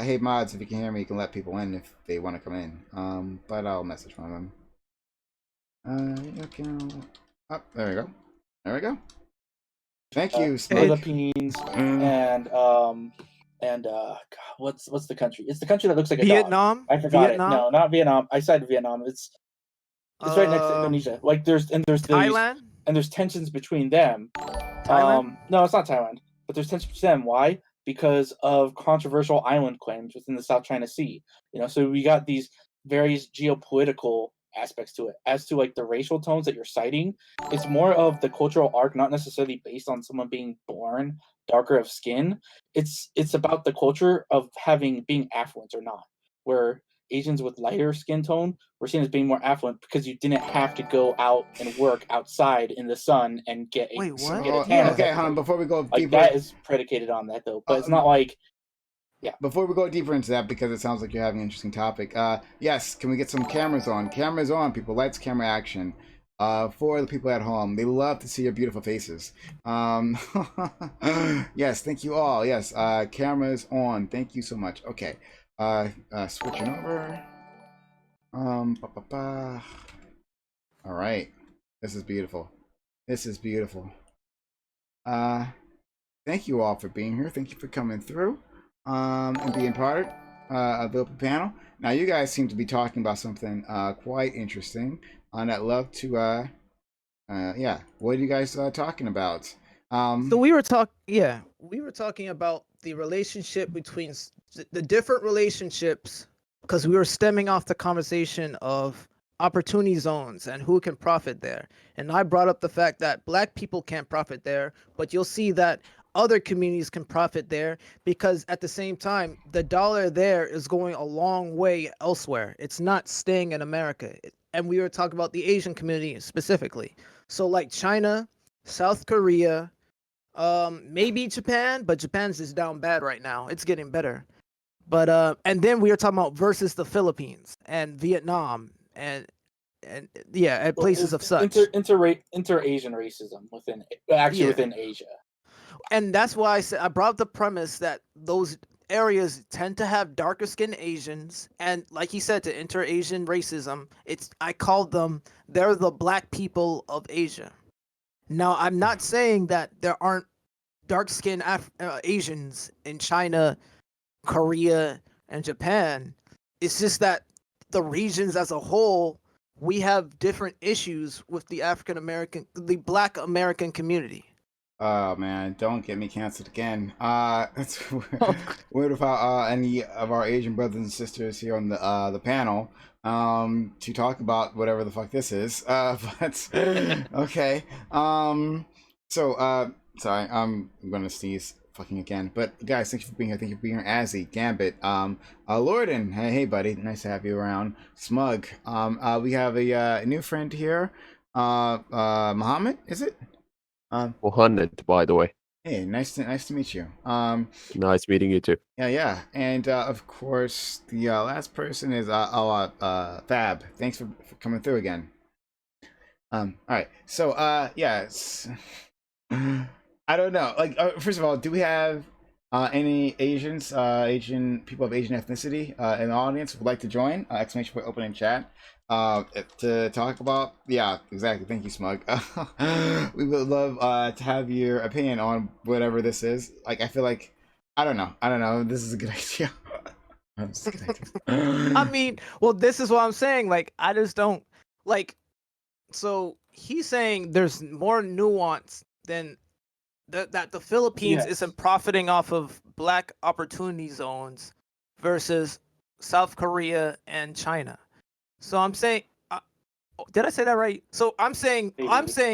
Hey mods, if you can hear me, you can let people in if they want to come in. But I'll message one of them. Okay. Oh, there we go. There we go. Thank you, Smug. Philippines and what's the country? It's the country that looks like a Vietnam? dog. I forgot Vietnam? it. No, not Vietnam. I said Vietnam. It's right next to Indonesia. Like there's Thailand? there's tensions between them. Thailand? No, it's not Taiwan, but there's tensions between them. Why? Because of controversial island claims within the South China Sea. So we got these various geopolitical aspects to it. As to like the racial tones that you're citing, it's more of the cultural arc, not necessarily based on someone being born darker of skin. It's about the culture of being affluent or not. Where Asians with lighter skin tone were seen as being more affluent because you didn't have to go out and work outside in the sun and get a tan. Okay, hon. Before we go like deeper, that is predicated on that though, but it's not like. Yeah. Before we go deeper into that, because it sounds like you're having an interesting topic. Yes, can we get some cameras on? Cameras on, people. Lights, camera, action. For the people at home, they love to see your beautiful faces. Yes, thank you all. Yes, cameras on. Thank you so much. Okay, switching over. All right, this is beautiful. This is beautiful. Thank you all for being here. Thank you for coming through. And being part of the open panel. Now, you guys seem to be talking about something quite interesting. I'd love to, yeah. What are you guys talking about? So we were talking about the relationship between the different relationships, because we were stemming off the conversation of opportunity zones and who can profit there. And I brought up the fact that Black people can't profit there, but you'll see that other communities can profit there, because at the same time, the dollar there is going a long way elsewhere. It's not staying in America. And we were talking about the Asian community specifically. So like China, South Korea, maybe Japan, but Japan's just down bad right now. It's getting better. But and then we were talking about versus the Philippines and Vietnam and places of such. Inter-Asian racism within Asia. And that's why I brought up the premise that those areas tend to have darker skinned Asians, and like he said, to inter-Asian racism, I called them, they're the Black people of Asia. Now, I'm not saying that there aren't dark skinned Asians in China, Korea, and Japan. It's just that the regions as a whole, we have different issues with the Black American community. Oh man, don't get me canceled again. It's weird without any of our Asian brothers and sisters here on the panel to talk about whatever the fuck this is. But okay. So sorry, I'm gonna sneeze fucking again. But guys, thank you for being here. Thank you for being here, Azzy, Gambit, Lorden. Hey buddy, nice to have you around. Smug. We have a new friend here. Muhammad, is it? Mohammed, by the way. Hey, nice to meet you. Nice meeting you too. Yeah, and of course the last person is Fab. Thanks for coming through again. All right, so yes, I don't know. Like, first of all, do we have any Asian people of Asian ethnicity in the audience who would like to join? Exclamation point open in chat. To talk about, yeah, exactly. Thank you, Smug. We would love to have your opinion on whatever this is. Like, I feel like, I don't know. This is a good idea. I mean, well, this is what I'm saying. Like, I just don't like. So he's saying there's more nuance than that the Philippines isn't profiting off of Black opportunity zones versus South Korea and China. So I'm saying, did I say that right? So I'm saying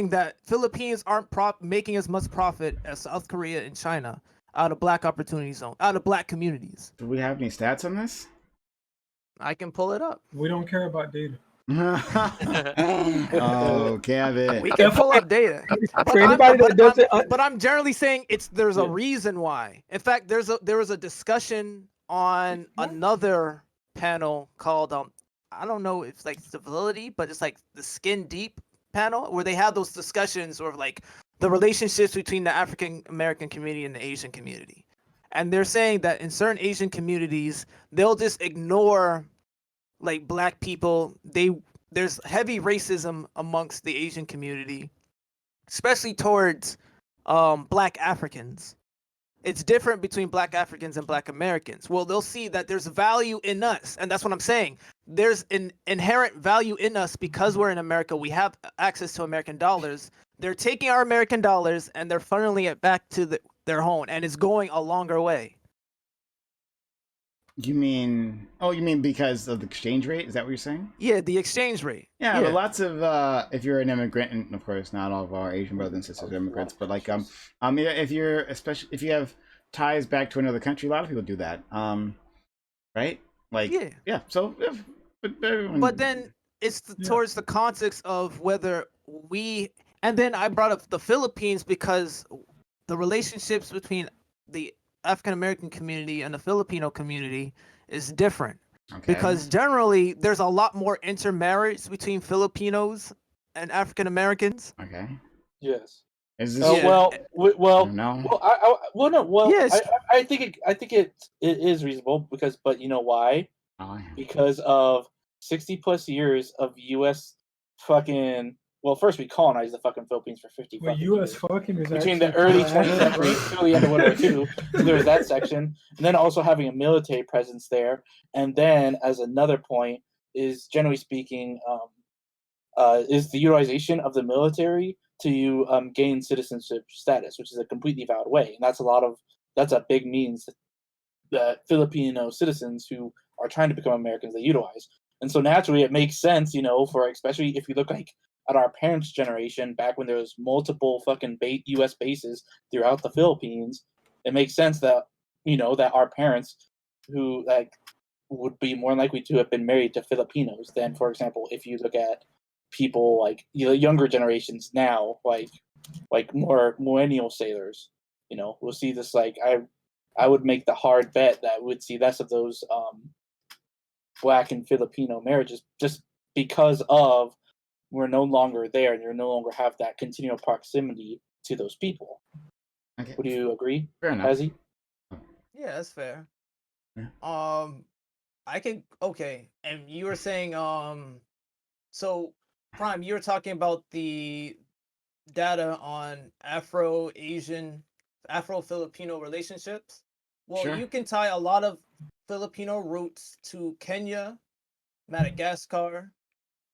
that Philippines aren't making as much profit as South Korea and China out of Black opportunity zone, out of Black communities. Do we have any stats on this? I can pull it up. We don't care about data. Oh, Gavin. We can pull up data. But I'm generally saying there's a reason why. In fact, there was a discussion on another panel called I don't know if it's like civility, but it's like the Skin Deep panel where they have those discussions of like the relationships between the African American community and the Asian community. and they're saying that in certain Asian communities, they'll just ignore like black people. There's heavy racism amongst the Asian community, especially towards black Africans. It's different between black Africans and black Americans. Well, they'll see that there's value in us, and that's what I'm saying. There's an inherent value in us because we're in America. We have access to American dollars. They're taking our American dollars and they're funneling it back to their home, and it's going a longer way. You mean? Oh, you mean because of the exchange rate? Is that what you're saying? Yeah, the exchange rate. Yeah, but lots of if you're an immigrant, and of course not all of our Asian brothers and sisters are immigrants, but like yeah, if you're especially if you have ties back to another country, a lot of people do that. Right? Like yeah. So, but then it's towards the context of whether we. And then I brought up the Philippines because the relationships between the African American community and the Filipino community is different. Okay. Because generally there's a lot more intermarriage between Filipinos and African Americans. Okay. Yes. Is this yes. I think it is reasonable but you know why? Oh, yeah. Because of 60 plus years of US fucking. Well, first we colonized the fucking Philippines for 50 fucking years. Between the early 20th century to the end of World War II. So there was that section. And then also having a military presence there. And then, as another point, is generally speaking, is the utilization of the military to gain citizenship status, which is a completely valid way. And that's a big means that Filipino citizens who are trying to become Americans, they utilize. And so naturally it makes sense, for especially if you look like at our parents' generation, back when there was multiple fucking U.S. bases throughout the Philippines, it makes sense that that our parents, who would be more likely to have been married to Filipinos than, for example, if you look at people like younger generations now, like more millennial sailors, we'll see this. I would make the hard bet that we'd see less of those Black and Filipino marriages just because of. We're no longer there, and you no longer have that continual proximity to those people. Okay. Would you agree, Fair enough. Azzy? Yeah, that's fair. Yeah. I can and you were saying so Prime, you were talking about the data on Afro-Filipino relationships. Well, Sure. You can tie a lot of Filipino roots to Kenya, Madagascar,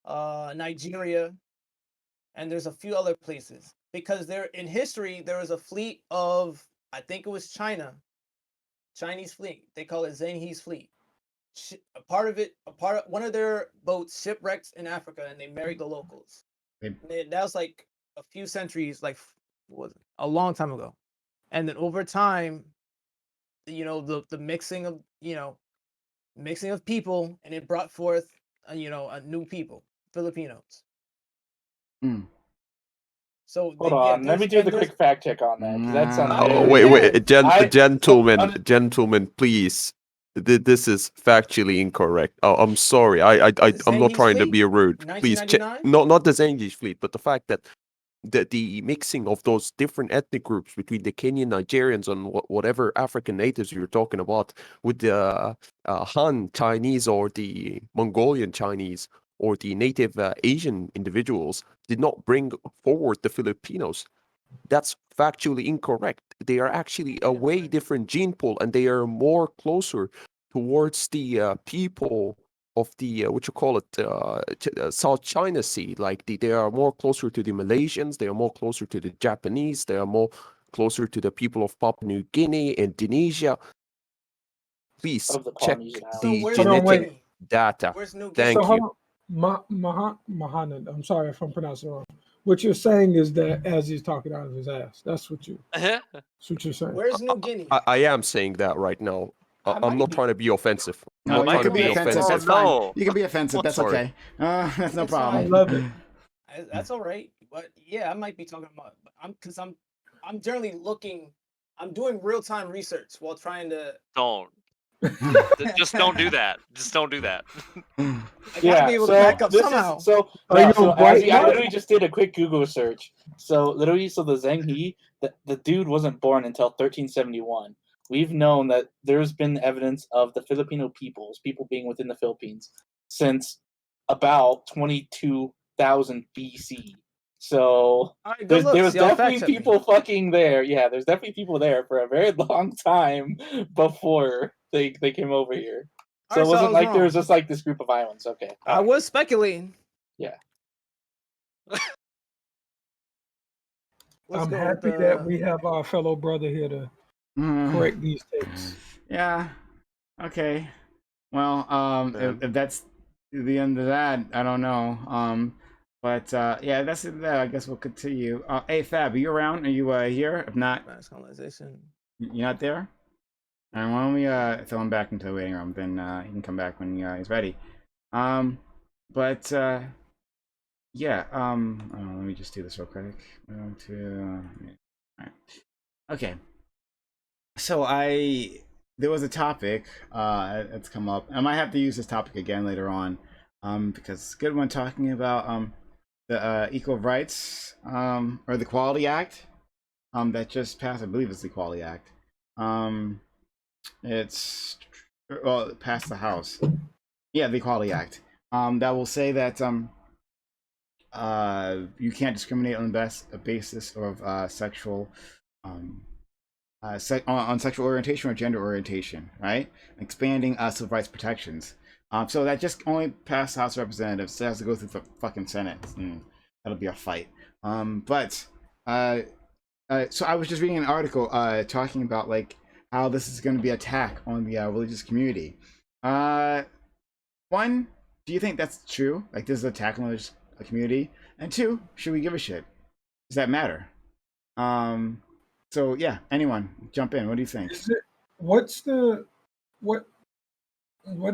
Nigeria, and there's a few other places because in history there was a fleet of, I think it was Chinese fleet. They call it Zhenghe's fleet. One of their boats shipwrecked in Africa, and they married the locals. That was like a few centuries, a long time ago. And then over time, the mixing of people, and it brought forth a new people. Filipinos. So hold on, let me do the quick fact check on that. That sounds wait, gentlemen, please. This is factually incorrect. Oh, I'm sorry. I'm not trying to be rude. Please check. No, not the Zhenghe's fleet, but the fact that the mixing of those different ethnic groups between the Kenyan Nigerians and whatever African natives you're talking about with the Han Chinese or the Mongolian Chinese or the native Asian individuals did not bring forward the Filipinos. That's factually incorrect. They are actually a way different gene pool, and they are more closer towards the people of the South China Sea. They are more closer to the Malaysians. They are more closer to the Japanese. They are more closer to the people of Papua New Guinea, Indonesia. Please check the genetic data. Thank you. Mahanad, I'm sorry if I'm pronouncing it wrong. What you're saying is that as he's talking out of his ass. That's what you're saying. Where's New Guinea? I am saying that right now. I'm not trying to be offensive. No, you can be offensive. That's fine. You can be offensive. That's okay. That's no problem. I love it. That's all right. But yeah, I might be talking about. I'm generally looking. I'm doing real time research while trying to. Don't. Just don't do that. Just don't do that. Yeah. I literally just did a quick Google search. So the Zhenghe, the dude wasn't born until 1371. we've known that there's been evidence of the Filipino people being within the Philippines since about 22,000 BC. So Alright, there was Y'all fact definitely check me. people fucking there. Yeah, there's definitely people there for a very long time before they came over here. So Alright, it so I wasn't was like there wrong. was just like this group of islands. Okay. I was speculating. Yeah. Let's I'm go happy with that we have our fellow brother here to correct these takes. Yeah. Okay. Well, Man. if that's the end of that, I don't know. But yeah, that's it. I guess we'll continue. Hey, Fab, are you around? Are you here? If not, mass colonization. you're not there. All right, why don't we throw him back into the waiting room? Then he can come back when he's ready. But yeah. Let me just do this real quick. All right. Okay. So there was a topic that's come up. I might have to use this topic again later on, because it's a good one talking about the Equal Rights or the Equality Act that just passed. I believe it's the Equality Act. It's well, it passed the House. Yeah, the Equality Act. That will say that you can't discriminate on a basis of sexual on sexual orientation or gender orientation, right? Expanding civil rights protections. So that just only passed House of Representatives. So it has to go through the fucking Senate. That'll be a fight. So I was just reading an article talking about like how this is going to be an attack on the religious community. One, do you think that's true? Like this is an attack on the religious community? And two, should we give a shit? Does that matter? So yeah, anyone jump in. What do you think? What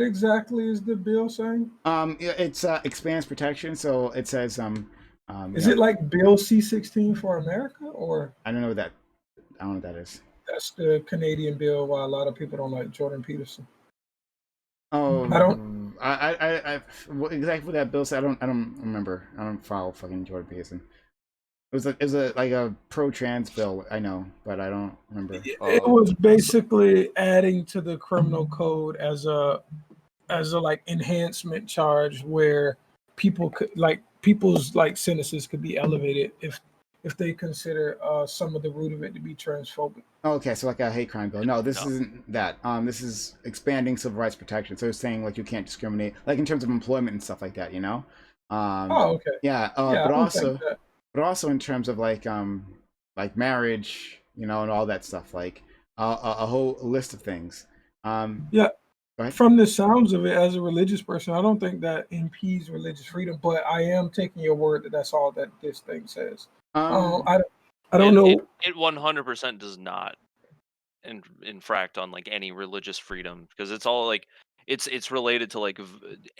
exactly is the bill saying? It's expands protection. So it says Is it like Bill C-16 for America, or I don't know what that. I don't know what that is. that's the Canadian bill? Why a lot of people don't like Jordan Peterson. Oh, I don't. what exactly what that bill said? I don't remember. I don't follow fucking Jordan Peterson. It was like a pro-trans bill. I know, but I don't remember. It was basically adding to the criminal code as a like enhancement charge where people could like people's like sentences could be elevated if they consider some of the root of it to be transphobic. Okay, so like a hate crime bill. No, this isn't that. This is expanding civil rights protection. So it's saying like you can't discriminate, like in terms of employment and stuff like that. You know. Oh, okay. Yeah. Yeah, But also in terms of like marriage, you know, and all that stuff, like a whole list of things. Yeah. From the sounds of it, as a religious person, I don't think that impedes religious freedom, but I am taking your word that that's all that this thing says. I don't know. It 100% does not infract on like any religious freedom, because it's all like it's related to like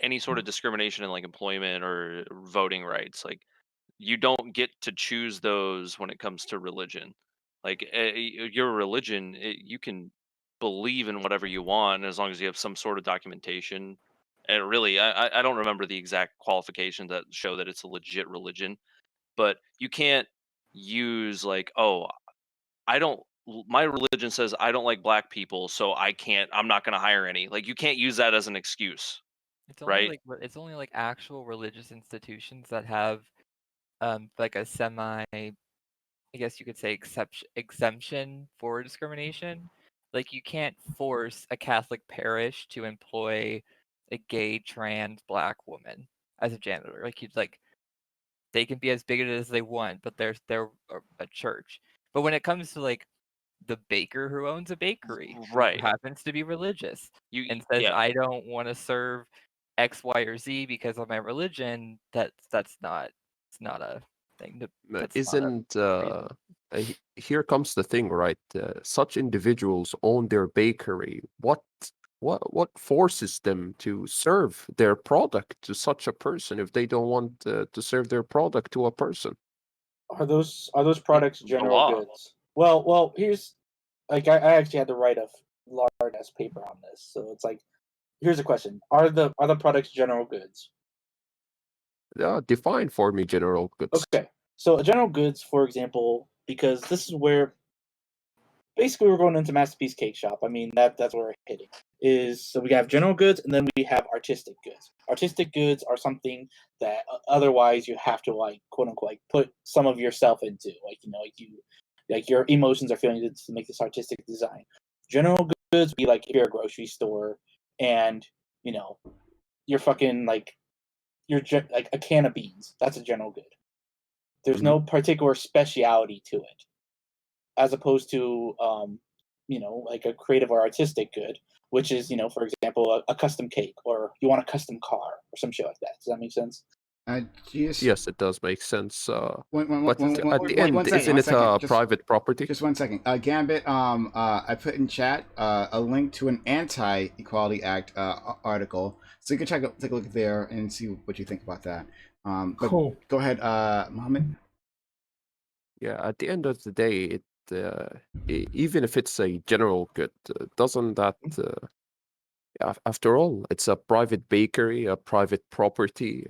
any sort of discrimination in like employment or voting rights. Like you don't get to choose those when it comes to religion. Like your religion, you can believe in whatever you want as long as you have some sort of documentation. And really, I don't remember the exact qualifications that show that it's a legit religion, but you can't use like, oh, I don't. My religion says I don't like black people, so I'm not going to hire any. Like you can't use that as an excuse, It's only right? like it's only like actual religious institutions that have like a semi, I guess you could say, exemption for discrimination. Like you can't force a Catholic parish to employ a gay, trans, black woman as a janitor. Like they can be as bigoted as they want, but they're a church. But when it comes to like the baker who owns a bakery, who Right. happens to be religious, and says, yeah. I don't want to serve X, Y, or Z because of my religion, that's not a thing. Here comes the thing, right? Such individuals own their bakery. What forces them to serve their product to such a person if they don't want to serve their product to a person? Are those products general goods? Well, here's like I actually had to write a large ass paper on this, so it's like here's a question: Are the products general goods? Define for me general goods. Okay, so a general goods, for example, because this is where basically we're going into Masterpiece Cakeshop. I mean that's what we're hitting. So we have general goods and then we have artistic goods. Artistic goods are something that otherwise you have to like quote unquote like put some of yourself into, like your emotions or feelings to make this artistic design. General goods would be like if you're a grocery store and you're fucking like like a can of beans. That's a general good. There's no particular speciality to it, as opposed to like a creative or artistic good, which is for example a custom cake, or you want a custom car or some shit like that. Does that make sense? Yes, it does make sense. But at the Wait, end, isn't it a private property? Just 1 second. Gambit, I put in chat a link to an Anti-Equality Act article, so you can take a look there and see what you think about that. But Cool. Go ahead, Mohammed. Yeah, at the end of the day, even if it's a general good, doesn't that, after all, it's a private bakery, a private property.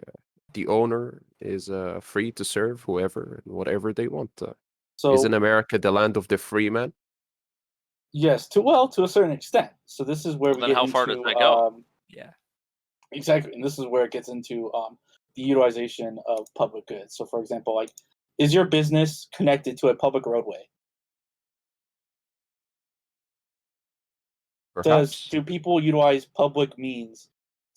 The owner is free to serve whoever and whatever they want. So isn't America the land of the free man? Yes, to a certain extent. So this is where we Then get how into far does that go? Yeah. Exactly, and this is where it gets into the utilization of public goods. So, for example, like, is your business connected to a public roadway? Perhaps. Do people utilize public means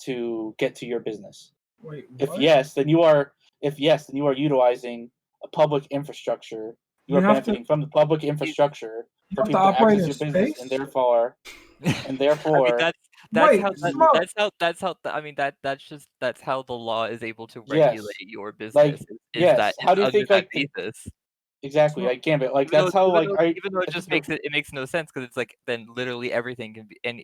to get to your business? Wait, If what? yes, then you are utilizing a public infrastructure. You are benefiting from the public infrastructure for people to access your business, and therefore, I mean, that's how I mean that's how the law is able to regulate your business. How do you think like basis? Exactly, like Gambit, like that's how like even though it just makes no sense, because it's like then literally everything can be, and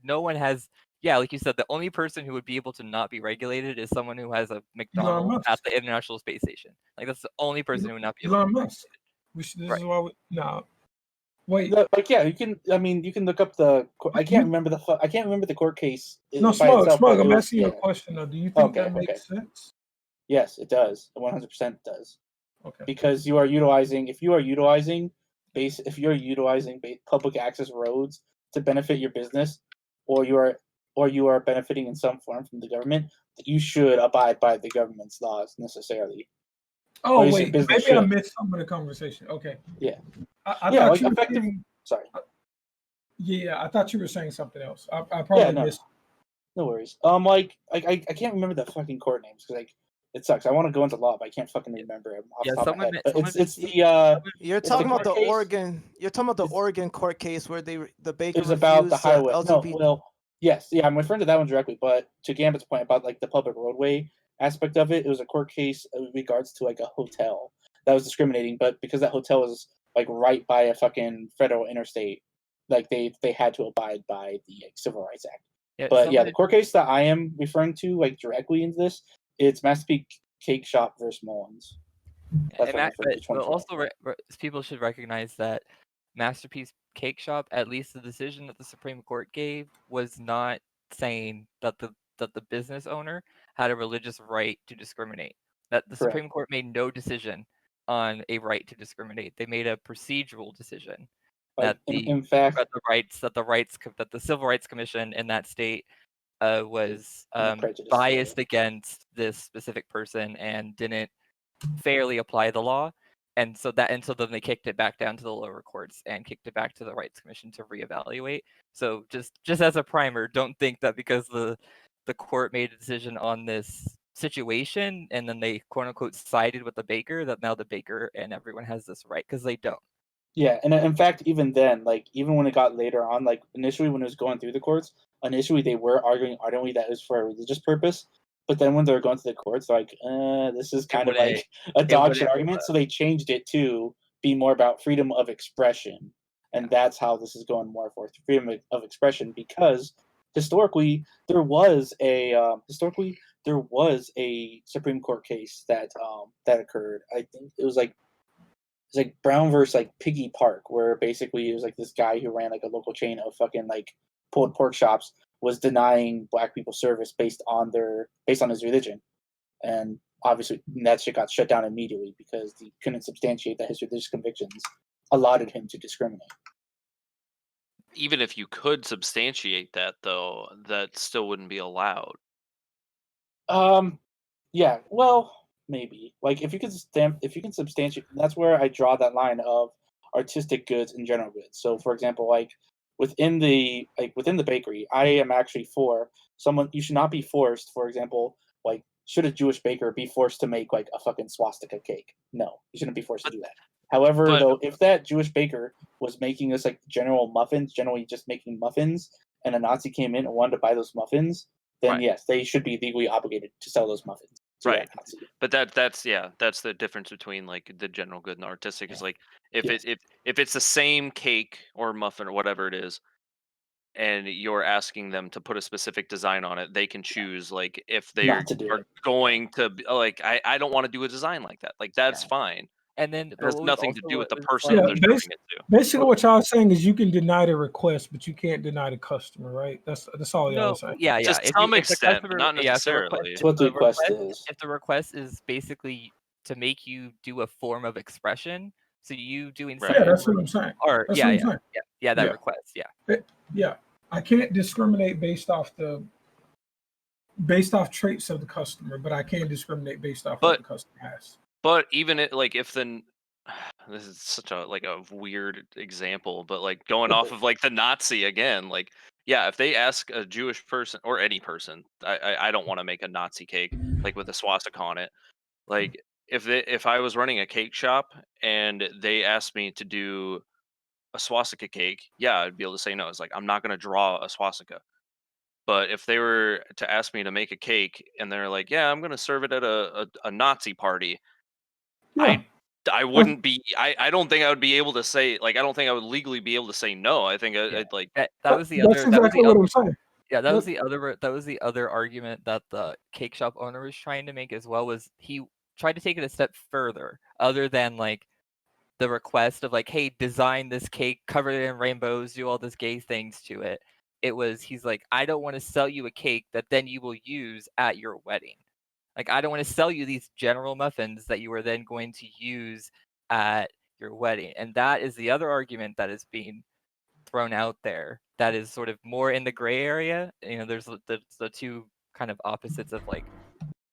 no one has. Yeah, like you said, the only person who would be able to not be regulated is someone who has a McDonald's at the International Space Station. Like that's the only person who would not be able to be regulated. This is why wait. Like yeah, you can. I mean, you can look up the. I can't remember the court case. No, Smug. I'm asking you a question though. Do you think that makes sense? Yes, it does. 100% does. Okay. Because you are utilizing. If you are utilizing public access roads to benefit your business, or you are benefiting in some form from the government, you should abide by the government's laws necessarily. Oh wait, maybe I missed some of the conversation. Okay. Yeah. I thought you were saying, sorry. Yeah, I thought you were saying something else. I probably missed. No worries. I can't remember the fucking court names because like it sucks. I want to go into law, but I can't fucking remember it off the top of my head. But You're talking about the Oregon. You're talking about the Oregon court case where the baker it was about the highway. LGBT. No, well, yes, yeah, I'm referring to that one directly. But to Gambit's point about like the public roadway aspect of it, it was a court case in regards to like a hotel that was discriminating, but because that hotel was like right by a fucking federal interstate, like they had to abide by the Civil Rights Act. Yeah, but the court case that I am referring to like directly into this, it's Masterpiece Cakeshop versus Mullins. But also, people should recognize that Masterpiece Cakeshop, at least the decision that the Supreme Court gave, was not saying that the business owner had a religious right to discriminate. That the Supreme Court made no decision on a right to discriminate. They made a procedural decision that the Civil Rights Commission in that state was biased against this specific person and didn't fairly apply the law, and so then they kicked it back down to the lower courts and kicked it back to the Rights Commission to reevaluate. So just as a primer, don't think that because the court made a decision on this situation and then they quote unquote sided with the baker, that now the baker and everyone has this right, because they don't. Yeah, and in fact, even then, like even when it got later on, like initially when it was going through the courts, initially they were arguing ardently that it was for a religious purpose, but then when they were going to the courts, like this is kind of like a dog shit argument, so they changed it to be more about freedom of expression, and that's how this is going more for freedom of expression, because historically there was a Supreme Court case that occurred. I think it was like Brown versus like Piggy Park, where basically it was like this guy who ran like a local chain of fucking like pulled pork shops was denying black people service based on his religion, and obviously that shit got shut down immediately because he couldn't substantiate that his religious convictions allotted him to discriminate. even if you could substantiate that, though, that still wouldn't be allowed. Yeah, well, maybe. Like if you can substantiate, that's where I draw that line of artistic goods and general goods. So for example, like within the bakery, I am actually for someone you should not be forced, for example, like should a Jewish baker be forced to make like a fucking swastika cake? No, you shouldn't be forced to do that. However, But though, if that Jewish baker was making us like generally just making muffins, and a Nazi came in and wanted to buy those muffins, then right, yes, they should be legally obligated to sell those muffins to right. that Nazi. But that's the difference between like the general good and artistic is like Yes, if it's the same cake or muffin or whatever it is, and you're asking them to put a specific design on it, they can choose like if they not to do are it. going to like I don't want to do a design like that. Like that's Yeah. fine. And then, It but has what was nothing to also do with what the was person Yeah, that like, they're serving it to. basically what y'all saying is you can deny the request, but you can't deny the customer, right? That's all y'all are no, saying. yeah, To some if the extent, but customer, not yeah, if the request, necessarily. That's what the request is. if the request is basically to make you do a form of expression, so you doing Right. Yeah, some that's form what of I'm saying. art, That's yeah, what I'm yeah, saying. yeah, that Yeah. request, yeah. Yeah, I can't discriminate based off traits of the customer, but I can discriminate based off what But the customer has. But even it like if the this is such a like a weird example, but like going off of like the Nazi again, like yeah, if they ask a Jewish person or any person, I don't want to make a Nazi cake like with a swastika on it. Like if I was running a cake shop and they asked me to do a swastika cake, yeah, I'd be able to say no. It's like I'm not gonna draw a swastika. But if they were to ask me to make a cake and they're like, yeah, I'm gonna serve it at a Nazi party, Yeah, I that's, wouldn't be I don't think I would be able to say like I don't think I would legally be able to say no. I think Yeah. I'd like That was the that's other, exactly what I'm saying. yeah, that was That, the other argument that the cake shop owner was trying to make as well, was he tried to take it a step further, other than like the request of like, hey, design this cake, cover it in rainbows, do all this gay things to it. It was, he's like, I don't want to sell you a cake that then you will use at your wedding. Like, I don't want to sell you these general muffins that you are then going to use at your wedding. And that is the other argument that is being thrown out there, that is sort of more in the gray area. You know, there's the two kind of opposites of like,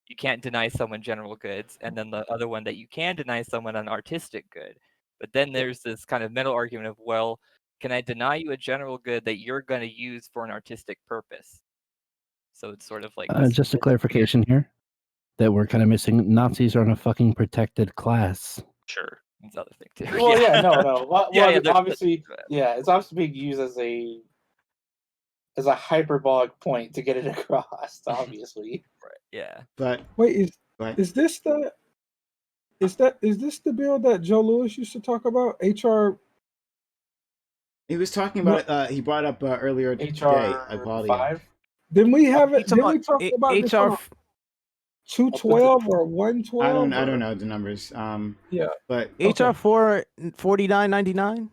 you can't deny someone general goods, and then the other one that you can deny someone an artistic good. But then there's this kind of middle argument of, well, can I deny you a general good that you're going to use for an artistic purpose? So it's sort of like this. Just a clarification here that we're kind of missing. Nazis are in a fucking protected class. sure. That's the other thing too. Well, yeah, no. Well, Yeah, yeah, obviously, yeah, it's obviously being used as a hyperbolic point to get it across. Obviously, right, yeah. But wait, but is this the bill that Joe Lewis used to talk about? HR. he was talking about it. He brought up earlier today HR Equality Act. 5. Didn't we have it? He's talking Didn't we talk about this HR. on 212 or 112? I don't know the numbers. Yeah. But HR 449.99.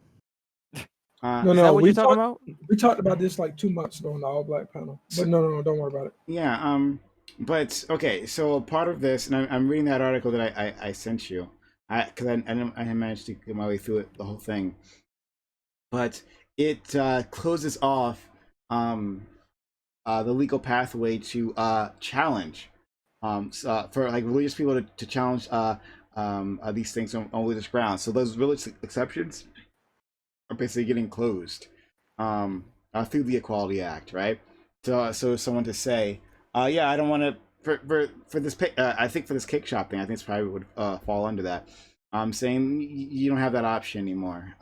No, Is that what we you're talking talked, about? we talked about this like 2 months ago on the All Black panel. But no, don't worry about it. yeah. But okay. So part of this, and I'm reading that article that I sent you, because I managed to get my way through it, the whole thing. But it closes off the legal pathway to challenge for like religious people to challenge these things on religious grounds. So those religious exceptions are basically getting closed through the Equality Act, right? So someone to say, yeah, I don't want to for this. I think for this cake shop thing, I think it's probably would fall under that. Saying you don't have that option anymore.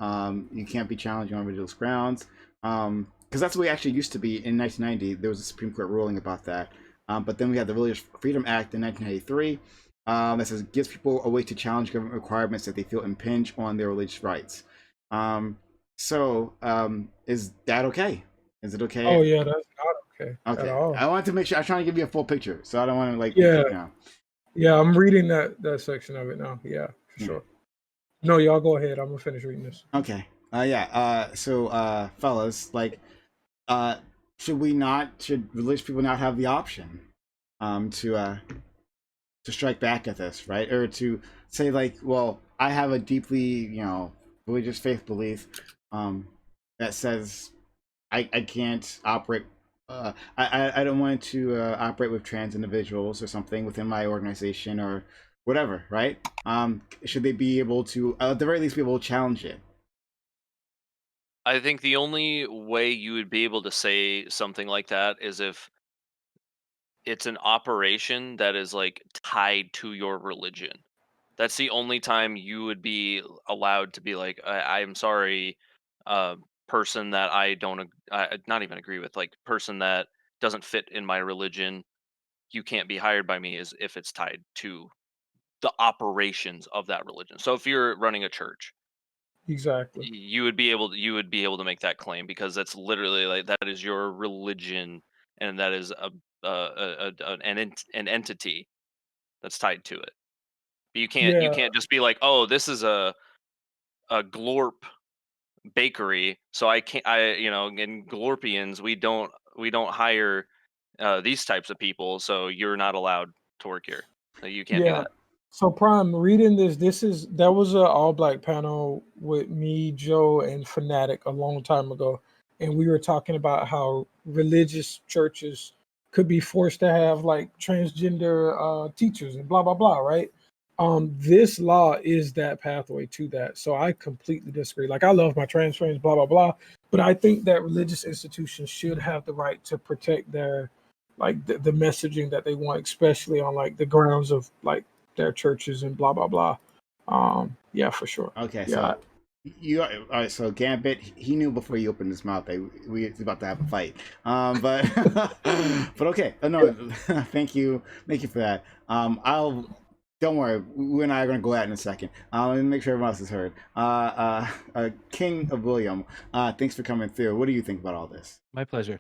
You can't be challenging on religious grounds. Because that's the way it actually used to be in 1990. There was a Supreme Court ruling about that. But then we had the Religious Freedom Act in 1983 that says gives people a way to challenge government requirements that they feel impinge on their religious rights. So is that okay? Is it okay? Oh yeah, that's not okay. Okay. At all. I wanted to make sure. I'm trying to give you a full picture, so I don't want to like. Yeah. You know. Yeah, I'm reading that section of it now. Yeah, for sure. No, y'all go ahead. I'm gonna finish reading this. Okay. Yeah. So, fellas, like, should religious people not have the option, to strike back at this, right? Or to say like, well, I have a deeply, religious faith belief, that says I can't operate. I don't want to operate with trans individuals or something within my organization or whatever, right? Should they be able to, at the very least, be able to challenge it? I think the only way you would be able to say something like that is if it's an operation that is like tied to your religion. That's the only time you would be allowed to be like, I'm sorry, uh, person that I don't, not even agree with, like person that doesn't fit in my religion. You can't be hired by me, is if it's tied to the operations of that religion. So if you're running a church, Exactly. you would be able to make that claim because that's literally like that is your religion, and that is an entity that's tied to it. But you Yeah. can't just be like, oh, this is a glorp bakery, so I can't, in glorpians we don't hire these types of people, so you're not allowed to work here. You can't do Yeah. that. So Prime, reading that was a all black panel with me, Joe, and Fanatic a long time ago, and we were talking about how religious churches could be forced to have like transgender teachers and blah blah blah, right? This law is that pathway to that. So I completely disagree. Like I love my trans friends, blah blah blah, but I think that religious institutions should have the right to protect their like the messaging that they want, especially on like the grounds of like their churches and blah blah blah. Yeah, for sure. Okay, Yeah, so you all right? So Gambit, he knew before he opened his mouth that we was about to have a fight. But but okay. No, thank you for that. I'll don't worry. We and I are gonna go at it in a second. Let me make sure everyone else is heard. King of William, thanks for coming through. What do you think about all this? My pleasure.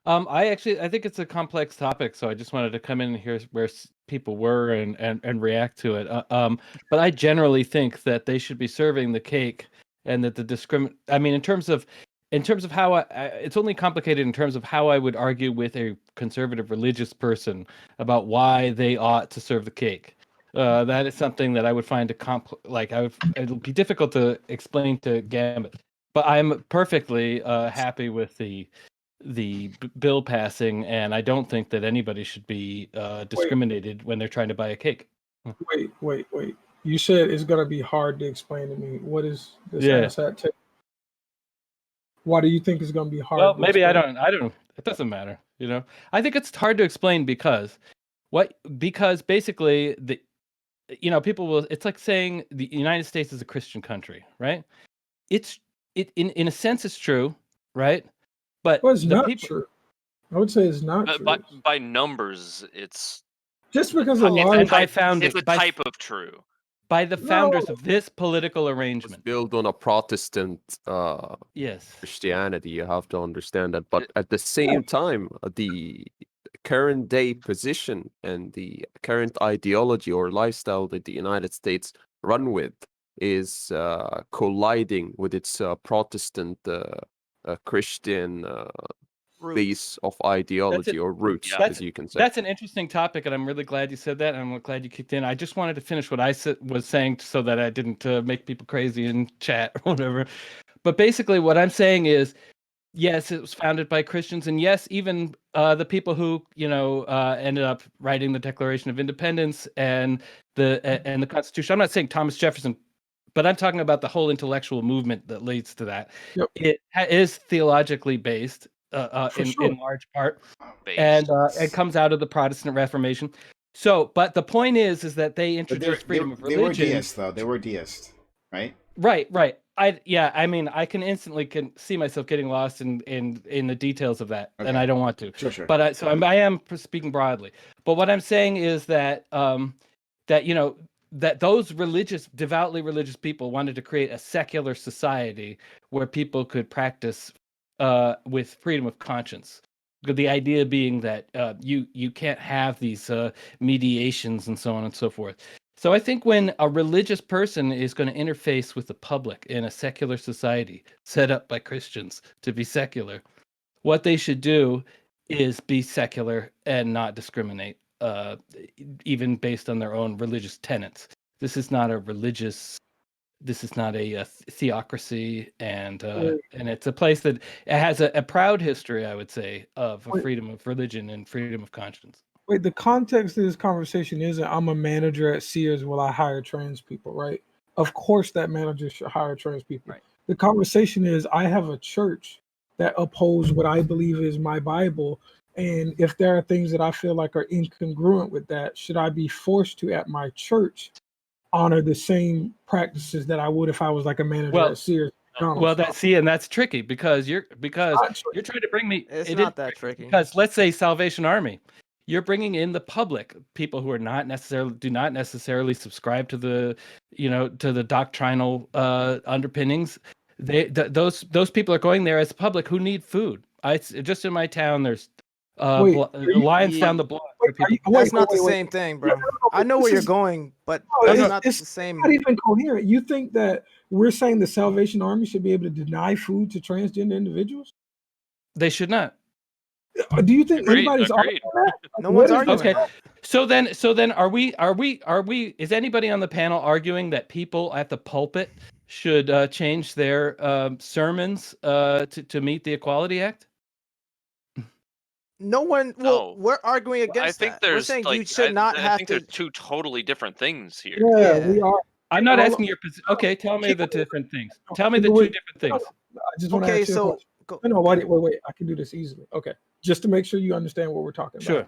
I think it's a complex topic, so I just wanted to come in and hear where people were and react to it. But I generally think that they should be serving the cake, and that I mean, in terms of how it's only complicated in terms of how I would argue with a conservative religious person about why they ought to serve the cake. That is something that I would find it'll be difficult to explain to Gambit. But I'm perfectly happy with the bill passing, and I don't think that anybody should be discriminated when they're trying to buy a cake. Wait. You said it's gonna be hard to explain to me. What is this Yeah. asshat take? Why do you think it's gonna be hard? Well, to maybe explain? I don't. It doesn't matter. I think it's hard to explain because basically people will. It's like saying the United States is a Christian country, right? In a sense it's true, right? But Well, it's the not people. true. I would say it's not true. By numbers, it's Just because a a large it's a type of true. By the No. founders of this political It was arrangement. built on a Protestant Yes. Christianity. You have to understand that. But at the same time, the current day position and the current ideology or lifestyle that the United States run with is colliding with its Protestant Christian base of ideology or roots, as you can say. That's an interesting topic, and I'm really glad you said that, and I'm glad you kicked in. I just wanted to finish what I was saying so that I didn't make people crazy in chat or whatever. But basically what I'm saying is, yes, it was founded by Christians, and yes, even the people who ended up writing the Declaration of Independence and the Constitution. I'm not saying Thomas Jefferson, but I'm talking about the whole intellectual movement that leads to that. Yep. It is theologically based in large part, and it comes out of the Protestant Reformation. So, but the point is that they introduced freedom of religion. They were deists, though. They were deists, right? Right. I mean, I can instantly see myself getting lost in the details of that, and I don't want to. Sure. But I am speaking broadly. But what I'm saying is that that those devoutly religious people wanted to create a secular society where people could practice with freedom of conscience. The idea being that you can't have these mediations and so on and so forth. So I think when a religious person is going to interface with the public in a secular society set up by Christians to be secular, what they should do is be secular and not discriminate, even based on their own religious tenets. This is not a religious this is not a theocracy, and it's a place that it has a proud history, I would say, of freedom of religion and freedom of conscience. Wait, the context of this conversation isn't I'm a manager at Sears, will I hire trans people, right? Of course that manager should hire trans people. Right. The conversation is I have a church that upholds what I believe is my Bible. And if there are things that I feel like are incongruent with that, should I be forced to, at my church, honor the same practices that I would if I was like a manager at Sears? Well, that's tricky because you're trying to bring me. It's not that tricky. Because let's say Salvation Army, you're bringing in the public, people who are do not necessarily subscribe to the, to the doctrinal underpinnings. Those people are going there as public who need food. Just in my town, there's lines down the block. That's not the same thing, bro. I know where you're going, but that's not the same. Not even coherent. You think that we're saying the Salvation Army should be able to deny food to transgender individuals? They should not. Do you think anybody's arguing that? No one's arguing. Okay, so then are we? Is anybody on the panel arguing that people at the pulpit should change their sermons to meet the Equality Act? No one. Well, we're arguing against I think that. We're saying you should not have I think to. they're two totally different things here. Yeah, we are. I'm not asking your position. Okay, tell me the different things. Tell me the two different things. I just want to ask you a question. No, wait. I can do this easily. Okay, just to make sure you understand what we're talking about. Sure.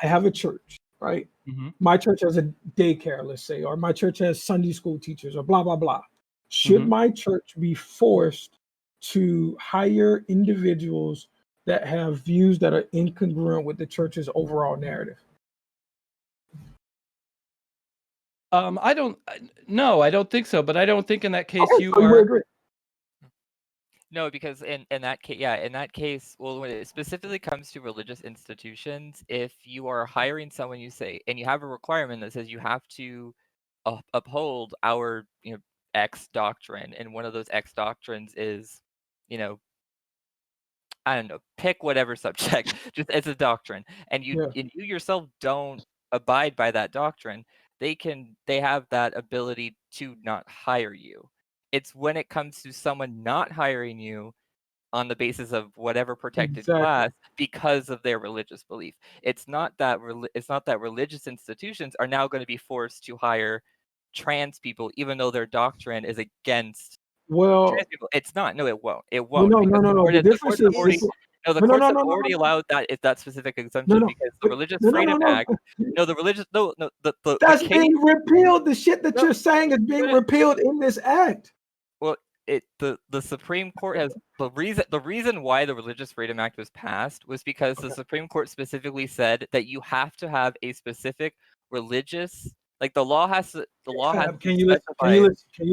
I have a church, right? Mm-hmm. My church has a daycare, let's say, or my church has Sunday school teachers, or blah blah blah. Should my church be forced to hire individuals that have views that are incongruent with the church's overall narrative? I don't think so, but I don't think in that case Okay, you so are. agree. No, because in that case, well, when it specifically comes to religious institutions, if you are hiring someone, you say, and you have a requirement that says you have to uphold our, X doctrine, and one of those X doctrines is, I don't know, pick whatever subject, just as a doctrine, and you yourself don't abide by that doctrine, they have that ability to not hire you. It's when it comes to someone not hiring you on the basis of whatever protected class because of their religious belief. It's not that religious institutions are now going to be forced to hire trans people, even though their doctrine is against trans people. It's not. No, it won't. It won't. No. The difference is the courts have already allowed that specific exemption because the Religious Freedom Act. That's being repealed. The shit that you're saying is being repealed in this act. Well, the Supreme Court has the reason why the Religious Freedom Act was passed was because the Supreme Court specifically said that you have to have a specific religious, like the law has to. Can you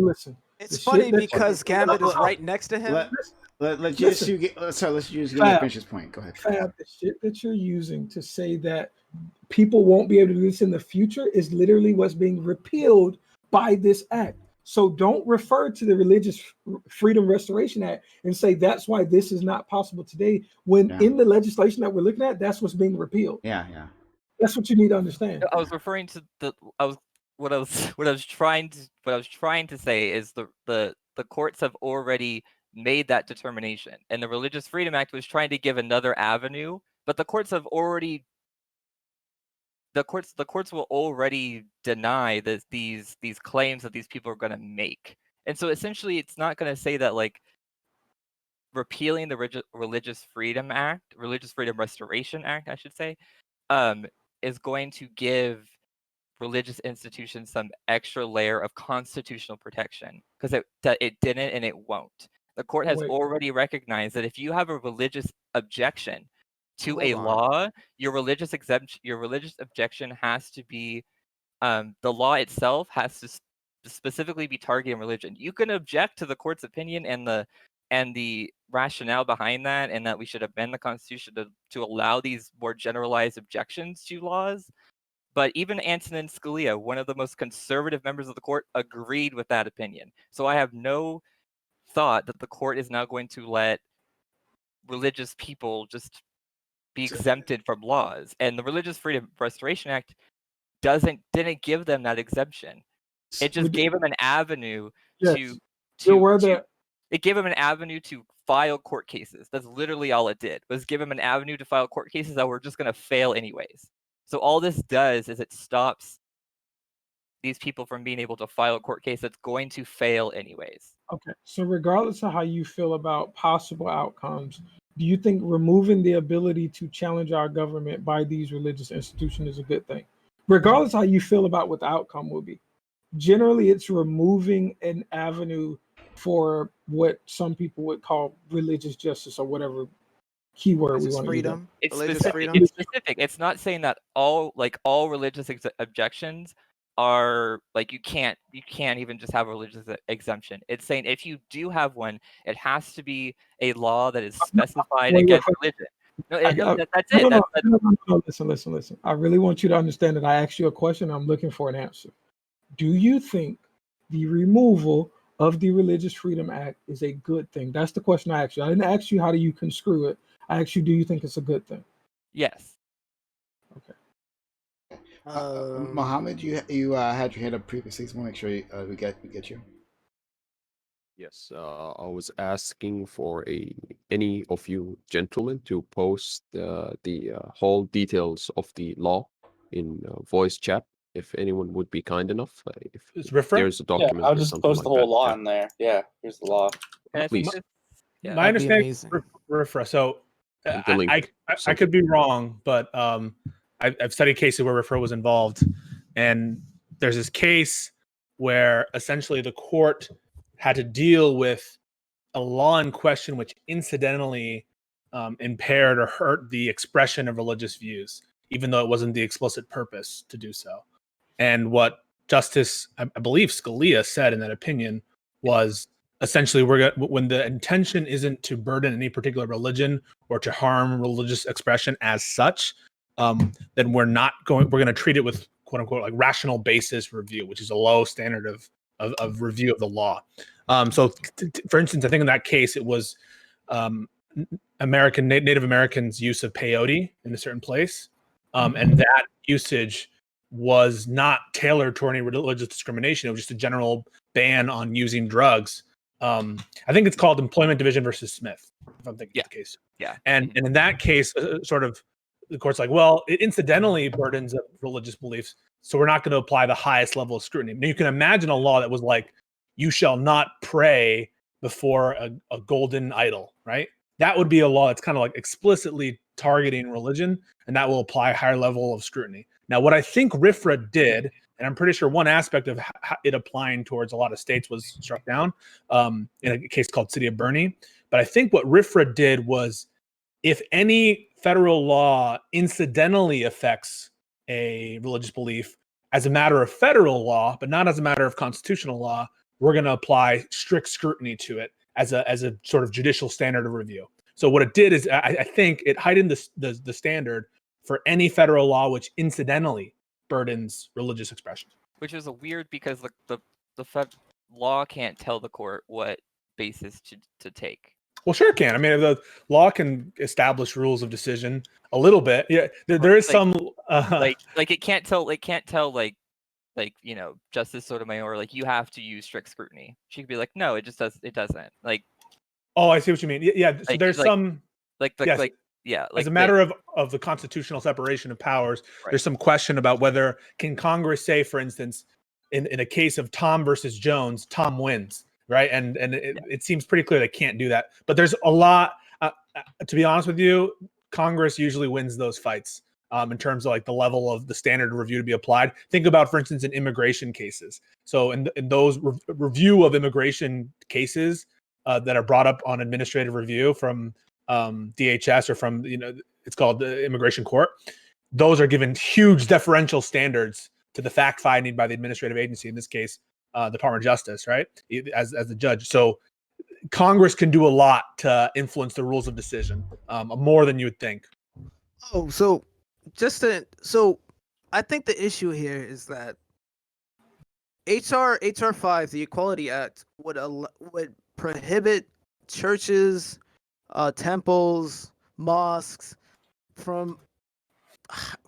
listen? It's funny because Gambit is right next to him. Let's just finish his point. Go ahead. Fab, the shit that you're using to say that people won't be able to do this in the future is literally what's being repealed by this act. So don't refer to the Religious Freedom Restoration Act and say that's why this is not possible today. When in the legislation that we're looking at, that's what's being repealed. Yeah. That's what you need to understand. I was referring to what I was trying to say is the courts have already made that determination, and the Religious Freedom Act was trying to give another avenue, but the courts will already deny these claims that these people are going to make. And so essentially it's not going to say that like repealing the Religious Freedom Restoration Act, I should say, is going to give religious institutions some extra layer of constitutional protection, because it didn't and it won't. The court has already recognized that if you have a religious objection to a law, your religious objection has to be the law itself has to specifically be targeting religion. You can object to the court's opinion and the rationale behind that, and that we should amend the Constitution to allow these more generalized objections to laws. But even Antonin Scalia, one of the most conservative members of the court, agreed with that opinion. So I have no thought that the court is now going to let religious people just be exempted from laws. And the Religious Freedom Restoration Act didn't give them that exemption. It just gave them an avenue Yes. to You're aware that it gave him an avenue to file court cases. That's literally all it did, was give him an avenue to file court cases that were just going to fail anyways. So all this does is it stops these people from being able to file a court case that's going to fail anyways. okay. So regardless of how you feel about possible outcomes, do you think removing the ability to challenge our government by these religious institutions is a good thing? Regardless how you feel about what the outcome will be. Generally, it's removing an avenue for what some people would call religious justice or whatever keyword we want to use. It's specific. It's specific. It's not saying that all religious objections are like you can't even just have a religious exemption. It's saying if you do have one, it has to be a law that is specified against religion. That's it. No, listen. I really want you to understand that I asked you a question. I'm looking for an answer. Do you think the removal of the Religious Freedom Act is a good thing? That's the question I asked you. I didn't ask you how do you construe it. I asked you, do you think it's a good thing? Yes. Okay. Mohammed, you had your hand up previously, so we'll make sure we get you. Yes, I was asking for any of you gentlemen to post the whole details of the law in voice chat, if anyone would be kind enough. If there's a document, I'll just post the whole law in there. Yeah, here's the law. Please. My understanding is RFRA. So I could be wrong, but I've studied cases where RFRA was involved, and there's this case where essentially the court had to deal with a law in question which incidentally impaired or hurt the expression of religious views, even though it wasn't the explicit purpose to do so. And what Justice, I believe Scalia said in that opinion was essentially when the intention isn't to burden any particular religion or to harm religious expression as such, then we're going to treat it with quote unquote like rational basis review, which is a low standard of review of the law. So for instance, I think in that case, it was Native Americans' use of peyote in a certain place. And that usage was not tailored to any religious discrimination. It was just a general ban on using drugs. I think it's called Employment Division versus Smith, if I'm thinking of the case. Yeah. And in that case, sort of the court's like, well, it incidentally burdens religious beliefs, so we're not going to apply the highest level of scrutiny. Now, you can imagine a law that was like, you shall not pray before a golden idol, right? That would be a law that's kind of like explicitly targeting religion, and that will apply a higher level of scrutiny. Now, what I think RFRA did, and I'm pretty sure one aspect of it applying towards a lot of states was struck down in a case called City of Bernie. But I think what RFRA did was, if any federal law incidentally affects a religious belief as a matter of federal law, but not as a matter of constitutional law, we're going to apply strict scrutiny to it as a sort of judicial standard of review. So what it did is, I think it heightened the standard for any federal law which incidentally burdens religious expression. Which is weird because the law can't tell the court what basis to take. Well, sure it can. I mean, the law can establish rules of decision a little bit. Yeah, there is some like it can't tell Justice Sotomayor, like, you have to use strict scrutiny. She could be like, no, it doesn't. Like, oh, I see what you mean. Yeah, so there's some as a matter of the constitutional separation of powers, there's some question about whether can Congress say, for instance, in a case of Tom versus Jones, Tom wins, right? And it seems pretty clear they can't do that. But there's a lot, to be honest with you, Congress usually wins those fights in terms of like the level of the standard of review to be applied. Think about, for instance, in immigration cases. So in those review of immigration cases that are brought up on administrative review from DHS or from, it's called the immigration court, those are given huge deferential standards to the fact finding by the administrative agency, in this case, Department of Justice, right? As the judge. So Congress can do a lot to influence the rules of decision, more than you would think. Oh, so I think the issue here is that HR 5, the Equality Act, would prohibit churches, temples, mosques from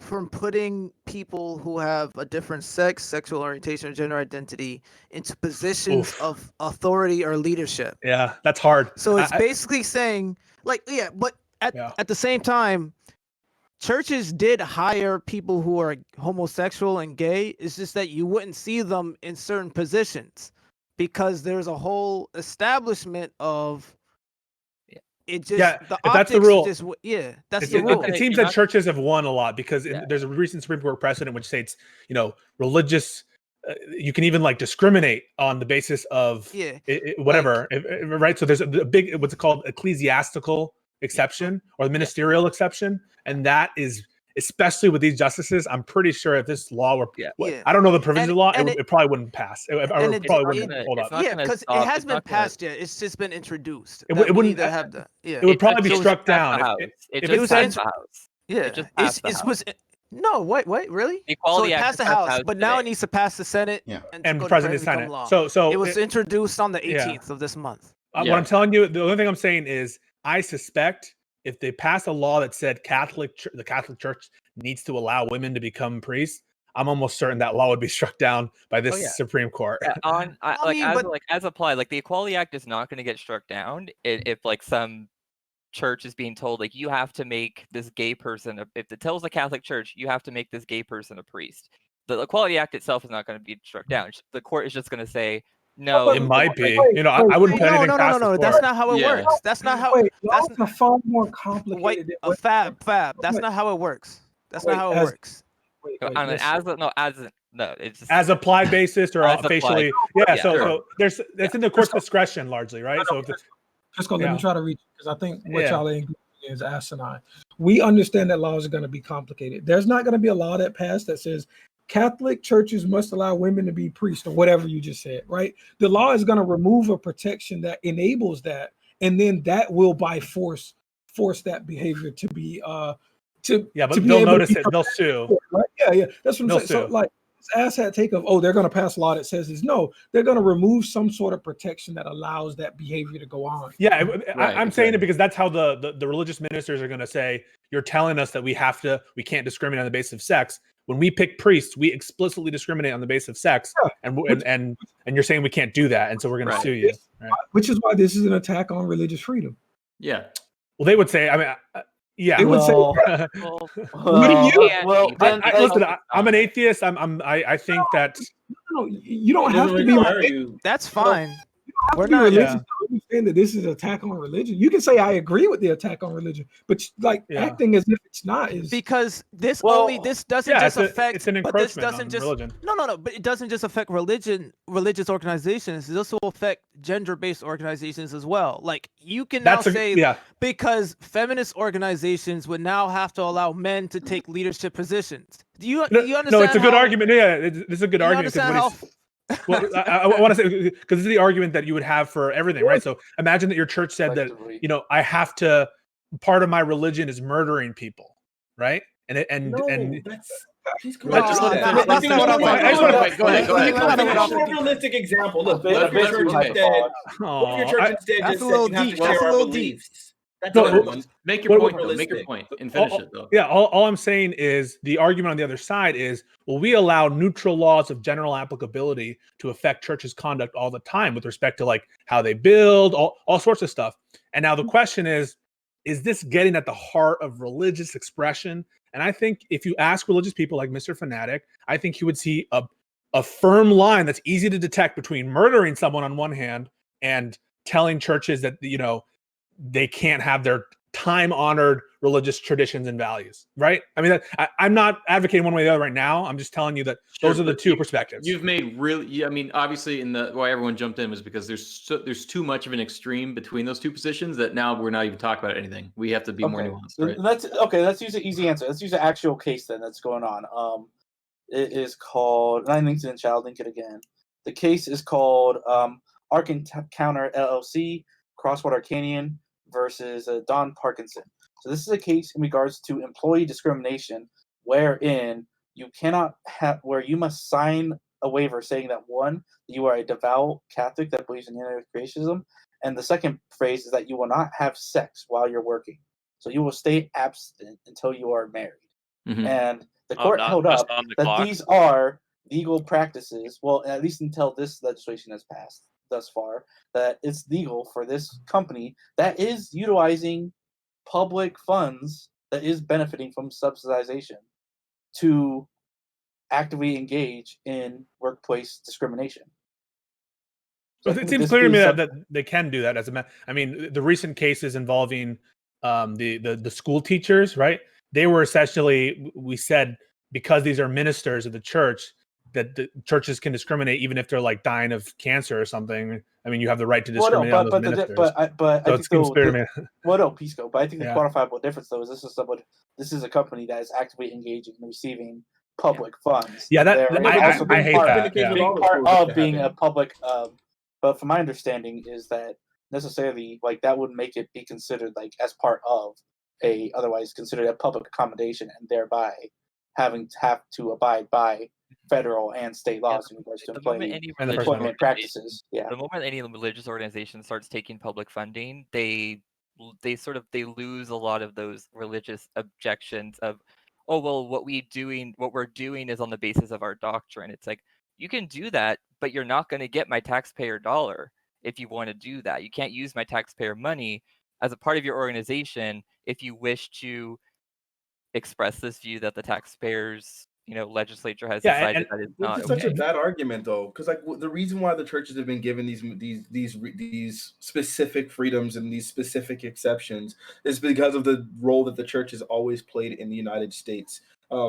from putting people who have a different sex, sexual orientation, or gender identity into positions Oof. of authority or leadership. Yeah, that's hard. So it's basically saying, like, yeah, but at the same time, churches did hire people who are homosexual and gay. It's just that you wouldn't see them in certain positions because there's a whole establishment of it. Just the optics. That's the rule. Just that's the rule. It seems that churches have won a lot because there's a recent Supreme Court precedent which states, religious. You can even like discriminate on the basis of whatever, right? So there's a big what's called ecclesiastical exception or the ministerial exception, and that is especially with these justices. I'm pretty sure if this law were, I don't know the provisions of the law, it probably wouldn't pass. It probably wouldn't hold up. Yeah, because it has been passed yet. It's just been introduced. It wouldn't have the. It would probably be struck down. It was passed the House. Yeah, it was. No, wait, really? Equality so it passed the House, but now it needs to pass the Senate and the president sign it. Law. So it was introduced on the 18th of this month. What I'm telling you, the only thing I'm saying is, I suspect if they pass a law that said the Catholic Church needs to allow women to become priests, I'm almost certain that law would be struck down by this Supreme Court. As applied, like the Equality Act is not going to get struck down if like some church is being told like you have to make this gay person if it tells the Catholic Church you have to make this gay person a priest. The Equality Act itself is not going to be struck down. The court is just going to say no. It might be. I wouldn't put anything past the court. That's not how it works. That's not how. That's far more complicated. Fab. That's not how it works. That's not how it works. It's just, as applied basis or officially. So that's in the court's discretion largely, right? So just let me try to reach, because I think what y'all are is asinine. We understand that laws are going to be complicated. There's not going to be a law that passed that says Catholic churches must allow women to be priests or whatever you just said, right? The law is going to remove a protection that enables that, and then that will by force that behavior to be but they'll notice it. They'll sue. Right? Yeah. That's what I'm saying. So like this asshat take of they're going to pass a law that says this. No, they're going to remove some sort of protection that allows that behavior to go on. Yeah, I'm saying it because that's how the religious ministers are going to say, you're telling us that we can't discriminate on the basis of sex. When we pick priests, we explicitly discriminate on the basis of sex, and you're saying we can't do that, and so we're going to sue you. Right? Which is why this is an attack on religious freedom. Yeah. Well, they would say. I mean, They would say. Listen, I'm an atheist. I think that. No, you don't have to be. That's fine. We're not religious to understand that this is an attack on religion. You can say I agree with the attack on religion, but acting as if it's not is because this doesn't just affect. It's an encroachment on religion. No, but it doesn't just affect religious organizations. It also affect gender-based organizations as well. Like you can now say because feminist organizations would now have to allow men to take leadership positions. Do you understand? No, it's a good argument. Yeah, this is a good argument. Well, I want to say, because this is the argument that you would have for everything, right? So imagine that your church said that, I have to, part of my religion is murdering people, right? Please come on. That's not what I'm talking. Go ahead. A realistic example. Look, what if your church is dead? What if your church is dead? That's a little deep. That's a little deep. Make your point. Make your point and finish it though. Yeah, all I'm saying is the argument on the other side is, well, we allow neutral laws of general applicability to affect churches' conduct all the time with respect to like how they build, all sorts of stuff. And now the question is this getting at the heart of religious expression? And I think if you ask religious people like Mr. Fanatic, I think he would see a firm line that's easy to detect between murdering someone on one hand and telling churches that, they can't have their time-honored religious traditions and values, right? I mean, I'm not advocating one way or the other right now. I'm just telling you that those are the two perspectives. You've made really, I mean, obviously, why everyone jumped in was because there's too much of an extreme between those two positions that now we're not even talking about anything. We have to be more nuanced, right? Let's use an easy answer. Let's use an actual case then that's going on. It is called, and I linked it in chat, I'll link it again. The case is called Arc Encounter LLC, Crosswater Canyon versus Don Parkinson. So this is a case in regards to employee discrimination, wherein you must sign a waiver saying that one, you are a devout Catholic that believes in creationism, and the second phrase is that you will not have sex while you're working. So you will stay abstinent until you are married. And the court held up that these are legal practices. Well, at least until this legislation has passed thus far, that it's legal for this company that is utilizing public funds, that is benefiting from subsidization, to actively engage in workplace discrimination. So it seems clear to me that they can do that. I mean, the recent cases involving the school teachers, right? They were essentially, we said, because these are ministers of the church, that the churches can discriminate even if they're like dying of cancer or something. I mean, you have the right to discriminate on those ministers. But I think Pisco. But I think the Yeah. quantifiable difference, though, is this is a company that is actively engaging in receiving public funds. Yeah, I hate that. Being part of being a public, but from my understanding is that necessarily like that would make it be considered like as part of a otherwise considered a public accommodation, and thereby have to abide by federal and state laws in regards to employment practices. Yeah. The moment any religious organization starts taking public funding, they lose a lot of those religious objections of, oh well, what we're doing is on the basis of our doctrine. It's like, you can do that, but you're not going to get my taxpayer dollar if you want to do that. You can't use my taxpayer money as a part of your organization if you wish to express this view that the taxpayers, legislature has decided that it's not okay. Such a bad argument, though, because like the reason why the churches have been given these specific freedoms and these specific exceptions is because of the role that the church has always played in the United States.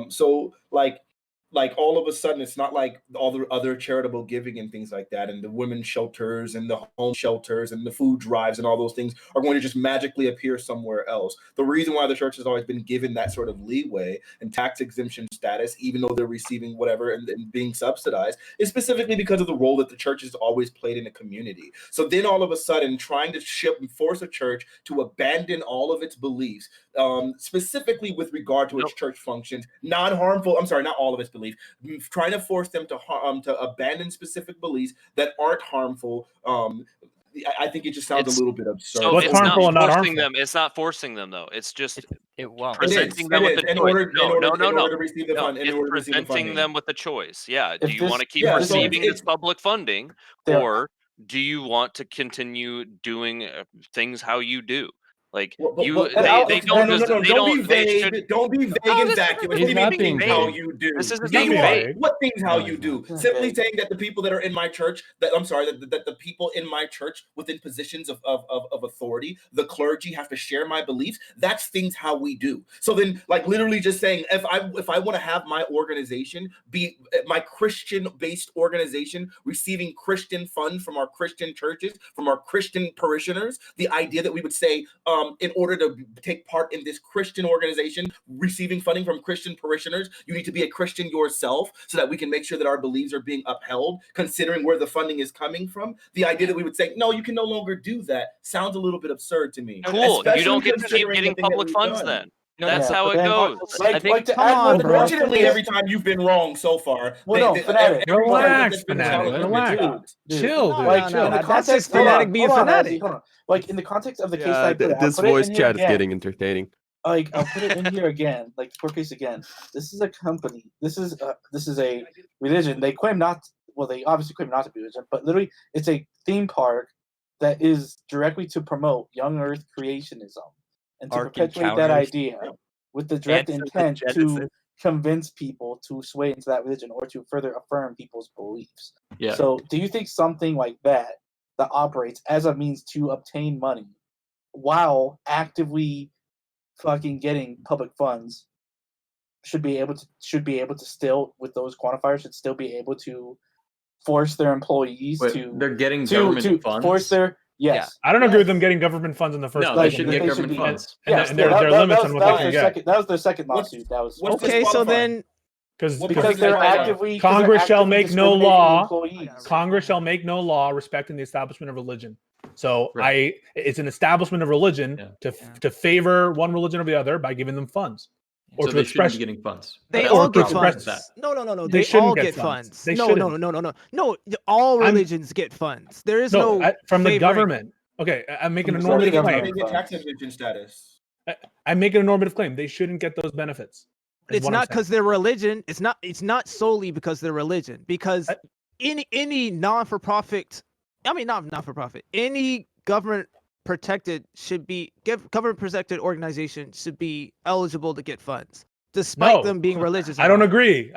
So like all of a sudden, it's not like all the other charitable giving and things like that, and the women's shelters and the home shelters and the food drives and all those things are going to just magically appear somewhere else. The reason why the church has always been given that sort of leeway and tax exemption status, even though they're receiving whatever and being subsidized, is specifically because of the role that the church has always played in the community. So then all of a sudden, trying to force a church to abandon all of its beliefs, specifically with regard to its church functions, non-harmful, I'm sorry, not all of its beliefs, trying to force them to abandon specific beliefs that aren't harmful. I think it just sounds a little bit absurd. So it's harmful and not forcing them. It's not forcing them, though. It's just presenting them with the choice. In order to receive the fund. It's presenting them with the choice. Yeah. Do you want to keep receiving this public funding, or do you want to continue doing things how you do? Like don't be vague. Don't be vague and vacuous. What do you mean how you do? This isn't being vague. What things how you do? Simply saying that the people that are in my church, that the people in my church within positions of authority, the clergy, have to share my beliefs. That's things how we do. So then, like literally just saying, if I want to have my organization be my Christian-based organization receiving Christian funds from our Christian churches, from our Christian parishioners, the idea that we would say, in order to take part in this Christian organization, receiving funding from Christian parishioners, you need to be a Christian yourself so that we can make sure that our beliefs are being upheld, considering where the funding is coming from. The idea that we would say, no, you can no longer do that sounds a little bit absurd to me. Cool. You don't get to keep getting public funds then. That's how it goes. Unfortunately, every time you've been wrong so far. Relax, Fanatic. Chill, dude. That's just Fanatic being Fanatic. Like in the context of the case I put this voice chat is getting entertaining. Like I'll put it in here again, like the court case again. This is a company. This is a religion. They claim not. Well, they obviously claim not to be religion, but literally, it's a theme park that is directly to promote young Earth creationism and to perpetuate that idea with the direct intent to convince people to sway into that religion or to further affirm people's beliefs. Yeah. So, do you think something like that operates as a means to obtain money while actively fucking getting public funds should be able to still, with those quantifiers, should still be able to force their employees they're getting government funds? Force their I don't agree with them getting government funds in the first place. They shouldn't get government funds. And there are limits on what they can get. That was their second lawsuit. That was okay. So then, because they're actively Congress shall make no law. Congress shall make no law respecting the establishment of religion. So it's an establishment of religion to favor one religion over the other by giving them funds. Or so they shouldn't be getting funds. They all get funds. No. They all get funds. No. All religions get funds. There is no from the government. Okay, I'm making a normative claim. They get tax exemption status. I'm making a normative claim. They shouldn't get those benefits. It's not because their religion. It's not solely because their religion. Because any non-for-profit, not for profit, any government protected government protected organization should be eligible to get funds, despite them being religious. I don't agree.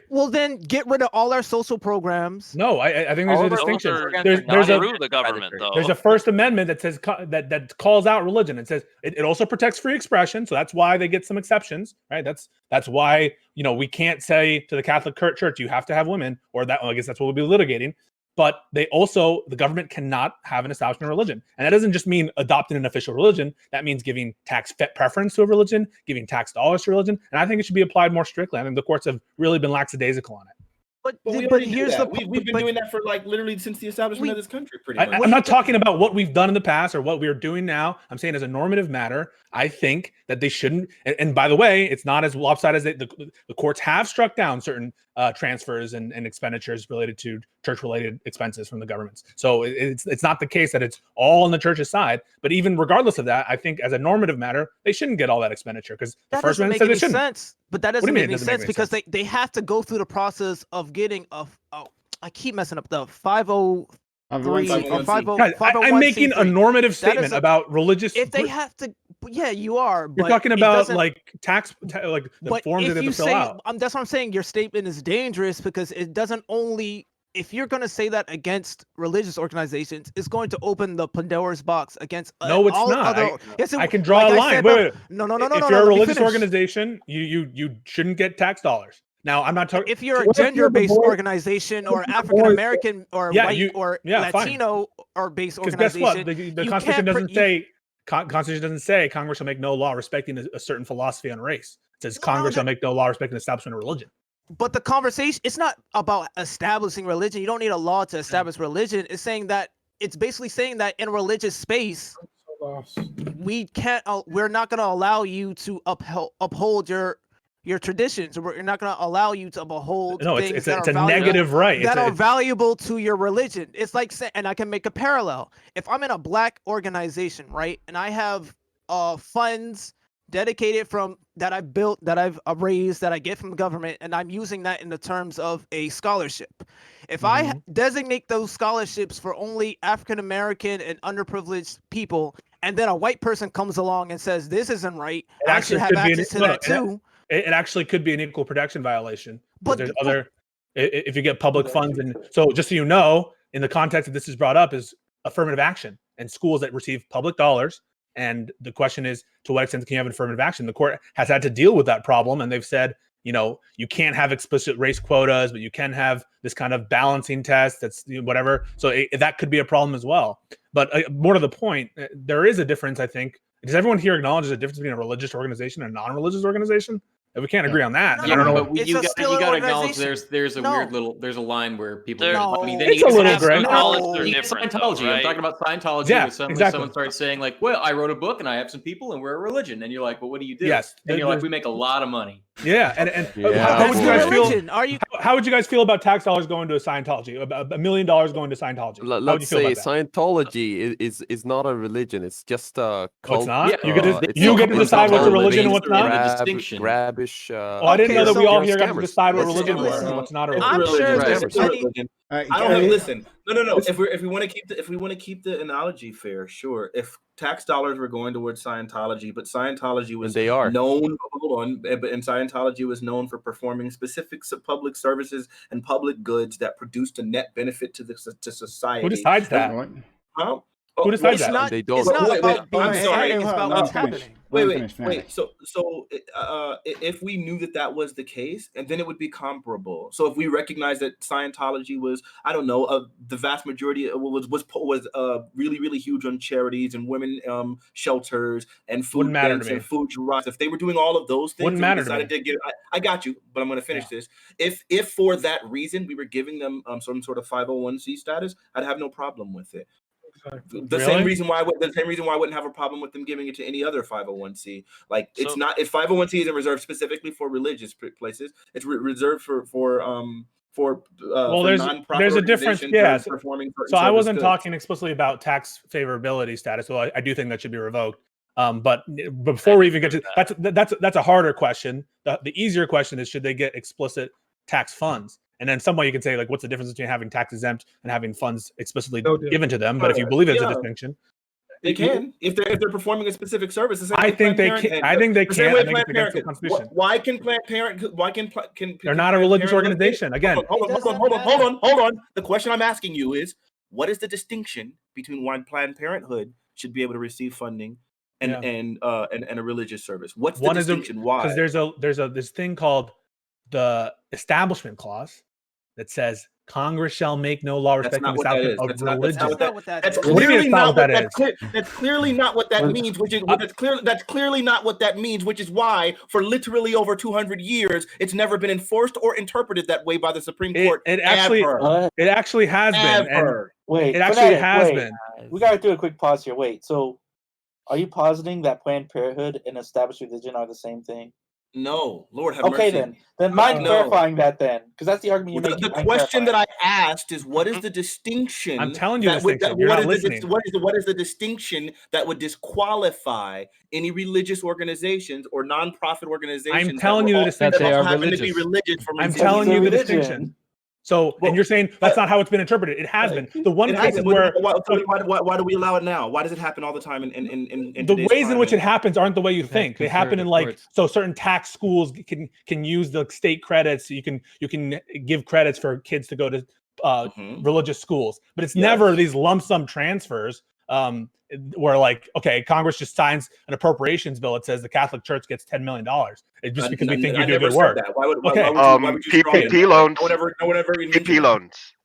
Well, then get rid of all our social programs. No, I think there's a distinction. There's a First Amendment that says that calls out religion. It says it also protects free expression, so that's why they get some exceptions, right? That's why we can't say to the Catholic Church you have to have women, or that. Well, I guess that's what we'll be litigating. But the government cannot have an establishment of religion. And that doesn't just mean adopting an official religion. That means giving tax preference to a religion, giving tax dollars to religion. And I think it should be applied more strictly. I think the courts have really been lackadaisical on it. But here's we've been doing that for literally since the establishment of this country, pretty much. I'm not talking about what we've done in the past or what we are doing now. I'm saying as a normative matter, I think that they shouldn't. And by the way, it's not as lopsided as the courts have struck down certain transfers and expenditures related to church-related expenses from the governments. So it's not the case that it's all on the church's side. But even regardless of that, I think as a normative matter, they shouldn't get all that expenditure because the First Amendment says they shouldn't. Sense. But that doesn't make any sense because they have to go through the process of getting I keep messing up the 503 or 50. I'm making a normative statement about religious. If they have to, yeah, you are. You're talking about like tax, like the forms that they have to fill out. That's what I'm saying. Your statement is dangerous because it doesn't only. If you're going to say that against religious organizations, it's going to open the Pandora's box against no, it's all not. Other. I can draw a line. Wait. No. If you're a religious organization, you shouldn't get tax dollars. Now, I'm not talking. If you're a gender-based organization or African American or white or Latino or based organization, guess what? The Constitution doesn't say. Constitution doesn't say Congress shall make no law respecting a certain philosophy on race. It says Congress shall make no law respecting the establishment of religion. But the conversation, it's not about establishing religion. You don't need a law to establish religion. It's basically saying that in a religious space, we're not going to allow you to uphold your traditions. We're not going to allow you to uphold things it's a negative right that are valuable to your religion. It's like, and I can make a parallel. If I'm in a black organization, right, and I have funds dedicated that I've built, that I've raised, that I get from the government, and I'm using that in the terms of a scholarship. If I designate those scholarships for only African American and underprivileged people, and then a white person comes along and says this isn't right, I should have access to that too. It actually could be an equal protection violation. But there's if you get public funds, and so just so you know, in the context that this is brought up is affirmative action and schools that receive public dollars. And the question is, to what extent can you have affirmative action? The court has had to deal with that problem, and they've said, you can't have explicit race quotas, but you can have this kind of balancing test. That's whatever. So that could be a problem as well. But more to the point, there is a difference, I think. Does everyone here acknowledge there's a difference between a religious organization and a non-religious organization? We can't agree on that. I don't know. But you got to acknowledge there's a weird there's a line where people. It's a little gray. Scientology. Right? I'm talking about Scientology. Yeah, Someone starts saying like, "Well, I wrote a book and I have some people and we're a religion," and you're like, "Well, what do you do?" Yes, and you're like, "We make a lot of money." Yeah, and how would you guys feel? How would you guys feel about tax dollars going to a Scientology? $1 million going to Scientology? Let's say Scientology is not a religion. It's just a cult. It's not. You get to decide what's a religion and what's not. The distinction. I didn't know that we all here got to decide what religion was and what's not a religion. I'm sure I don't have listen. No. If we want to keep the analogy fair, sure. If tax dollars were going towards Scientology, but Scientology was known. Hold on, and Scientology was known for performing specific public services and public goods that produced a net benefit to society. Who decides that? Huh? Who decides that? They don't. It's not about being sorry. it's about what's happening. Wait. So if we knew that was the case, and then it would be comparable. So if we recognize that Scientology was, I don't know, the vast majority was really, really huge on charities and women shelters and food banks and food drives. If they were doing all of those things, wouldn't matter. I got you, but I'm going to finish this. If for that reason we were giving them some sort of 501c status, I'd have no problem with it. The same reason why I wouldn't have a problem with them giving it to any other 501c. Like it's not, if 501c isn't reserved specifically for religious places, it's reserved for there's a difference. Yeah. So I wasn't talking explicitly about tax favorability status, so I do think that should be revoked. But before we even get to that's a harder question. The easier question is, should they get explicit tax funds? And then somewhere you can say, like, what's the difference between having tax exempt and having funds explicitly given to them? But if you believe there's a distinction, they can if they're performing a specific service. I think they can. I think they can. I think it's against the Constitution. Why can Planned Parenthood? They're not a religious organization. Again, hold on. The question I'm asking you is, what is the distinction between why Planned Parenthood should be able to receive funding and a religious service? What's the distinction? Why? Because there's this thing called the Establishment Clause that says Congress shall make no law respecting the establishment of religion. That's clearly not what that is. That's clearly not what that means. That's clearly not what that means. Which is why, for literally over 200 years, it's never been enforced or interpreted that way by the Supreme Court. It actually has been. Wait, it actually has been. We gotta do a quick pause here. Wait, so are you positing that Planned Parenthood and established religion are the same thing? No, Lord have mercy. Okay, then mind clarifying that then, because that's the argument you're making. The question that I asked is, what is the distinction? I'm telling you, what is the distinction that would disqualify any religious organizations or nonprofit organizations? I'm telling you the distinction. They are religious. I'm telling you the distinction. So, and you're saying that's not how it's been interpreted. It has been. The one case where why do we allow it now? Why does it happen all the time? In the ways in which it happens aren't the way you think. They happen in certain tax schools can use the state credits. You can give credits for kids to go to religious schools, but it's never these lump sum transfers. Where Congress just signs an appropriations bill that says the Catholic Church gets $10 million. It's just because we think you do good work. PPP loans. PPP loans.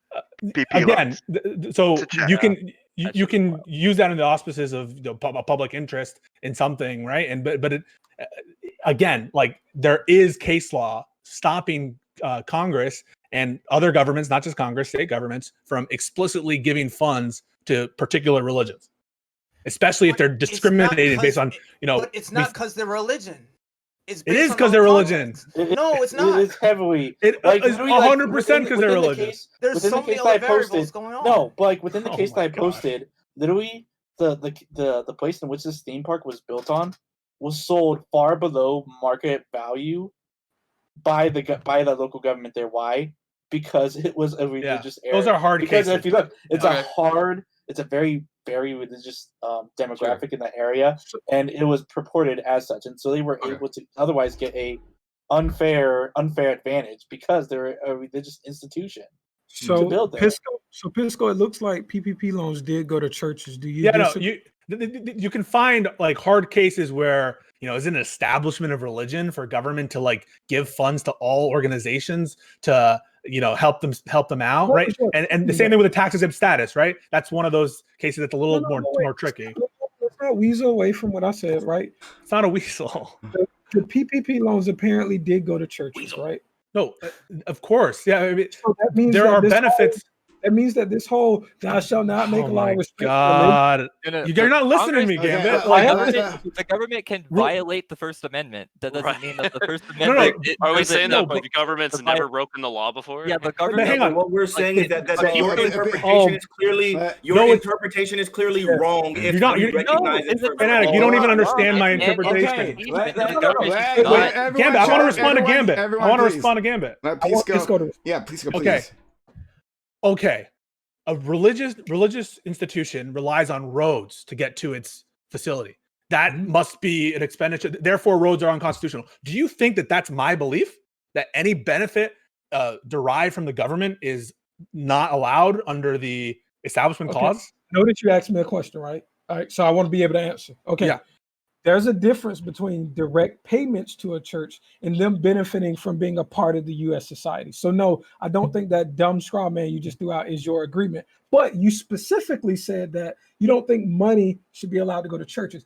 Again, so you can use that in the auspices of public interest in something, right? But it, again, like, there is case law stopping Congress and other governments, not just Congress, state governments, from explicitly giving funds to particular religions, especially if they're discriminating based on, But it's not because they're religion. It is because they're religion. No, it's not. It is heavily. It is 100% because they're religion. There's so many other variables going on. No, but like within the case that I posted, literally the place in which this theme park was built on was sold far below market value by the local government there. Why? Because it was a religious area. Those are hard cases. Because if you look, it's a very, very religious demographic in that area, and it was purported as such, and so they were able to otherwise get a unfair advantage because they're a religious institution. So Pisco, it looks like PPP loans did go to churches. Do you? You can find like hard cases where is an establishment of religion for government to give funds to all organizations to help them out, right? And the same thing with the tax exempt status, right? That's one of those cases that's a little more tricky. Let's not weasel away from what I said, right? It's not a weasel. The PPP loans apparently did go to churches, right? No, of course, yeah. I mean, so that means there are benefits. That means that this whole "thou shalt not make a law." God, you're not listening to me, Gambit. The government can violate the First Amendment. That doesn't mean that the First Amendment. Are we saying that the government's never broken the law before? Yeah, the government. Hang on. What we're saying is that your interpretation is clearly interpretation is clearly wrong. If Fanatic, you don't even understand my interpretation. Gambit, I want to respond to Gambit. Please go. Please. Okay, a religious institution relies on roads to get to its facility. That must be an expenditure. Therefore, roads are unconstitutional. Do you think that that's my belief? That any benefit derived from the government is not allowed under the Establishment Clause? Know that you asked me a question, right? All right, so I want to be able to answer. Okay. Yeah. There's a difference between direct payments to a church and them benefiting from being a part of the U.S. society. So no, I don't think that dumb straw man you just threw out is your agreement. But you specifically said that you don't think money should be allowed to go to churches,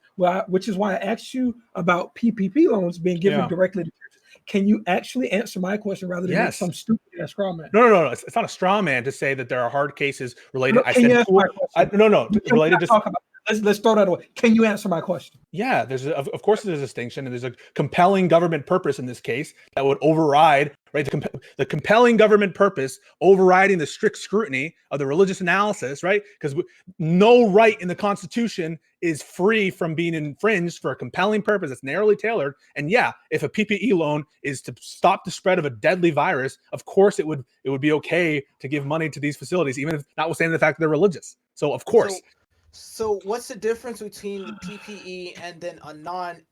which is why I asked you about PPP loans being given directly to churches. Can you actually answer my question rather than make some stupid ass straw man? No. It's not a straw man to say that there are hard cases related. Related to. let's throw that away. Can you answer my question? Yeah, of course there's a distinction, and there's a compelling government purpose in this case that would override, right? The compelling government purpose overriding the strict scrutiny of the religious analysis, right? Because no right in the Constitution is free from being infringed for a compelling purpose that's narrowly tailored. And yeah, if a PPE loan is to stop the spread of a deadly virus, of course it would be okay to give money to these facilities, even if notwithstanding the fact that they're religious. So of course. So what's the difference between the PPE and then a non?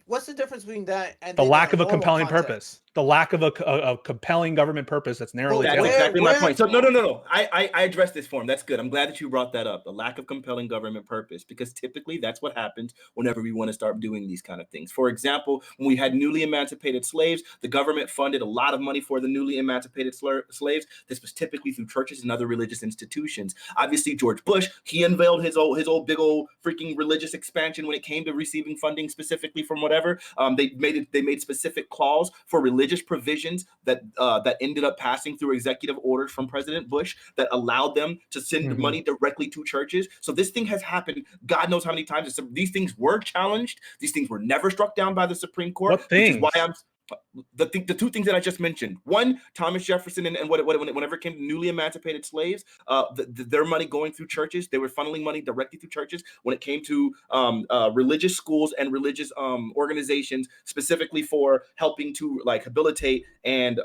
What's the difference between that and the then lack a of a normal compelling context? purpose? The lack of a compelling government purpose that's narrowly That's tailored. exactly my point. So no. I addressed this for him. That's good. I'm glad that you brought that up. The lack of compelling government purpose, because typically that's what happens whenever we want to start doing these kind of things. For example, when we had newly emancipated slaves, the government funded a lot of money for the newly emancipated slaves. This was typically through churches and other religious institutions. Obviously, George Bush, he unveiled his old big old freaking religious expansion when it came to receiving funding specifically from whatever. They made specific clause for religious provisions that ended up passing through executive orders from President Bush that allowed them to send money directly to churches. So this thing has happened God knows how many times. These things were challenged. These things were never struck down by the Supreme Court. What things? Which is why the two things that I just mentioned. One, Thomas Jefferson and whenever it came to newly emancipated slaves, their money going through churches, they were funneling money directly through churches. When it came to religious schools and religious organizations, specifically for helping to like habilitate and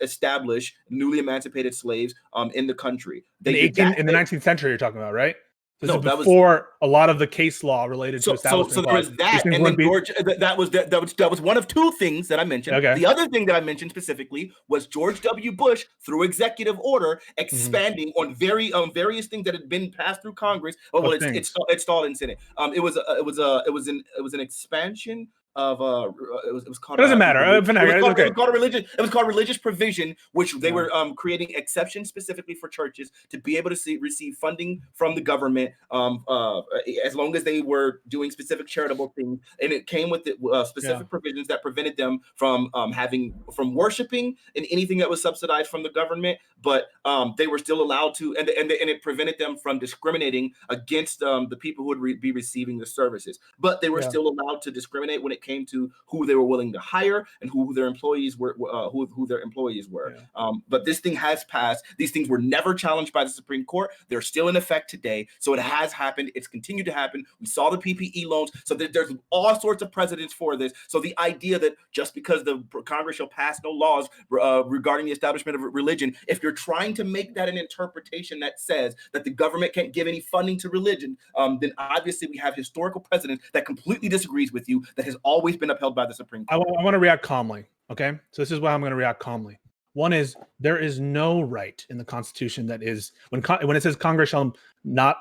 establish newly emancipated slaves in the country. In the 19th century, you're talking about, right? This No, is that before a lot of the case law related to establishment. So there was that, and then George. That was one of two things that I mentioned. Okay. The other thing that I mentioned specifically was George W. Bush, through executive order, expanding on various things that had been passed through Congress. Oh well, it's stalled in Senate. It was an expansion of it was called. It doesn't matter. It was called religious provision, which they were creating exceptions specifically for churches to be able to receive funding from the government as long as they were doing specific charitable things, and it came with specific provisions that prevented them from worshiping in anything that was subsidized from the government, but they were still allowed to, and it prevented them from discriminating against the people who would be receiving the services, but they were still allowed to discriminate when it came to who they were willing to hire and who their employees were, who their employees were. But this thing has passed. These things were never challenged by the Supreme Court. They're still in effect today. So it has happened. It's continued to happen. We saw the PPE loans. So there's all sorts of precedents for this. So the idea that just because the Congress shall pass no laws regarding the establishment of religion, if you're trying to make that an interpretation that says that the government can't give any funding to religion, then obviously we have historical precedent that completely disagrees with you, that has always been upheld by the Supreme Court. I want to react calmly. Okay, so this is why I'm going to react calmly. One is there is no right in the Constitution that is when it says Congress shall not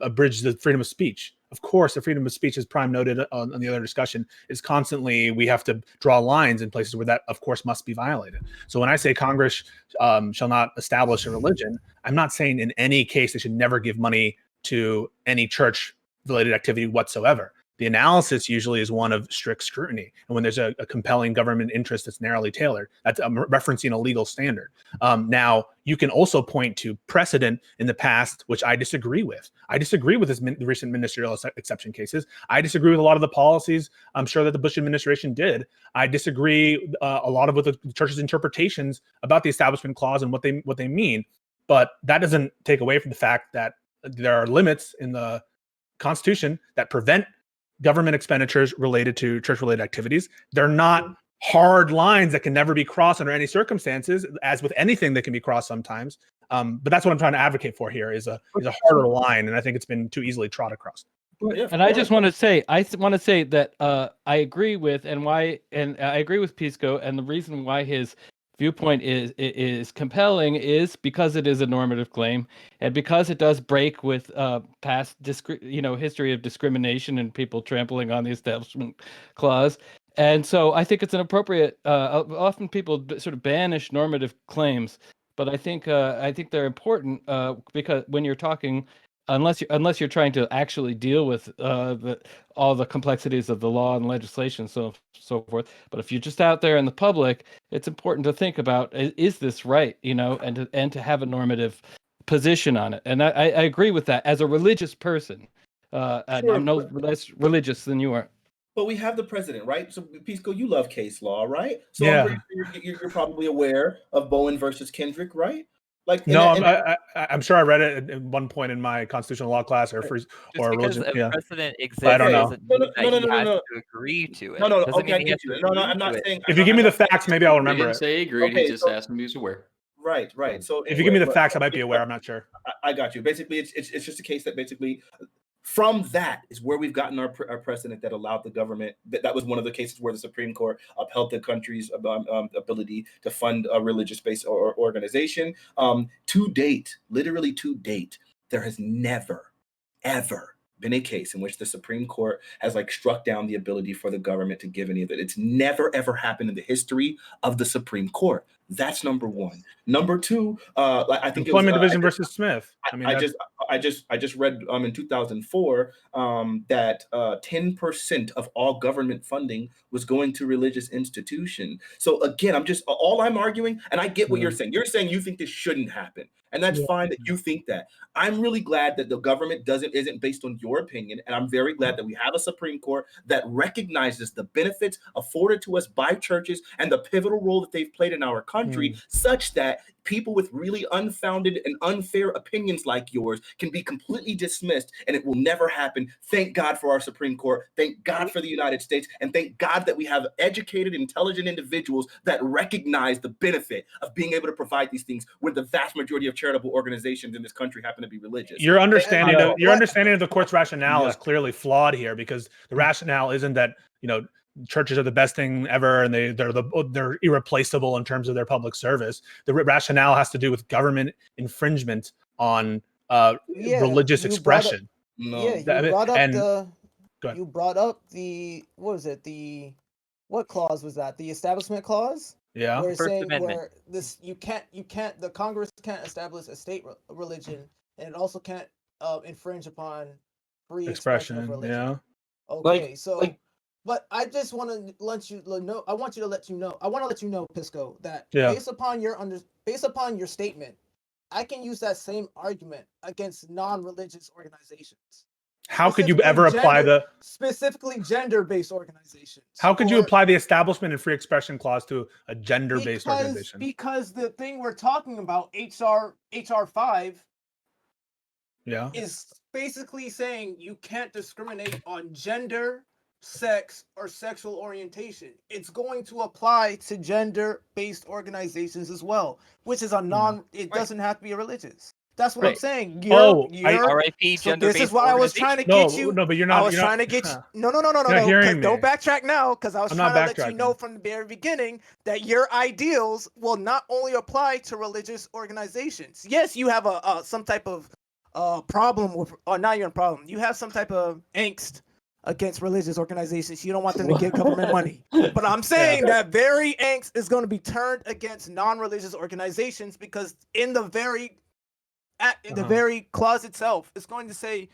abridge the freedom of speech. Of course, the freedom of speech, as Prime noted on the other discussion, is constantly we have to draw lines in places where that, of course, must be violated. So when I say Congress shall not establish a religion, I'm not saying in any case they should never give money to any church-related activity whatsoever. The analysis usually is one of strict scrutiny. And when there's a compelling government interest that's narrowly tailored, that's referencing a legal standard. Now, you can also point to precedent in the past, which I disagree with. I disagree with the recent ministerial exception cases. I disagree with a lot of the policies I'm sure that the Bush administration did. I disagree a lot of with the church's interpretations about the Establishment Clause and what they mean. But that doesn't take away from the fact that there are limits in the Constitution that prevent government expenditures related to church-related activities. They're not hard lines that can never be crossed under any circumstances, as with anything that can be crossed sometimes. But that's what I'm trying to advocate for here is a harder line, and I think it's been too easily trod across. And I just want to say, that I agree with I agree with Pisco, and the reason why his viewpoint is compelling is because it is a normative claim, and because it does break with past history of discrimination and people trampling on the Establishment Clause. And so I think it's an appropriate. Often people sort of banish normative claims, but I think they're important because when you're talking, unless you're trying to actually deal with all the complexities of the law and legislation, so forth. But if you're just out there in the public, it's important to think about, is this right, and to have a normative position on it. And I agree with that as a religious person. and I'm no less religious than you are. But we have the president, right? So, Pisco, you love case law, right? So Yeah. I'm pretty sure you're probably aware of Bowen versus Kendrick, right? Like, No, I'm sure I read it at one point in my constitutional law class or Just religion. because a Yeah, precedent exists I don't know. doesn't mean that he has to agree to it. No. Doesn't Okay, I mean he has get to you. No, agree I'm not to it. saying. If you give me the facts, maybe I'll remember He didn't it. say he agreed. Okay, he just asked him if he was aware. Right. So If you give me the facts, I might be aware. I'm not sure. I got you. Basically, it's just a case that basically from that is where we've gotten our precedent that allowed the government. That was one of the cases where the Supreme Court upheld the country's ability to fund a religious-based organization. To date, literally to date, there has never, ever been a case in which the Supreme Court has like struck down the ability for the government to give any of it. It's never ever happened in the history of the Supreme Court. That's number one. Number two, I think Employment Division versus Smith. I just read in 2004 that 10% of all government funding was going to religious institution. So again, all I'm arguing, and I get what you're saying. You're saying you think this shouldn't happen, and that's fine that you think that. I'm really glad that the government isn't based on your opinion, and I'm very glad that we have a Supreme Court that recognizes the benefits afforded to us by churches and the pivotal role that they've played in our country, such that people with really unfounded and unfair opinions like yours can be completely dismissed, and it will never happen. Thank God for our Supreme Court. Thank God for the United States, and thank God that we have educated, intelligent individuals that recognize the benefit of being able to provide these things when the vast majority of charitable organizations in this country happen to be religious. Your understanding of the court's rationale is clearly flawed here, because the rationale isn't that churches are the best thing ever and they're irreplaceable in terms of their public service. The rationale has to do with government infringement on religious expression. You brought up the what clause was that? The Establishment Clause? Yeah. Where it's First saying Amendment. where the Congress can't establish a state religion, and it also can't infringe upon free expression of religion. Yeah. Okay, but I just want to let you know. I want to let you know, Pisco, that based upon your statement, I can use that same argument against non-religious organizations. How could you ever apply specifically gender-based organizations? How could you apply the Establishment and Free Expression Clause to a gender-based organization? Because the thing we're talking about, HR 5, is basically saying you can't discriminate on gender, sex, or sexual orientation. It's going to apply to gender-based organizations as well, which is it doesn't have to be religious. That's what I'm saying. RIP so this is why I was trying to get you. No, but you're not. I was trying to get you. No. Don't backtrack now, because I was trying to let you know from the very beginning that your ideals will not only apply to religious organizations. Yes, you have some type of problem with, or not even problem. You have some type of angst against religious organizations. You don't want them to get government money. But I'm saying that very angst is going to be turned against non-religious organizations, because in the very clause itself, it's going to say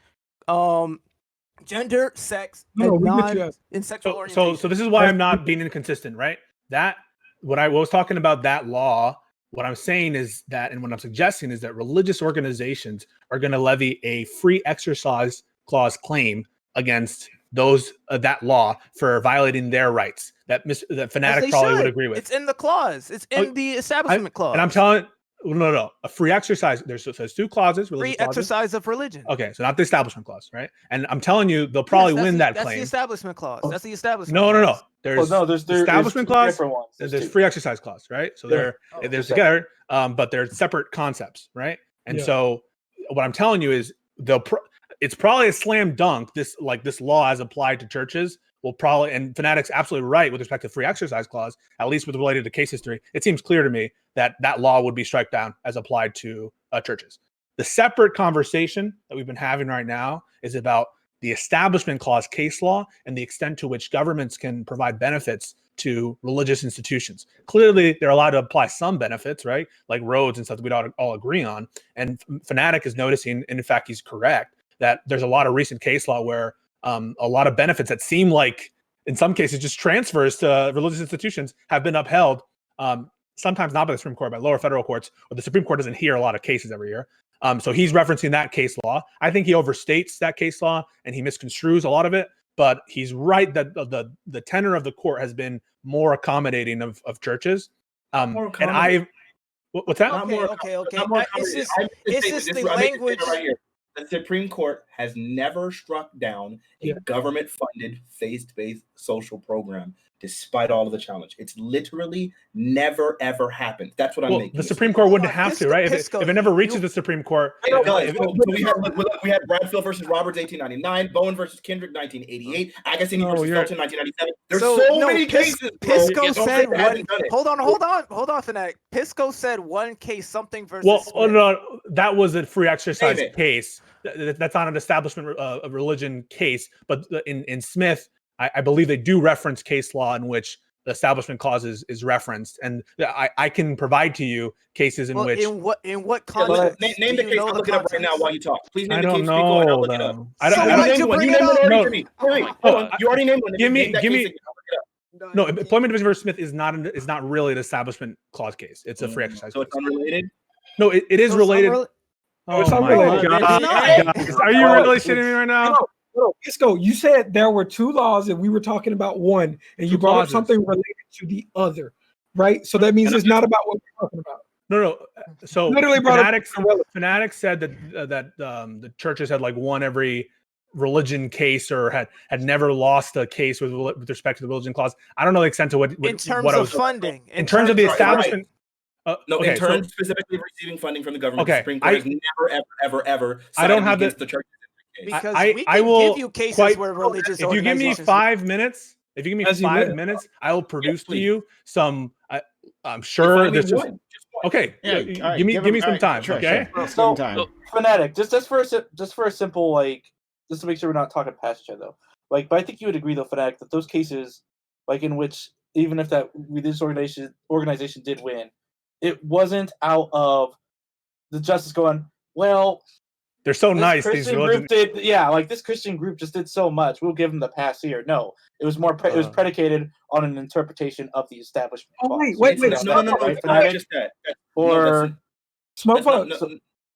gender, sex, and sexual orientation. So this is why I'm not being inconsistent, right? What I was talking about that law, what I'm saying is that, and what I'm suggesting is that religious organizations are going to levy a free exercise clause claim against those that law for violating their rights. That Fanatic probably would agree with. It's in the clause. It's in the Establishment Clause. And I'm telling. No. A free exercise. There's two clauses. Free exercise of religion. Okay, so not the Establishment Clause, right? And I'm telling you, they'll probably win that claim. That's the Establishment Clause. That's the Establishment. No. There's the Establishment Clause. There's Free exercise clause, right? So they're together, but they're separate concepts, right? And so what I'm telling you is it's probably a slam dunk. This law as applied to churches will probably, and Fanatic's absolutely right with respect to free exercise clause, at least with related to case history. It seems clear to me that law would be struck down as applied to churches. The separate conversation that we've been having right now is about the Establishment Clause case law and the extent to which governments can provide benefits to religious institutions. Clearly, they're allowed to apply some benefits, right? Like roads and stuff that we'd all agree on. And Fanatic is noticing, and in fact, he's correct, that there's a lot of recent case law where a lot of benefits that seem like, in some cases, just transfers to religious institutions have been upheld, sometimes not by the Supreme Court, by lower federal courts, or the Supreme Court doesn't hear a lot of cases every year. So he's referencing that case law. I think he overstates that case law and he misconstrues a lot of it. But he's right that the tenor of the court has been more accommodating of churches. And what's that? Okay. It's just the language. Right here. The Supreme Court has never struck down a government-funded, faith-based social program, despite all of the challenge. It's literally never, ever happened. That's what I'm making. The Supreme Court wouldn't have to, right? If it never reaches the Supreme Court. We had Bradfield versus Roberts, 1899, Bowen versus Kindred, 1988, Agassini versus Felton, 1997. There's so many cases. Pisco said one. Hold on, Fanatic. Pisco said one case, something versus. Well, no, that was a free exercise case. That's not an establishment of religion case. But in Smith, I believe they do reference case law in which the establishment clause is referenced, and I can provide to you cases in which. In what context? Name the case. I'll look it up right now while you talk. Please name the case. I don't know. I'll look it up. You already named one. Give me. No, employment division versus Smith is not really an establishment clause case. It's a free exercise. So it's unrelated. No, it is related. Oh my God! Are you really shitting me right now? No, Pisco, you said there were two laws and we were talking about one, and you brought up something related to the other, right? So that means it's not about what we're talking about. No. So literally Fanatics said that the churches had like won every religion case or had never lost a case with respect to the religion clause. I don't know the extent to what in terms what of funding. In terms of the establishment. In terms specifically of receiving funding from the government, the Supreme Court has never, ever I don't have against the church. Because we can give you cases where religious if you give me 5 minutes, I will produce to you some. I'm sure there's just okay. Yeah, give me some time. Sure, okay. So Fanatic, just for a simple just to make sure we're not talking past each other though. But I think you would agree though, Fanatic, that those cases in which even if that religious organization did win, it wasn't out of the justice going, well, they're so nice. Christian group did, this Christian group just did so much. We'll give them the pass here. No, it was more. It was predicated on an interpretation of the establishment. Oh wait, no, not just that. Or smoke.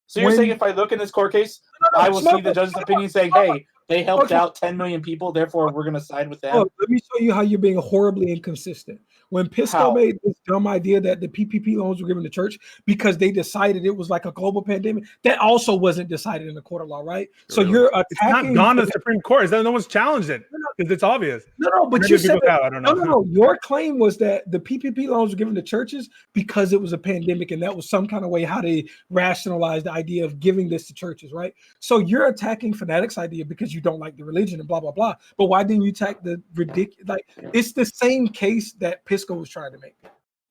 So you're saying if I look in this court case, I will see the judge's opinion saying, "Hey, they helped out 10 million people, therefore we're going to side with them." Let me show you how you're being horribly inconsistent. When Pisco made this dumb idea that the PPP loans were given to church because they decided it was like a global pandemic, that also wasn't decided in the court of law, right? So you're attacking. It's not gone to the Supreme Court. No one's challenged it because it's obvious. No, but you said I don't know. No. Your claim was that the PPP loans were given to churches because it was a pandemic, and that was some kind of way how they rationalized the idea of giving this to churches, right? So you're attacking Fanatics' idea because you don't like the religion and blah blah blah. But why didn't you attack the ridiculous? It's the same case that Pisco was trying to make.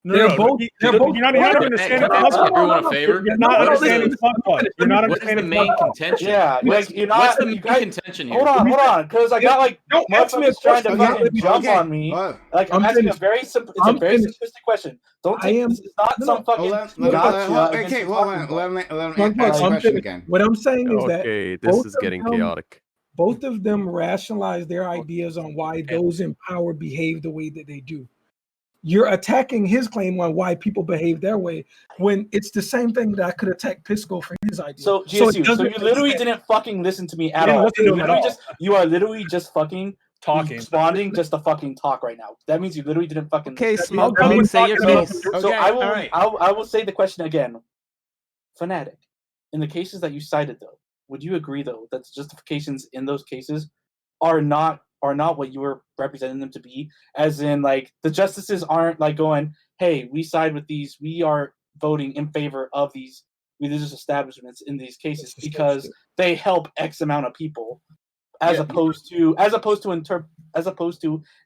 You're not understanding. Everyone a favor. You're not understanding the main contention. Yeah, you're not. What's the main contention here? Hold on, because I got motherfuckers trying to fucking jump on me. I'm asking a very simple. It's a very simplistic question. Don't take this. It's not some fucking. Okay, let me ask the question again. What I'm saying is that this is getting chaotic. Both of them rationalize their ideas on why those in power behave the way that they do. You're attacking his claim on why people behave their way when it's the same thing that I could attack Pisco for his idea. So GSU, so you literally didn't fucking listen to me at all. You are literally just fucking talking, responding just to fucking talk right now. That means you literally didn't fucking. Okay, Smoke, say your case. So I will say the question again. Fanatic, in the cases that you cited though, would you agree though that the justifications in those cases are not what you were representing them to be? As in, the justices aren't going, hey, we side with these, we are voting in favor of these religious establishments in these cases because they help X amount of people, as opposed to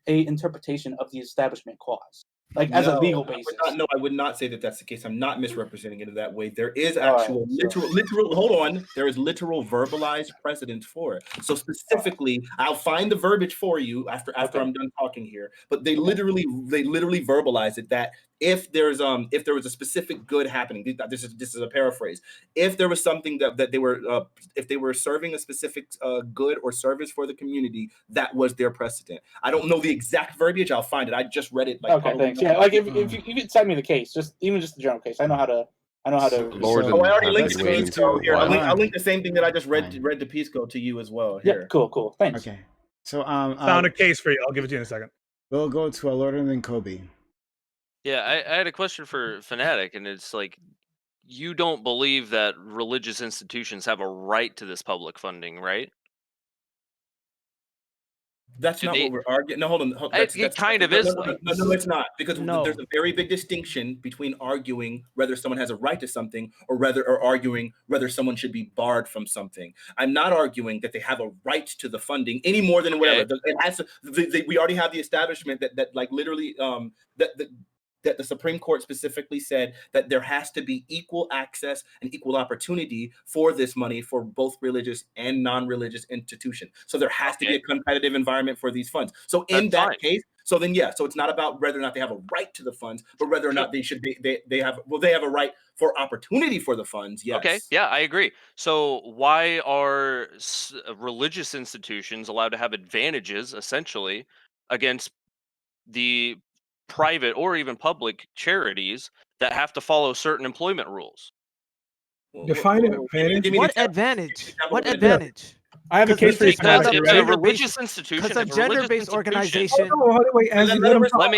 a interpretation of the establishment clause. As a legal basis. I would not say that that's the case. I'm not misrepresenting it that way. There is actual literal. Hold on. There is literal verbalized precedent for it. So specifically, I'll find the verbiage for you after I'm done talking here. But they literally verbalize it that if there was a specific good happening, this is a paraphrase. If there was something that they were if they were serving a specific good or service for the community, that was their precedent. I don't know the exact verbiage. I'll find it. I just read it. Okay, thanks. Yeah, if you could send me the case, just the general case, I know how I know how to. Oh, I already linked to waiting Pisco here. for a I'll link the same thing that I just read to Pisco to you as well. Yeah, Here. cool. Thanks. Okay. So Found a case for you. I'll give it to you in a second. We'll go to Alorda and then Kobe. Yeah, I had a question for Fanatic, and it's like, you don't believe that religious institutions have a right to this public funding, right? That's not what we're arguing. No, hold on. It kind of is. No, it's not, because No. there's a very big distinction between arguing whether someone has a right to something or arguing whether someone should be barred from something. I'm not arguing that they have a right to the funding any more than whatever. It has to, we already have the establishment that like literally that the Supreme Court specifically said that there has to be equal access and equal opportunity for this money for both religious and non-religious institutions. So there has to be a competitive environment for these funds. So in that case, so it's not about whether or not they have a right to the funds, but whether or not they should they have a right for opportunity for the funds. Yes. Okay, yeah, I agree. So why are religious institutions allowed to have advantages essentially against the private or even public charities that have to follow certain employment rules? Define advantage. What advantage? What advantage? I have a case for you. If a religious institution, because a gender-based organization. Wait,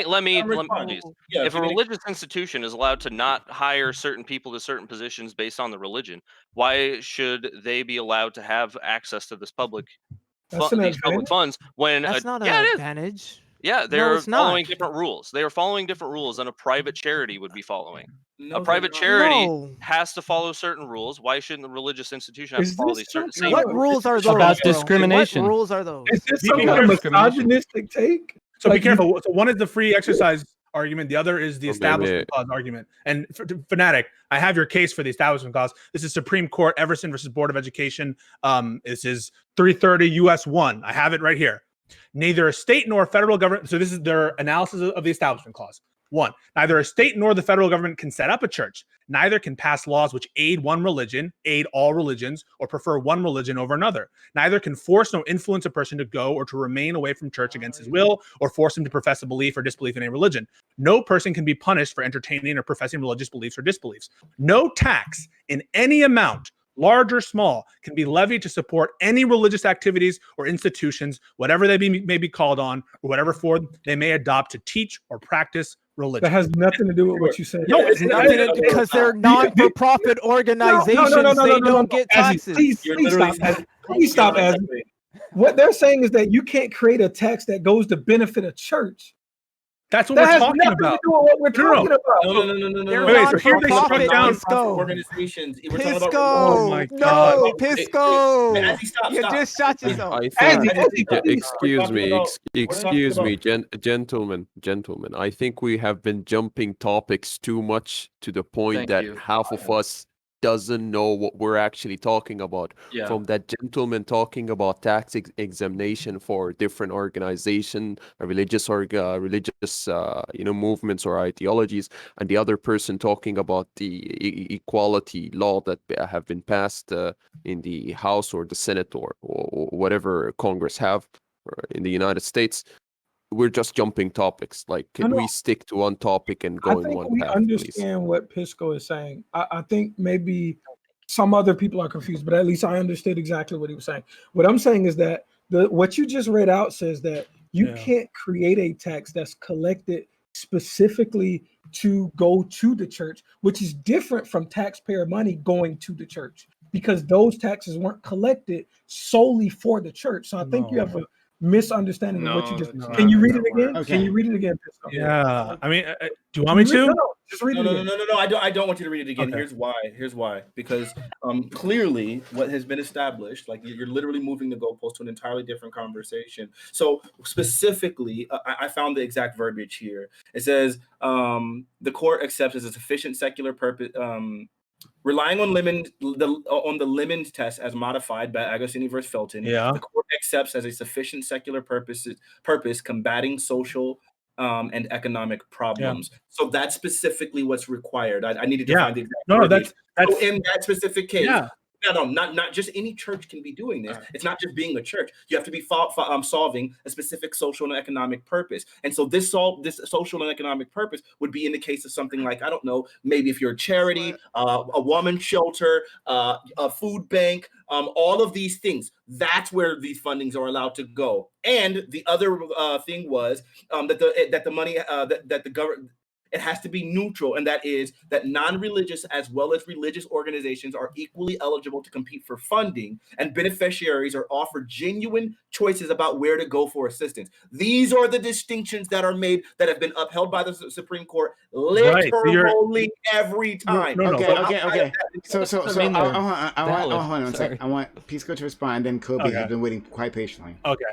let me please. Yeah, if a religious institution is allowed to not hire certain people to certain positions based on the religion, why should they be allowed to have access to this public funds when that's not an advantage? Yeah, they're following different rules. They are following different rules than a private charity would be following. A private charity has to follow certain rules. Why shouldn't the religious institution have to follow these certain same What rules are those? About discrimination. What rules are those? Is this some kind of misogynistic take? So be careful. So one is the free exercise argument. The other is the establishment clause argument. And Fanatic, I have your case for the establishment clause. This is Supreme Court Everson versus Board of Education. This is 330 U.S. 1. I have it right here. Neither a state nor a federal government. So this is their analysis of the establishment clause. 1, neither a state nor the federal government can set up a church. Neither can pass laws which aid one religion, aid all religions, or prefer one religion over another. Neither can force nor influence a person to go or to remain away from church against his will, or force him to profess a belief or disbelief in a religion. No person can be punished for entertaining or professing religious beliefs or disbeliefs. No tax in any amount, large or small, can be levied to support any religious activities or institutions, whatever they may be called on, or whatever form they may adopt to teach or practice religion. That has nothing to do with what you said. No, it's nothing because they're non-for-profit organizations. They don't get taxes. Please stop, Azzy. What they're saying is that you can't create a tax that goes to benefit a church. That's what we're talking about. To do with what we're talking about. No. Wait, so here they struck down organizations. Pisco. Oh my God. No, Pisco. You just shot yourself. Excuse me, gentlemen. I think we have been jumping topics too much to the point that half of us doesn't know what we're actually talking about. Yeah. From that gentleman talking about tax exemption for different organization, religious movements or ideologies, and the other person talking about the equality law that have been passed in the House or the Senate or whatever Congress have in the United States. We're just jumping topics. Like, can we stick to one topic and go in one path? I understand what Pisco is saying. I think maybe some other people are confused, but at least I understood exactly what he was saying. What I'm saying is that what you just read out says that you can't create a tax that's collected specifically to go to the church, which is different from taxpayer money going to the church, because those taxes weren't collected solely for the church. So I think you have a misunderstanding of what you just. Can you read it again? Okay. Can you read it again? Yeah, I mean, do you want me to? No, just read it again. No. I don't want you to read it again. Okay. Here's why. Because clearly, what has been established, like you're literally moving the goalpost to an entirely different conversation. So specifically, I found the exact verbiage here. It says the court accepts as a sufficient secular purpose. Relying on the Lemons test as modified by Agostini versus Felton, the court accepts as a sufficient secular purpose combating social and economic problems. So that's specifically what's required. I needed to find the exact. That's so in that specific case. not just any church can be doing this. It's not just being a church. You have to be solving a specific social and economic purpose. And so this social and economic purpose would be in the case of something like, I don't know, maybe if you're a charity, a woman's shelter, a food bank, all of these things. That's where these fundings are allowed to go. And the other thing was that the money that the government, it has to be neutral, and that is that non-religious as well as religious organizations are equally eligible to compete for funding, and beneficiaries are offered genuine choices about where to go for assistance. These are the distinctions that are made that have been upheld by the Supreme Court literally every time. Okay. So I want Pisco to respond, then Kobe has been waiting quite patiently. Okay,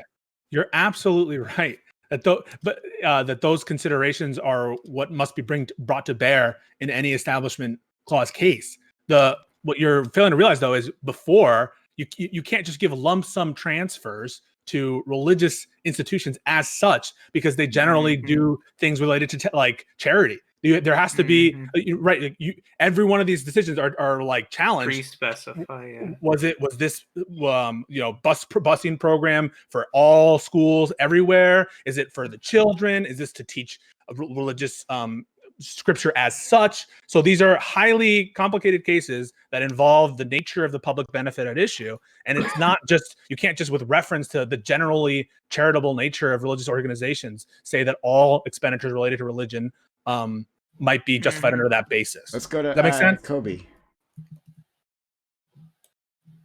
you're absolutely right. That those considerations are what must be brought to bear in any establishment clause case. What you're failing to realize, though, is before you can't just give lump sum transfers to religious institutions as such, because they generally do things related to like charity. There has to be right. Every one of these decisions are like challenged. Pre-specify. Was this busing program for all schools everywhere? Is it for the children? Is this to teach religious scripture as such? So these are highly complicated cases that involve the nature of the public benefit at issue, and it's not just, you can't just with reference to the generally charitable nature of religious organizations say that all expenditures related to religion might be justified under that basis. Let's go to that makes sense? Kobe.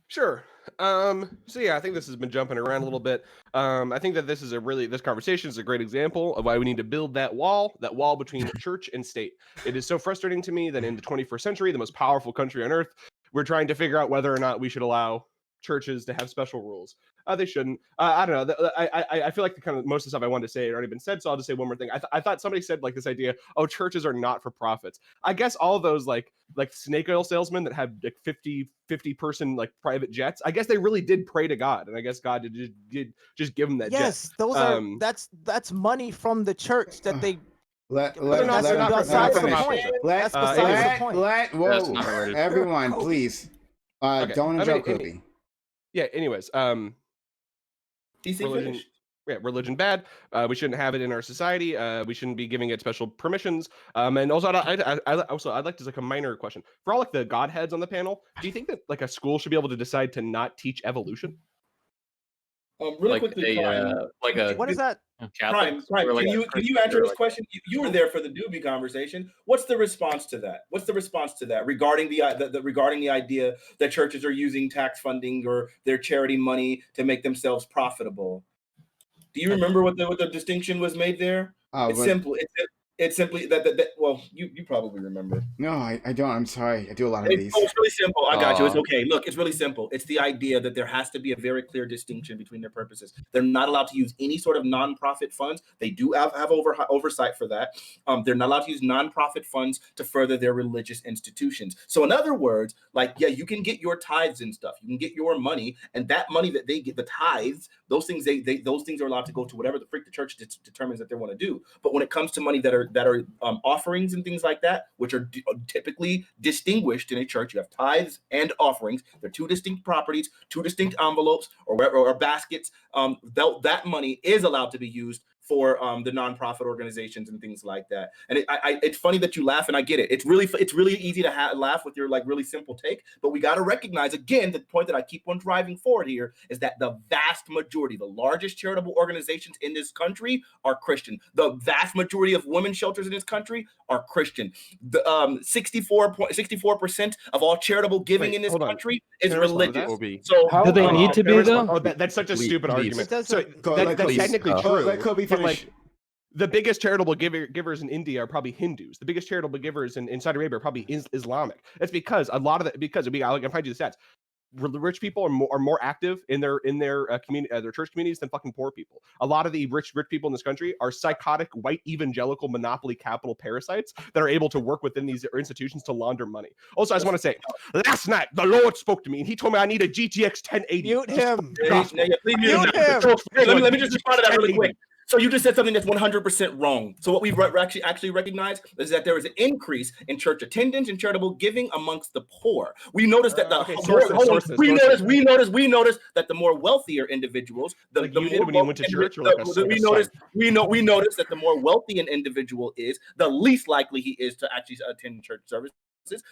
Sure. So yeah, I think this has been jumping around a little bit. I think that this conversation is a great example of why we need to build that wall between church and state. It is so frustrating to me that in the 21st century, the most powerful country on earth, we're trying to figure out whether or not we should allow churches to have special rules. They shouldn't. I don't know. I feel like the kind of most of the stuff I wanted to say had already been said, so I'll just say one more thing. I thought somebody said like this idea, oh, churches are not for profits. I guess all of those like snake oil salesmen that have like 50 person like private jets, I guess they really did pray to God, and I guess God did just give them that jet. Yes, those are that's money from the church that they. Everyone, please. Don't interrupt Kobe. Yeah. Anyways, religion bad. We shouldn't have it in our society. We shouldn't be giving it special permissions. And also, I'd like to like a minor question for all like the godheads on the panel. Do you think that like a school should be able to decide to not teach evolution? Really quickly, what is that? Prime, can you answer this question? You were there for the doobie conversation. What's the response to that? Regarding the idea that churches are using tax funding or their charity money to make themselves profitable? Do you remember what the distinction was made there? It's simply that. Well, you probably remember. No, I don't. I'm sorry. I do a lot of these. It's really simple. I got you. It's okay. Look, it's really simple. It's the idea that there has to be a very clear distinction between their purposes. They're not allowed to use any sort of nonprofit funds. They do have oversight for that. They're not allowed to use nonprofit funds to further their religious institutions. So in other words, like, yeah, you can get your tithes and stuff. You can get your money, and that money that they get, the tithes, those things are allowed to go to whatever the church determines that they want to do. But when it comes to money that are offerings and things like that, which are typically distinguished in a church, you have tithes and offerings. They're two distinct properties, two distinct envelopes or baskets. That money is allowed to be used for the nonprofit organizations and things like that. And it's funny that you laugh, and I get it. It's really easy to laugh with your like really simple take, but we got to recognize again the point that I keep on driving forward here is that the vast majority, the largest charitable organizations in this country are Christian. The vast majority of women's shelters in this country are Christian. The 64% of all charitable giving in this country is religious. So do they need to be though? Oh, that's such a stupid argument. So that's technically true. But like the biggest charitable givers in India are probably Hindus. The biggest charitable givers in Saudi Arabia are probably Islamic. That's because I'm trying to do the stats. Rich people are more active in their community, their church communities than fucking poor people. A lot of the rich people in this country are psychotic white evangelical monopoly capital parasites that are able to work within these institutions to launder money. Also, I just want to say, last night the Lord spoke to me and he told me I need a GTX 1080. Mute him. Let me just respond to that really quick. So you just said something that's 100% wrong. So what we've actually recognized is that there is an increase in church attendance and charitable giving amongst the poor. We noticed that we noticed that the more wealthier individuals, when you went to church, or we noticed that the more wealthy an individual is, the least likely he is to actually attend church services.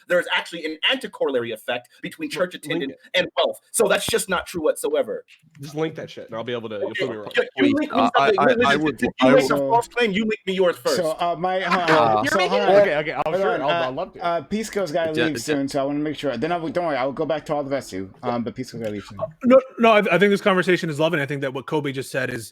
There is actually an anti-corollary effect between church attendance and wealth. So that's just not true whatsoever. Just link that shit, and I'll be able to. You'll prove me wrong. You link me something. I would. You make a false claim. You link me yours first. So okay, I'll love to. Pisco's got to leave soon, so I want to make sure. Then don't worry, I will go back to all the rest of you. But Pisco's got to leave soon. No, I think this conversation is lovely. I think that what Kobe just said is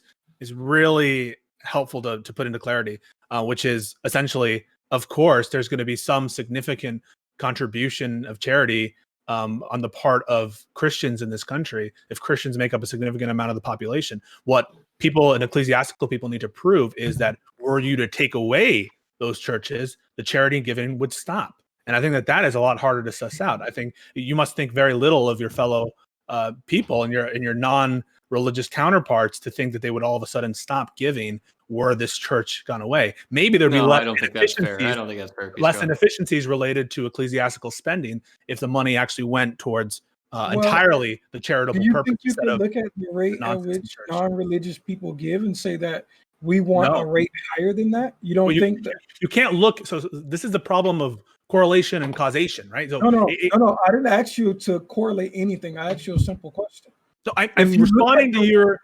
really helpful to put into clarity, which is essentially, of course, there's going to be some significant contribution of charity on the part of Christians in this country. If Christians make up a significant amount of the population, what people and ecclesiastical people need to prove is that were you to take away those churches, the charity giving would stop. And I think that is a lot harder to suss out. I think you must think very little of your fellow people and your non-religious counterparts to think that they would all of a sudden stop giving were this church gone away. Maybe there'd be less inefficiencies related to ecclesiastical spending if the money actually went towards entirely the charitable purpose. Do you think you can look at the rate at which non-religious people give and say that we want a rate higher than that? You don't think that you can't look? So this is the problem of correlation and causation, right? So no. I didn't ask you to correlate anything. I asked you a simple question. So I'm responding to your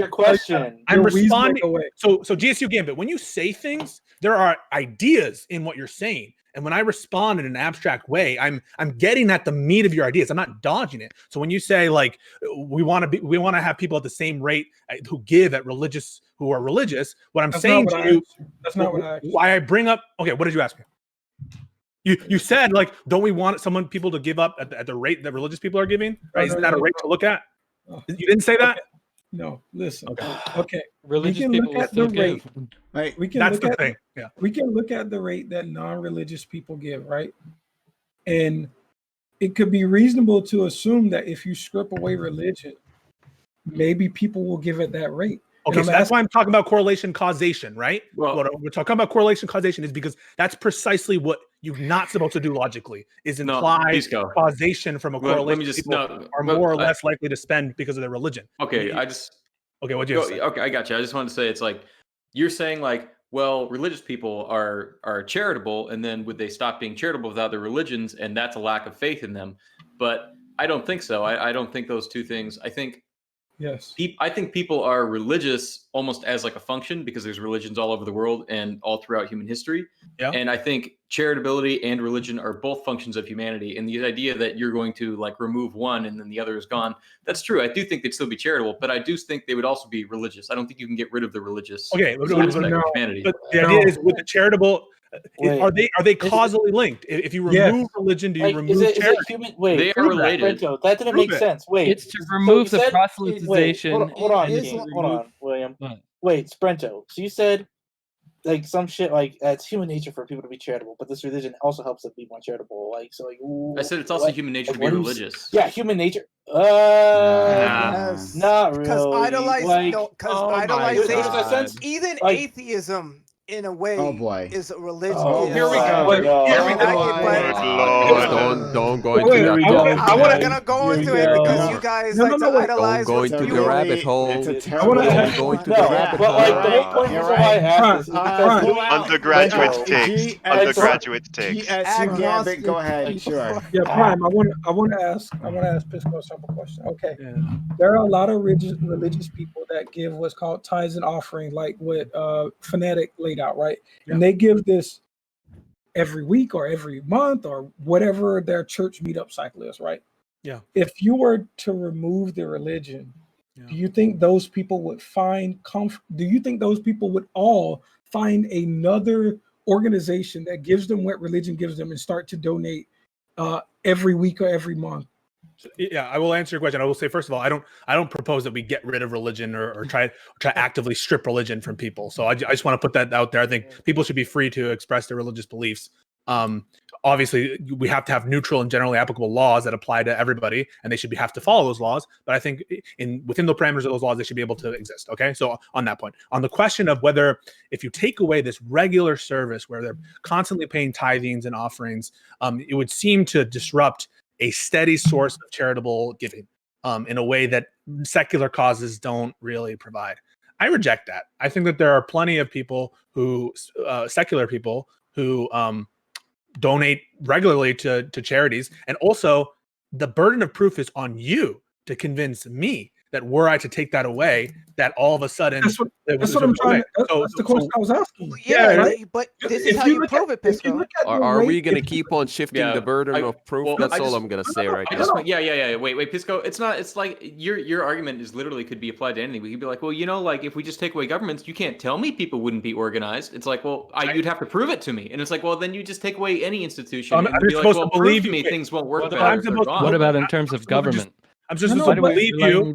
question. I'm responding. So GSU Gambit, when you say things, there are ideas in what you're saying. And when I respond in an abstract way, I'm getting at the meat of your ideas. I'm not dodging it. So when you say like we want to have people at the same rate who give at who are religious, what I'm saying to you, that's not what I asked. Why I bring up. Okay, what did you ask me? You said like, don't we want people to give up at the rate that religious people are giving? Right? Isn't that a rate to look at? You didn't say that? Okay. No, listen. Okay. Religious people look at the rate. Right. We can look at the rate that non-religious people give, right? And it could be reasonable to assume that if you strip away religion, maybe people will give at that rate. Okay, so that's why I'm talking about correlation causation, right? Well, what we're talking about correlation causation is because that's precisely what you're not supposed to do logically, is imply causation from a correlation. Are more or less likely to spend because of their religion. Okay, what do you say? Okay, I got you. I just wanted to say it's like you're saying like, well, religious people are charitable, and then would they stop being charitable without their religions, and that's a lack of faith in them. But I don't think so. I don't think those two things. I think I think people are religious almost as like a function because there's religions all over the world and all throughout human history. Yeah. And I think charitability and religion are both functions of humanity. And the idea that you're going to like remove one and then the other is gone, that's true. I do think they'd still be charitable, but I do think they would also be religious. I don't think you can get rid of the religious aspect of humanity. But the idea is with the charitable, are they causally linked? If you remove religion, do you remove charity? They are related. That didn't make sense. Wait, it's to remove the proselytization. Hold on, William. Wait, Sprento. So you said like some shit like it's human nature for people to be charitable, but this religion also helps them be more charitable. Like so, like I said, it's also human nature to be religious. Yeah, human nature. Not really. Because idolization, even atheism. In a way, is a religion. Here we go. Don't go into that. I'm not gonna go into it because you guys like to idolize. Don't go into the rabbit hole. It's a terrible. Don't go into the rabbit hole. But like the whole point is why I have this is because undergraduate takes. GSU Gambit, go ahead. Sure. Yeah, Prime. I want to ask Pisco a simple question. Okay, there are a lot of religious people that give what's called tithes and offering, like what Fanatic laid out, right? And they give this every week or every month or whatever their church meetup cycle is, right? Yeah. If you were to remove the religion, do you think those people would find do you think those people would all find another organization that gives them what religion gives them and start to donate every week or every month? Yeah, I will answer your question. I will say, first of all, I don't propose that we get rid of religion or try actively strip religion from people. So I just want to put that out there. I think people should be free to express their religious beliefs Obviously, we have to have neutral and generally applicable laws that apply to everybody, and they should have to follow those laws. But I think within the parameters of those laws, they should be able to exist. Okay, so on that point, on the question of whether if you take away this regular service where they're constantly paying tithings and offerings, it would seem to disrupt a steady source of charitable giving in a way that secular causes don't really provide. I reject that. I think that there are plenty of people who, secular people, who donate regularly to charities, and also the burden of proof is on you to convince me that were I to take that away, that all of a sudden that's what I'm trying. That's the question I was asking. Yeah, right? But this is how you prove it, Pisco. Are we going to keep on shifting the burden of proof? Well, That's all I'm going to say right now. Wait, Pisco. It's not. It's like your argument is literally could be applied to anything. We could be like, well, like if we just take away governments, you can't tell me people wouldn't be organized. It's like, well, you'd have to prove it to me, and it's like, well, then you just take away any institution. And be like, well, prove to me things won't work better. What about in terms of government? I'm just supposed to believe you.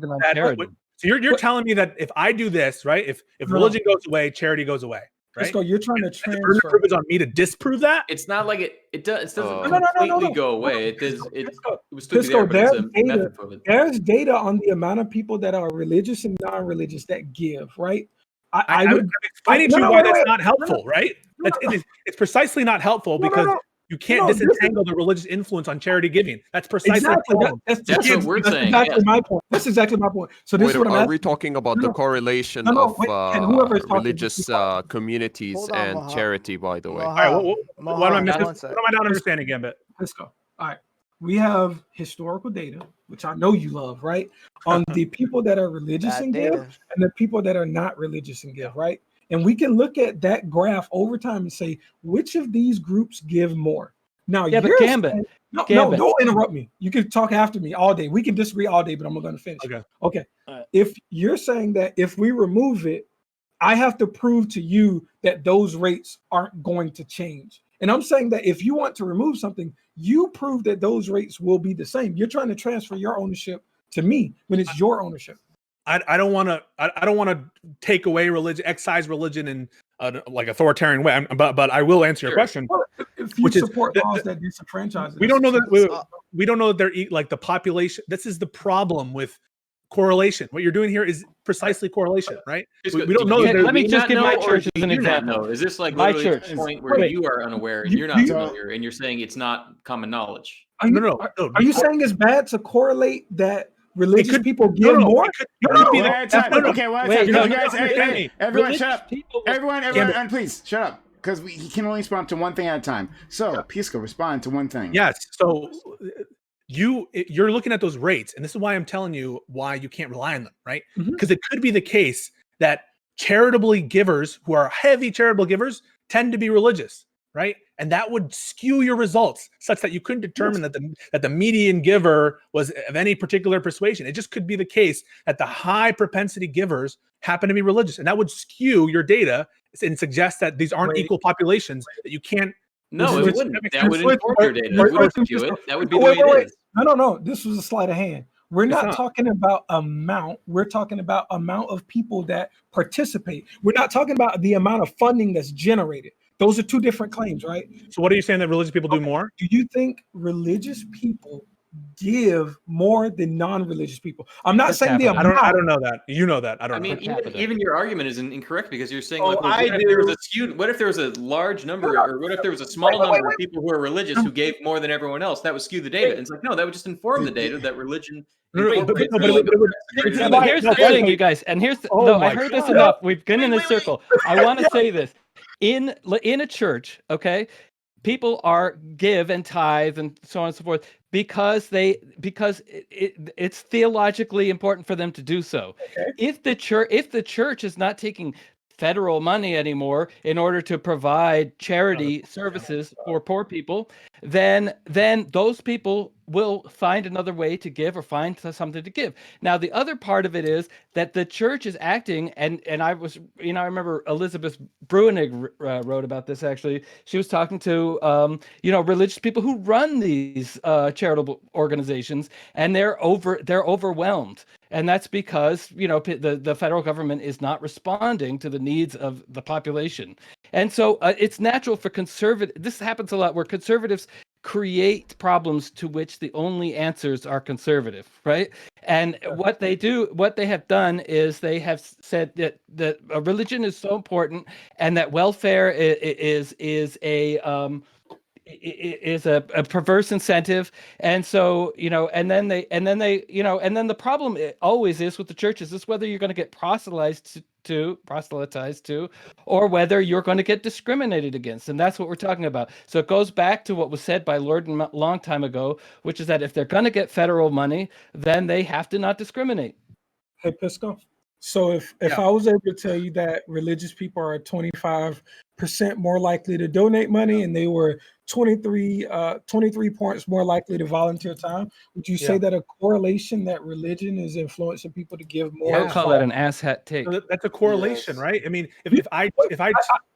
So you're telling me that if I do this, right? If religion goes away, charity goes away, right? Pisco, you're trying to transfer. The burden of proof is on me to disprove that. It's not like it doesn't completely go away. It was still Pisco, there, but it's a method of it. There's data on the amount of people that are religious and non-religious that give, right? I'm explaining to you why that's not helpful, right? It's precisely not helpful because you can't disentangle the religious influence on charity giving. That's precisely that's what we're saying. Exactly my point. That's exactly my point. So this is what I'm are we talking about the correlation of religious communities and charity? By the way, all right. What am I missing? What am I not understanding, Gambit? Let's go. All right. We have historical data, which I know you love, right? On the people that are religious and give, and the people that are not religious and give, right? And we can look at that graph over time and say, which of these groups give more? Now, but Gambit. No, don't interrupt me. You can talk after me all day. We can disagree all day, but I'm going to finish. Okay. Right. If you're saying that if we remove it, I have to prove to you that those rates aren't going to change. And I'm saying that if you want to remove something, you prove that those rates will be the same. You're trying to transfer your ownership to me when it's your ownership. I don't want to take away religion, excise religion in like authoritarian way. But I will answer your question. Well, if you support laws that disenfranchise, we don't know that we don't know that they're like the population. This is the problem with correlation. What you're doing here is precisely correlation, right? We don't know. Let me just give my church as an example. Is this like my church church point where you are unaware and you're not familiar, and you're saying it's not common knowledge? No. Are you saying it's bad to correlate that religious people give more? Okay, guys, everyone shut up. Everyone, please shut up, because he can only respond to one thing at a time. So, Pisco, respond to one thing. Yes. So you're looking at those rates, and this is why I'm telling you why you can't rely on them, right? Because it could be the case that charitably givers who are heavy charitable givers tend to be religious, right? And that would skew your results such that you couldn't determine that the median giver was of any particular persuasion. It just could be the case that the high propensity givers happen to be religious, and that would skew your data and suggest that these aren't equal populations, that you can't. No, it wouldn't. That would inform your data. That would skew it. That would be the way it is. No. This was a sleight of hand. We're not talking about amount. We're talking about amount of people that participate. We're not talking about the amount of funding that's generated. Those are two different claims, right? So what are you saying, that religious people do more? Do you think religious people give more than non-religious people? I'm not saying the amount. I don't know that. You know that. I don't know. I mean, even your argument is incorrect, because you're saying like, what if there was a large number, or what if there was a small number of people who are religious who gave more than everyone else? That would skew the data. And it's like, no, that would just inform the data that religion. Here's the thing, you guys, and here's I heard this enough. We've been in a circle. I want to say this. In a church, okay, people give and tithe and so on and so forth because it's theologically important for them to do so. Okay. If the church is not taking federal money anymore in order to provide charity services for poor people, then those people will find another way to give or find something to give. Now, the other part of it is that the church is acting, and I remember Elizabeth Bruenig wrote about this, actually. She was talking to, religious people who run these charitable organizations, and they're overwhelmed. And that's because, the federal government is not responding to the needs of the population. And so it's natural for this happens a lot where conservatives create problems to which the only answers are conservative, right? And what they have done is they have said that a religion is so important and that welfare is a perverse incentive. And so, and then the problem always is with the churches is whether you're going to get proselytized to, or whether you're going to get discriminated against. And that's what we're talking about. So it goes back to what was said by Lord a long time ago, which is that if they're going to get federal money, then they have to not discriminate. Hey, Pisco. So if I was able to tell you that religious people are 25% more likely to donate money and they were 23 points more likely to volunteer time, would you say that a correlation that religion is influencing people to give more? I would call that an asshat take. So that's a correlation, right? I mean, if I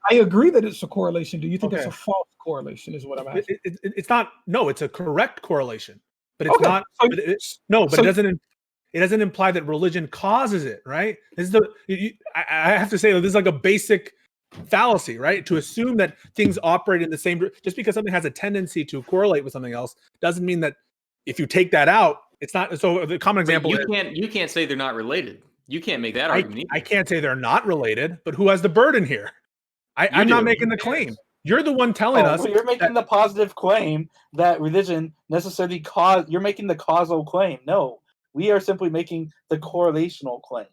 agree that it's a correlation. Do you think it's a false correlation? Is what I'm asking. It's not. No, it's a correct correlation, but it's not. It doesn't imply that religion causes it, right? I have to say that this is like a basic fallacy, right? To assume that things operate in the same, just because something has a tendency to correlate with something else doesn't mean that if you take that out, it's not. So the common example you can't say they're not related. You can't make that argument either. I can't say they're not related, but who has the burden here? I'm not making the claim. You're the one telling us. You're making the positive claim that religion necessarily cause. You're making the causal claim. No. We are simply making the correlational claim.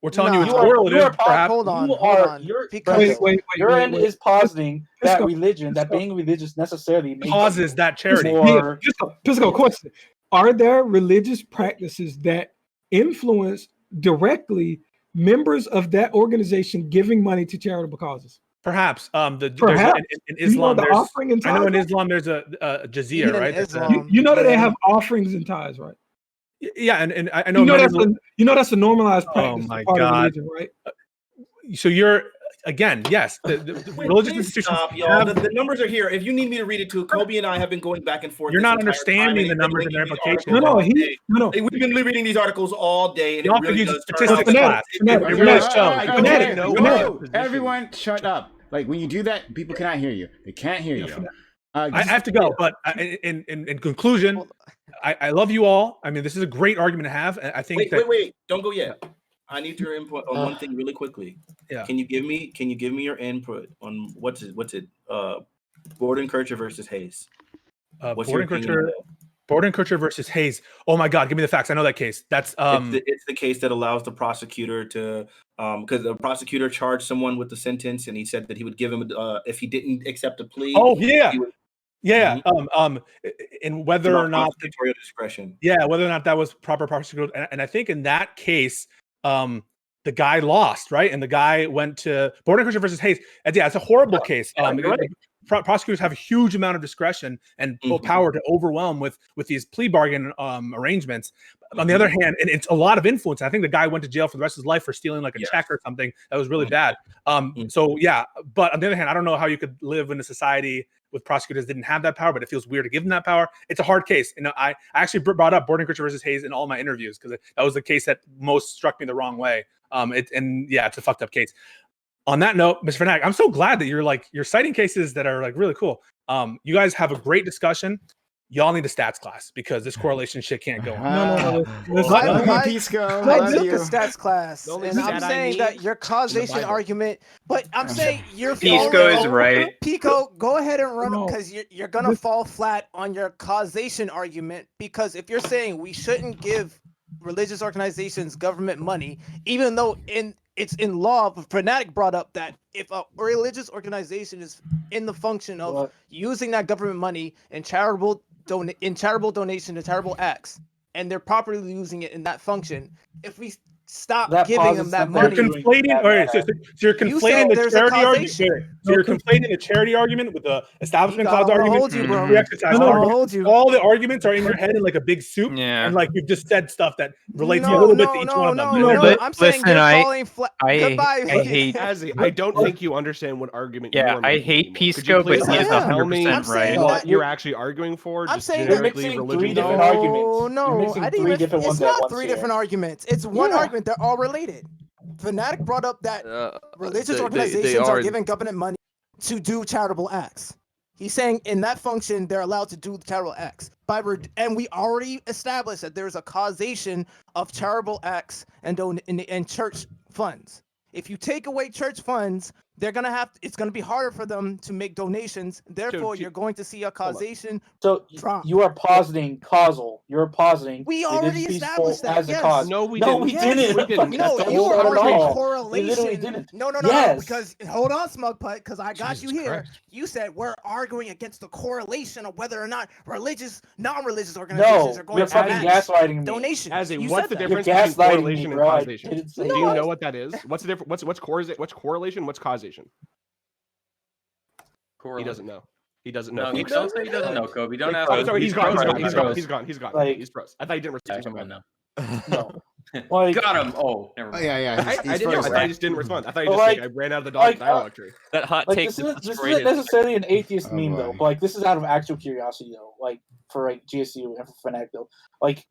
We're telling you it's correlative. Hold on. Your end is positing that religion, that being religious necessarily causes that charity. Pisco, question. Are there religious practices that influence directly members of that organization giving money to charitable causes? Perhaps. In Islam, I know in Islam there's a jizya, right? You know that they have offerings and tithes, right? Yeah, and I know that's a normalized practice. Oh my part God! Of religion, right? So you're again, yes. The religious institutions. Stop, y'all. The numbers are here. If you need me to read it to Kobe and I have been going back and forth. You're not understanding the numbers and their implications. No. We've been reading these articles all day, and it really does statistics class. It really Everyone, shut up! Like when you do that, people cannot hear you. They can't hear you. I have to go, but in conclusion, I love you all. I mean, this is a great argument to have. I think. Wait! Don't go yet. I need your input on one thing really quickly. Yeah. Can you give me your input on what's it? Bordenkircher versus Hayes. Bordenkircher versus Hayes. Oh my God, give me the facts. I know that case. That's it's the case that allows the prosecutor to because the prosecutor charged someone with the sentence and he said that he would give him if he didn't accept a plea. Oh yeah. And whether or not discretion. Yeah, whether or not that was proper prosecutorial, and I think in that case, the guy lost, right? And the guy went to Bordenkircher versus Hayes. Yeah, it's a horrible case. Prosecutors have a huge amount of discretion and power to overwhelm with these plea bargain arrangements. On the other hand, and it's a lot of influence. I think the guy went to jail for the rest of his life for stealing like a check or something that was really bad. So yeah, but on the other hand, I don't know how you could live in a society with prosecutors that didn't have that power, but it feels weird to give them that power. It's a hard case. You know, I actually brought up Bordenkircher versus Hayes in all my interviews because that was the case that most struck me the wrong way. It's a fucked up case. On that note, Mr. Fanatic, I'm so glad that you're citing cases that are like really cool. You guys have a great discussion. Y'all need a stats class because this correlation shit can't go on. I took a stats class, and I'm saying that your causation argument, but I'm saying your Pisco is right. Pico, go ahead and run it because you're gonna fall flat on your causation argument. Because if you're saying we shouldn't give religious organizations government money, even though it's in law, Fanatic brought up that if a religious organization is in the function of using that government money in charitable donation to charitable acts, and they're properly using it in that function, if we stop giving them that money, you're conflating the charity argument. So you're conflating the charity argument with the establishment clause argument. All the arguments are in your head in like a big soup, and like you've just said stuff that relates a little bit to each one of them. I'm saying you're falling flat. Goodbye. I hate. I don't think you understand what argument. Yeah, I hate Pisco, but he is 100% right. What you're actually arguing for? I'm saying you're mixing three different arguments. No, I didn't. It's not three different arguments. It's one argument. They're all related. Fanatic brought up that religious they organizations are are giving government money to do charitable acts. He's saying in that function they're allowed to do charitable acts. And we already established that there's a causation of charitable acts and church funds. If you take away church funds, it's gonna be harder for them to make donations. Therefore, you're going to see a causation drop. You are positing causal. You're positing. We already established that. As a cause. No, we didn't. No, That's you not are at all. arguing correlation. No, because hold on, Smug Putt, because I got you here. Christ. You said we're arguing against the correlation of whether or not non-religious organizations are going you're to fucking gaslighting me. donations. What's the difference You're between gaslighting correlation me, and bro. causation? Do you know what that is? What's the difference? What's correlation? What's causation? He doesn't know. He doesn't know. No, don't say he doesn't know, Kobe. Don't ask. Oh, sorry, he's gone. He's gone. Like, He's froze. I thought he didn't respond. Come on now. No. Like, got him. Oh, never mind. Yeah. I didn't know. I thought he just didn't respond. I thought he just I ran out of the dialogue tree. That hot like, take. This isn't necessarily an atheist meme though. But like this is out of actual curiosity though. Like for like GSU and for Fanatic though. Like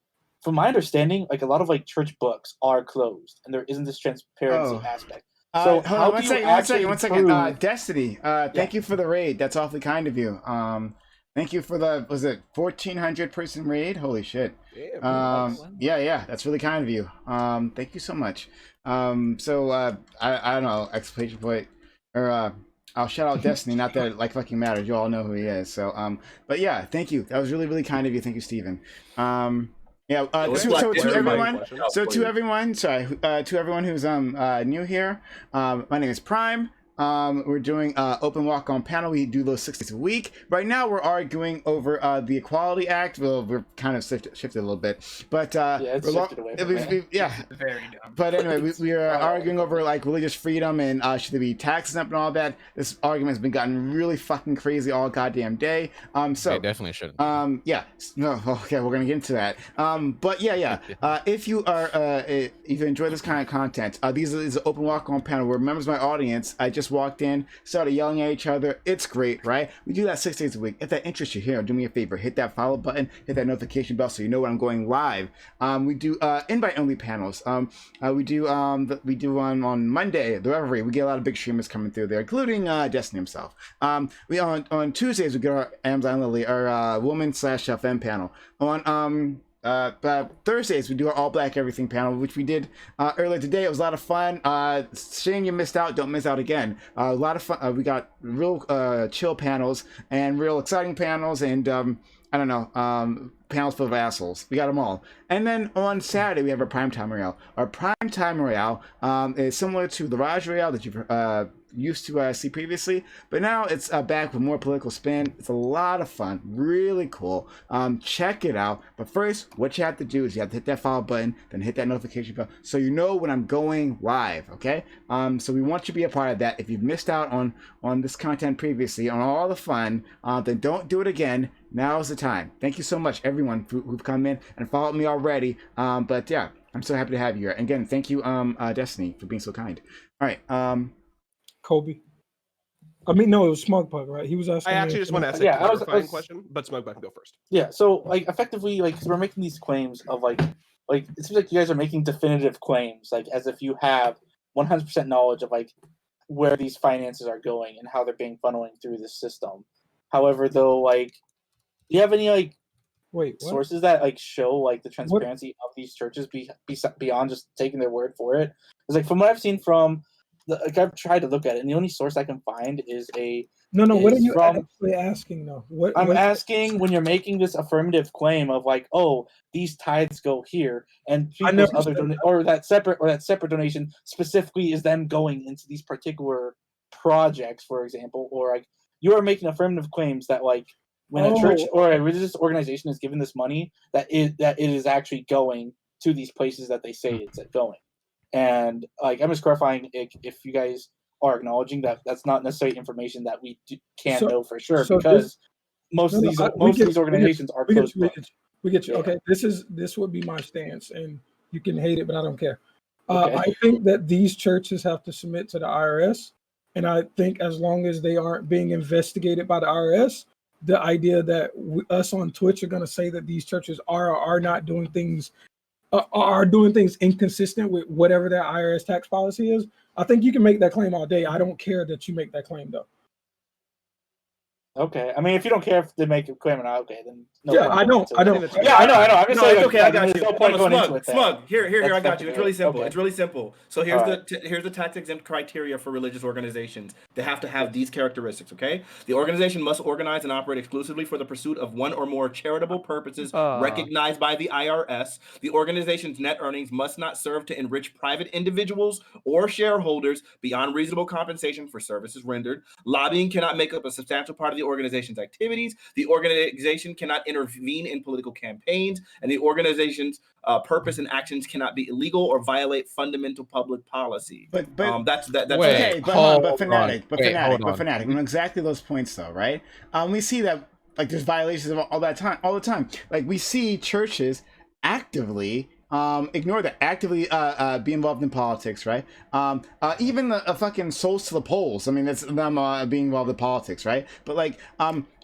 from my understanding, like a lot of like church books are closed, and there isn't this transparency aspect. So hold on, one second. Destiny, thank you for the raid. That's awfully kind of you. Thank you for the 1,400 person raid. Holy shit. Yeah, that's really kind of you. Thank you so much. I don't know, exclamation point, or I'll shout out Destiny. Not that it like fucking matters. You all know who he is. So but yeah, thank you. That was really, really kind of you. Thank you, Steven. To everyone who's new here, my name is Prime. We're doing open walk on panel. We do those 6 days a week. Right now we're arguing over the Equality Act. Well, we're kind of shifted a little bit, but it's shifted away from very dumb. But anyway, we are arguing over like religious freedom and should there be taxes up and all that. This argument has been gotten really fucking crazy all goddamn day. They definitely shouldn't. Okay, we're gonna get into that. If you are if you enjoy this kind of content, this is an open walk on panel where members of my audience just walked in, started yelling at each other. It's great, right? We do that 6 days a week. If that interests you here, do me a favor, hit that follow button, hit that notification bell so you know when I'm going live. We do invite only panels. We do on Monday, the Reverie. We get a lot of big streamers coming through there, including Destiny himself. We on Tuesdays we get our Amazon Lily, our woman/femme panel. On Thursdays we do our all black everything panel, which we did earlier today. It was a lot of fun. Shame you missed out. Don't miss out again. A lot of fun. We got real chill panels and real exciting panels, and panels full of assholes. We got them all. And then on Saturday we have our Primetime Royale. Our Primetime Royale is similar to the Raj Royale that you've used to see previously, but now it's back with more political spin. It's a lot of fun, really cool. Check it out. But first, what you have to do is you have to hit that follow button, then hit that notification bell so you know when I'm going live. Okay. So we want you to be a part of that. If you've missed out on this content previously, on all the fun, then don't do it again. Now is the time. Thank you so much, everyone who've come in and followed me already. But yeah, I'm so happy to have you here. And again, thank you, Destiny, for being so kind. All right. Kobe. I mean, no, it was Smug Putt, right? He was asking. I actually just want to ask a clarifying question, but Smug Putt can go first. Yeah, so like effectively, like we're making these claims of like it seems like you guys are making definitive claims, like as if you have 100% knowledge of like where these finances are going and how they're being funneling through the system. However, though, like, do you have any like sources that like show like the transparency of these churches beyond just taking their word for it? Because like from what I've seen from I've tried to look at it, and the only source I can find is a. No. What are you actually asking though? I'm asking when you're making this affirmative claim of like, oh, these tithes go here, and people's other that separate donation specifically is then going into these particular projects, for example, or like you are making affirmative claims that like when a church or a religious organization is given this money, that it is actually going to these places that they say it's going. And like I'm just clarifying if you guys are acknowledging that that's not necessarily information that we can't know for sure, because most of these organizations are closed. We get you. Okay, this would be my stance, and you can hate it, but I don't care. I think that these churches have to submit to the IRS, and I think as long as they aren't being investigated by the IRS, the idea that us on Twitch are going to say that these churches are or are not doing things are doing things inconsistent with whatever their IRS tax policy is, I think you can make that claim all day. I don't care that you make that claim though. Okay, I mean, if you don't care if they make a claim or not, okay, then no. Yeah, I don't. Yeah, I know. I'm just saying, it's okay. I got you. There's no point going into it. Smug. Here, I got you. It's really simple. Okay. It's really simple. So here's the tax exempt criteria for religious organizations. They have to have these characteristics. Okay, the organization must organize and operate exclusively for the pursuit of one or more charitable purposes recognized by the IRS. The organization's net earnings must not serve to enrich private individuals or shareholders beyond reasonable compensation for services rendered. Lobbying cannot make up a substantial part of the organization's activities. The organization cannot intervene in political campaigns, and the organization's purpose and actions cannot be illegal or violate fundamental public policy. But that's okay. But fanatic. Exactly those points, though, right? We see that like there's violations of all the time. Like we see churches actively ignore that, actively be involved in politics, right? Even the fucking souls to the polls. I mean, that's them being involved in politics, right? But like,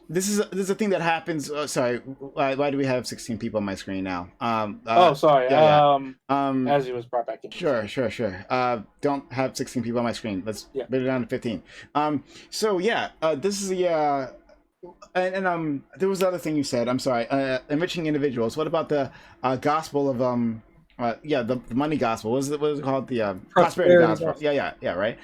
this is a thing that happens. Sorry, why do we have 16 people on my screen now? Sorry. As he was brought back in. Sure. Don't have 16 people on my screen. Let's bring it down to 15. This is the. And there was the other thing you said. I'm sorry. Enriching individuals. What about the gospel of the money gospel? What is it called? The prosperity gospel. Yeah. Right.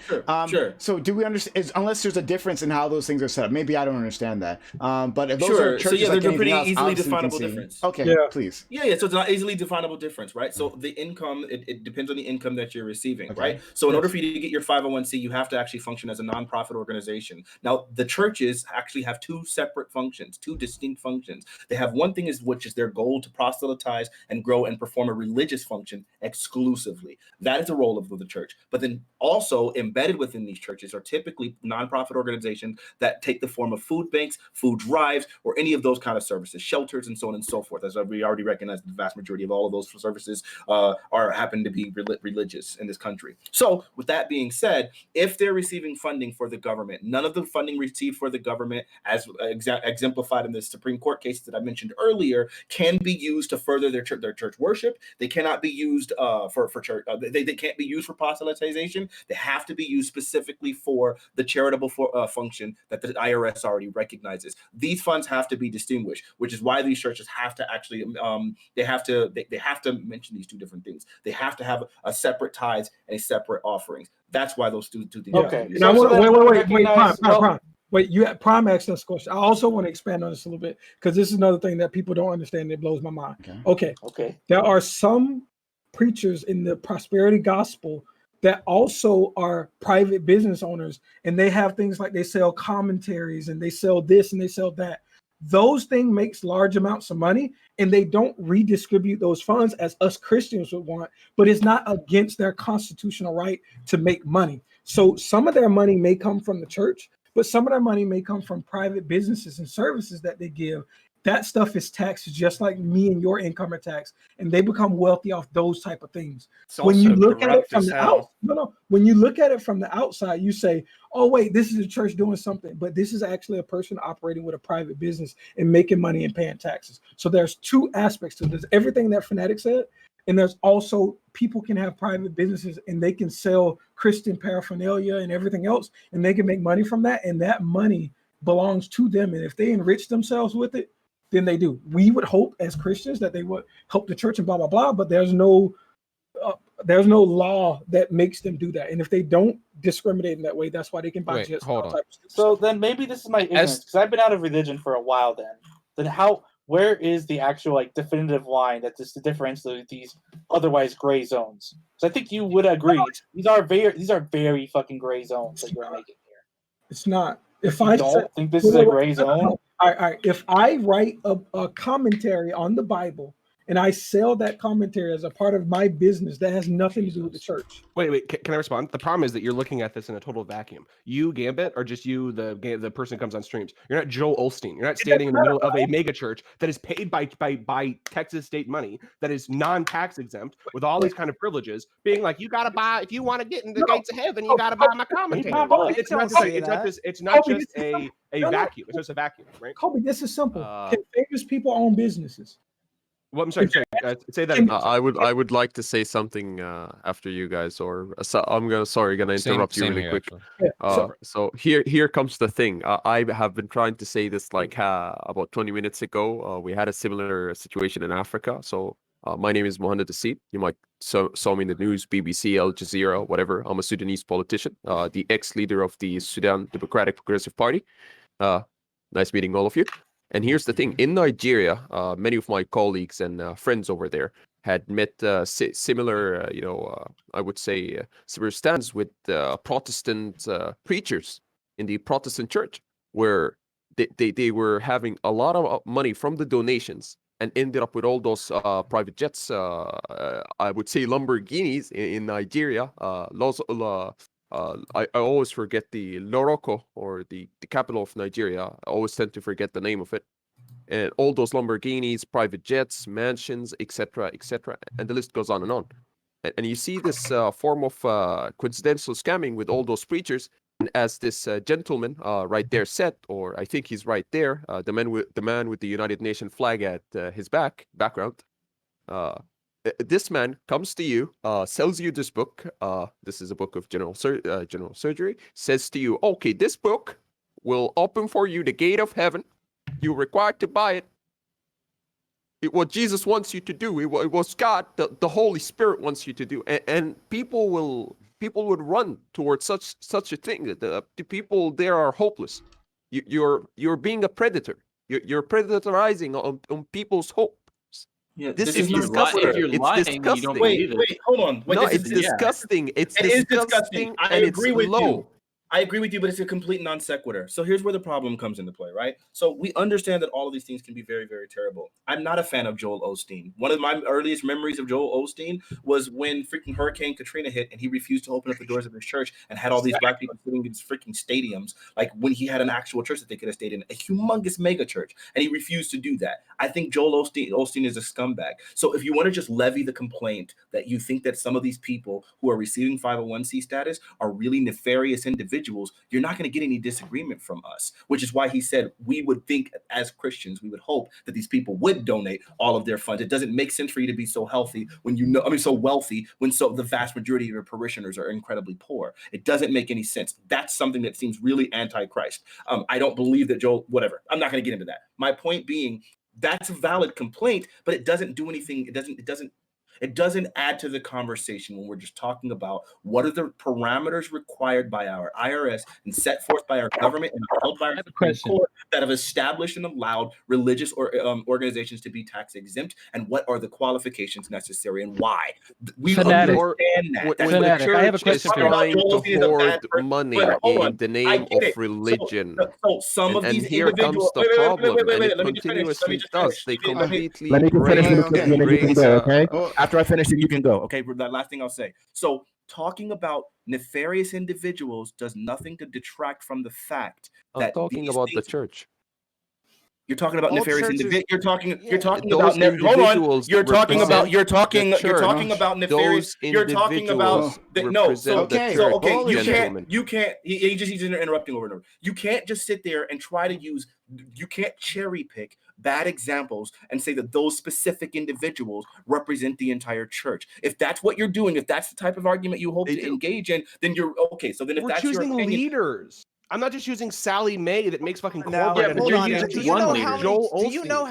Sure. So do we understand? Unless there's a difference in how those things are set up, maybe I don't understand that. But if those are churches like there's a pretty else, easily definable difference. Okay, please. Yeah. So it's not easily definable difference, right? So the income, it depends on the income that you're receiving, right? So in order for you to get your 501c, you have to actually function as a nonprofit organization. Now, the churches actually have two separate functions, two distinct functions. They have one thing which is their goal to proselytize and grow and perform a religious function exclusively. That is the role of the church. But then also embedded within these churches are typically nonprofit organizations that take the form of food banks, food drives, or any of those kind of services, shelters, and so on and so forth. As we already recognize, the vast majority of all of those services happen to be religious in this country. So with that being said, if they're receiving funding for the government, none of the funding received for the government, as exemplified in the Supreme Court cases that I mentioned earlier, can be used to further their church worship. They cannot be used for church. They can't be used for proselytization. They have to be used specifically for the charitable function that the IRS already recognizes. These funds have to be distinguished, which is why these churches have to actually they have to mention these two different things. They have to have a separate tithes and a separate offerings. That's why those two things. Okay. Now, wait. You had Prime asked us a question. I also want to expand on this a little bit because this is another thing that people don't understand. That blows my mind. Okay. There are some preachers in the prosperity gospel that also are private business owners, and they have things like they sell commentaries and they sell this and they sell that. Those things makes large amounts of money, and they don't redistribute those funds as us Christians would want, but it's not against their constitutional right to make money. So some of their money may come from the church, but some of their money may come from private businesses and services that they give. That stuff is taxed just like me and your income are taxed, and they become wealthy off those type of things. When you look at it from the when you look at it from the outside, you say, "Oh wait, this is a church doing something," but this is actually a person operating with a private business and making money and paying taxes. So there's two aspects to this: everything that Fanatic said, and there's also people can have private businesses and they can sell Christian paraphernalia and everything else, and they can make money from that, and that money belongs to them. And if they enrich themselves with it, then they do. We would hope as Christians that they would help the church and blah, blah, blah, but there's no law that makes them do that. And if they don't discriminate in that way, that's why they can buy just all types of stuff. So then maybe this is my ignorance, because I've been out of religion for a while then where is the actual like definitive line that just differentiates these otherwise gray zones? Because I think you would agree these are very fucking gray zones that you're making here. It's not. If I don't think this is a gray zone. All right. If I write a commentary on the Bible and I sell that commentary as a part of my business, that has nothing to do with the church. Wait, can I respond? The problem is that you're looking at this in a total vacuum. You, Gambit, or just you, the person who comes on streams. You're not Joel Osteen. You're not standing in the middle of a mega church that is paid by Texas state money, that is non-tax exempt, with all these kind of privileges, being like, you gotta buy, if you want to get in the gates of heaven, you gotta buy my commentary. It's not just a vacuum. It's just a vacuum, right? Kobe, this is simple. Can famous people own businesses? Well, I'm sorry. Say that again. I would like to say something after you guys, or I'm gonna interrupt you really quick. So here comes the thing. I have been trying to say this like about 20 minutes ago. We had a similar situation in Africa. So my name is Mohamed Assid. You might saw me in the news, BBC, Al Jazeera, whatever. I'm a Sudanese politician, the ex-leader of the Sudan Democratic Progressive Party. Nice meeting all of you. And here's the thing: in Nigeria, many of my colleagues and friends over there had met similar, I would say, similar stands with Protestant preachers in the Protestant church, where they were having a lot of money from the donations and ended up with all those private jets. I would say Lamborghinis in Nigeria. I always forget the Loroko, or the capital of Nigeria. I always tend to forget the name of it. And all those Lamborghinis, private jets, mansions, etc., etc., and the list goes on and on. And you see this form of coincidental scamming with all those preachers. And as this gentleman right there said, or I think he's right there, the man with the United Nations flag at his background. This man comes to you, sells you this book. This is a book of general surgery. Says to you, okay, this book will open for you the gate of heaven. You're required to buy it. What Jesus wants you to do. It was God, the Holy Spirit wants you to do. And people would run towards such a thing. The people there are hopeless. You're being a predator. You're predatorizing on people's hope. Yeah, this is disgusting. If you're lying, disgusting. you don't Wait, believe it. hold on. Wait, no, it's disgusting. It's disgusting. I agree with you. I agree with you, but it's a complete non sequitur. So here's where the problem comes into play, right? So we understand that all of these things can be very, very terrible. I'm not a fan of Joel Osteen. One of my earliest memories of Joel Osteen was when freaking Hurricane Katrina hit and he refused to open up the doors of his church and had all these black people sitting in these freaking stadiums, like when he had an actual church that they could have stayed in, a humongous mega church, and he refused to do that. I think Joel Osteen is a scumbag. So if you want to just levy the complaint that you think that some of these people who are receiving 501c status are really nefarious individuals, you're not going to get any disagreement from us, which is why he said we would think as Christians, we would hope that these people would donate all of their funds. It doesn't make sense for you to be so healthy when so wealthy when the vast majority of your parishioners are incredibly poor. It doesn't make any sense. That's something that seems really anti-Christ. I don't believe that Joel, whatever. I'm not going to get into that. My point being, that's a valid complaint, but it doesn't do anything. It doesn't add to the conversation when we're just talking about what are the parameters required by our IRS and set forth by our government and upheld by our Supreme Court that have established and allowed religious organizations to be tax exempt, and what are the qualifications necessary and why. We understand that. When the church is trying to hoard money in the name of religion, and here comes the problem, and it continuously does. They completely raise after I finish it, you can go. Okay, that last thing I'll say. So talking about nefarious individuals does nothing to detract from the fact that I'm talking about the church. You're talking about nefarious individuals. You're talking about nefarious. You're talking about nefarious. You're talking about you can't. He's interrupting over and over. You can't just sit there and try to use. You can't cherry pick bad examples and say that those specific individuals represent the entire church. If that's what you're doing, if that's the type of argument you hope to engage in, then you're okay. So then if that's choosing your opinion, leaders. I'm not just using Sally Mae that makes fucking Now, corporate. hold on. Do you know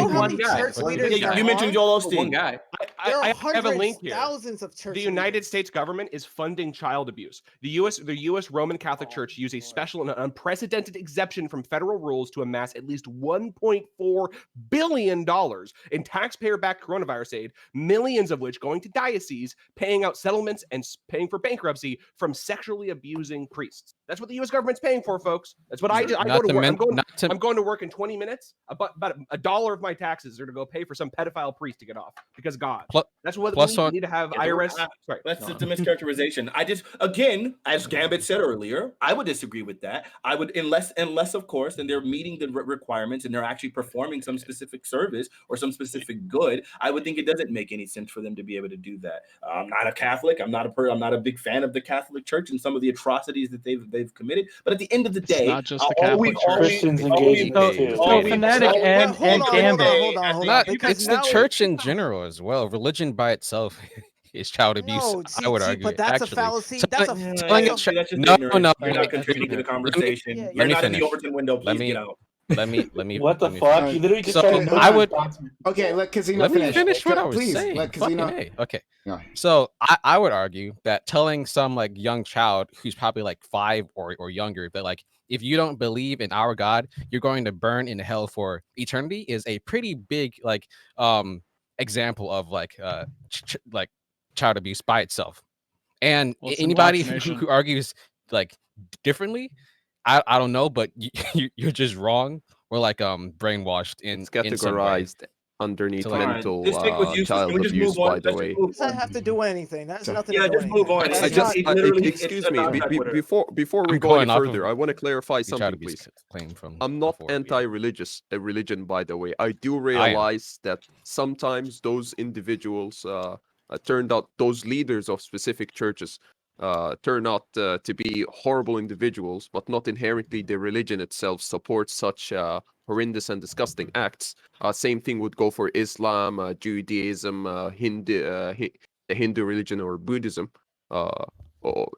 how many church leaders there you mentioned are? Joel Osteen. One guy. I have a link here. Thousands of church The United States government is funding child abuse. The U.S. Roman Catholic Church used a special and unprecedented exemption from federal rules to amass at least $1.4 billion in taxpayer-backed coronavirus aid, millions of which going to dioceses, paying out settlements and paying for bankruptcy from sexually abusing priests. That's what the U.S. government's paying for, folks. That's what I go to work. I'm going to work in 20 minutes. About $1 of my taxes are to go pay for some pedophile priest to get off because God. That's what plus we on. need to have IRS. Sorry, That's no. just a mischaracterization. I just, again, as Gambit said earlier, I would disagree with that. I would, unless of course, and they're meeting the requirements and they're actually performing some specific service or some specific good, I would think it doesn't make any sense for them to be able to do that. I'm not a Catholic. I'm not a big fan of the Catholic Church and some of the atrocities that they've committed. But at the end of the day, not just the Catholic Church. Christians engage with too. So Fanatic and Gambit. It's the church in general as well. Religion by itself is child abuse. I would argue. but that's actually. a fallacy. Telling that's just no, ignorance. no. You're not contributing to the conversation. You're not in the Overton window. Please get out. Let me. What the fuck? You literally just tried to I would. Okay, let Casino Let me finish. finish what I was Please, saying. let Fucking Casino. A. Okay. Yeah. So I would argue that telling some like young child who's probably like 5 or younger that like if you don't believe in our God, you're going to burn in hell for eternity is a pretty big like example of like like child abuse by itself. And Well, it's anybody indoctrination. who argues like differently, I don't know, but you're just wrong or like brainwashed in categorized underneath like, mental Just take what's useless. child Can we just abuse, move on? by the Let's way. just move Does that on. have to do with anything? That's nothing Yeah, to do just move on. anything. I It's just not- literally- excuse it's me not Twitter. before we I'm go any going off of further, I want to clarify the child something, abuse please. claim from I'm not before, yeah. anti-religious, a religion, by the way. I do am. realize that sometimes those individuals turned out, those leaders of specific churches turn out to be horrible individuals, but not inherently the religion itself supports such horrendous and disgusting acts. Same thing would go for Islam, Judaism, the Hindu religion or Buddhism,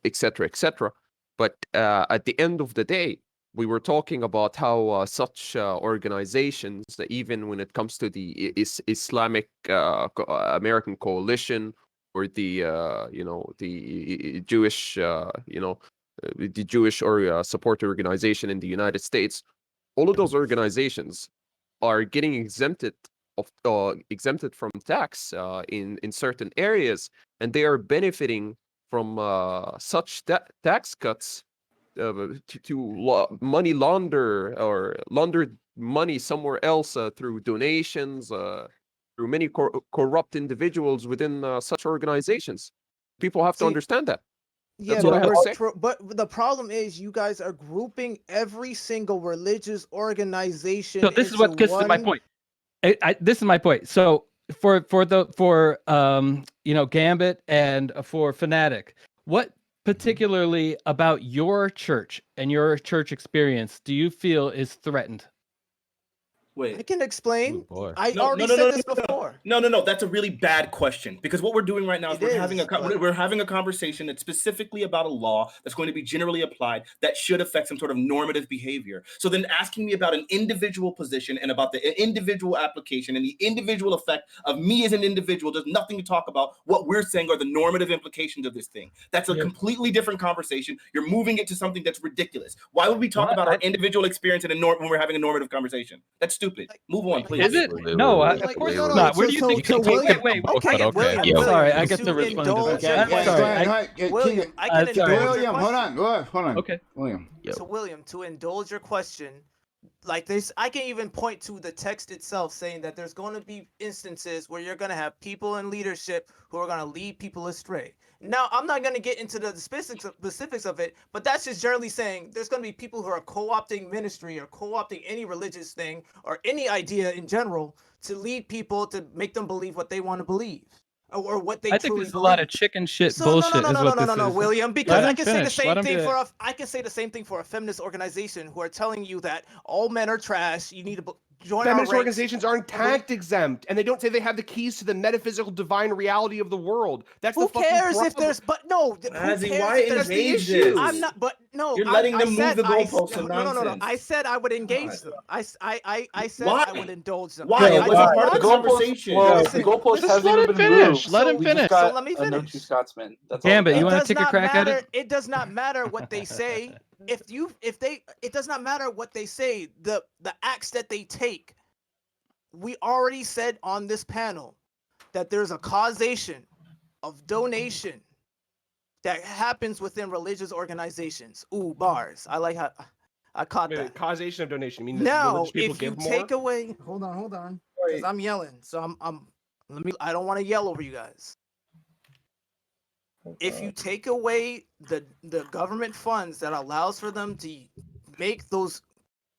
etc., etc. But at the end of the day, we were talking about how such organizations, even when it comes to the Islamic American Coalition or the the Jewish the Jewish or support organization in the United States, all of those organizations are getting exempted from tax in certain areas, and they are benefiting from such tax cuts to money launder money somewhere else through donations, through many corrupt individuals within such organizations. People have to understand that. Yeah, That's what I have to say. but the problem is you guys are grouping every single religious organization. So this is what this is my point. This is my point. So for Gambit and for Fanatic, what particularly about your church and your church experience do you feel is threatened? Wait. I can explain. Ooh, I already said this before. No. That's a really bad question because what we're doing right now is we're having a conversation that's specifically about a law that's going to be generally applied that should affect some sort of normative behavior. So then asking me about an individual position and about the individual application and the individual effect of me as an individual does nothing to talk about what we're saying are the normative implications of this thing. That's a completely different conversation. You're moving it to something that's ridiculous. Why would we talk about our individual experience when we're having a normative conversation? That's stupid. Stupid. Move on, please. Is it? No, of course not. Where do you think? Wait. William, sorry, I get to respond to that. William, I can indulge William, hold on. Okay. William. So William, to indulge your question, like this, I can even point to the text itself saying that there's going to be instances where you're going to have people in leadership who are going to lead people astray. Now, I'm not going to get into the specifics of it, but that's just generally saying there's going to be people who are co-opting ministry or co-opting any religious thing or any idea in general to lead people to make them believe what they want to believe. Or what they I think truly there's a lot of chicken shit bullshit. No, William, because Let I him can say the finish. Let same him thing do for it. I can say the same thing for a feminist organization who are telling you that all men are trash. You need to join Feminist our ranks. organizations aren't tax exempt, and they don't say they have the keys to the metaphysical divine reality of the world. That's Who the fucking cares problem. if there's? But no, who Ozzy, cares why if there's engage this? I'm not. But no, You're letting them move said the goalposts and No. nonsense. I said I would engage them. I said Why? I would indulge them. Why? It I wasn't don't part of the want to. conversation. Well, Listen, the goalpost listen, hasn't let even him been finish. moved. Let him We just finish. got So let me a no finish. two Scotsman. That's all. Gambit, we you got. want to take a crack at it? It does not matter what they say. It does not matter what they say. The acts that they take. We already said on this panel that there's a causation of donation that happens within religious organizations. Ooh, bars. I like how I caught Wait, that. causation of donation. You mean that Now, religious people if you give more? take away, hold on, because I'm yelling. So I'm I don't want to yell over you guys. If you take away the government funds that allows for them to make those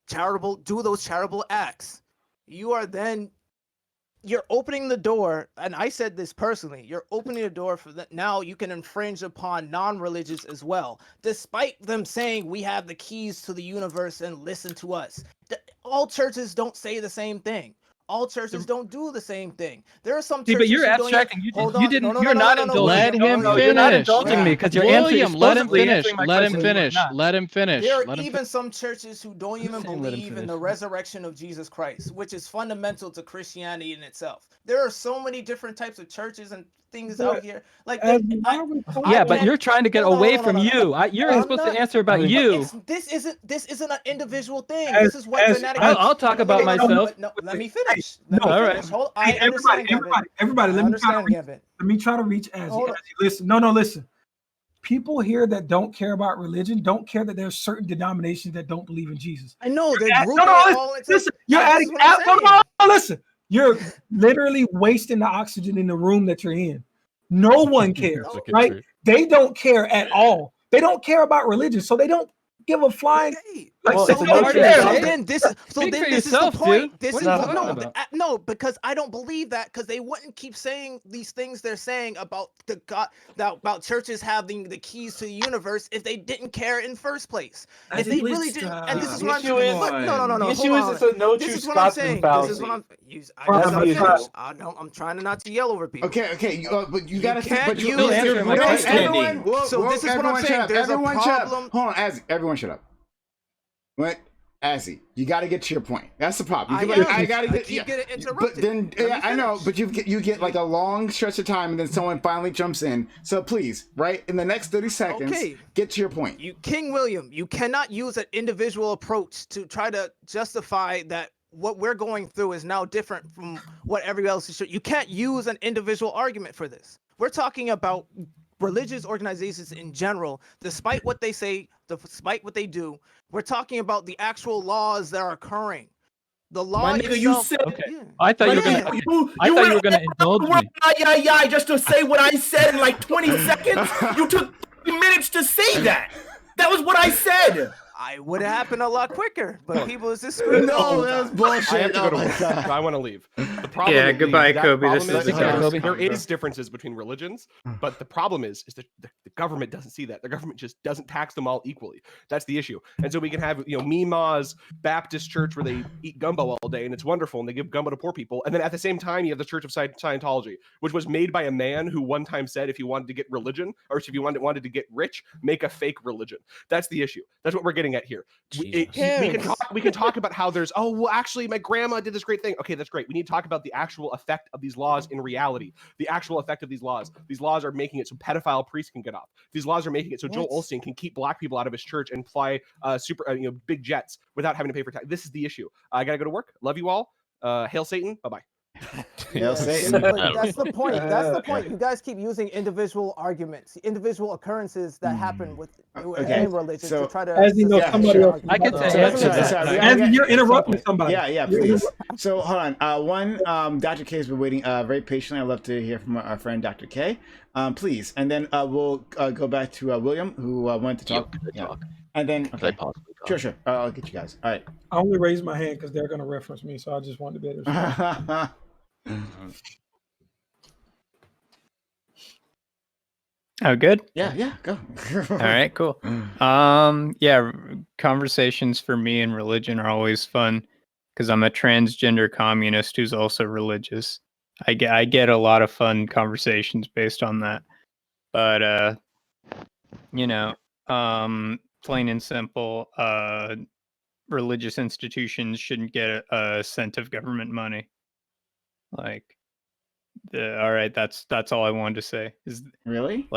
charitable acts, you're opening the door, and I said this personally, you're opening the door for that. Now you can infringe upon non-religious as well, despite them saying we have the keys to the universe and listen to us. All churches don't say the same thing. All churches don't do the same thing. There are some churches. But you're abstracting. You're not indulging. Let him finish. You're not indulging me because you're William, let him finish. Let him finish. Let him finish. There are even some churches who don't even believe in the resurrection of Jesus Christ, which is fundamental to Christianity in itself. There are so many different types of churches and things out here. Like, but you're trying to get away from you. You're supposed to answer about you. This isn't an individual thing. This is what fanatic. I'll talk about myself. No, let me finish. All right. Everybody, let me try to reach Azzy. Listen, listen. People here that don't care about religion don't care that there's certain denominations that don't believe in Jesus. I know they're listen. You're adding. Listen. You're literally wasting the oxygen in the room that you're in. No one cares, right? They don't care at all. They don't care about religion, so they don't give a flying. This is the point. This is no, because I don't believe that, because they wouldn't keep saying these things they're saying about the God, about churches having the keys to the universe if they didn't care in first place. If they really didn't, and this is what I'm saying. No. The issue is it's a no true Scotsman fallacy. This is what I'm saying. I'm trying not to yell over people. Okay. But you gotta think. But you answer my question. So this is what I'm saying. There's a problem. Hold on, Azzy. Everyone shut up. What? Azzy, you got to get to your point. That's the problem. I got to get interrupted. But then, I know, but you get like a long stretch of time, and then someone finally jumps in. So please, right in the next 30 seconds, get to your point. King William, you cannot use an individual approach to try to justify that what we're going through is now different from what everybody else is. You can't use an individual argument for this. We're talking about religious organizations in general, despite what they say, despite what they do. We're talking about the actual laws that are occurring. The law itself. You said, I thought you were going to indulge me. Just to say what I said in like 20 seconds. You took 3 minutes to say that. That was what I said. I would have happened a lot quicker, but people is just screwing. No, that's bullshit. I have to go to work. I want to leave. The problem goodbye, Kobe. There is differences between religions, but the problem is that the government doesn't see that. The government just doesn't tax them all equally. That's the issue. And so we can have, Mima's Baptist church where they eat gumbo all day, and it's wonderful, and they give gumbo to poor people. And then at the same time, you have the Church of Scientology, which was made by a man who one time said, if you wanted to get religion, or if you wanted to get rich, make a fake religion. That's the issue. That's what we're getting at here. We can talk about how there's, actually my grandma did this great thing. Okay, that's great. We need to talk about the actual effect of these laws in reality. The actual effect of these laws. These laws are making it so pedophile priests can get off. These laws are making it so Joel Osteen can keep black people out of his church and fly big jets without having to pay for tax. This is the issue. I gotta go to work. Love you all. Hail Satan. Bye-bye. That's the point. That's the point. You guys keep using individual arguments, individual occurrences that happen with any religion to try to. As you know, somebody else. I can say as you're interrupting somebody. Yeah, please. So hold on. Dr. K has been waiting very patiently. I'd love to hear from our friend Dr. K. Please, and then we'll go back to William, who wanted to talk. And then sure. I'll get you guys. All right. I only raised my hand because they're going to reference me, so I just wanted to be able to. Oh, good. Yeah, go. All right, cool. Conversations for me and religion are always fun because I'm a transgender communist who's also religious. I get a lot of fun conversations based on that, but plain and simple, religious institutions shouldn't get a cent of government money. All right, that's all I wanted to say. Is really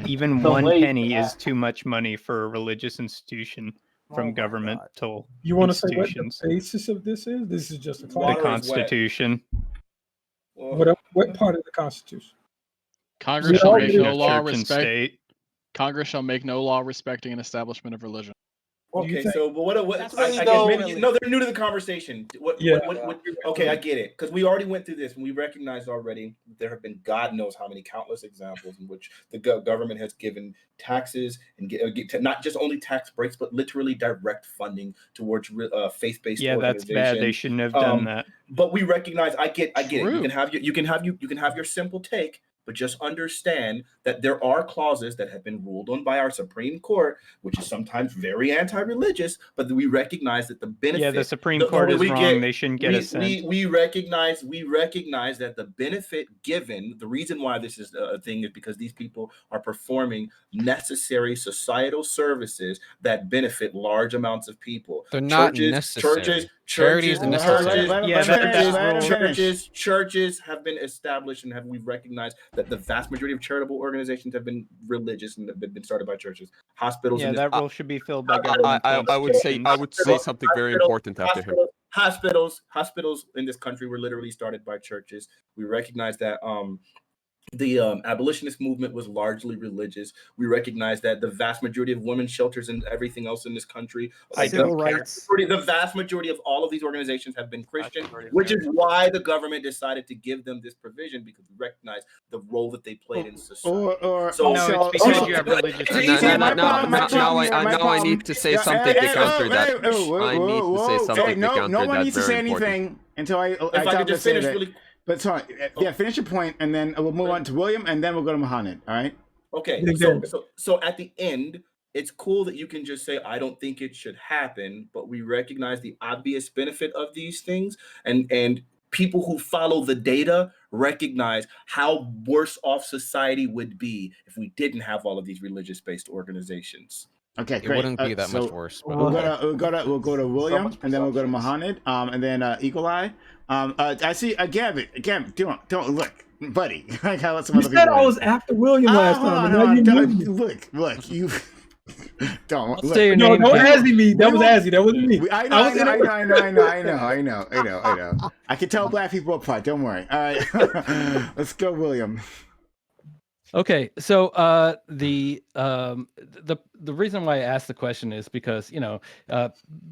even one penny is too much money for a religious institution from governmental. You want to say what the basis of this is? This is just the Constitution. What part of the Constitution? Congress shall make no law respecting an establishment of religion. Okay, so but what That's I really guess though- maybe no, they're new to the conversation. Yeah. Okay, I get it because we already went through this and we recognized already there have been God knows how many countless examples in which the government has given taxes and not just only tax breaks but literally direct funding towards faith-based Yeah, that's organizations. bad. They shouldn't have done that. But we recognize. I get it. True. You can have your simple take. But just understand that there are clauses that have been ruled on by our Supreme Court, which is sometimes very anti-religious, but we recognize that the benefit. Yeah, the Supreme Court is wrong. They shouldn't get a cent. We recognize that the benefit given, the reason why this is a thing is because these people are performing necessary societal services that benefit large amounts of people. They're not necessary. Charities are necessary. Churches have been established and we've recognized that the vast majority of charitable organizations have been religious and have been started by churches. Hospitals. Yeah, that role should be filled by government. I would say something very important after him. Hospitals in this country were literally started by churches. We recognize that the abolitionist movement was largely religious. We recognize that the vast majority of women's shelters and everything else in this country, the vast majority of all of these organizations have been Christian, which is why the government decided to give them this provision because we recognize the role that they played in society. Now I need to say something to counter that. I need to say something to counter that. No one needs to say anything until I could just finish really. But sorry, yeah, finish your point, and then we'll move on to William, and then we'll go to Mohammed. All right? Okay. So at the end, it's cool that you can just say, I don't think it should happen, but we recognize the obvious benefit of these things, and people who follow the data recognize how worse off society would be if we didn't have all of these religious-based organizations. Okay, great. It wouldn't be that much worse. But We'll go to William, and then we'll go to Mohammed, and then Eagle Eye. I see Gavin. Don't look, buddy. I gotta let some other You said people I was after William last time. And now you look, you don't look. Say your name. No, Azzy me. That was Azzy. That wasn't me. I know. I can tell black people apart. Don't worry. All right, let's go, William. Okay, so the reason why I asked the question is because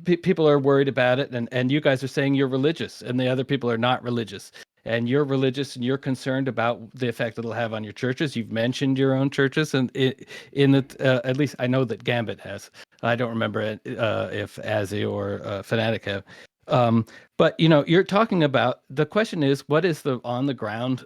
people are worried about it, and you guys are saying you're religious, and the other people are not religious, and you're religious, and you're concerned about the effect it'll have on your churches. You've mentioned your own churches, and at least I know that Gambit has. I don't remember if Azzy or Fanatic have. But you're talking about, the question is, what is the on the ground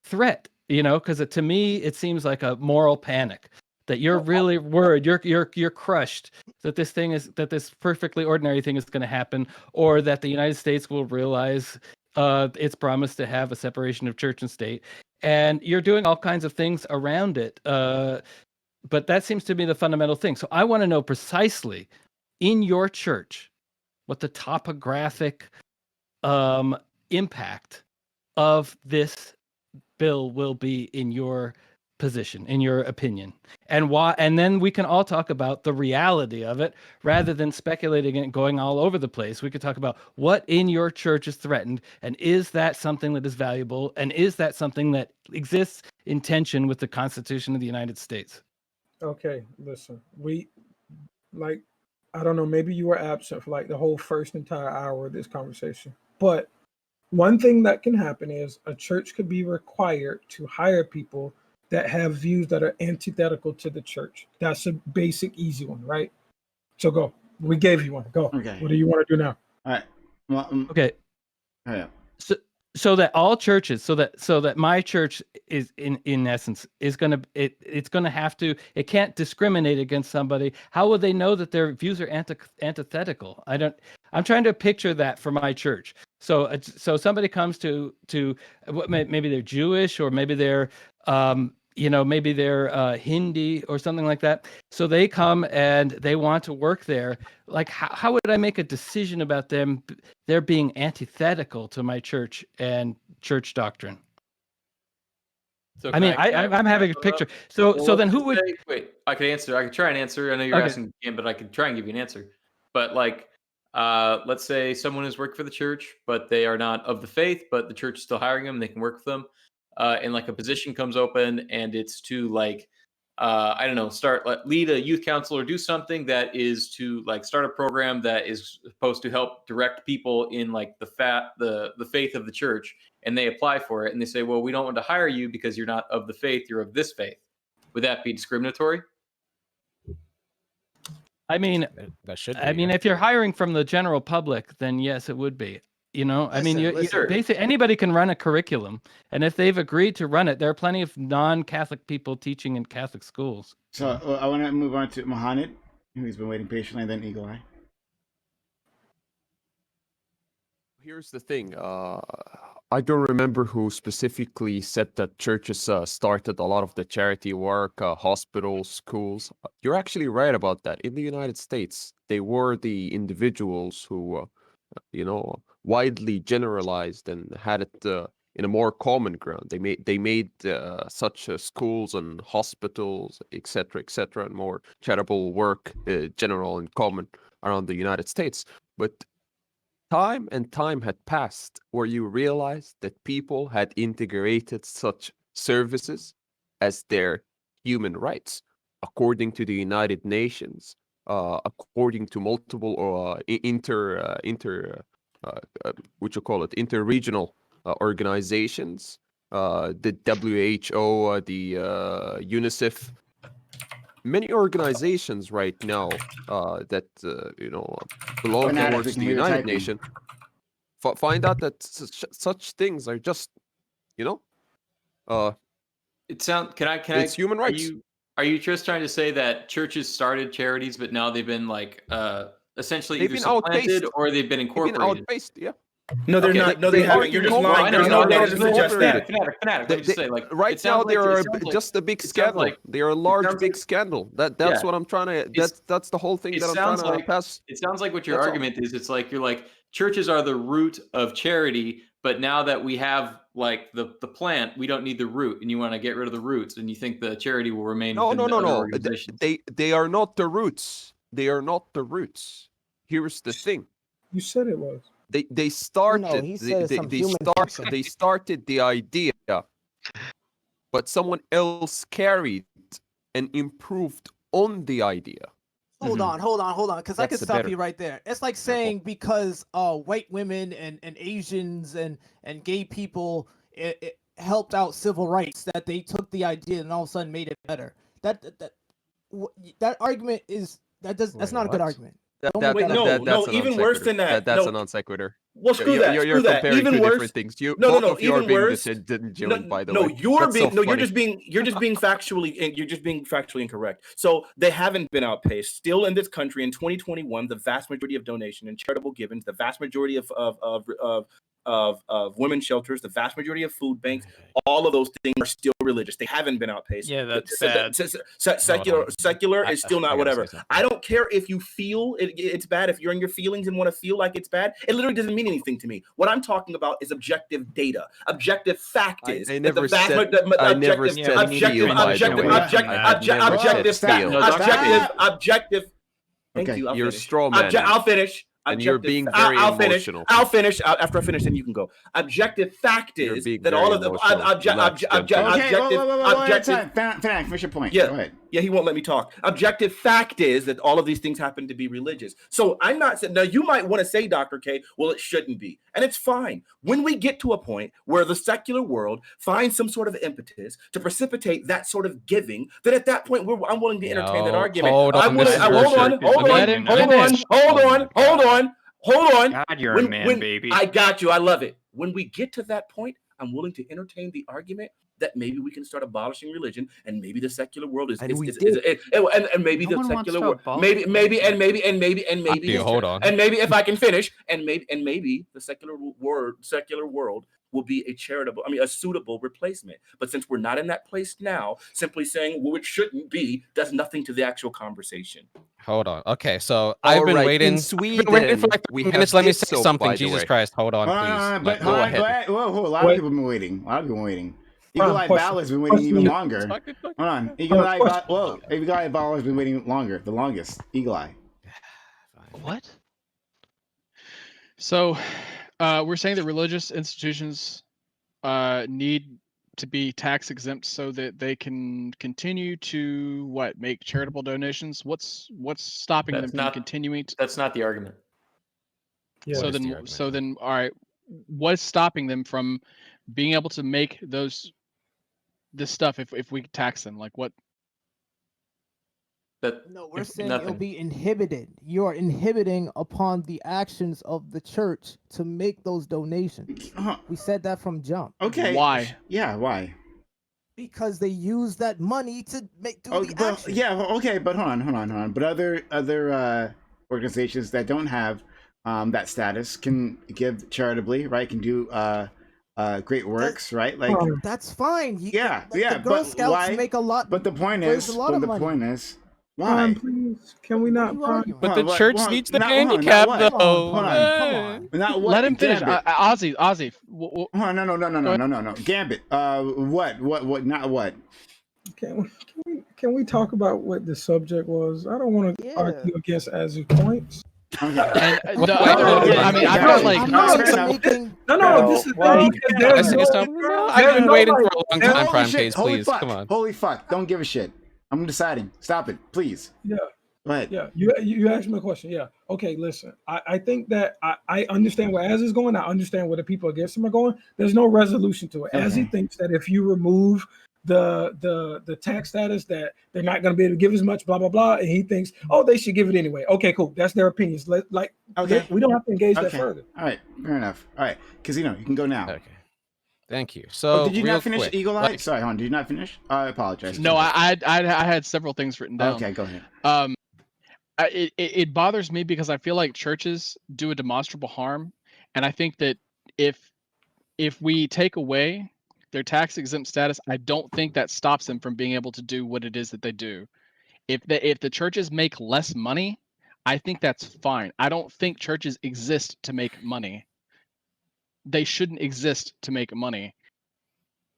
threat? Because to me, it seems like a moral panic that you're really worried, you're crushed that this perfectly ordinary thing is going to happen, or that the United States will realize its promise to have a separation of church and state, and you're doing all kinds of things around it. But that seems to be the fundamental thing. So I want to know precisely in your church what the topographic impact of this bill will be in your position, in your opinion, and why, and then we can all talk about the reality of it rather than speculating and going all over the place. We could talk about what in your church is threatened, and is that something that is valuable, and is that something that exists in tension with the Constitution of the United States? Okay, listen, I don't know, maybe you were absent for the whole first entire hour of this conversation, but one thing that can happen is a church could be required to hire people that have views that are antithetical to the church. That's a basic, easy one, right? So go. We gave you one. Go. Okay. What do you want to do now? All right. Well, okay. Oh, yeah. So that all churches, so that my church is in essence is gonna have to, it can't discriminate against somebody. How will they know that their views are antithetical? I'm trying to picture that for my church. So somebody comes to maybe they're Jewish, or maybe they're maybe they're Hindi or something like that. So they come and they want to work there. Like, how would I make a decision about them? They're being antithetical to my church and church doctrine. So I mean, I'm having a picture. So then who would? Wait, I could answer. I could try and answer. I know you're asking again, but I could try and give you an answer. But let's say someone has worked for the church, but they are not of the faith, but the church is still hiring them. They can work with them. And a position comes open, and it's to I don't know, lead a youth council or do something that is to like start a program that is supposed to help direct people in like the faith of the church, and they apply for it and they say, well, we don't want to hire you because you're not of the faith, you're of this faith. Would that be discriminatory? I mean, that should be, I mean, if you're hiring from the general public, then yes, it would be. You know, I mean, basically anybody can run a curriculum, and if they've agreed to run it, there are plenty of non-Catholic people teaching in Catholic schools. So I want to move on to Mohammed, who's been waiting patiently, and then Eagle Eye. Here's the thing. I don't remember who specifically said that churches started a lot of the charity work, hospitals, schools. You're actually right about that. In the United States, they were the individuals who, widely generalized and had it in a more common ground. They made such schools and hospitals, etc., and more charitable work, general and common around the United States. But time and time had passed where you realized that people had integrated such services as their human rights, according to the United Nations, according to multiple interregional organizations, the WHO, the UNICEF. Many organizations right now that belong towards the United Nations find out that such things are just, it sounds. It's human rights. Are you just trying to say that churches started charities, but now they've been like essentially either supplanted or they've been incorporated? They've been outpaced, yeah. No, they're not. No, they haven't. You're just lying. There's no data to suggest that. Fanatic. Let me just say, like, right now they are just a big scandal. They are a large, big scandal. That's what I'm trying to. That's the whole thing that I'm trying to pass. It sounds like what your argument is. It's like you're like churches are the root of charity, but now that we have like the plant, we don't need the root, and you want to get rid of the roots, and you think the charity will remain. No. They are not the roots. They are not the roots. Here's the thing. You said it was. They started. They started the idea, but someone else carried and improved on the idea. Hold on, because I can stop you right there. It's like saying because white women and Asians and gay people it helped out civil rights, that they took the idea and all of a sudden made it better. That argument is that's not a good argument. No, even worse than that. That's a non sequitur. Well, screw that. You're comparing two different things. No. Even worse. By the way. You're just being factually incorrect. So they haven't been outpaced. Still in this country in 2021, the vast majority of donation and charitable givens, the vast majority of women's shelters, the vast majority of food banks, all of those things are still religious. They haven't been outpaced. Yeah, that's bad. Secular is still not whatever. I don't care if you feel it's bad. If you're in your feelings and want to feel like it's bad, it literally doesn't mean anything to me. What I'm talking about is objective data. Objective fact is I never said objective. Thank you. You're straw man. I'll finish. And you're being very emotional. I'll finish. After I finish, then you can go. Objective fact is that all of the objective. Finish your point. Yeah, go ahead. Yeah, he won't let me talk. Objective fact is that all of these things happen to be religious. So I'm not saying. Now you might want to say, Dr. K, well, it shouldn't be, and it's fine. When we get to a point where the secular world finds some sort of impetus to precipitate that sort of giving, then at that point, I'm willing to entertain that argument. Hold on. God, you're a man, baby. I got you. I love it. When we get to that point, I'm willing to entertain the argument that maybe we can start abolishing religion, and maybe the secular world is, and maybe the secular world, maybe if I can finish, and maybe the secular world will be a suitable replacement. But since we're not in that place now, simply saying, well, it shouldn't be, does nothing to the actual conversation. Hold on. Okay, so I've been waiting. In Sweden, for like 3 minutes. Let me say something. Jesus Christ, hold on, please. Go ahead. Whoa, a lot of people have been waiting. Eagle Eye Val has been waiting even longer. Hold on. Eagle Eye Val has been waiting longer. The longest. Eagle Eye. What? So, we're saying that religious institutions need to be tax exempt so that they can continue to make charitable donations? What's stopping them from continuing? That's not the argument. Yeah. So then, all right, what's stopping them from being able to make this stuff if we tax them? Like what? No, we're saying it'll be inhibited. You are inhibiting upon the actions of the church to make those donations. We said that from jump. Okay. Why? Yeah, why? Because they use that money to do the action. Yeah, well, okay, but hold on. But other organizations that don't have that status can give charitably, right? Can do great works, right? Like that's fine. The Girl Scouts why? make a lot. But the point raise is, a lot of money. point is, why? Please, can we not? But the church needs the handicap, though. Hold on. Not what? Let him finish. Gambit. Ozzy. No. Gambit. What? Not what? Can we talk about what the subject was? I don't want to argue against Az's points. Okay. And the other, I mean, I felt like no. This is I've been waiting for a long time. PrimeCayes, please, come on. Holy fuck! Don't give a shit. I'm deciding. Stop it, please. Yeah. Go ahead. Yeah. You asked me a question. Yeah. Okay. Listen. I think that I understand where Az is going. I understand where the people against him are going. There's no resolution to it. Okay. As he thinks that if you remove the tax status, that they're not going to be able to give as much, blah blah blah, and he thinks, oh, they should give it anyway. Okay, cool. That's their opinions. We don't have to engage that further. All right. Fair enough. All right. Casino, you can go now. Okay. Thank you. So did you not finish quick, Eagle Eye? Sorry, hon. Did you not finish? I apologize. No, I had several things written down. Okay, go ahead. It bothers me because I feel like churches do a demonstrable harm, and I think that if we take away their tax exempt status, I don't think that stops them from being able to do what it is that they do. If the churches make less money, I think that's fine. I don't think churches exist to make money. They shouldn't exist to make money.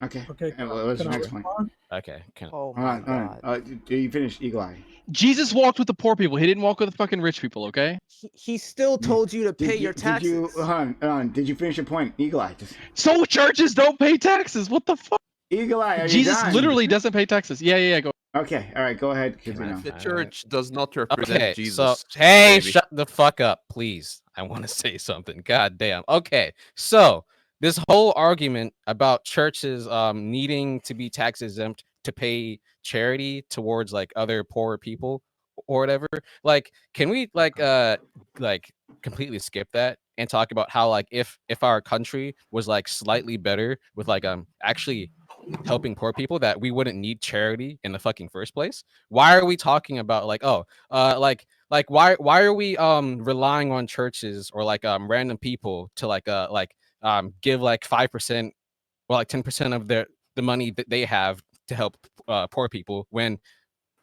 Okay. What's your next point? Okay. Oh my God. Do you finish Eagle Eye? Jesus walked with the poor people. He didn't walk with the fucking rich people. Okay. He still told you to pay your taxes. Did you finish your point, Eagle Eye? So churches don't pay taxes. What the fuck? Eagle Eye. Jesus literally doesn't pay taxes. Yeah. Go. Okay. All right. Go ahead. The church does not represent Jesus. So hey, shut the fuck up, please. I want to say something. God damn. Okay. So this whole argument about churches needing to be tax exempt to pay charity towards like other poor people or whatever, like, can we like completely skip that and talk about how like if our country was like slightly better with like actually helping poor people, that we wouldn't need charity in the fucking first place? Why are we talking about like why are we relying on churches or like random people to give like 5% or like 10% of the money that they have to help poor people when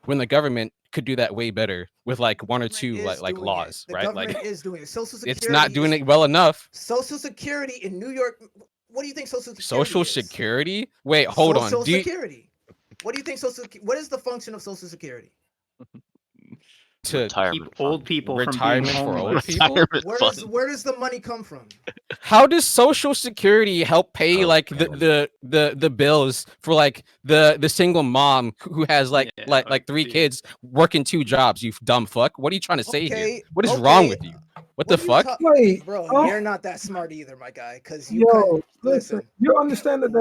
the government could do that way better with like one or two like laws, right? The government is doing it. Social Security. It's not doing it well enough. Social Security in New York. What do you think Social Security Social is? Security? Wait, hold on. Social Security. What do you think what is the function of Social Security? To keep old people retirement from being for old homeless. people. Where does the money come from? How does Social Security help pay like the bills for like the single mom who has like 3 kids working 2 jobs? You dumb fuck. What are you trying to say here? What is wrong with you? What the fuck? Wait, bro, you're not that smart either, my guy. Because listen, you understand that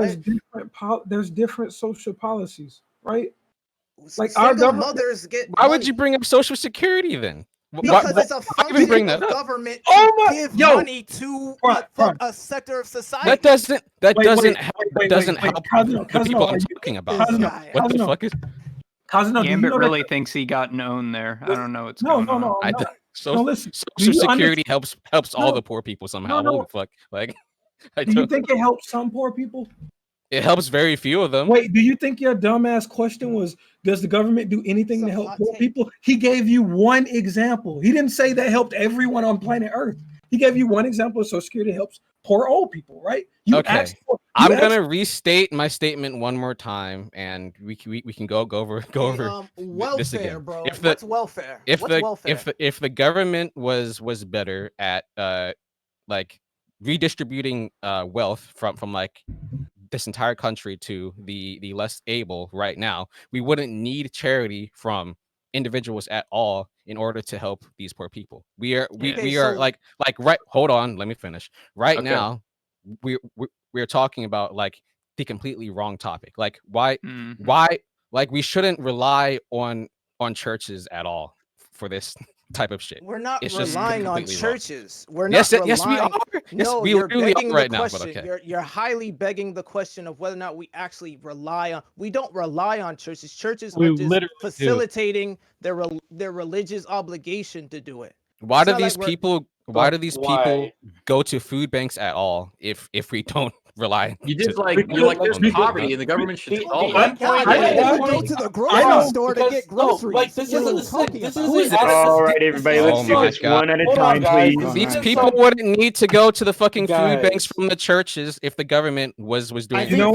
there's different social policies, right? Like our mothers get. Why would you bring up Social Security then? Because it's a function of government to give money to a sector of society. That doesn't help the people I'm talking about. What the fuck is? Gambit really thinks he got known there. I don't know what's going on. No. Social Security helps all the poor people somehow. Holy fuck! Like, do you think it helps some poor people? It helps very few of them. Wait, do you think your dumbass question was, does the government do anything to help poor people? He gave you one example. He didn't say that helped everyone on planet Earth. He gave you one example of Social Security helps poor old people, right? Okay. I'm gonna restate my statement one more time, and we can go over welfare, this again. Bro. What's welfare? If the government was better at like redistributing wealth from like this entire country to the less able right now, we wouldn't need charity from individuals at all in order to help these poor people. We are like right. Hold on, let me finish. Right now, we're talking about like the completely wrong topic. Like why like we shouldn't rely on churches at all for this type of shit. We're not It's just relying on completely wrong. churches. We're Yes, not yes, we relying. are. Yes, No, we you're literally begging are the right now, but question. okay. You're highly begging the question of whether or not we actually rely on. We don't rely on churches. Churches We are just literally do. facilitating their religious obligation to do it. Why It's do not like these we're- people? Why do these people go to food banks at all if we don't rely? You just to- you're like there's on them? poverty and the government should solve my it. point Why is- would we go to the grocery store to get groceries? like this What are you is talking this about? is All right, everybody, let's do this one at a time, please. These people wouldn't need to go to the fucking Guys. food banks from the churches if the government was doing. Zeno,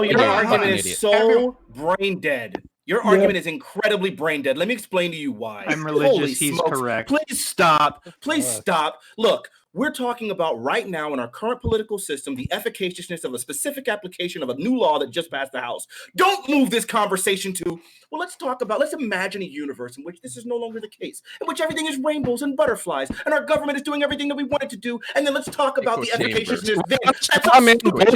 your argument is so brain dead. Your argument is incredibly brain dead. Let me explain to you why. I'm religious, Holy he's smokes. correct. Please stop. Please stop. Look, we're talking about right now in our current political system, the efficaciousness of a specific application of a new law that just passed the House. Don't move this conversation to, well, let's imagine a universe in which this is no longer the case, in which everything is rainbows and butterflies, and our government is doing everything that we want it to do, and then let's talk about the efficaciousness then. That's all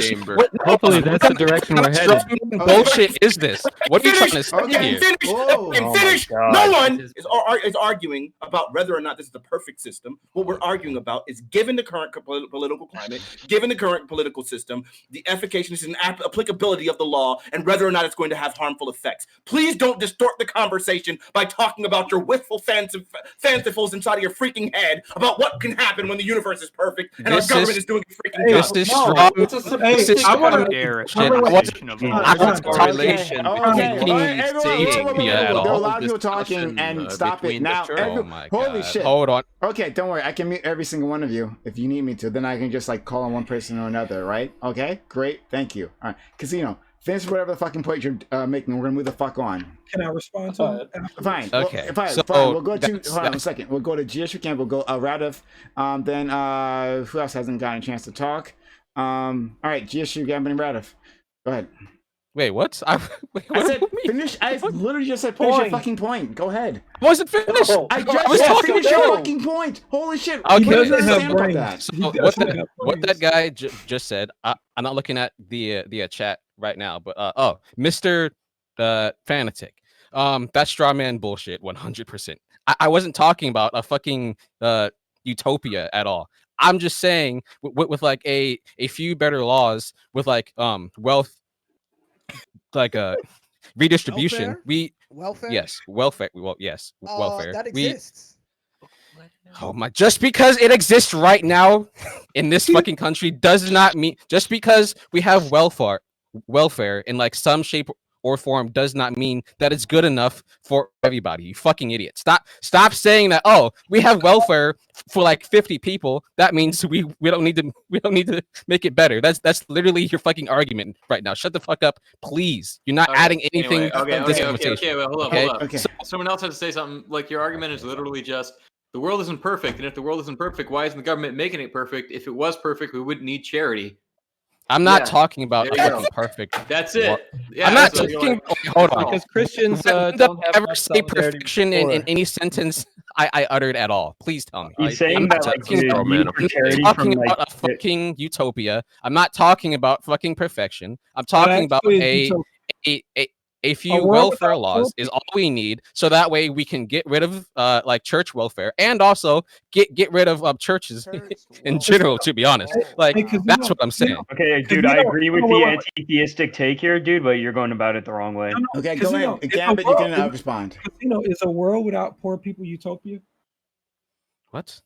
stupid. Hopefully that's the direction we're headed. Bullshit is this? What are you trying to say here? Finish. No one is arguing about whether or not this is the perfect system. What we're arguing about is, given the current political climate, given the current political system, the efficaciousness and applicability of the law, and whether or not it's going to have harmful effects. Please don't distort the conversation by talking about your wistful fanciful inside of your freaking head about what can happen when the universe is perfect and our government is doing a freaking job. This is strong. This is strong. There are a lot of people talking, and stop it now. Holy shit. Hold on. Okay, don't worry. I can mute every single one of you if you need me to. Then I can just like call on one person or another, right? Okay, great. Thank you. All right, Casino, finish whatever the fucking point you're making. We're gonna move the fuck on. Can I respond to it? Fine. Okay. Fine. So We'll go to. Hold on a second. We'll go to GS Camp. We'll go Radif. Then who else hasn't gotten a chance to talk? All right, GSU Gambit and Radif. Go ahead. Wait, what? I said finish. I literally just said finish your fucking point. Go ahead. Wasn't finished. I was talking about your fucking point. Holy shit. Okay. What do you understand about that? So what that guy just said, I'm not looking at the chat right now, but Mr. Fanatic, that's straw man bullshit 100%. I wasn't talking about a fucking utopia at all. I'm just saying with like a few better laws with like wealth, like redistribution. Welfare? Yes, welfare. Well, yes, welfare. That exists. Oh my! Just because it exists right now in this fucking country does not mean, just because we have welfare in like some shape or form does not mean that it's good enough for everybody. You fucking idiot! Stop saying that. Oh, we have welfare for like 50 people. That means we don't need to make it better. That's literally your fucking argument right now. Shut the fuck up, please. You're not adding anything to this conversation. Okay, well, hold up. So, someone else had to say something. Like, your argument is literally just, the world isn't perfect, and if the world isn't perfect, why isn't the government making it perfect? If it was perfect, we wouldn't need charity. I'm not talking about fucking perfect. That's it. I'm not talking. Hold on. Because Christians don't don't have ever enough say solidarity perfection in any sentence I uttered at all. Please tell me. He's saying I'm that not like talking about- you need for charity I'm from talking like about a fucking utopia. I'm not talking about fucking perfection. I'm talking about a few welfare laws is all we need, so that way we can get rid of like church welfare, and also get rid of churches in general. To be honest, like that's what I'm saying. Okay, dude, I agree with the anti-theistic take here, dude, but you're going about it the wrong way. Okay, go ahead. Gambit, you can respond. Is a world without poor people utopia? What?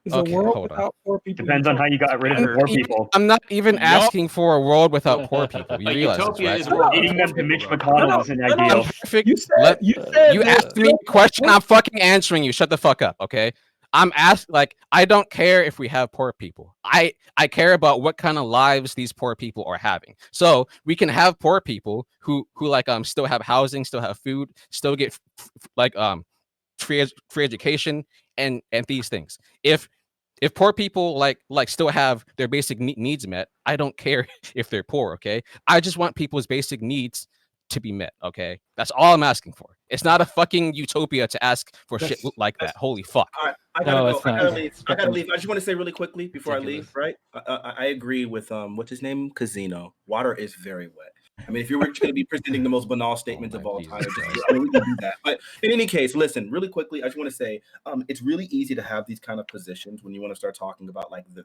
Is a world without poor people? Depends on how you got rid of the poor people. I'm not even asking for a world without poor people. You realize this, right? Eating them to Mitch McConnell isn't ideal. You asked me a question. I'm fucking answering you. Shut the fuck up, okay? I'm I don't care if we have poor people. I care about what kind of lives these poor people are having. So we can have poor people who like still have housing, still have food, still get free education and these things. If If poor people like still have their basic needs met, I don't care if they're poor. Okay, I just want people's basic needs to be met. Okay, that's all I'm asking for. It's not a fucking utopia to ask for shit like that. Holy fuck. All right, I gotta go. I gotta leave. I gotta leave. I just want to say really quickly before I leave. Right, I agree with what's his name, Casino. Water is very wet. I mean, if you were going to be presenting the most banal statements of all time, I mean, we can do that. But in any case, listen, really quickly, I just want to say it's really easy to have these kind of positions when you want to start talking about like the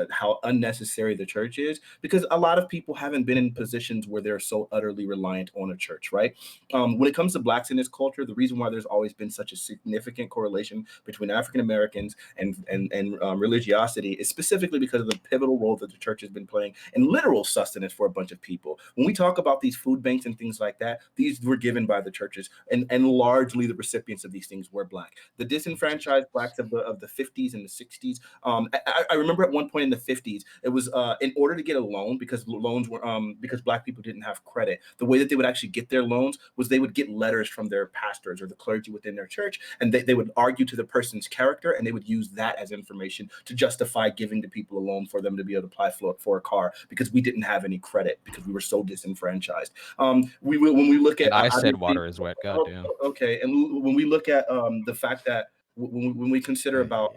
how unnecessary the church is, because a lot of people haven't been in positions where they're so utterly reliant on a church, right? When it comes to blacks in this culture, the reason why there's always been such a significant correlation between African Americans and religiosity is specifically because of the pivotal role that the church has been playing in literal sustenance for a bunch of people. When we talk about these food banks and things like that, these were given by the churches, and largely the recipients of these things were black. The disenfranchised blacks of the 50s and the 60s. I remember at one point in the 50s, it was in order to get a loan, because loans were because black people didn't have credit, the way that they would actually get their loans was they would get letters from their pastors or the clergy within their church, and they would argue to the person's character, and they would use that as information to justify giving to people a loan for them to be able to apply for a car, because we didn't have any credit because we were so disenfranchised. When we look at, I said water is wet. Goddamn. Okay, and when we look at the fact that when we consider about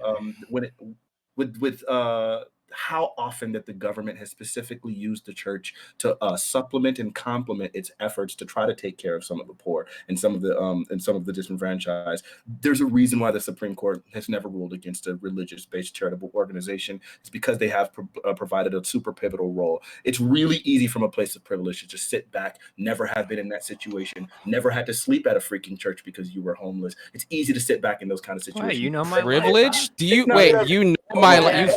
with how often that the government has specifically used the church to supplement and complement its efforts to try to take care of some of the poor and some of the disenfranchised. There's a reason why the Supreme Court has never ruled against a religious-based charitable organization. It's because they have provided a super pivotal role. It's really easy from a place of privilege to just sit back, never have been in that situation, never had to sleep at a freaking church because you were homeless. It's easy to sit back in those kind of situations. Wait, you know my privilege? Do you wait? You know my life?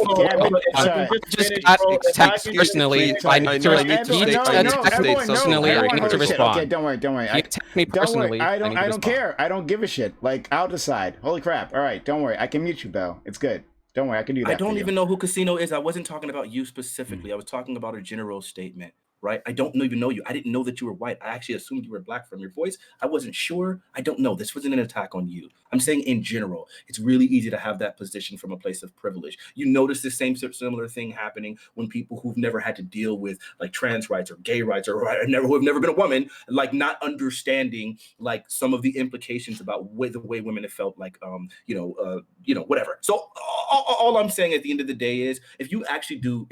Just got attacked personally. I need to respond. Okay, don't worry. You attacked me personally. I don't care. I don't give a shit. Like, I'll decide. Holy crap. All right, don't worry. I can mute you, though. It's good. Don't worry. I can do that. I don't even know who Casino is. I wasn't talking about you specifically. I was talking about a general statement, right? I don't even know you. I didn't know that you were white. I actually assumed you were black from your voice. I wasn't sure. I don't know. This wasn't an attack on you. I'm saying in general, it's really easy to have that position from a place of privilege. You notice the same similar thing happening when people who've never had to deal with like trans rights or gay rights or who have never been a woman, like not understanding like some of the implications about the way women have felt, like whatever. So all I'm saying at the end of the day is, if you do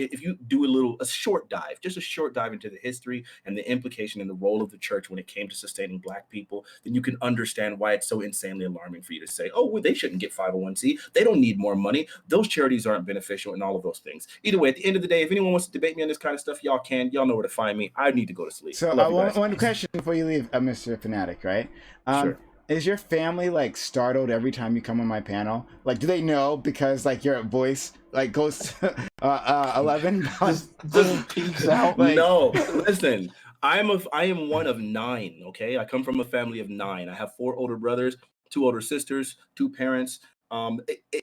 a short dive into the history and the implication and the role of the church when it came to sustaining black people, then you can understand why it's so insanely alarming for you to say, oh, well, they shouldn't get 501c. They don't need more money. Those charities aren't beneficial and all of those things. Either way, at the end of the day, if anyone wants to debate me on this kind of stuff, y'all know where to find me. I need to go to sleep. So one question before you leave, Mr. Fanatic, right? Sure. Is your family like startled every time you come on my panel? Like, do they know because like your voice like goes to 11? Just peaks out. Like, no, listen. I am one of 9. Okay, I come from a family of 9. I have 4 older brothers, 2 older sisters, 2 parents.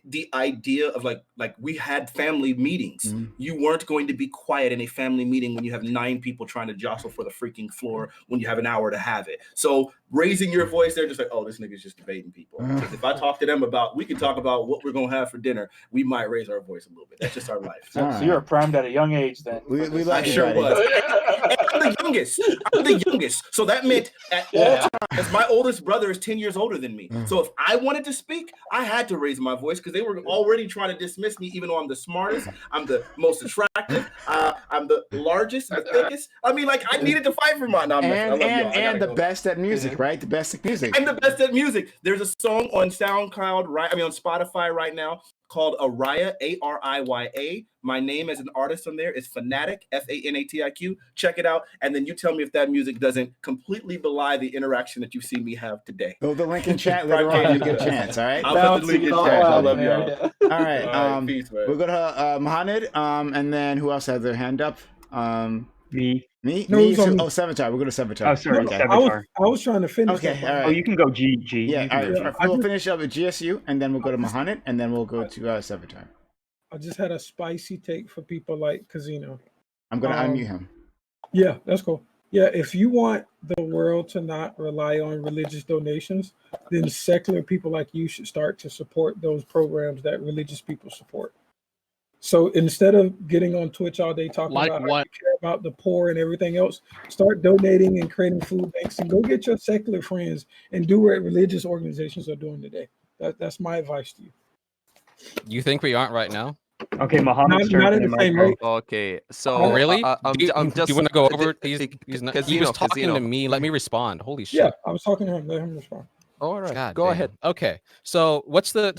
The idea of like we had family meetings. Mm-hmm. You weren't going to be quiet in a family meeting when you have 9 people trying to jostle for the freaking floor when you have an hour to have it. So raising your voice, they're just like, oh, this nigga's just debating people. Because if I talk to them we can talk about what we're gonna have for dinner, we might raise our voice a little bit. That's just our life. So you're primed at a young age then. I sure was. I'm the youngest. So that meant at all times, my oldest brother is 10 years older than me. So if I wanted to speak, I had to raise my voice because they were already trying to dismiss me, even though I'm the smartest, I'm the most attractive, I'm the largest, the thickest. I mean, like, I needed to fight for mine. And the best at music, right? The best at music. And the best at music. There's a song on SoundCloud, on Spotify right now called Ariya, Ariya. My name as an artist on there is Fanatic, Fanatiq. Check it out, and then you tell me if that music doesn't completely belie the interaction that you see me have today. Go the link in chat later on. You get a chance. All right. I'll put the link in chat. I love y'all. All right. Peace, we'll go to Mohammed. And then who else has their hand up? Me. No, me? Oh, Sevatar. We'll go to Sevatar. Oh, sorry. Okay. Sevatar. I was trying to finish. Okay, all right. Oh, you can go G. Yeah, all right. We'll finish up with GSU, and then we'll go to Mohammed, and then we'll go to Sevatar. I just had a spicy take for people like Casino. I'm going to unmute him. Yeah, that's cool. Yeah, if you want the world to not rely on religious donations, then secular people like you should start to support those programs that religious people support. So instead of getting on Twitch all day talking Like about how what? you care about the poor and everything else, start donating and creating food banks and go get your secular friends and do what religious organizations are doing today. That's my advice to you. You think we aren't right now? Okay, Muhammad's Not turn. at the same rate. Okay, Oh, so really? I'm Do just you want to go over these? He was Casino, talking to Casino. me. Let me respond. Holy shit! Yeah, I was talking to him. Let him respond. All right, God go damn. ahead. Okay, so what's the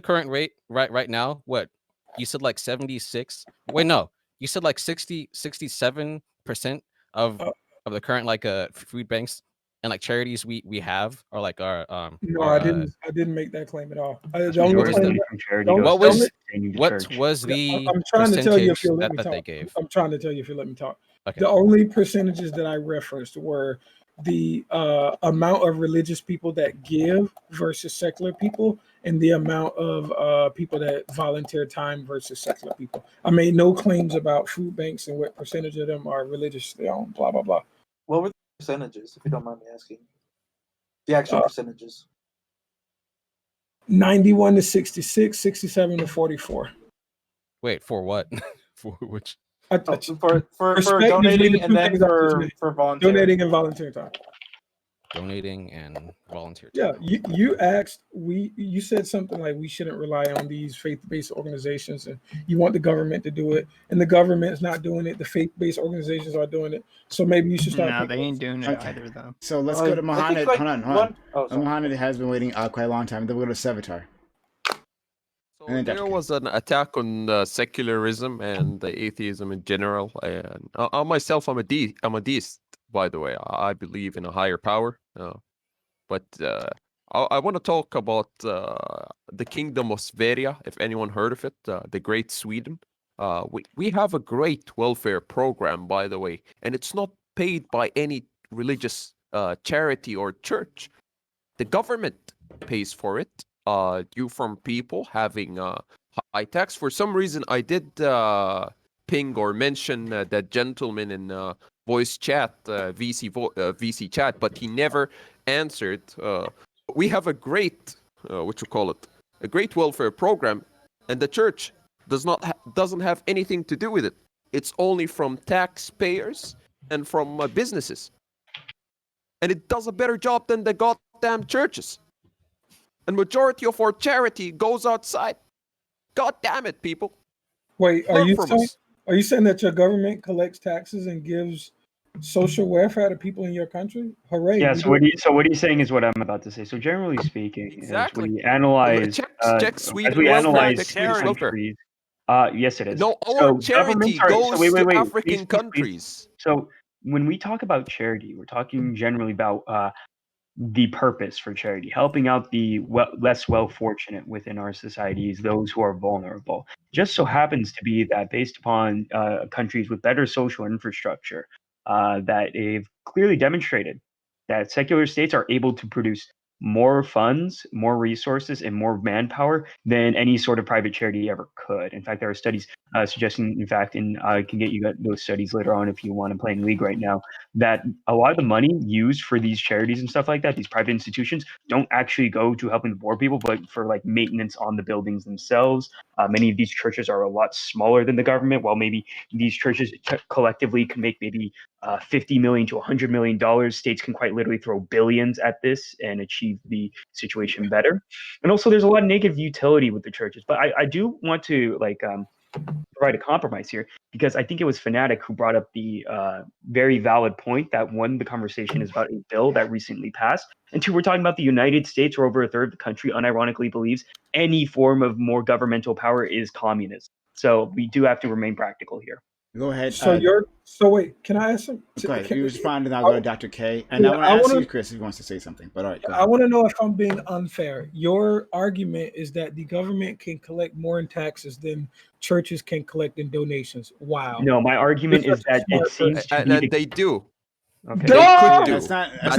current rate right now? What you said, like 76? Wait, no, you said like 67% of the current like food banks and like charities we have are like our No, our, I didn't make that claim at all. The That's only majority claim coming that- from charity. don't- Goes what to was sustaining the what church. was Yeah, the I'm trying to tell you if percentage you'll let me that they talk. gave? I'm trying to tell you if you let me talk. Okay. The only percentages that I referenced were the amount of religious people that give versus secular people, and the amount of people that volunteer time versus secular people. I made no claims about food banks and what percentage of them are religiously owned. Blah blah blah. What were the percentages, if you don't mind me asking? The actual percentages. 91 to 66, 67 to 44. Wait, for what? For which? For Respectively, donating the and two then things I just for made. volunteering. Donating and volunteer time. Donating and volunteer. Yeah, you asked, you said something like we shouldn't rely on these faith-based organizations, and you want the government to do it, and the government's not doing it. The faith-based organizations are doing it, so maybe you should start. No, they ain't doing it Okay. either, though. So let's go to Mohammed. like Hold on. one- oh, sorry. Mohammed has been waiting quite a long time. Then we'll go to Sevatar. So And then there Dr. K. was an attack on secularism and atheism in general. And myself, I'm a deist, by the way. I believe in a higher power. But I want to talk about the Kingdom of Sverige, if anyone heard of it, the Great Sweden. We have a great welfare program, by the way, and it's not paid by any religious charity or church. The government pays for it. You from people having high tax. For some reason, I did ping or mention that gentleman in voice chat, VC chat, but he never answered. We have a great, a great welfare program, and the church doesn't have anything to do with it. It's only from taxpayers and from businesses, and it does a better job than the goddamn churches. And majority of our charity goes outside. God damn it, people! Wait, are Learn you from saying us. that your government collects taxes and gives social welfare to people in your country? Hooray! Yeah. we So what do- are you saying is what I'm about to say. So generally speaking, Exactly. as we analyze, Check Sweden as we welfare, analyze check Swedish welfare. countries, yes, it is. No, our So charity governments are. goes So wait, to please, African please. countries. So when we talk about charity, we're talking generally about the purpose for charity, helping out the less well-fortunate within our societies, those who are vulnerable. Just so happens to be that based upon countries with better social infrastructure, that they've clearly demonstrated that secular states are able to produce more funds, more resources, and more manpower than any sort of private charity ever could. In fact, there are studies suggesting, in fact, and I can get you those studies later on if you want to play in League right now, that a lot of the money used for these charities and stuff like that, these private institutions, don't actually go to helping the poor people, but for like maintenance on the buildings themselves. Many of these churches are a lot smaller than the government, while maybe these churches collectively can make maybe $50 million to $100 million. States can quite literally throw billions at this and achieve the situation better. And also, there's a lot of negative utility with the churches. But I do want to provide a compromise here, because I think it was Fanatic who brought up the very valid point that one, the conversation is about a bill that recently passed, and two, we're talking about the United States, where over a third of the country unironically believes any form of more governmental power is communism. So we do have to remain practical here. Go ahead. So wait, can I ask some? Go ahead. You respond, and I'll go to Dr. K. And Yeah, I want to I ask wanna- you, Chris, if he wants to say something. But all right, go I ahead. want to know if I'm being unfair. Your argument is that the government can collect more in taxes than churches can collect in donations. Wow. No, my argument is that it seems to be the They do. Okay. They could do. That's not No, no,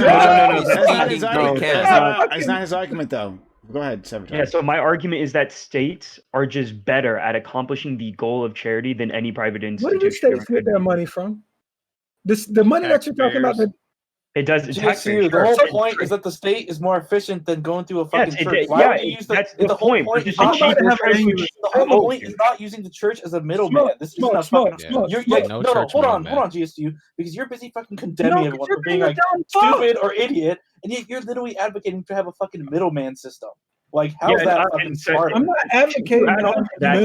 that's not his no, argument. no, That's not his argument, though. Go ahead, Sevatar. Yeah, so my argument is that states are just better at accomplishing the goal of charity than any private Where do institution the ever states get could their be. money from? the money that you're talking about. It does. GSU, the whole point is that the state is more efficient than going through a fucking church. Why would you use that's the whole point. point? It's Is not cheaper the whole point is not using the church as a middleman. This isn't a fucking. No, hold on, GSU, because you're busy fucking condemning everyone for being like stupid or idiot, and yet you're literally advocating to have a fucking middleman system. Like, how's that fucking smart? I'm not advocating that. That's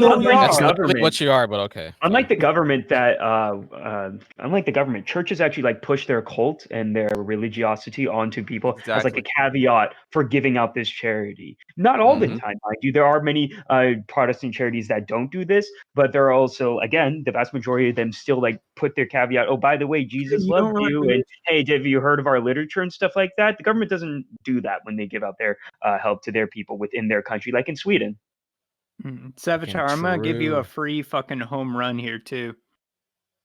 literally what you are, but okay. Unlike the government, churches actually like push their cult and their religiosity onto people as like a caveat for giving out this charity. Not all the time, mind you. There are many Protestant charities that don't do this, but there are also, again, the vast majority of them still like put their caveat. Oh, by the way, Jesus loved you, and hey, have you heard of our literature and stuff like that? The government doesn't do that when they give out their help to their people within their country, like in Sweden. Savitar, I'm gonna give you a free fucking home run here too.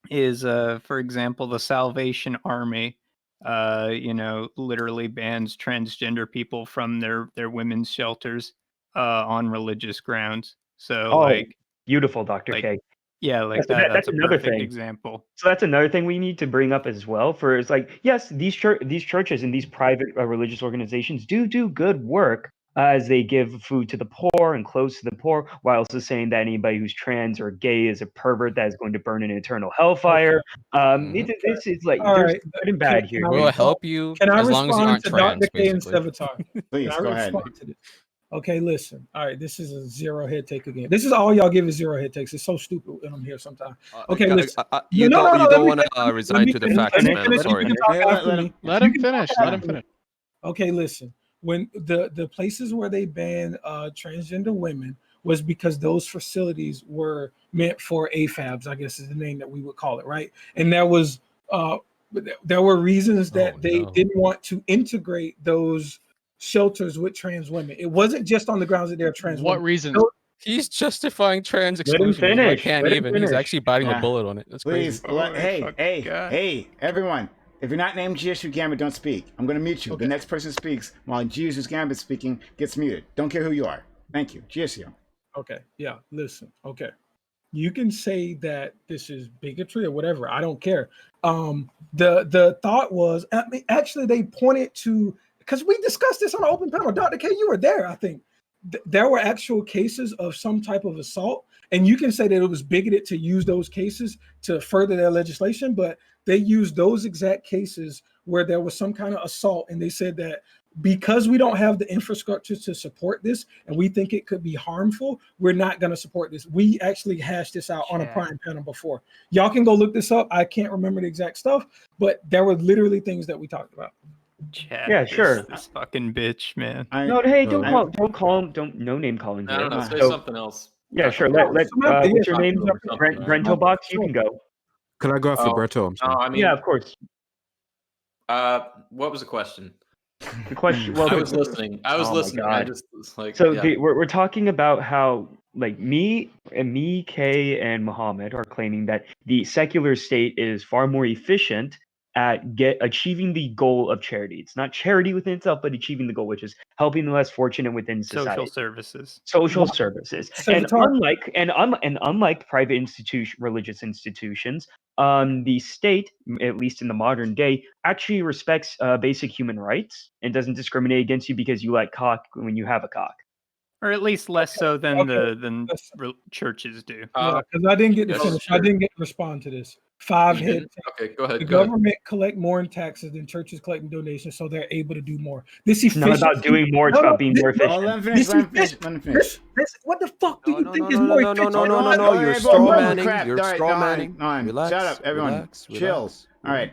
Is for example, the Salvation Army, literally bans transgender people from their women's shelters on religious grounds. So beautiful, Dr. K. Yeah, that's a another perfect thing. example. So that's another thing we need to bring up as well. For it's like, yes, these churches and these private religious organizations do good work as they give food to the poor and clothes to the poor, while also saying that anybody who's trans or gay is a pervert that is going to burn in eternal hellfire. This is like there's good and bad here. We'll help you Can I as long as you aren't respond to trans, Dr. K and basically. Savitar? Please, Can I go ahead. respond to this? Okay, listen. All right, this is a zero head take again. This is all y'all give is zero head takes. It's so stupid when I'm here sometimes. Okay, listen. You don't want to resign to the facts, man. I'm sorry. Let him finish. Let him finish. Okay, listen. When the places where they banned transgender women was because those facilities were meant for AFABs, I guess is the name that we would call it, right? And there were reasons that they didn't want to integrate those shelters with trans women. It wasn't just on the grounds that they're trans women. What reason? He's justifying trans Let him exclusion. I finish. can't Let him even. He's finish. actually biting the bullet on it. That's Please, crazy. hey, everyone. If you're not named GSU Gambit, don't speak. I'm going to mute you. The next person speaks while GSU Gambit speaking gets muted. Don't care who you are. Thank you. GSU. Okay, yeah, listen. Okay. You can say that this is bigotry or whatever. I don't care. The thought was, actually, they pointed to, because we discussed this on an open panel. Dr. K, you were there, I think. There were actual cases of some type of assault, and you can say that it was bigoted to use those cases to further their legislation, but they used those exact cases where there was some kind of assault, and they said that because we don't have the infrastructure to support this and we think it could be harmful, we're not going to support this. We actually hashed this out on a Prime panel before. Y'all can go look this up. I can't remember the exact stuff, but there were literally things that we talked about. Yeah, sure. This fucking bitch, man. No call him. Don't no name calling here. I don't know. Say something else. Yeah, sure. What's your name? Brento Box. You can go. Can I go after Berto? Yeah, of course. What was the question? The question. Well, I was listening. I was listening. I just was like, so we're talking about how like me, Kay, and Muhammad are claiming that the secular state is far more efficient at achieving the goal of charity. It's not charity within itself, but achieving the goal, which is helping the less fortunate within society. Social services. And unlike private religious institutions, the state, at least in the modern day, actually respects basic human rights and doesn't discriminate against you because you like cock when you have a cock. Or at least less so than churches do. Yeah, because I didn't get to finish. Sure. I didn't get to respond to this. Okay, go ahead. The government collect more in taxes than churches collecting donations, so they're able to do more. This is not about doing more; it's about being more efficient. Let me finish. What the fuck do you think is more efficient? No! You're strawmanning. You're strawmanning. Relax. Shut up, everyone. Chill. All right.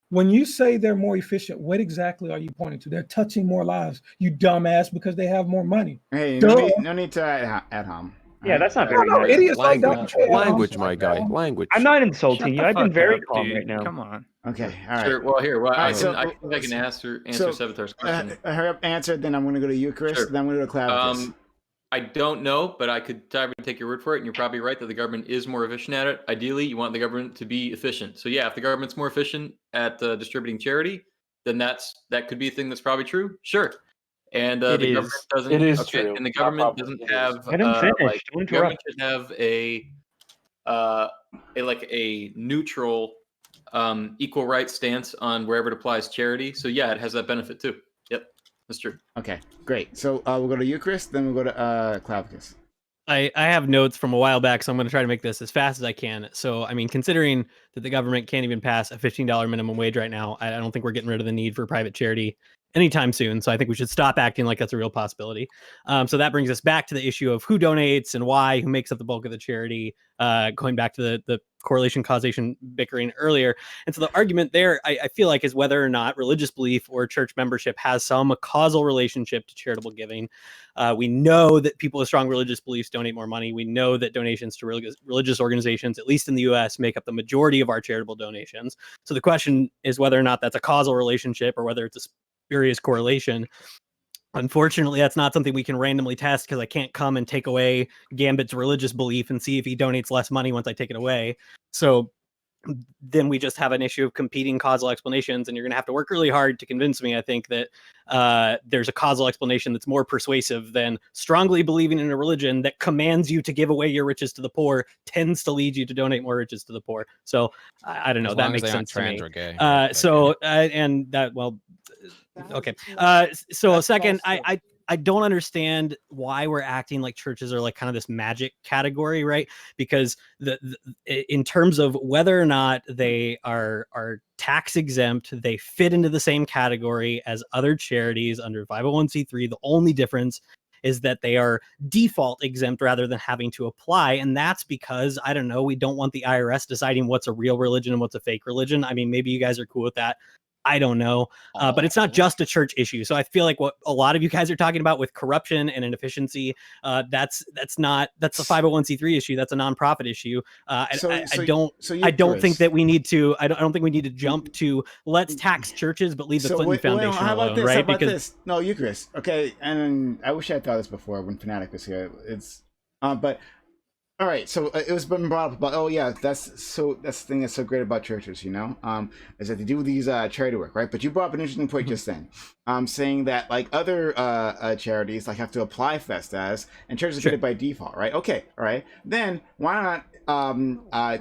When you say they're more efficient, what exactly are you pointing to? They're touching more lives, you dumbass, because they have more money. Hey, no need to add hom. Yeah, that's not very nice. Idiots language, my guy. Language. I'm not insulting you. I've been very calm right now. Come on. Okay. All right. Sure. Well, here. I think I can answer Savitar's question. Hurry up, answer. Then I'm going to go to you, Chris. Sure. Then I'm going to go to Clavicus. I don't know, but I could take your word for it, and you're probably right that the government is more efficient at it. Ideally, you want the government to be efficient. So yeah, if the government's more efficient at distributing charity, then that could be a thing that's probably true. Sure. And the government doesn't. It is true. And the government doesn't have. Let him finish. The government should have a neutral equal rights stance on wherever it applies charity. So yeah, it has that benefit too. Yep, that's true. Okay, great. So we'll go to you, Chris, then we'll go to Clavicus. I have notes from a while back, so I'm going to try to make this as fast as I can. So, I mean, considering that the government can't even pass a $15 minimum wage right now, I don't think we're getting rid of the need for private charity anytime soon. So I think we should stop acting like that's a real possibility. So that brings us back to the issue of who donates and why, who makes up the bulk of the charity, going back to the correlation causation bickering earlier. And so the argument there, I feel like, is whether or not religious belief or church membership has some causal relationship to charitable giving. We know that people with strong religious beliefs donate more money. We know that donations to religious organizations, at least in the US, make up the majority of our charitable donations. So the question is whether or not that's a causal relationship or whether it's a spurious correlation. Unfortunately, that's not something we can randomly test because I can't come and take away Gambit's religious belief and see if he donates less money once I take it away. So then we just have an issue of competing causal explanations, and you're going to have to work really hard to convince me, I think, that there's a causal explanation that's more persuasive than strongly believing in a religion that commands you to give away your riches to the poor tends to lead you to donate more riches to the poor. So I don't know. That makes sense to me. And that, well, okay. So second, I don't understand why we're acting like churches are like kind of this magic category, right? Because in terms of whether or not they are tax exempt, they fit into the same category as other charities under 501c3. The only difference is that they are default exempt rather than having to apply. And that's because, I don't know, we don't want the IRS deciding what's a real religion and what's a fake religion. I mean, maybe you guys are cool with that. I don't know, but it's not just a church issue. So I feel like what a lot of you guys are talking about with corruption and inefficiency, that's a 501c3 issue. That's a nonprofit issue. I don't think that we need to. I don't think we need to jump to let's tax churches, but leave the Clinton Foundation how about alone, this? right? How about this? No, Eucharist. Okay, and I wish I had thought this before when Fanatic was here. But. All right, so it was been brought up about, oh yeah, that's the thing that's so great about churches, you know, is that they do these charity work, right? But you brought up an interesting point just then, saying that like other charities like have to apply for that status, and churches get it by default, right? Okay, all right, then why not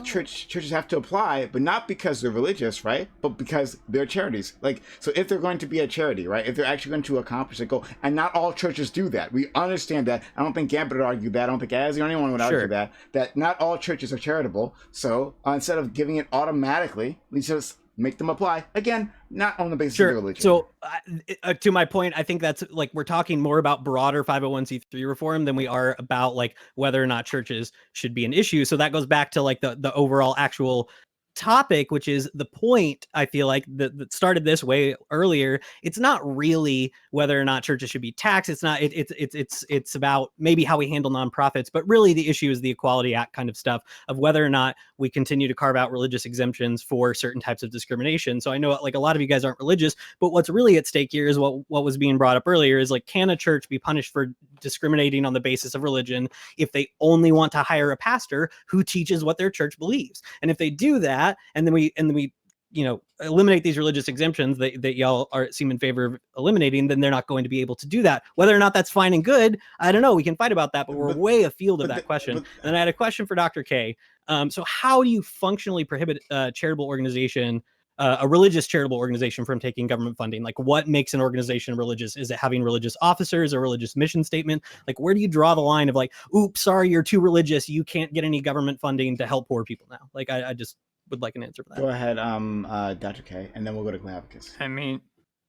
churches have to apply, but not because they're religious, right? But because they're charities. Like, so if they're going to be a charity, right? If they're actually going to accomplish a goal, and not all churches do that. We understand that. I don't think Gambit would argue that. I don't think Azzy or anyone would argue that not all churches are charitable. So instead of giving it automatically, we just make them apply again, not on the basis of religion. So to my point, I think that's like, we're talking more about broader 501c3 reform than we are about like whether or not churches should be an issue. So that goes back to like the overall actual topic, which is the point. I feel like that started this way earlier. It's not really whether or not churches should be taxed. It's not. It's about maybe how we handle nonprofits, but really the issue is the Equality Act kind of stuff of whether or not we continue to carve out religious exemptions for certain types of discrimination. So I know like a lot of you guys aren't religious, but what's really at stake here is what was being brought up earlier is like, can a church be punished for discriminating on the basis of religion if they only want to hire a pastor who teaches what their church believes? And if they do that, and then we eliminate these religious exemptions that y'all seem in favor of eliminating, then they're not going to be able to do that. Whether or not that's fine and good, I don't know. We can fight about that, but we're way afield of that question. And I had a question for Dr. K. So how do you functionally prohibit a charitable organization, a religious charitable organization, from taking government funding? Like, what makes an organization religious? Is it having religious officers, a religious mission statement? Like, where do you draw the line of like, oops, sorry, you're too religious, you can't get any government funding to help poor people now? Like, I just would like an answer for that. Go ahead, Dr. K, and then we'll go to Clavicus. I mean,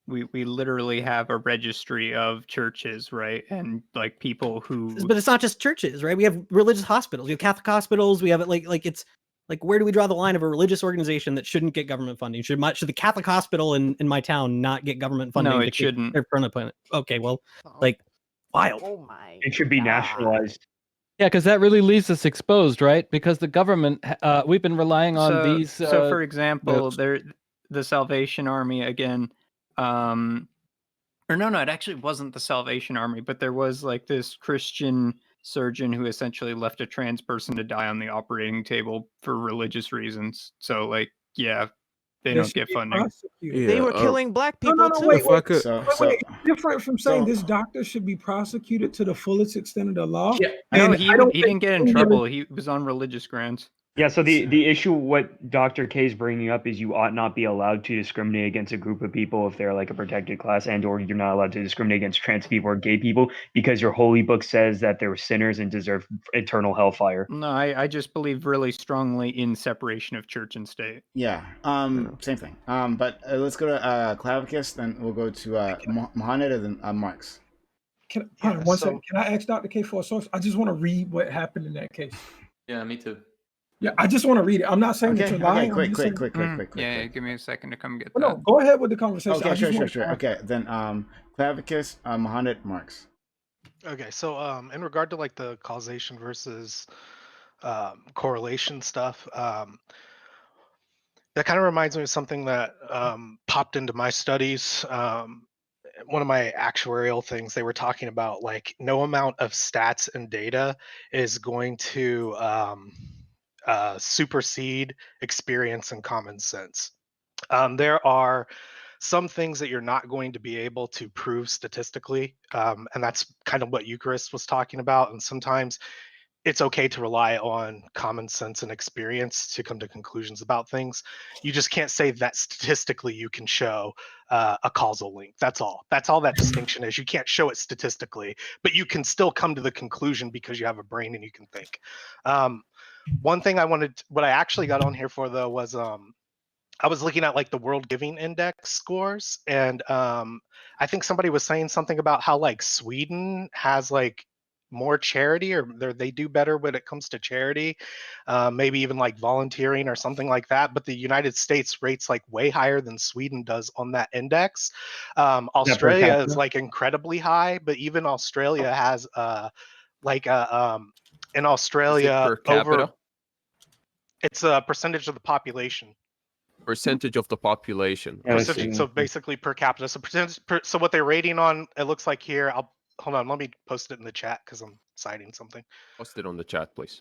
we literally have a registry of churches, right? And like people who... But it's not just churches, right? We have religious hospitals. We have Catholic hospitals. We have it like it's like, where do we draw the line of a religious organization that shouldn't get government funding? Should the Catholic hospital in my town not get government funding? No, it shouldn't. Okay, well, like, wild. Oh my! It should be nationalized. Yeah, because that really leaves us exposed, right? Because the government, we've been relying on these. So, for example, the Salvation Army again, or no, it actually wasn't the Salvation Army, but there was like this Christian surgeon who essentially left a trans person to die on the operating table for religious reasons. So, like, yeah, they don't get funding. They were killing black people too. Wait. It's different from saying this doctor should be prosecuted to the fullest extent of the law. Yeah, no, he didn't get in trouble. He was on religious grounds. Yeah, so the issue what Dr. K is bringing up is you ought not be allowed to discriminate against a group of people if they're like a protected class, and or you're not allowed to discriminate against trans people or gay people because your holy book says that they're sinners and deserve eternal hellfire. No, I just believe really strongly in separation of church and state. Yeah. Same thing. But let's go to Clavicus, then we'll go to Mohamed and then Marx. Can I ask Dr. K for a source? I just want to read what happened in that case. Yeah, me too. Yeah, I just want to read it. I'm not saying that you're lying. Quick. Yeah, give me a second to come get that. No, go ahead with the conversation. Okay, sure. Okay, then Clavicus, Mohamed, Marx. Okay, so in regard to like the causation versus correlation stuff, that kind of reminds me of something that popped into my studies. One of my actuarial things, they were talking about like no amount of stats and data is going to supersede experience and common sense. There are some things that you're not going to be able to prove statistically, and that's kind of what Eucharist was talking about. And sometimes it's okay to rely on common sense and experience to come to conclusions about things. You just can't say that statistically you can show a causal link. That's all that distinction is. You can't show it statistically, but you can still come to the conclusion because you have a brain and you can think. One thing what I actually got on here for though was I was looking at like the World Giving Index scores, and I think somebody was saying something about how like Sweden has like more charity, or they do better when it comes to charity, maybe even like volunteering or something like that. But the United States rates like way higher than Sweden does on that index. Australia is like incredibly high, but even Australia has in Australia per capita? It's a percentage of the population. Percentage of the population. So basically per capita. So so what they're rating on, it looks like here. Hold on, let me post it in the chat because I'm citing something. Post it on the chat, please.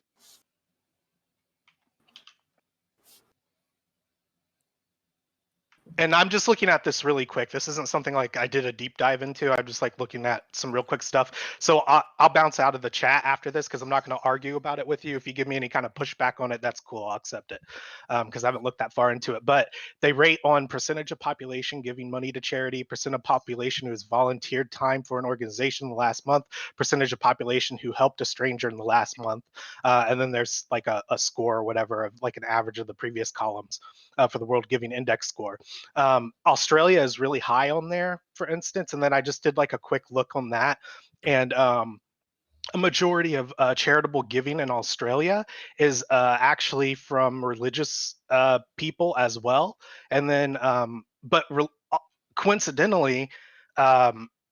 And I'm just looking at this really quick. This isn't something like I did a deep dive into. I'm just like looking at some real quick stuff. So I'll bounce out of the chat after this because I'm not going to argue about it with you. If you give me any kind of pushback on it, that's cool. I'll accept it because I haven't looked that far into it. But they rate on percentage of population giving money to charity, percent of population who has volunteered time for an organization in the last month, percentage of population who helped a stranger in the last month. And then there's like a score or whatever of like an average of the previous columns for the World Giving Index score. Australia is really high on there, for instance, and then I just did like a quick look on that, and a majority of charitable giving in Australia is actually from religious people as well, and then coincidentally,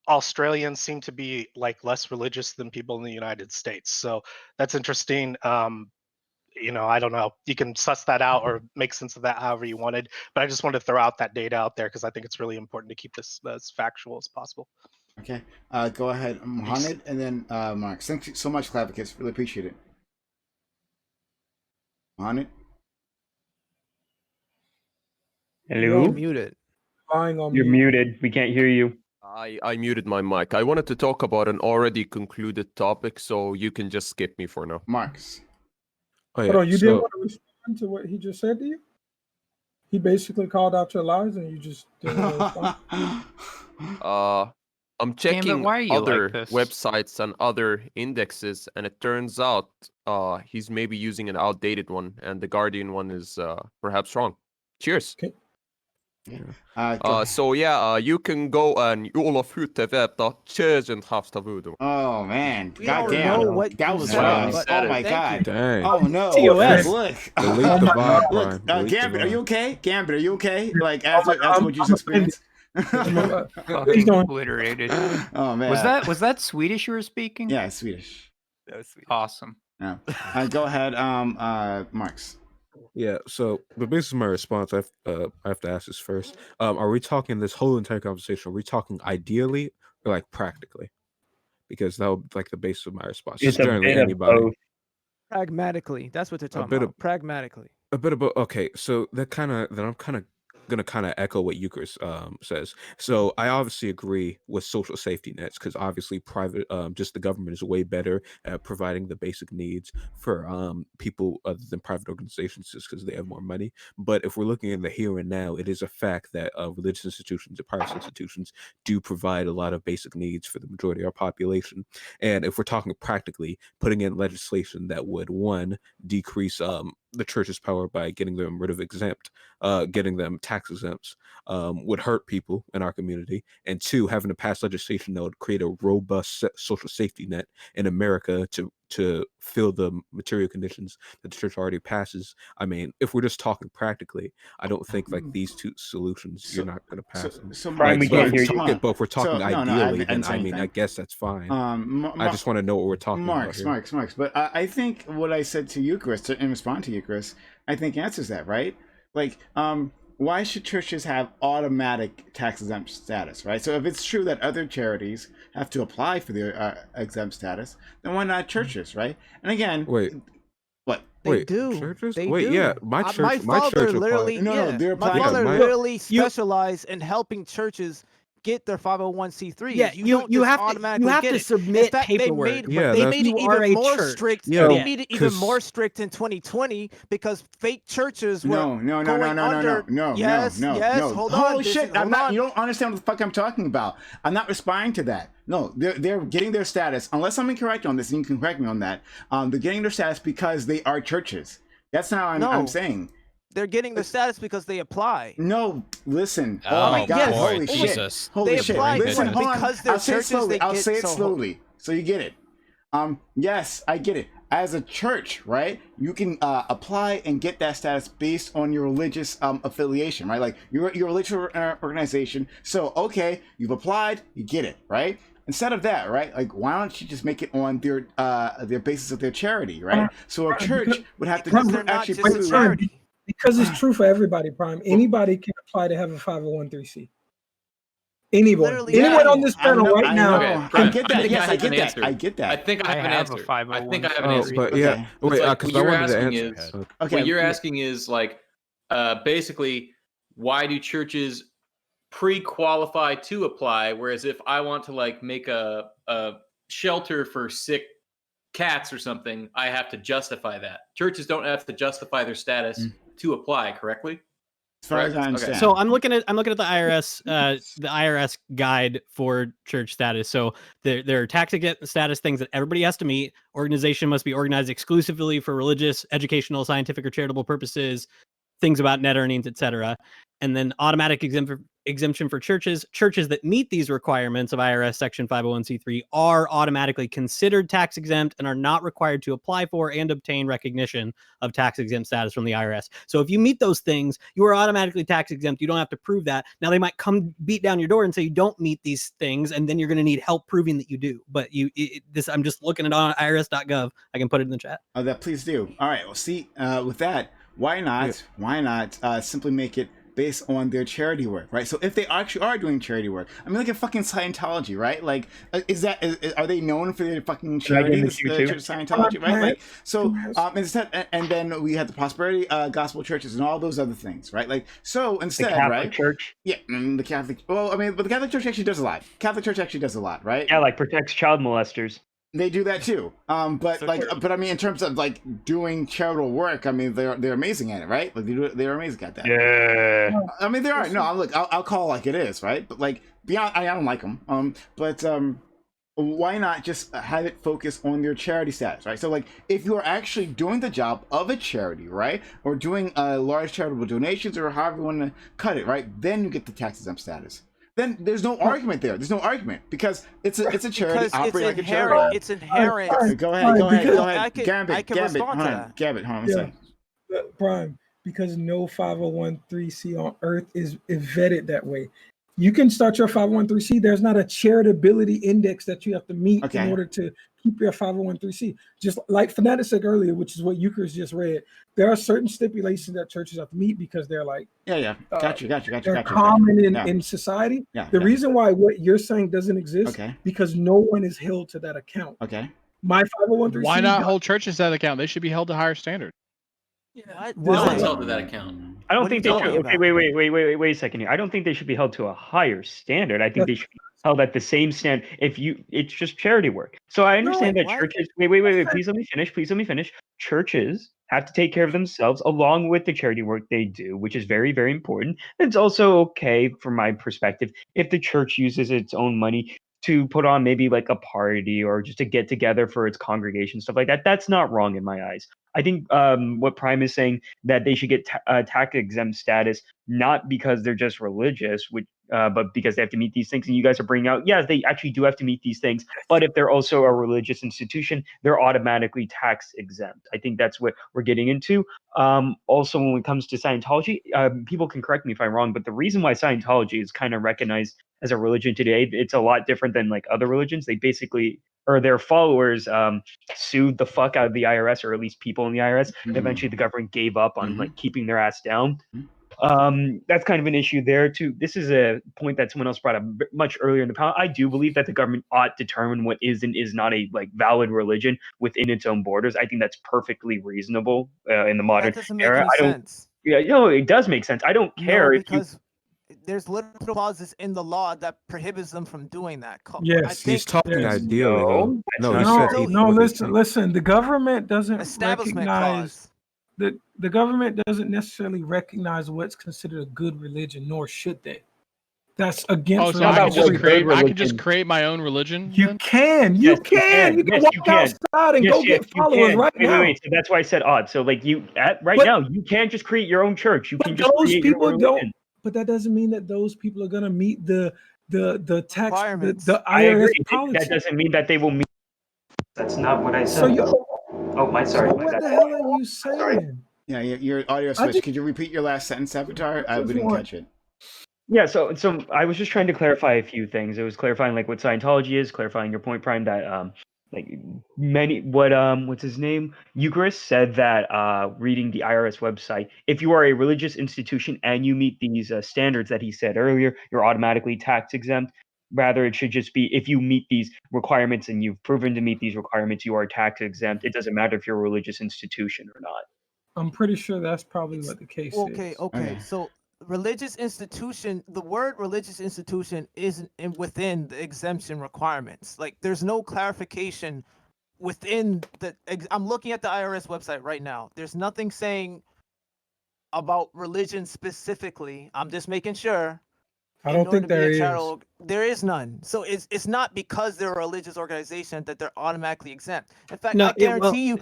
Australians seem to be like less religious than people in the United States, so that's interesting. I don't know. You can suss that out or make sense of that however you wanted. But I just wanted to throw out that data out there because I think it's really important to keep this as factual as possible. Okay. Go ahead, Mohamed, and then Mark. Thank you so much, Clavicus. Really appreciate it. Mohamed? Hello? You're muted. You're muted. We can't hear you. I muted my mic. I wanted to talk about an already concluded topic, so you can just skip me for now. Marx. Oh, yeah. Hold on, you didn't want to respond to what he just said to you? He basically called out your lies and you just didn't want to respond? I'm checking why are you other like this? websites and other indexes, and it turns out he's maybe using an outdated one, and the Guardian one is perhaps wrong. Cheers. Okay. You can go and Olof Huteveta Churchen Havstavudum. Oh man, We goddamn, don't know what that you was said, wrong. but- Oh my god. Dang. Oh no. TOS. Look. Delete the vibe, Look, Brian. Delete the Gambit, are vibe. you okay? Gambit, are you okay? Like after what you just experienced? Fucking obliterated. Oh man. Was that Swedish you were speaking? Yeah, Swedish. That was sweet. Awesome. Yeah. Go ahead, Marx. Yeah, so the basis of my response, I have to ask this first. Are we talking this whole entire conversation? Are we talking ideally or like practically? Because that would be like the basis of my response. It's Just a generally bit of anybody. both. Pragmatically, that's what they're talking bit about. of- Pragmatically. A bit about okay, so I'm kind of gonna kind of echo what Eucharist says. So I obviously agree with social safety nets because obviously private, just the government is way better at providing the basic needs for people other than private organizations just because they have more money. But if we're looking in the here and now, it is a fact that religious institutions and private institutions do provide a lot of basic needs for the majority of our population. And if we're talking practically, putting in legislation that would, one, decrease the church's power by getting them rid of exempt, getting them tax exempts, would hurt people in our community. And two, having to pass legislation that would create a robust social safety net in America to fill the material conditions that the church already passes. I mean, if we're just talking practically, I don't think like these two solutions you're not going to pass them. Brian, we can't hear you. But if we're talking ideally, then I mean, anything. I guess that's fine. I just want to know what we're talking about here. Marks. But I think what I said to Eucharist in response to Eucharist, I think answers that, right? Like, why should churches have automatic tax exempt status, right? So if it's true that other charities have to apply for their exempt status, then why not churches, right? And again, wait, what? They do. Churches? They Wait, do. yeah, my church. My father literally, my father literally specialized in helping churches get their 501c3s. Yeah, you have to submit in fact, paperwork. They made it even more strict. Yeah, they made it even more strict in 2020 because fake churches were No. Yes, hold on. Holy shit! You don't understand what the fuck I'm talking about. I'm not responding to that. No, they're getting their status. Unless I'm incorrect on this, and you can correct me on that. They're getting their status because they are churches. That's not what I'm saying. They're getting the status because they apply. No, listen. Oh my God! boy, Holy Jesus. shit! Holy They shit! apply Listen, hold on. because they're I'll say it churches, slowly. they I'll get say it so- slowly, so you get it. Yes, I get it. As a church, right, you can apply and get that status based on your religious affiliation, right? Like your religious organization. So, okay, you've applied, you get it, right? Instead of that, right? Like, why don't you just make it on their basis of their charity, right? So a church would have to actually prove. Because it's true for everybody, Prime. Anybody can apply to have a 501c. Anyone on this panel right now. I get that. Yes, I get that. I get that. I think I have an answer. I think I have an answer. But yeah, wait, What because I you're wanted to asking answer. is, Okay. what you're asking is like, basically, why do churches pre-qualify to apply? Whereas if I want to like make a shelter for sick cats or something, I have to justify that. Churches don't have to justify their status to apply, correctly? As far as I understand. So I'm looking at the IRS guide for church status. So there are tax exempt status things that everybody has to meet. Organization must be organized exclusively for religious, educational, scientific, or charitable purposes. Things about net earnings, etc. And then automatic exemption for churches. Churches that meet these requirements of IRS Section 501c3 are automatically considered tax exempt and are not required to apply for and obtain recognition of tax exempt status from the IRS. So if you meet those things, you are automatically tax exempt. You don't have to prove that. Now they might come beat down your door and say you don't meet these things, and then you're going to need help proving that you do. But I'm just looking at it on irs.gov. I can put it in the chat. Oh, that please do. All right. Well, see, with that, why not simply make it based on their charity work, right? So if they actually are doing charity work, I mean, look at fucking Scientology, right? Like, are they known for their fucking charities? Scientology, right? Like, so instead, and then we have the prosperity gospel churches and all those other things, right? Like, so instead, the Catholic right? Church. Yeah, the Catholic. Well, I mean, but the Catholic Church actually does a lot. Catholic Church actually does a lot, right? Yeah, like protects child molesters. They do that too. But I mean, in terms of like doing charitable work, I mean, they're amazing at it, right? Like they're amazing at that. Yeah. I mean, they are. No, look, I'll call it like it is, right? But like beyond, I don't like them. But why not just have it focus on their charity status, right? So like, if you are actually doing the job of a charity, right, or doing large charitable donations, or however you want to cut it, right, then you get the tax exempt status. Then there's no argument there. There's no argument because it's a charity operating like a charity. It's inherent. Go ahead. Gambit. Respond to that. Gambit. Hold on. Prime, because no 501c on earth is vetted that way. You can start your 501c. There's not a charitability index that you have to meet in order to keep your 501c. Just like Fanatic said earlier, which is what Eucharist just read, there are certain stipulations that churches have to meet because they're like Got you. They're common in society. The reason why what you're saying doesn't exist because no one is held to that account. Okay. My 501c. Why not hold churches to that account? They should be held to higher standard. No one's held to that account. I don't What are you think they should. talking Okay, about? wait a second here. I don't think they should be held to a higher standard. I think they should be held at the same standard. It's just charity work. So I understand that what? churches. Wait. Please let me finish. Please let me finish. Churches have to take care of themselves along with the charity work they do, which is very, very important. It's also okay from my perspective if the church uses its own money to put on maybe like a party or just to get together for its congregation, stuff like that. That's not wrong in my eyes. I think what Prime is saying, that they should get tax exempt status, not because they're just religious, but because they have to meet these things. And you guys are bringing out, yes, they actually do have to meet these things. But if they're also a religious institution, they're automatically tax exempt. I think that's what we're getting into. Also, when it comes to Scientology, people can correct me if I'm wrong, but the reason why Scientology is kind of recognized as a religion today, it's a lot different than like other religions. They basically, or their followers, sued the fuck out of the IRS, or at least people in the IRS. Eventually, the government gave up on like keeping their ass down. That's kind of an issue there too. This is a point that someone else brought up much earlier in the panel. I do believe that the government ought to determine what is and is not a like valid religion within its own borders. I think that's perfectly reasonable in the modern That doesn't make era. any I don't. sense. Yeah, no, it does make sense. I don't care No, if you. because there's little clauses in the law that prohibits them from doing that. I Yes, think He's talking yes. ideally, though. No, he No, said no. what he's Listen, saying. listen. The government doesn't establishment recognize clause. the government doesn't necessarily recognize what's considered a good religion, nor should they. That's against so I religious freedom. can just create my own religion. You then? can. You can Yes, walk you can. outside and go get you followers can. right now. Wait. So that's why I said odd. So like right now, you can't just create your own church. You can just Those create your people own don't. religion. But that doesn't mean that those people are going to meet the tax the I IRS agree. policy. That doesn't mean that they will meet. That's not what I said. So you. Oh, sorry. So what the hell are you saying? Yeah, your audio switch. Could you repeat your last sentence, Avatar? We didn't catch it. Yeah, so I was just trying to clarify a few things. It was clarifying like what Scientology is, clarifying your point, Prime, that like what's his name? Eucharist said that reading the IRS website, if you are a religious institution and you meet these standards that he said earlier, you're automatically tax exempt. Rather, it should just be if you meet these requirements and you've proven to meet these requirements, you are tax exempt. It doesn't matter if you're a religious institution or not. I'm pretty sure that's probably what the case is. Okay. So religious institution, the word religious institution isn't within the exemption requirements. Like there's no clarification within the. I'm looking at the IRS website right now. There's nothing saying about religion specifically. I'm just making sure. I don't think there is. There is none. So it's not because they're a religious organization that they're automatically exempt. In fact, No, I guarantee you.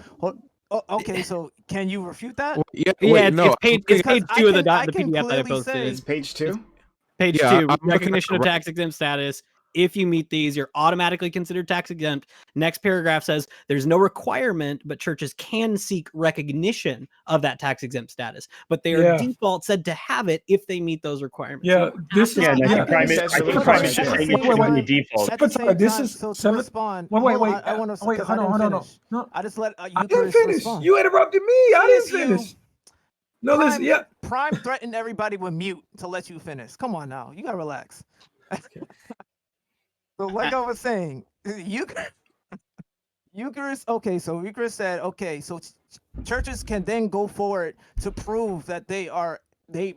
Oh, okay, so can you refute that? It's page 2 of the PDF that I posted. It's page 2? Page Yeah, 2, I'm looking at recognition the of tax exempt status. If you meet these, you're automatically considered tax exempt. Next paragraph says there's no requirement, but churches can seek recognition of that tax exempt status. But they are default said to have it if they meet those requirements. Yeah, this is This is to respond. Wait. I want to. Wait, hold on. No, I just let I didn't finish. Respond. You interrupted me. I didn't finish. No, listen. Yeah. Prime threatened everybody with mute to let you finish. Come on now, you gotta relax. So like I was saying, Eucharist. Okay, so Eucharist said, okay, so churches can then go forward to prove that they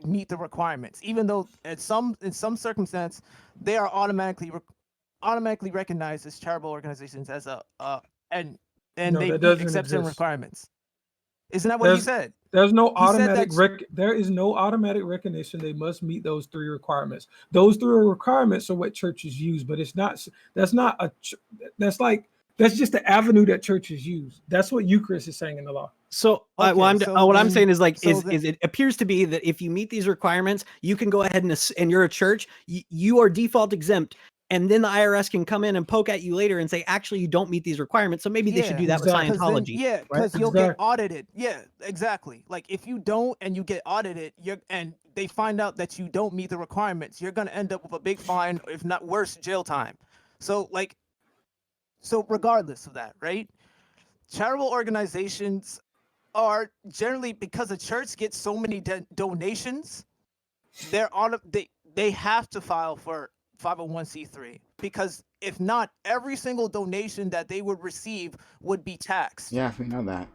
meet the requirements, even though in some circumstance they are automatically recognized as charitable organizations as and they meet exception requirements. Isn't that what he said? There's no automatic there is no automatic recognition. They must meet those 3 requirements. Those 3 requirements are what churches use, but it's not. That's just the avenue that churches use. That's what Eucharist is saying in the law. So, what I'm saying is it appears to be that if you meet these requirements, you can go ahead and you're a church, you are default exempt. And then the IRS can come in and poke at you later and say, actually, you don't meet these requirements. So maybe they should do that with Scientology. Because you'll get audited. Yeah, exactly. Like if you don't and you get audited, and they find out that you don't meet the requirements, you're gonna end up with a big fine, if not worse, jail time. So regardless of that, right? Charitable organizations are generally, because the church gets so many donations, they have to file for 501c3, because if not, every single donation that they would receive would be taxed. Yeah, we know that.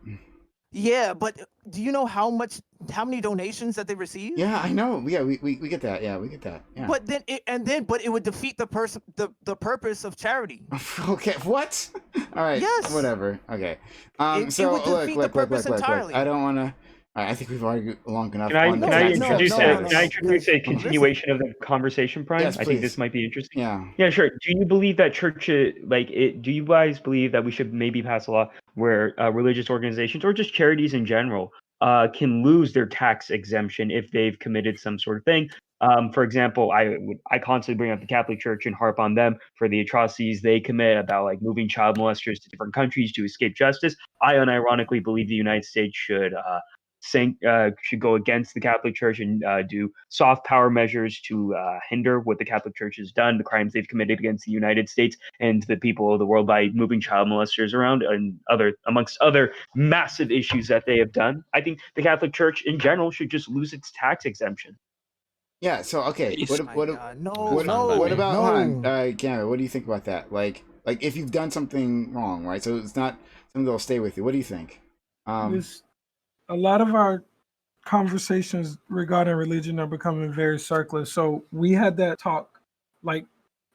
Yeah, but do you know how many donations that they receive? Yeah, I know. Yeah, we get that. Yeah, we get that. Yeah. But then it would defeat the purpose of charity. Okay, what? All right. Yes. Whatever. Okay. It So would defeat the purpose look. entirely. I don't want to. I think we've argued long enough. Can I, on can the I tax introduce exemption a, status. can I introduce a continuation of the conversation, Prime? Yes, I think please. this might be interesting. Yeah. Yeah, sure. Do you believe that do you guys believe that we should maybe pass a law where religious organizations or just charities in general can lose their tax exemption if they've committed some sort of thing? For example, I constantly bring up the Catholic Church and harp on them for the atrocities they commit about like moving child molesters to different countries to escape justice. I unironically believe the United States should go against the Catholic Church and do soft power measures to hinder what the Catholic Church has done, the crimes they've committed against the United States and the people of the world by moving child molesters around, and amongst other massive issues that they have done. I think the Catholic Church in general should just lose its tax exemption. Yeah. So okay. What about Cameron? What do you think about that? Like if you've done something wrong, right? So it's not something that'll stay with you. What do you think? A lot of our conversations regarding religion are becoming very circular. So we had that talk like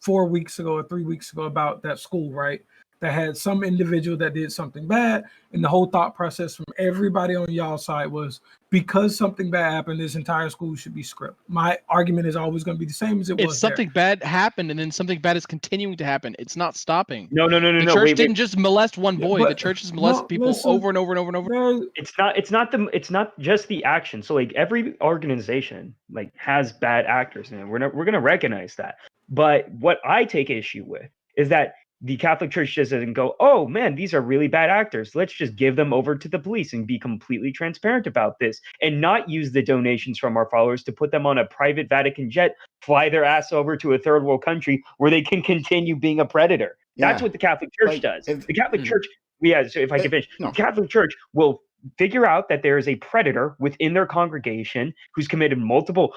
4 weeks ago or 3 weeks ago about that school, right? That had some individual that did something bad, and the whole thought process from everybody on y'all's side was because something bad happened, this entire school should be scrapped. My argument is always going to be the same as it was. If something bad happened and then something bad is continuing to happen, it's not stopping. No. The church didn't just molest one boy. The church has molested people over and over and over and over. It's not just the action. So like every organization like has bad actors, and we're gonna recognize that. But what I take issue with is that the Catholic Church just doesn't go, oh man, these are really bad actors. Let's just give them over to the police and be completely transparent about this and not use the donations from our followers to put them on a private Vatican jet, fly their ass over to a third world country where they can continue being a predator. That's what the Catholic Church does. The Catholic Church, so if I can finish, the Catholic Church will figure out that there is a predator within their congregation who's committed multiple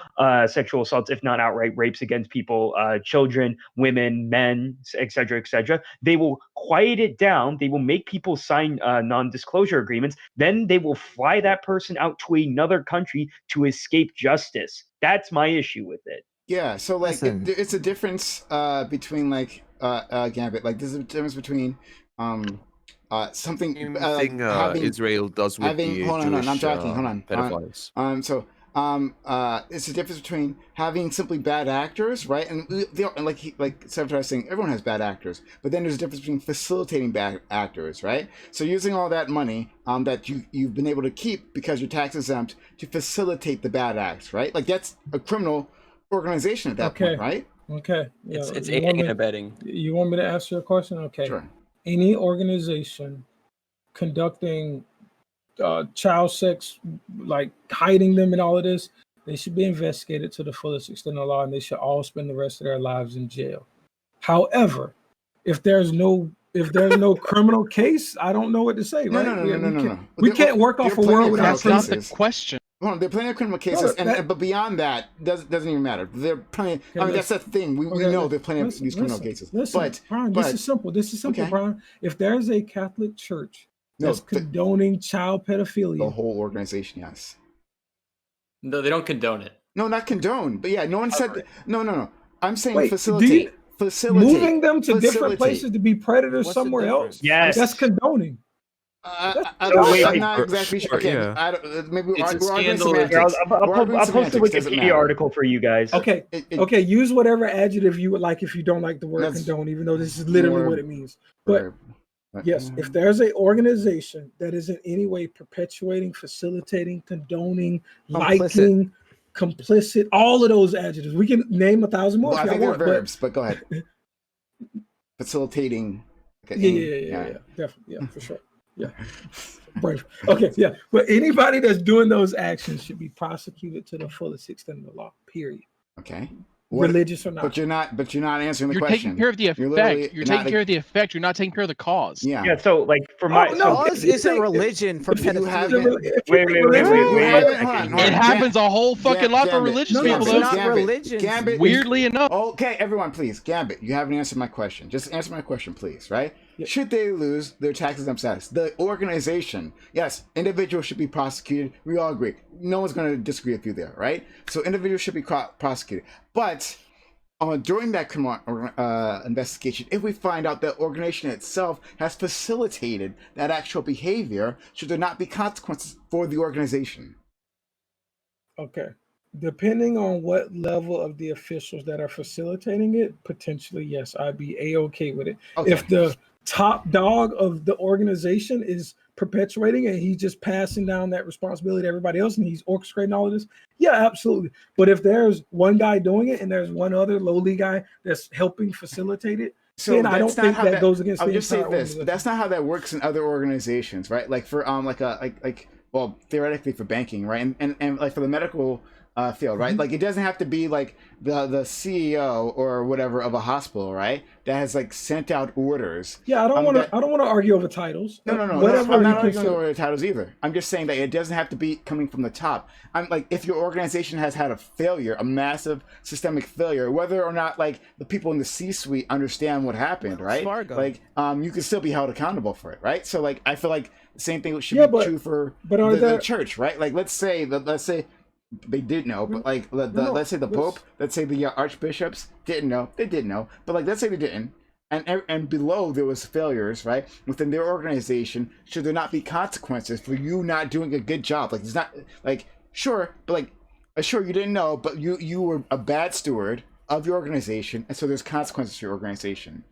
sexual assaults, if not outright rapes against people, children, women, men, etc., etc. They will quiet it down. They will make people sign non-disclosure agreements. Then they will fly that person out to another country to escape justice. That's my issue with it. Yeah, so like it's a difference between like Gambit. Like there's a difference between something Israel does with the hold on, I'm talking. pedophiles. It's the difference between having simply bad actors, right? And like Savitar was saying, everyone has bad actors, but then there's a difference between facilitating bad actors, right? So using all that money that you've been able to keep because you're tax exempt to facilitate the bad acts, right? Like that's a criminal organization at that point, right? Okay. Yeah. It's aiding and abetting. You want me to answer your question? Okay. Sure. Any organization conducting child sex, like hiding them and all of this, they should be investigated to the fullest extent of the law, and they should all spend the rest of their lives in jail. However, if there's no criminal case, I don't know what to say. Right? No. We can't work off a world without cases. That's not the question. Well, there are plenty of criminal cases, but beyond that, doesn't even matter. There are plenty. I mean, that's the thing. We know there are plenty of these criminal cases. Listen, Brian, this is simple. Okay. Brian. If there's a Catholic Church that's condoning child pedophilia, the whole organization, yes. No, they don't condone it. No, not condone. But yeah, no one said. No. I'm saying facilitate. Facilitate. Moving them to different places to be predators somewhere else. Yes, that's condoning. I'm not exactly sure. Okay, maybe we're arguing semantics. I'll post a Wikipedia article for you guys. Okay, use whatever adjective you would like if you don't like the word condone, even though this is literally what it means. But yes, if there's an organization that is in any way perpetuating, facilitating, condoning, liking, complicit, all of those adjectives, we can name 1,000 more. I think they're verbs, but go ahead. Facilitating. Yeah, definitely, for sure. Yeah. Brave. Okay, yeah. But anybody that's doing those actions should be prosecuted to the fullest extent of the law. Period. Okay. Religious or not. But you're not answering the question. You're taking care of the effect. You're taking care of the effect. You're not taking care of the cause. Yeah. Yeah. So like for my cause isn't religion for pedophilia. Wait. It happens a whole fucking lot for religious people. It's not religion. Weirdly enough. Okay, everyone, please, Gambit. You haven't answered my question. Just answer my question, please. Right? should they lose their tax exempt status. The organization, yes, individuals should be prosecuted. We all agree. No one's going to disagree with you there, right? So individuals should be prosecuted. But during that criminal investigation, if we find out that organization itself has facilitated that actual behavior, should there not be consequences for the organization? Okay. Depending on what level of the officials that are facilitating it, potentially, yes, I'd be A-okay with it. Okay. If the top dog of the organization is perpetuating and he's just passing down that responsibility to everybody else and he's orchestrating all of this, yeah, absolutely. But if there's one guy doing it and there's one other lowly guy that's helping facilitate it, so then I don't think that goes against I'll the just say entire this, organization. that's not how that works in other organizations, right? Like for well, theoretically for banking, right? And like for the medical field, right? Like it doesn't have to be like the CEO or whatever of a hospital, right? That has like sent out orders. Yeah, I don't want to argue over titles. No. Whatever I'm you not arguing consider. over the titles either. I'm just saying that it doesn't have to be coming from the top. I'm like, if your organization has had a failure, a massive systemic failure, whether or not like the people in the C-suite understand what happened, right? Fargo. Like, you can still be held accountable for it, right? So like, I feel like the same thing should be true for the church, right? Like, let's say they did know, but like let's say the Pope, let's say the archbishops didn't know. They did know, but like let's say they didn't, and below there was failures, right, within their organization. Should there not be consequences for you not doing a good job? Like it's not like sure, but like sure you didn't know, but you were a bad steward of your organization, and so there's consequences to your organization.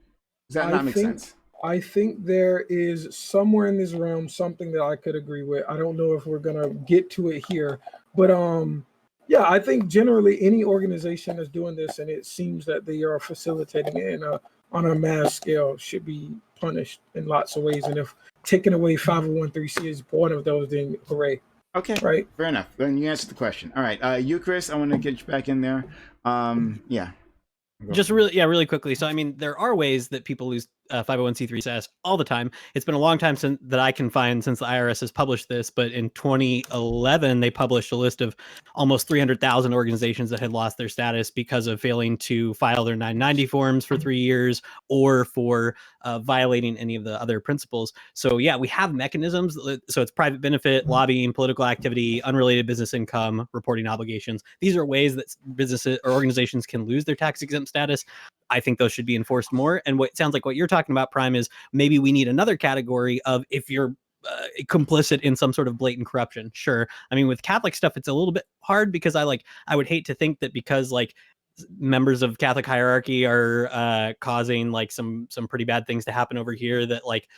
Does that not make sense? I think there is somewhere in this realm something that I could agree with. I don't know if we're gonna get to it here, but yeah, I think generally any organization that's doing this and it seems that they are facilitating it on a mass scale should be punished in lots of ways. And if taking away 501(c)(3) is one of those, then hooray. Okay, right. Fair enough. Then you answered the question. All right, you, Chris, I want to get you back in there. Yeah. Just really quickly. So, I mean, there are ways that people lose 501c3 status all the time. It's been a long time that I can find since the IRS has published this, but in 2011, they published a list of almost 300,000 organizations that had lost their status because of failing to file their 990 forms for 3 years or for violating any of the other principles. So, yeah, we have mechanisms. So it's private benefit, lobbying, political activity, unrelated business income, reporting obligations. These are ways that businesses or organizations can lose their tax exempt status. I think those should be enforced more. And what sounds like what you're talking about, Prime, is maybe we need another category of if you're complicit in some sort of blatant corruption. Sure. I mean, with Catholic stuff, it's a little bit hard because I would hate to think that because like members of Catholic hierarchy are causing like some pretty bad things to happen over here that like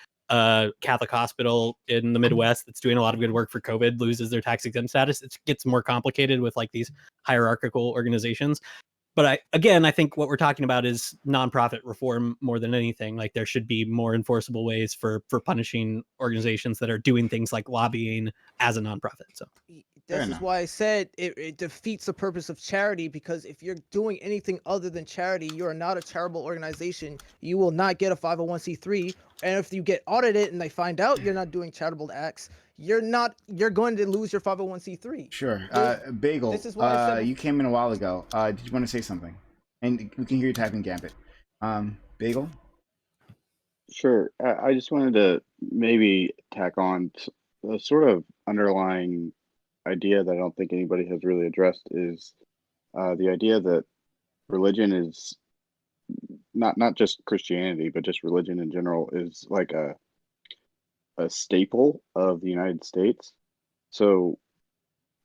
Catholic hospital in the Midwest that's doing a lot of good work for COVID loses their tax exempt status. It gets more complicated with like these hierarchical organizations. But I think what we're talking about is nonprofit reform more than anything. Like there should be more enforceable ways for punishing organizations that are doing things like lobbying as a nonprofit. So this is why I said it defeats the purpose of charity, because if you're doing anything other than charity, you are not a charitable organization. You will not get a 501c3. And if you get audited and they find out you're not doing charitable acts, you're going to lose your 501c3. Sure. Bagel, this is why I said you came in a while ago. Did you want to say something? And we can hear you typing Gambit. Bagel? Sure. I just wanted to maybe tack on a sort of underlying idea that I don't think anybody has really addressed is the idea that religion is not just Christianity, but just religion in general is like a staple of the United States. So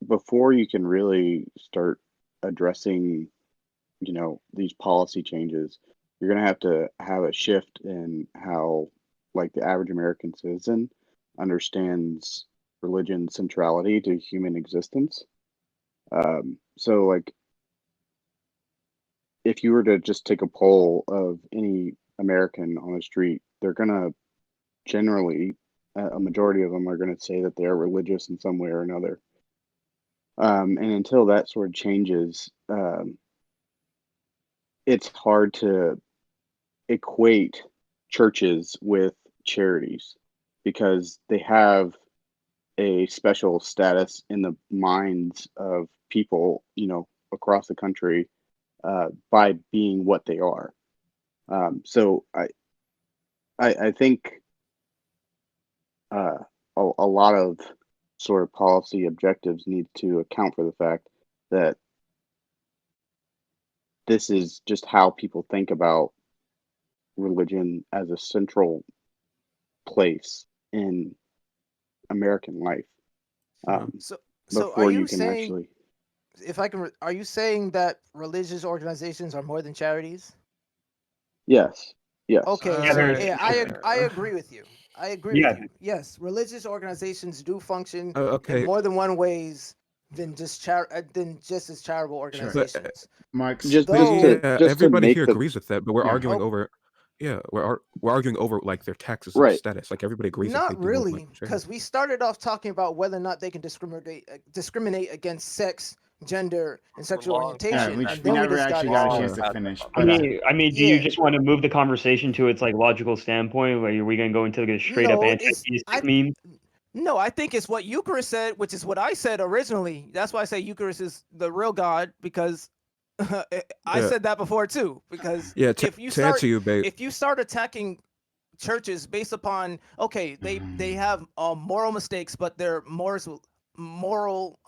before you can really start addressing, these policy changes, you're going to have a shift in how like the average American citizen understands religion's centrality to human existence. So like if you were to just take a poll of any American on the street, they're going to generally, a majority of them are going to say that they are religious in some way or another. And until that sort of changes, it's hard to equate churches with charities because they have a special status in the minds of people, across the country by being what they are. So I think a lot of sort of policy objectives need to account for the fact that this is just how people think about religion as a central place in American life. So are Before you you can saying, actually, if I can, are you saying that religious organizations are more than charities? yes, yes. Okay, Yeah, so there's yeah, I agree with you. I agree yeah, with you. Yes, religious organizations do function in Okay, more than one ways than just as charitable but organizations. Marks, just Though, just to everybody make here the agrees with that, but we're yeah. arguing oh, over. Yeah, we're arguing over like their tax exempt right. status. Like everybody agrees that they not do more than like really, charity. because we started off talking about whether or not they can discriminate against sex, gender, and sexual long orientation, we and then we never actually got a chance discussed. to finish. I But mean, do you just want to move the conversation to its like logical standpoint? Like, are we going to go into like a straight up No, it's anti-theistic meme? no, I think it's what Eucharist said, which is what I said originally. That's why I say Eucharist is the real God, because I Yeah, said that before too. Because yeah. if you To answer you, babe. if you start attacking churches based upon, okay, they have moral mistakes, but they're moral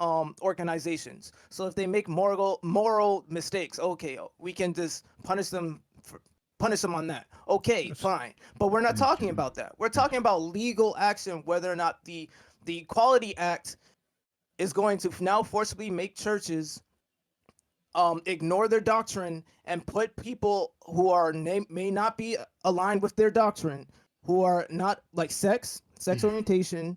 organizations. So if they make moral mistakes, okay, we can just punish them on that. Okay, fine. But we're not talking about that. We're talking about legal action, whether or not the Equality Act is going to now forcibly make churches ignore their doctrine and put people who are may not be aligned with their doctrine, who are not like sex orientation,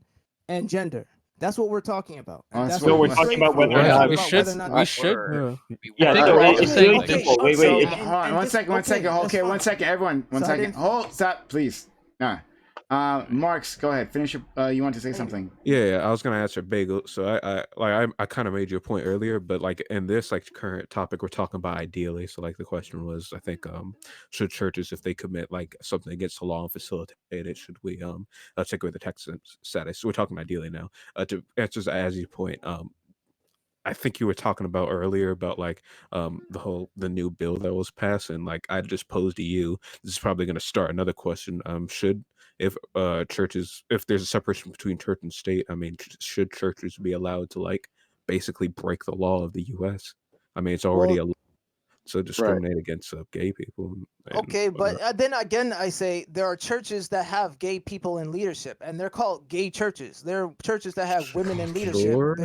and gender. That's what we're talking about. And that's So what we're we talking about whether or we're not talking about whether or not we should. Yeah, think so we're all it's saying really like simple. Wait, so wait. hold on, one second, one second, everyone, one So I second. didn't- Hold, stop, please. Marks, go ahead. Finish your. You want to say something? Yeah, I was gonna answer Bagel. So I kind of made your point earlier, but like in this like current topic, we're talking about ideally. So like the question was, I think should churches, if they commit like something against the law and facilitate it, should we take away the tax status? So we're talking ideally now. To answer Azzy's point, I think you were talking about earlier about like the new bill that was passed, and like I just posed to you, this is probably going to start another question. Should if churches, if there's a separation between church and state, I mean, should churches be allowed to like basically break the law of the U.S.? I mean, it's already Well, so discriminate against gay people. And okay, but then again, I say there are churches that have gay people in leadership, and they're called gay churches. They're churches that have women in leadership. Sure.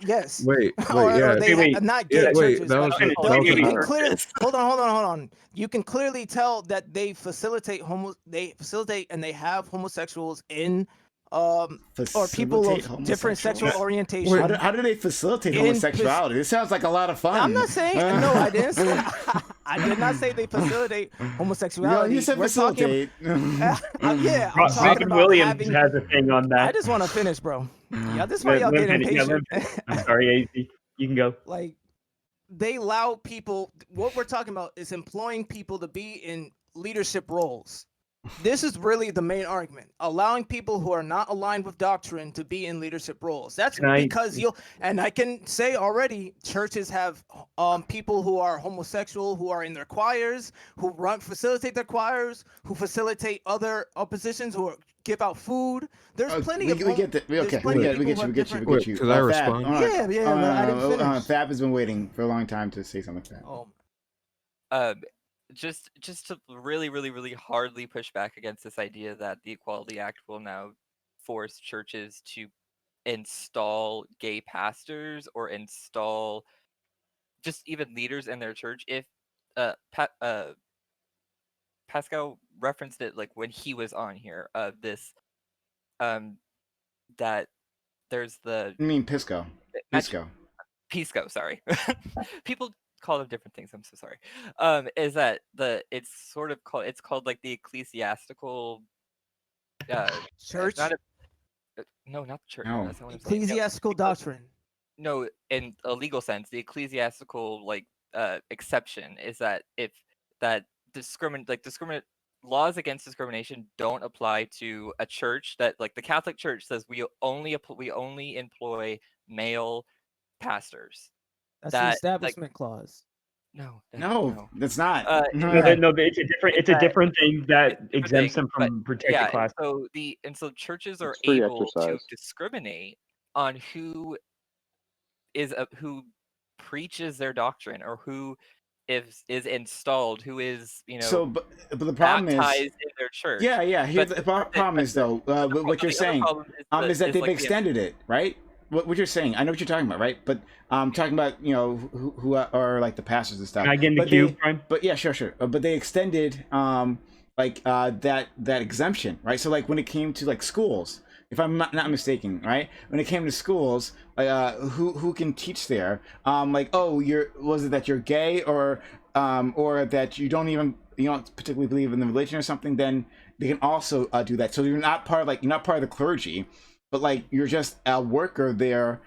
Yes. Wait, or yeah. not gay churches. That But was a, but that was you a, can clearly hold on. You can clearly tell that they facilitate and they have homosexuals in or people Facilitate of different sexual homosexuals? orientation. How do they facilitate in homosexuality? This sounds like a lot of fun. I'm not saying no. I didn't say. I did not say they facilitate homosexuality. You said We're facilitate. yeah, I'm talking Robin about Williams having. has a thing on that. I just want to finish, bro. Yeah, this is why y'all Let get him finish. Yeah, let impatient. him finish. I'm sorry, AZ. You can go. Like they allow people. What we're talking about is employing people to be in leadership roles. This is really the main argument: allowing people who are not aligned with doctrine to be in leadership roles. That's because and I can say already, churches have people who are homosexual, who are in their choirs, who facilitate their choirs, who facilitate other oppositions, who give out food. There's plenty of we get you. Could I respond? Yeah, I didn't finish. Fab has been waiting for a long time to say something like that. Just to really hardly push back against this idea that the Equality Act will now force churches to install gay pastors or install just even leaders in their church. If Pascal referenced it like when he was on here, this that there's the I mean Pisco. Pisco, sorry. People call them different things. I'm so sorry. Is that it's called like the ecclesiastical church? No, not the church. No. That's not what I'm saying. Ecclesiastical doctrine. No, in a legal sense, the ecclesiastical exception is that if that discriminate laws against discrimination don't apply to a church that like the Catholic Church says we only employ male pastors. That's the Establishment Clause. No, that's not. No, it's a different thing that exempts them from protected class. So churches are It's free able to exercise. discriminate on who preaches their doctrine or who is installed, who is So, but the problem is, baptized in their church. yeah. Here's But the problem is though, what you're saying, is that they've extended it, right? What you're saying, I know what you're talking about, right? But talking about who are like the pastors and stuff. Can I get in the queue, Prime? But yeah, sure. But they extended that exemption, right? So like when it came to like schools, if I'm not mistaken, right? When it came to schools, who can teach there? Was it that you're gay or that you don't particularly believe in the religion or something? Then they can also do that. So you're not part of the clergy, but like you're just a worker there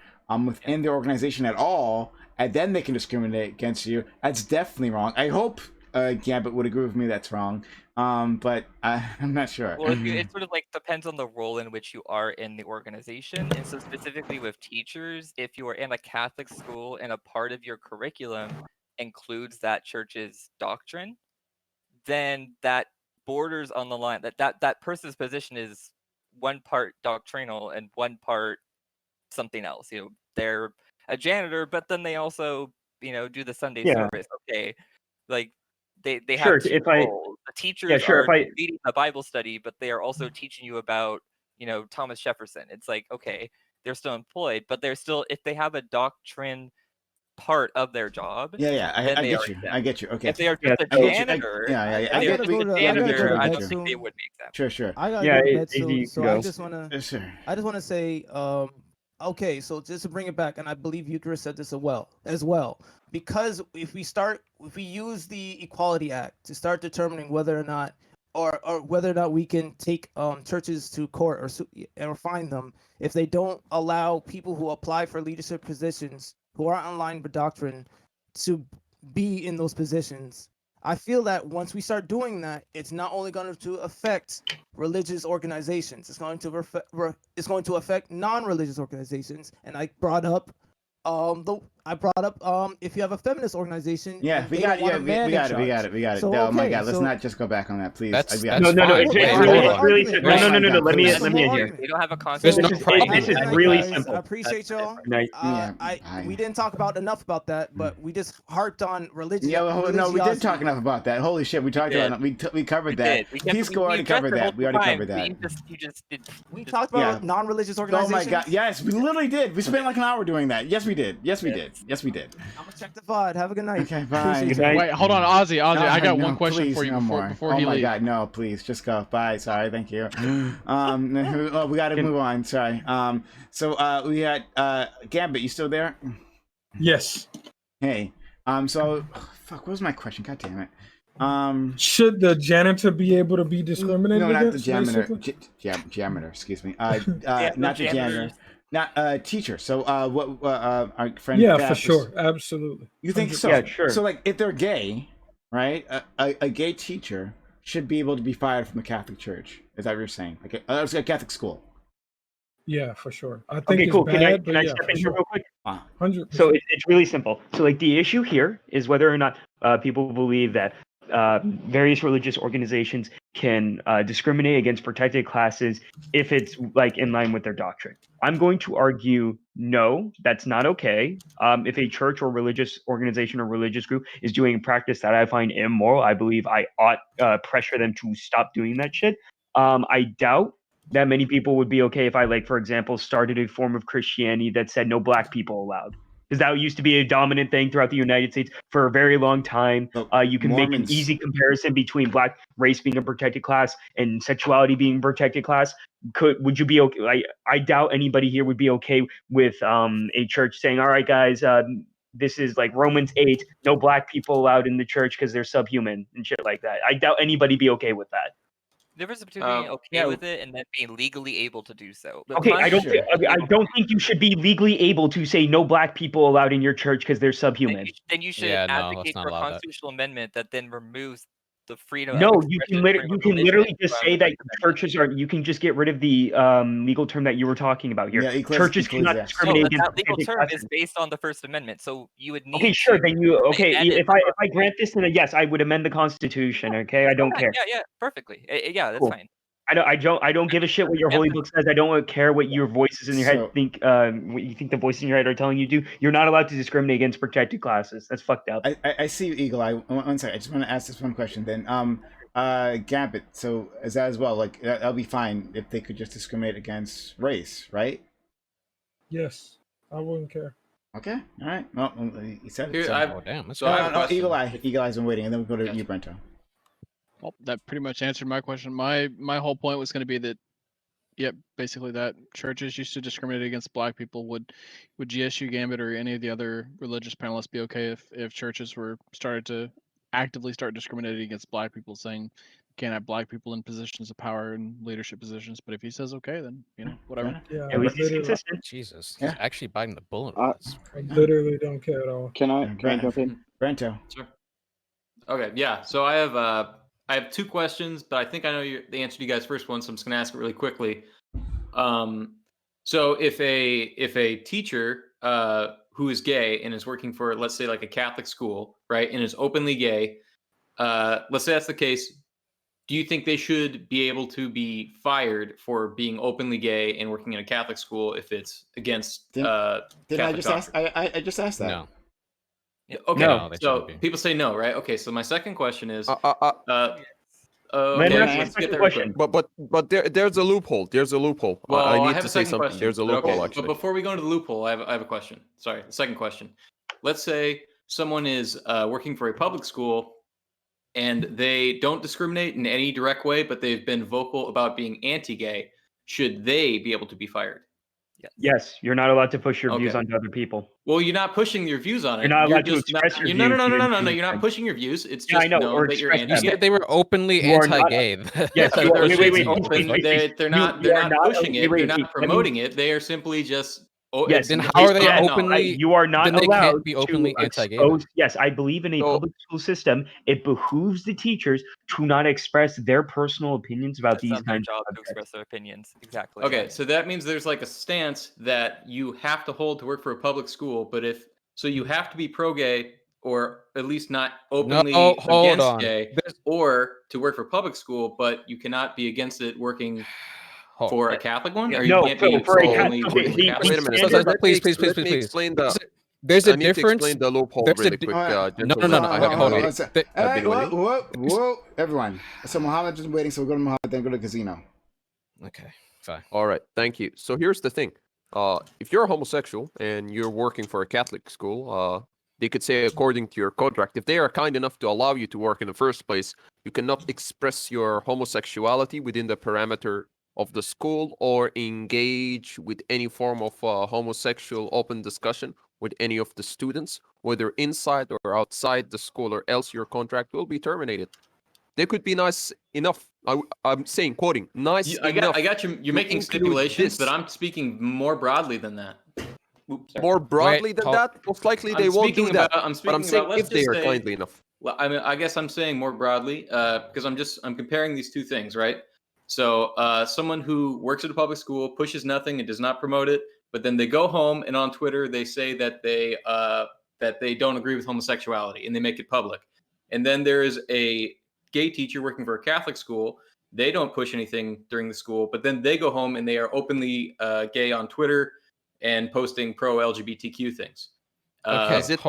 within their organization at all, and then they can discriminate against you. That's definitely wrong. I hope Gambit would agree with me that's wrong, but I'm not sure. Well, it sort of like depends on the role in which you are in the organization. And so specifically with teachers, if you are in a Catholic school and a part of your curriculum includes that church's doctrine, then that borders on the line that person's position is one part doctrinal and one part something else. They're a janitor, but then they also do the Sunday service. Okay, like they have two roles. The teachers are leading a Bible study, but they are also teaching you about Thomas Jefferson. It's like, okay, they're still employed, but they're still, if they have a doctrine part of their job. I get you. Okay. If they are just a janitor, I don't think they would be exempt. Sure. I gotta go to bed soon, so I just wanna say, okay, so just to bring it back, and I believe Eucharist said this as well, because if we use the Equality Act to start determining whether or not we can take churches to court or fine them if they don't allow people who apply for leadership positions who are online with doctrine to be in those positions. I feel that once we start doing that, it's not only going to affect religious organizations, it's going to affect non-religious organizations. And I brought up if you have a feminist organization, we got it. So, oh my God, let's not just go back on that, please. No. It's really simple. No. Let me in here. We don't have a concept. This is really simple. I appreciate y'all. We didn't talk enough about that, but we just harped on religion. We did talk enough about that. Holy shit, we talked about it. We covered that. Peace Corps already covered that. We already covered that. We talked about non-religious organizations. Oh my God, yes, we literally did. We spent like an hour doing that. Yes, we did. Yes, we did. I'm gonna check the VOD. Have a good night. Okay, bye. Wait, hold on, Ozzy. I got one question for you before you leave. Oh my God, no, please, just go. Bye. Sorry, thank you. We got to move on. Sorry. So we had Gambit. You still there? Yes. Hey. So, what was my question? God damn it. Should the janitor be able to be discriminated against? No, not the janitor. Janitor. Excuse me. Not the janitor. Not teacher. So what our friend? Yeah, for sure, absolutely. You think so? Yeah, sure. So like, if they're gay, right? A gay teacher should be able to be fired from the Catholic Church. Is that what you're saying? Like a Catholic school. Yeah, for sure. I think okay, cool. Bad, can I step in here real quick? 100%. So it's really simple. So like the issue here is whether or not people believe that various religious organizations can discriminate against protected classes if it's like in line with their doctrine. I'm going to argue no, that's not okay. If a church or religious organization or religious group is doing a practice that I find immoral, I believe I ought pressure them to stop doing that shit. I doubt that many people would be okay if I, like, for example, started a form of Christianity that said no black people allowed. Because that used to be a dominant thing throughout the United States for a very long time. You can make an easy comparison between black race being a protected class and sexuality being a protected class. Would you be okay? I doubt anybody here would be okay with a church saying, all right, guys, this is like Romans 8, no black people allowed in the church because they're subhuman and shit like that. I doubt anybody be okay with that. The difference between being okay with it and then being legally able to do so. But okay, I don't think you should be legally able to say no black people allowed in your church because they're subhuman. Then you should advocate for a constitutional amendment that then removes the freedom. No, of you expression, can freedom of literally religion just from say that exemption. churches are. You can just get rid of the legal term that you were talking about here. Yeah, Churches cannot No, discriminate but against that legal protected term is classes. based on the First Amendment, so you would need Okay, sure. to Then you okay? amend it If I grant this, then yes, I would amend the Constitution. Okay, I don't Yeah, care. yeah, perfectly. Yeah, that's Cool. fine. I don't give a shit what your holy book says. I don't care what your voices in your head So- think. What you think the voices in your head are telling you to do. You're not allowed to discriminate against protected classes. That's fucked up. I see you, Eagle Eye. One second. I just want to ask this one question. Then, Gambit. So is that as well? Like that'll be fine if they could just discriminate against race, right? Yes, I wouldn't care. Okay. All right. Well, you said it. Here, So. I've- Oh damn. That's so I have a question. Eagle Eye's been waiting, and then we'll go to you, Brento. Well, that pretty much answered my question. My whole point was going to be that, yep, basically that churches used to discriminate against black people. Would GSU Gambit or any of the other religious panelists be okay if churches were started to actively start discriminating against black people, saying can't have black people in positions of power and leadership positions? But if he says okay, then whatever. Yeah, At least he's consistent. Jesus, he's actually biting the bullet. I literally don't care at all. Can I jump in? Brento. Sure. Okay, yeah. So I have two questions, but I think I know the answer to you guys' first one, so I'm just gonna ask it really quickly. So if a teacher who is gay and is working for, let's say, like a Catholic school, right, and is openly gay, let's say that's the case, do you think they should be able to be fired for being openly gay and working in a Catholic school if it's against Didn't I Catholic just doctrine? ask? I just asked that. No. Okay, No, they so shouldn't be. people say no, right? Okay, so my second question is, Man, okay, that's let's the get second there real question. quick. But there's a loophole. There's a loophole. Well, I I need have to a say second something. question. There's a but loophole okay, actually. But before we go into the loophole, I have a question. Sorry, the second question. Let's say someone is working for a public school and they don't discriminate in any direct way, but they've been vocal about being anti-gay. Should they be able to be fired? Yes, you're not allowed to push your views Okay. onto other people. Well, you're not pushing your views on it. You're not allowed to just express your No, views. no. You're not pushing your views. It's Yeah, I just know, known or that you're express them. anti-gay. They were openly You are not- anti-gay. Yes, you are. Wait. Open. They're not pushing it. They're not promoting it. They are simply just. Yes. Then based how are they on that, openly? you are not Then they allowed can't be openly to anti-gay. expose. Yes, I believe in a public school system. It behooves the teachers to not express their personal opinions about That's these not their kinds job of to subjects. express their opinions. Exactly. Okay, so that means there's like a stance that you have to hold to work for a public school, but you have to be pro-gay or at least not openly hold against on. gay, or to work for public school, but you cannot be against it working for a Catholic one, or you No, can't so be for a openly Catholic- working for the- Catholic. Wait a minute. standard- Please. Let me explain the. There's I a need to difference. explain the loophole There's a really di- quick. No, gentlemen. I have hold on. All right, whoa, everyone. So Mohammed's just waiting, so we'll go to Mohammed, then go to Casino. Okay, fine. All right, thank you. So here's the thing: if you're a homosexual and you're working for a Catholic school, they could say, according to your contract, if they are kind enough to allow you to work in the first place, you cannot express your homosexuality within the parameter of the school or engage with any form of homosexual open discussion with any of the students, whether inside or outside the school, or else your contract will be terminated. They could be nice enough. I'm saying, quoting, nice enough. I got you. You're to making include stipulations, this. but I'm speaking more broadly than that. More broadly than that, most likely they won't do that. But I'm saying if they are kindly enough. Well, I guess I'm saying more broadly because I'm comparing these two things, right? So someone who works at a public school pushes nothing and does not promote it, but then they go home and on Twitter they say that they don't agree with homosexuality and they make it public. And then there is a gay teacher working for a Catholic school. They don't push anything during the school, but then they go home and they are openly gay on Twitter and posting pro-LGBTQ things. Okay, Is it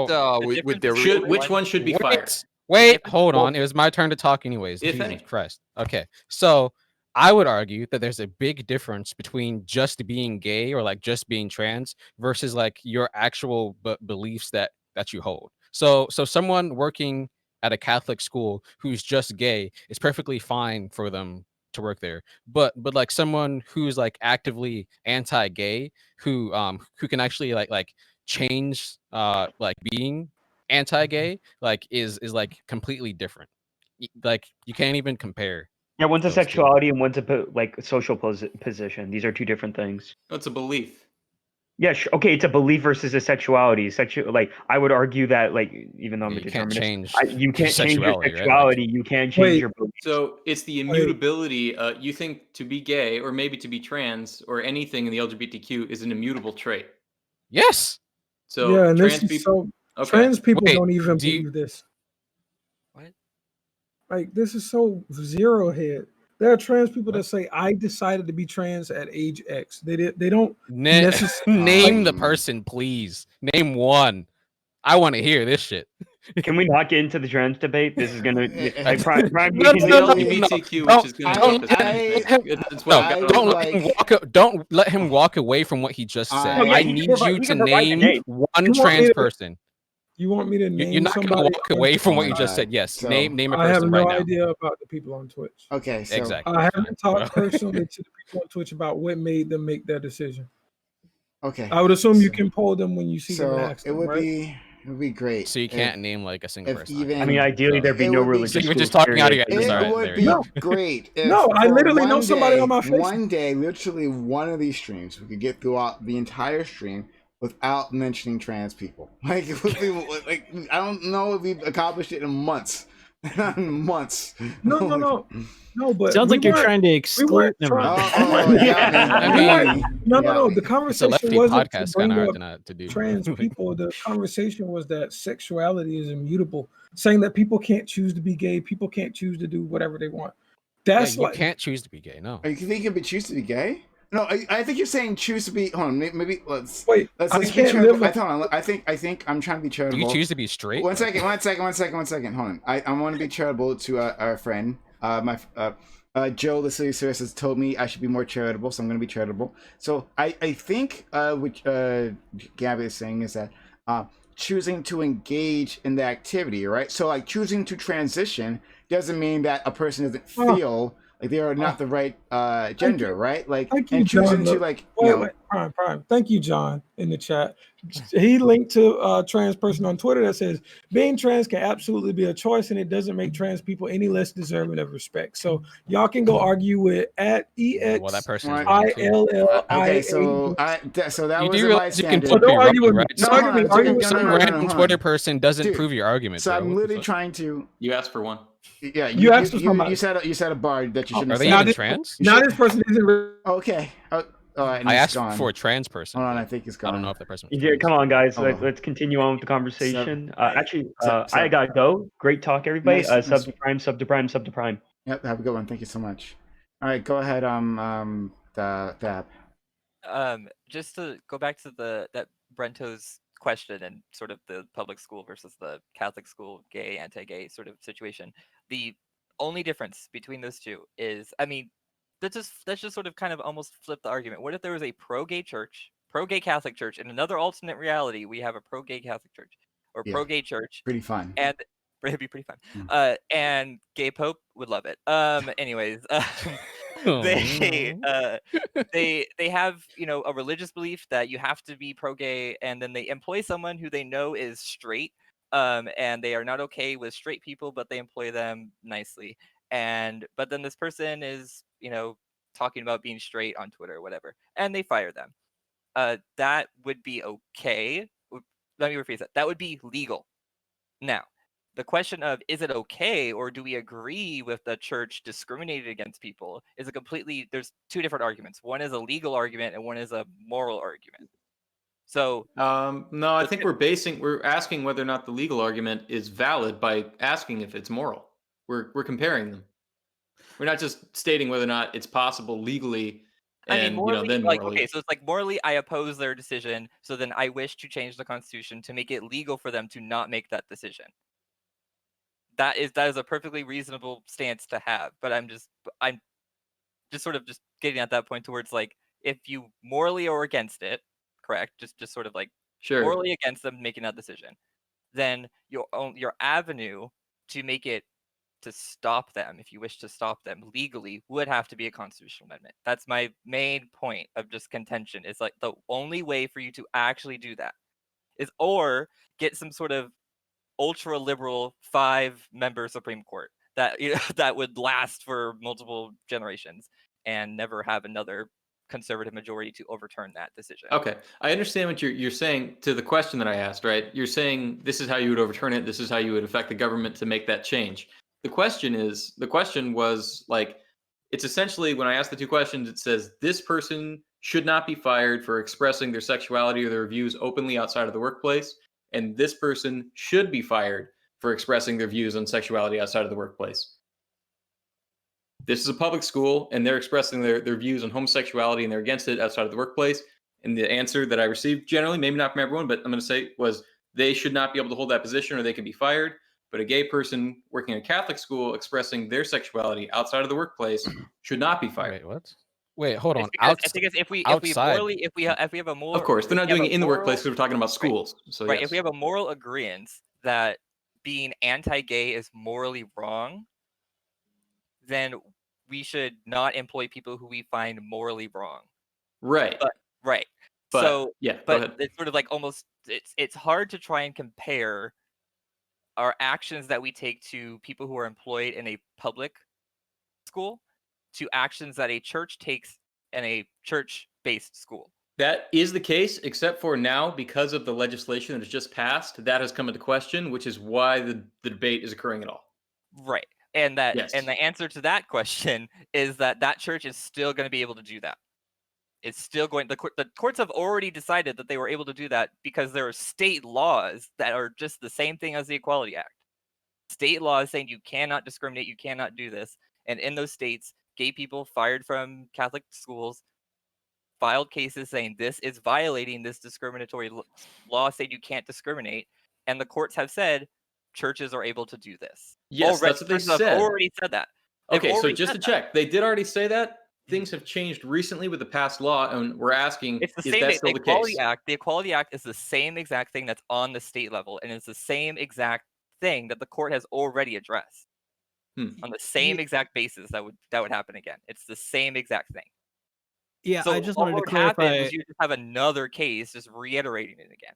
with their which one should be fired? Wait, hold on. It was my turn to talk anyways. If Jesus any. Christ. Okay, so I would argue that there's a big difference between just being gay or like just being trans versus like your actual beliefs that you hold. So someone working at a Catholic school who's just gay, it's perfectly fine for them to work there. But like someone who's like actively anti-gay, who can actually like change like being anti-gay, like is like completely different. Like you can't even compare. Yeah, one's a those two. sexuality and one's a like social position. These are two different things. That's a belief. Yeah, okay, it's a belief versus a sexuality. Like I would argue that, like, even though I'm a You can't determinist, change you can't change your sexuality, right? sexuality. You can't change your beliefs. So it's the immutability. You think to be gay or maybe to be trans or anything in the LGBTQ is an immutable trait. Yes. So yeah, and trans this is people. so trans people Wait, don't even do you- believe this. What? Like this is so zero head. There are trans people that say I decided to be trans at age X. They don't necessarily name the person, please. Name one. I want to hear this shit. Can we not get into the trans debate? This is gonna like Prime. No, You can no, do- LGBTQ, which is going to don't encompass anything. It's what I've got. Don't let him walk away from what he just said. I need you to name one trans person. You want me to name You're not going to somebody? walk away from Oh what my you just God. said. Yes, So, name a I have person no right now. idea about the people on Twitch. Okay, so Exactly. I haven't Fine. talked personally to the people on Twitch about what made them make their decision. Okay. I would assume you can poll them when you see them and So ask it them, would right? be great. So you can't name like a single if person. even I mean, ideally, there'd be no religious. So you were just schools, talking out of your period. ass. All right, It would there be you go. great if No, I for literally know one somebody day, on my Facebook. one day, literally one of these streams, we could get throughout the entire stream without mentioning trans people. Like, it would be, like I don't know if we've accomplished it in months. months. No, but Sounds we like you're weren't- trying to we exclude. weren't Never mind. Oh, yeah, I We mean, weren't- no. The it's a conversation lefty wasn't to podcast, bring kind of up hard to do. trans people. The conversation was that sexuality is immutable, saying that people can't choose to be gay, people can't choose to do whatever they want. That's you like can't choose to be gay. No. You think you can choose to be gay? No, I think you're saying choose to be. Hold on, maybe let's wait. Let's I be can't charitable. live. Hold on. I think I'm trying to be Do charitable. you choose to be straight? One second. Hold on. I want to be charitable to our friend. Joe, the city service, has told me I should be more charitable, so I'm going to be charitable. So I think what Gabby is saying is that choosing to engage in the activity, right? So like choosing to transition doesn't mean that a person doesn't feel like they are not the right gender, right? Like and choosing to like wait, Prime. Thank you, John, in the chat. He linked to a trans person on Twitter that says being trans can absolutely be a choice, and it doesn't make trans people any less deserving of respect. So y'all can go argue with at EX. Well, that person is wrong too. ILLIA. Okay, so that You was do my realize you can standard. still be don't argue wrong, with me. right? No, argue with Some somebody. random Twitter person doesn't Dude, prove your argument. So bro. I'm What the literally fuck? trying to. You asked for one. Yeah, You asked for somebody. You said a bar that you shouldn't Are have they said. even trans? Now this person isn't. Okay. And I he's asked gone. for a trans person. Hold on, but I think he's I gone. don't know if that person. Yeah, come on, guys. Hold on. Let's continue on with the conversation. Actually, Sub. I gotta go. Great talk, everybody. Nice. Sub to Prime, sub to Prime, sub to Prime. Yep, have a good one. Thank you so much. All right, go ahead. Thab. Just to go back to that Brento's question and sort of the public school versus the Catholic school, gay, anti-gay sort of situation. The only difference between those two is, I mean, let's just sort of kind of almost flip the argument. What if there was a pro-gay church, pro-gay Catholic church, in another alternate reality, we have a pro-gay Catholic church or pro-gay church, Pretty fun. and it'd be pretty fun. And gay Pope would love it. Anyways, they have, you know, a religious belief that you have to be pro-gay, and then they employ someone who they know is straight, and they are not okay with straight people, but they employ them nicely. But then this person is, you know, talking about being straight on Twitter or whatever, and they fire them. That would be okay. Let me rephrase that. That would be legal. Now, the question of is it okay, or do we agree with the church discriminating against people, is a completely, there's two different arguments. One is a legal argument and one is a moral argument. So no, I think we're asking whether or not the legal argument is valid by asking if it's moral. We're comparing them. We're not just stating whether or not it's possible legally. And, I mean, morally, you know, then like, morally. okay, so it's like morally, I oppose their decision. So then I wish to change the Constitution to make it legal for them to not make that decision. That is a perfectly reasonable stance to have. But I'm just sort of just getting at that point towards, like, if you morally are against it, correct? Just sort of like morally against them making that decision, then your avenue to make it, to stop them, if you wish to stop them legally, would have to be a constitutional amendment. That's my main point of just contention. It's like the only way for you to actually do that is, or get some sort of ultra liberal 5-member Supreme Court that, you know, that would last for multiple generations and never have another conservative majority to overturn that decision. Okay, I understand what you're saying to the question that I asked, right? You're saying this is how you would overturn it. This is how you would affect the government to make that change. The question was like, it's essentially when I asked the two questions, it says this person should not be fired for expressing their sexuality or their views openly outside of the workplace, and this person should be fired for expressing their views on sexuality outside of the workplace. This is a public school, and they're expressing their views on homosexuality, and they're against it outside of the workplace. And the answer that I received, generally, maybe not from everyone, but I'm going to say, was they should not be able to hold that position, or they can be fired. But a gay person working in a Catholic school expressing their sexuality outside of the workplace should not be fired. Wait, what? Wait, hold on. I think if we have a moral, of course, they're not doing it in the workplace because we're talking about schools. Right. So right. yes. If we have a moral agreement that being anti-gay is morally wrong, then we should not employ people who we find morally wrong. Right. Right. But, so yeah, but go ahead. it's sort of like almost it's hard to try and compare our actions that we take to people who are employed in a public school to actions that a church takes in a church-based school. That is the case, except for now, because of the legislation that has just passed, that has come into question, which is why the debate is occurring at all. Right. And that Yes. and the answer to that question is that church is still going to be able to do that. It's still going. The courts have already decided that they were able to do that because there are state laws that are just the same thing as the Equality Act. State laws saying you cannot discriminate, you cannot do this, and in those states, gay people fired from Catholic schools filed cases saying this is violating this discriminatory law saying you can't discriminate, and the courts have said churches are able to do this. Yes, that's what they Churches have said. already said that. They've Okay, so already just to said that. check, they did already say that. Things have changed recently with the passed law, and we're asking, It's the is same that thing. still The the Equality case? Act. The Equality Act is the same exact thing that's on the state level, and it's the same exact thing that the court has already addressed on the same exact basis that would happen again. It's the same exact thing. Yeah, So I just what wanted to would happen clarify. is you just have another case just reiterating it again.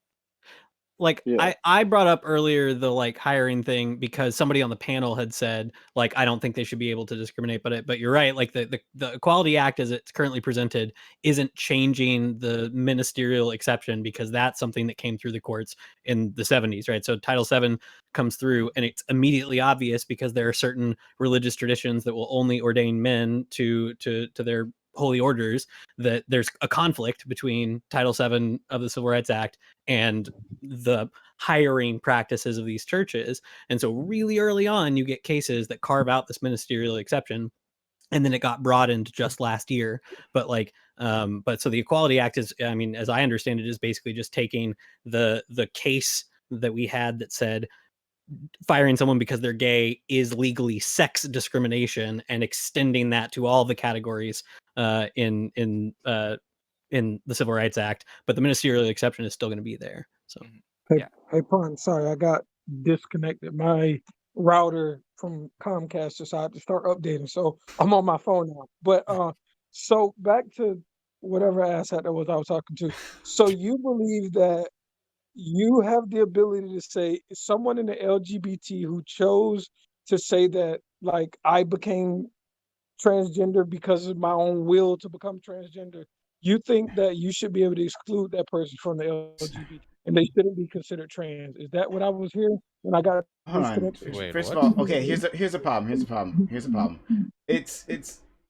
Like I brought up earlier the like hiring thing because somebody on the panel had said like I don't think they should be able to discriminate, but you're right, like the Equality Act as it's currently presented isn't changing the ministerial exception because that's something that came through the courts in the 70s, right? So Title VII comes through and it's immediately obvious because there are certain religious traditions that will only ordain men to their holy orders, that there's a conflict between Title VII of the Civil Rights Act and the hiring practices of these churches. And so really early on, you get cases that carve out this ministerial exception. And then it got broadened just last year. But like, but so the Equality Act is, I mean, as I understand it, is basically just taking the case that we had that said firing someone because they're gay is legally sex discrimination and extending that to all the categories in the Civil Rights Act, but the ministerial exception is still going to be there. So, Hey, Prime, sorry, I got disconnected. My router from Comcast decided to start updating, so I'm on my phone now. But so back to whatever asshat that was I was talking to. So you believe that you have the ability to say someone in the LGBT who chose to say that, like, I became transgender because of my own will to become transgender, you think that you should be able to exclude that person from the LGBT and they shouldn't be considered trans? Is that what I was hearing when I got Hold on. disconnected? First of all, okay. Here's a problem.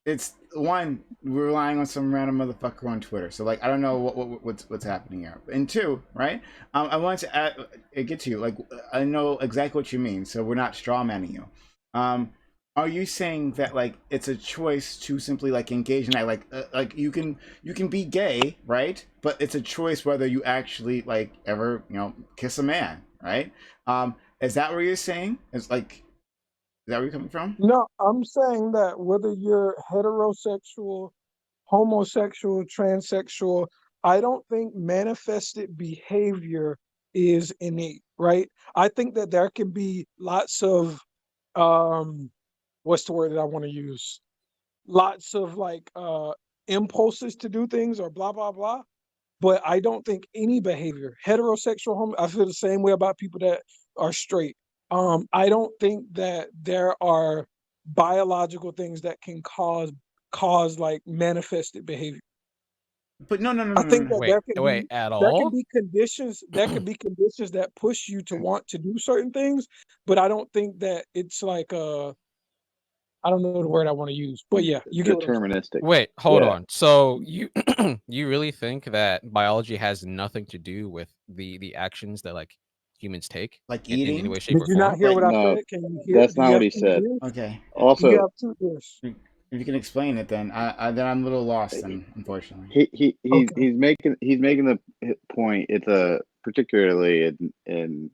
It's one, we're relying on some random motherfucker on Twitter. So like I don't know what's happening here. And two, right? I wanted to get to you. Like I know exactly what you mean. So we're not straw manning you. Are you saying that like it's a choice to simply like engage in that, like you can be gay, right? But it's a choice whether you actually like ever kiss a man, right? Is that what you're saying? Is that where you're coming from? No, I'm saying that whether you're heterosexual, homosexual, transsexual, I don't think manifested behavior is innate, right? I think that there can be lots of what's the word that I want to use? Lots of like impulses to do things or blah blah blah. But I don't think any behavior, heterosexual, I feel the same way about people that are straight. I don't think that there are biological things that can cause like manifested behavior. But no. I think that Wait, wait, at all? be conditions that push you to want to do certain things, but I don't think that it's like I don't know the word I want to use, but yeah, you get what I'm saying. Deterministic. Wait, hold Yeah. on. So you you really think that biology has nothing to do with the actions that like humans take Like in any eating? way, shape, Did or you not form? hear what I No, said? Can you hear? that's Do you not what have he two said. ears? Okay. Do you Also, have two ears? If you can explain it, then then I'm a little lost. Then, unfortunately. Okay. he's making the point. It's a particularly in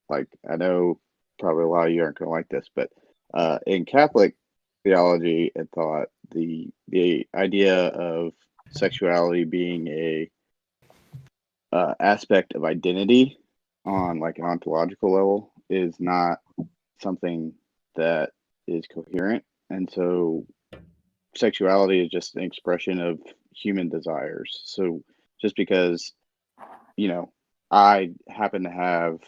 like, I know probably a lot of you aren't going to like this, but in Catholic theology and thought, the idea of sexuality being a aspect of identity on like an ontological level is not something that is coherent, and so sexuality is just an expression of human desires. So just because, you know, I happen to have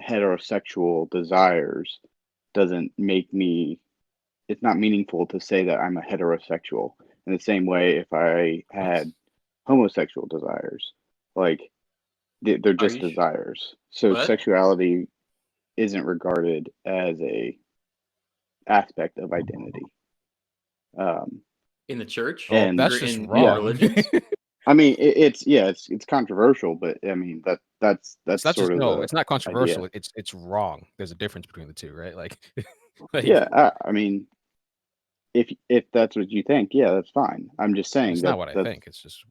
heterosexual desires doesn't make me, it's not meaningful to say that I'm a heterosexual. In the same way, if I had homosexual desires, like they're Are just you desires. So what? sexuality isn't regarded as a aspect of identity. In the church? Well, And that's Or just in wrong. religions? I mean, it's controversial, but I mean that's It's not sort just of no, the it's not idea. controversial. It's wrong. There's a difference between the two, right? Like, like Yeah, I mean, if that's what you think, yeah, that's fine. I'm just saying it's not what I that's think. It's just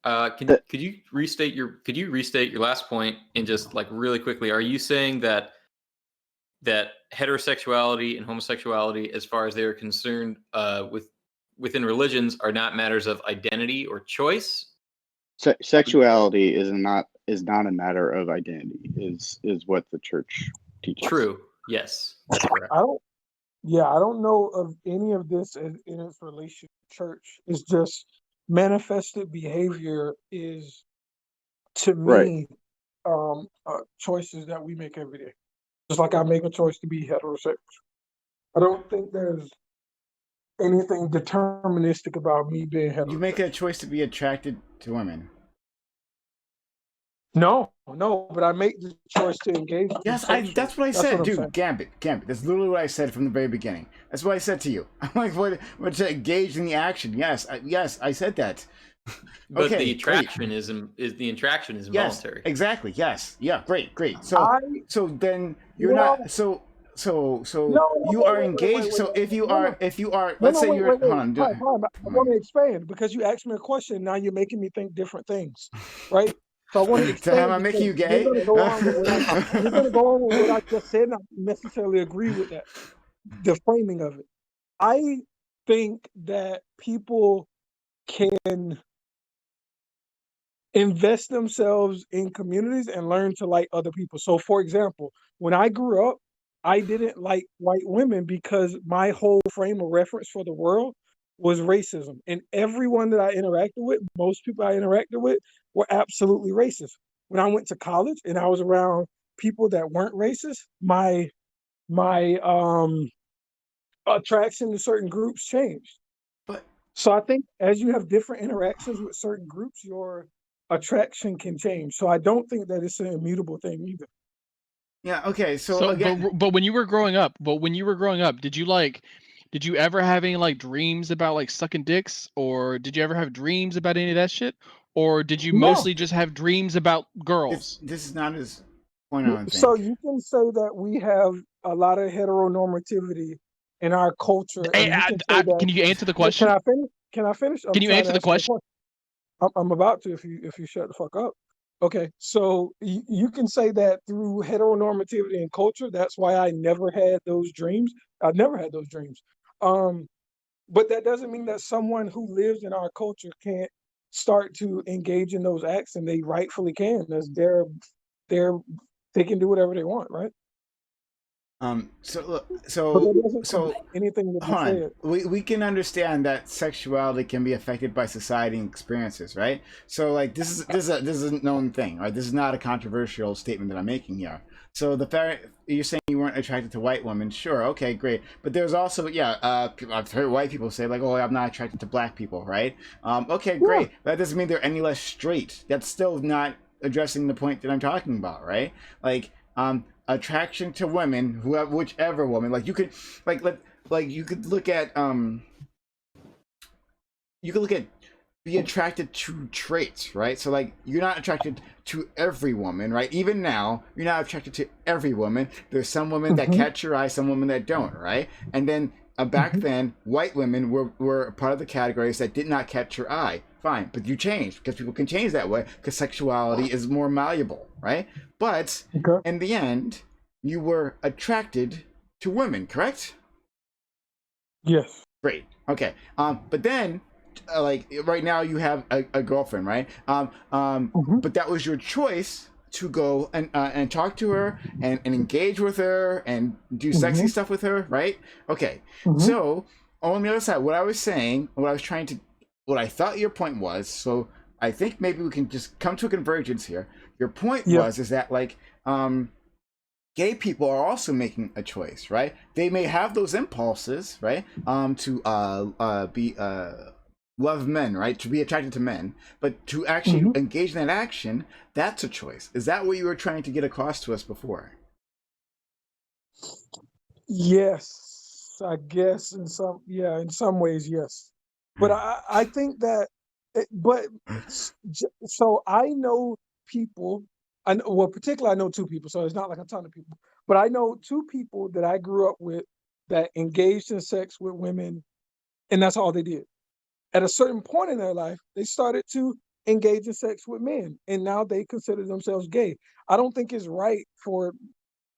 Could you restate your last point and just like really quickly? Are you saying that heterosexuality and homosexuality, as far as they are concerned, within religions, are not matters of identity or choice? sexuality is not a matter of identity. Is what the church teaches. True. Yes, that's correct. I don't know of any of this in its relation to church. It's just manifested behavior is, to Right. me, choices that we make every day. Just like I make a choice to be heterosexual. I don't think there's anything deterministic about me being heterosexual. You make a choice to be attracted to women. No, but I make the choice to engage. Yes, that's what I said, dude. Gambit. That's literally what I said from the very beginning. That's what I said to you. I'm like, what to engage in the action? Yes, I said that. But Okay, the attraction is involuntary. Yes, exactly. Yes, yeah, great. So then you're not. So you are engaged. So if you are, let's say you're. Hold on. Hi, I want to expand because you asked me a question. Now you're making me think different things, right? So I want to expand. Am I making you gay? You're going to go on with what I just said. Not necessarily agree with that. The framing of it. I think that people can invest themselves in communities and learn to like other people. So, for example, when I grew up, I didn't like white women because my whole frame of reference for the world was racism. And everyone that I interacted with, most people I interacted with, were absolutely racist. When I went to college and I was around people that weren't racist, my attraction to certain groups changed. So I think as you have different interactions with certain groups, your attraction can change. So I don't think that it's an immutable thing either. Yeah. Okay. So again, but when you were growing up, did you ever have any like dreams about like sucking dicks, or did you ever have dreams about any of that shit, or did you mostly just have dreams about girls? This is not his point. I don't So think. you can say that we have a lot of heteronormativity in our culture. Hey, can you answer the question? Can I finish? Can you answer the question? I'm about to if you shut the fuck up. Okay, so you can say that through heteronormativity and culture. That's why I never had those dreams. I never had those dreams. But that doesn't mean that someone who lives in our culture can't start to engage in those acts, and they rightfully can. As they can do whatever they want, right? So But so that doesn't so negate anything that you hold on. said. We can understand that sexuality can be affected by society and experiences, right? So like this is a known thing, right? This is not a controversial statement that I'm making here. So the fact you're saying you weren't attracted to white women, sure, okay, great. But there's also I've heard white people say like, oh, I'm not attracted to black people, right? Okay, great. That doesn't mean they're any less straight. That's still not addressing the point that I'm talking about, right? Like attraction to women, whoever, whichever woman, like you could like you could look at be attracted to traits, right? So like you're not attracted to every woman, right? Even now, you're not attracted to every woman. There's some women that catch your eye, some women that don't, right? And then back then, white women were part of the categories that did not catch your eye. Fine, but you changed because people can change that way because sexuality is more malleable, right? But in the end, you were attracted to women, correct? Yes. Great. Okay. But then, like right now, you have a girlfriend, right? But that was your choice to go and talk to her and engage with her and do sexy stuff with her, right? Okay. So on the other side, what I was saying, what I thought your point was. So I think maybe we can just come to a convergence here. Your point is that like gay people are also making a choice, right? They may have those impulses, right? To be love men, right? To be attracted to men, but to actually engage in that action, that's a choice. Is that what you were trying to get across to us before? Yes, I guess in some ways, yes. But I think that, so I know people, particularly I know two people, so it's not like a ton of people, but I know two people that I grew up with that engaged in sex with women, and that's all they did. At a certain point in their life, they started to engage in sex with men, and now they consider themselves gay. I don't think it's right for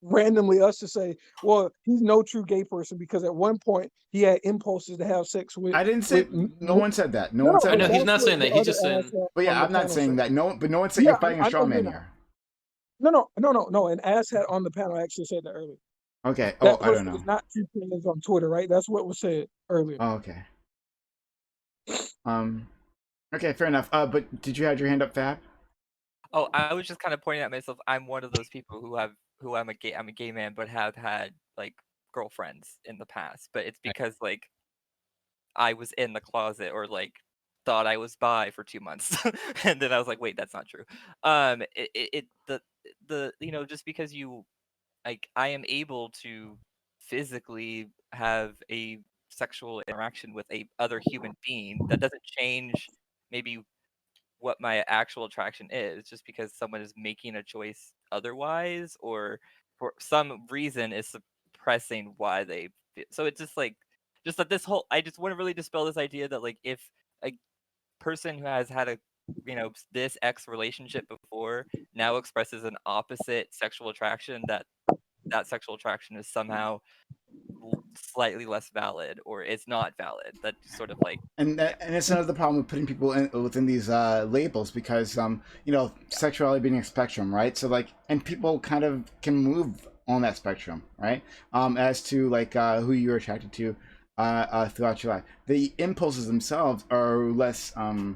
randomly us to say, well, he's no true gay person because at one point he had impulses to have sex with. I didn't say. No one said that. No No, one no, said that. he's not that's what saying that. the He's other just saying. ass But yeah, on the I'm not panel saying said. that. No one said you're fighting a straw man here. No. An asshat on the panel actually said that earlier. Okay. Oh, That I don't person know. is not two opinions on Twitter, right? That's what was said earlier. Oh, okay. Okay, fair enough. But did you have your hand up, Fab? Oh, I was just kind of pointing at myself. I'm one of those people who I'm a gay man, but have had like girlfriends in the past. But it's because like I was in the closet or like thought I was bi for 2 months, and then I was like, wait, that's not true. The just because you like I am able to physically have a sexual interaction with a other human being, that doesn't change maybe what my actual attraction is, just because someone is making a choice otherwise or for some reason is suppressing why they feel. So it's just that this whole I just want to really dispel this idea that like if a person who has had a this X relationship before now expresses an opposite sexual attraction, that sexual attraction is somehow slightly less valid or it's not valid. That sort of like And it's another problem with putting people within these labels because sexuality being a spectrum, right? So like, and people kind of can move on that spectrum, right? As to like who you're attracted to throughout your life. The impulses themselves are less or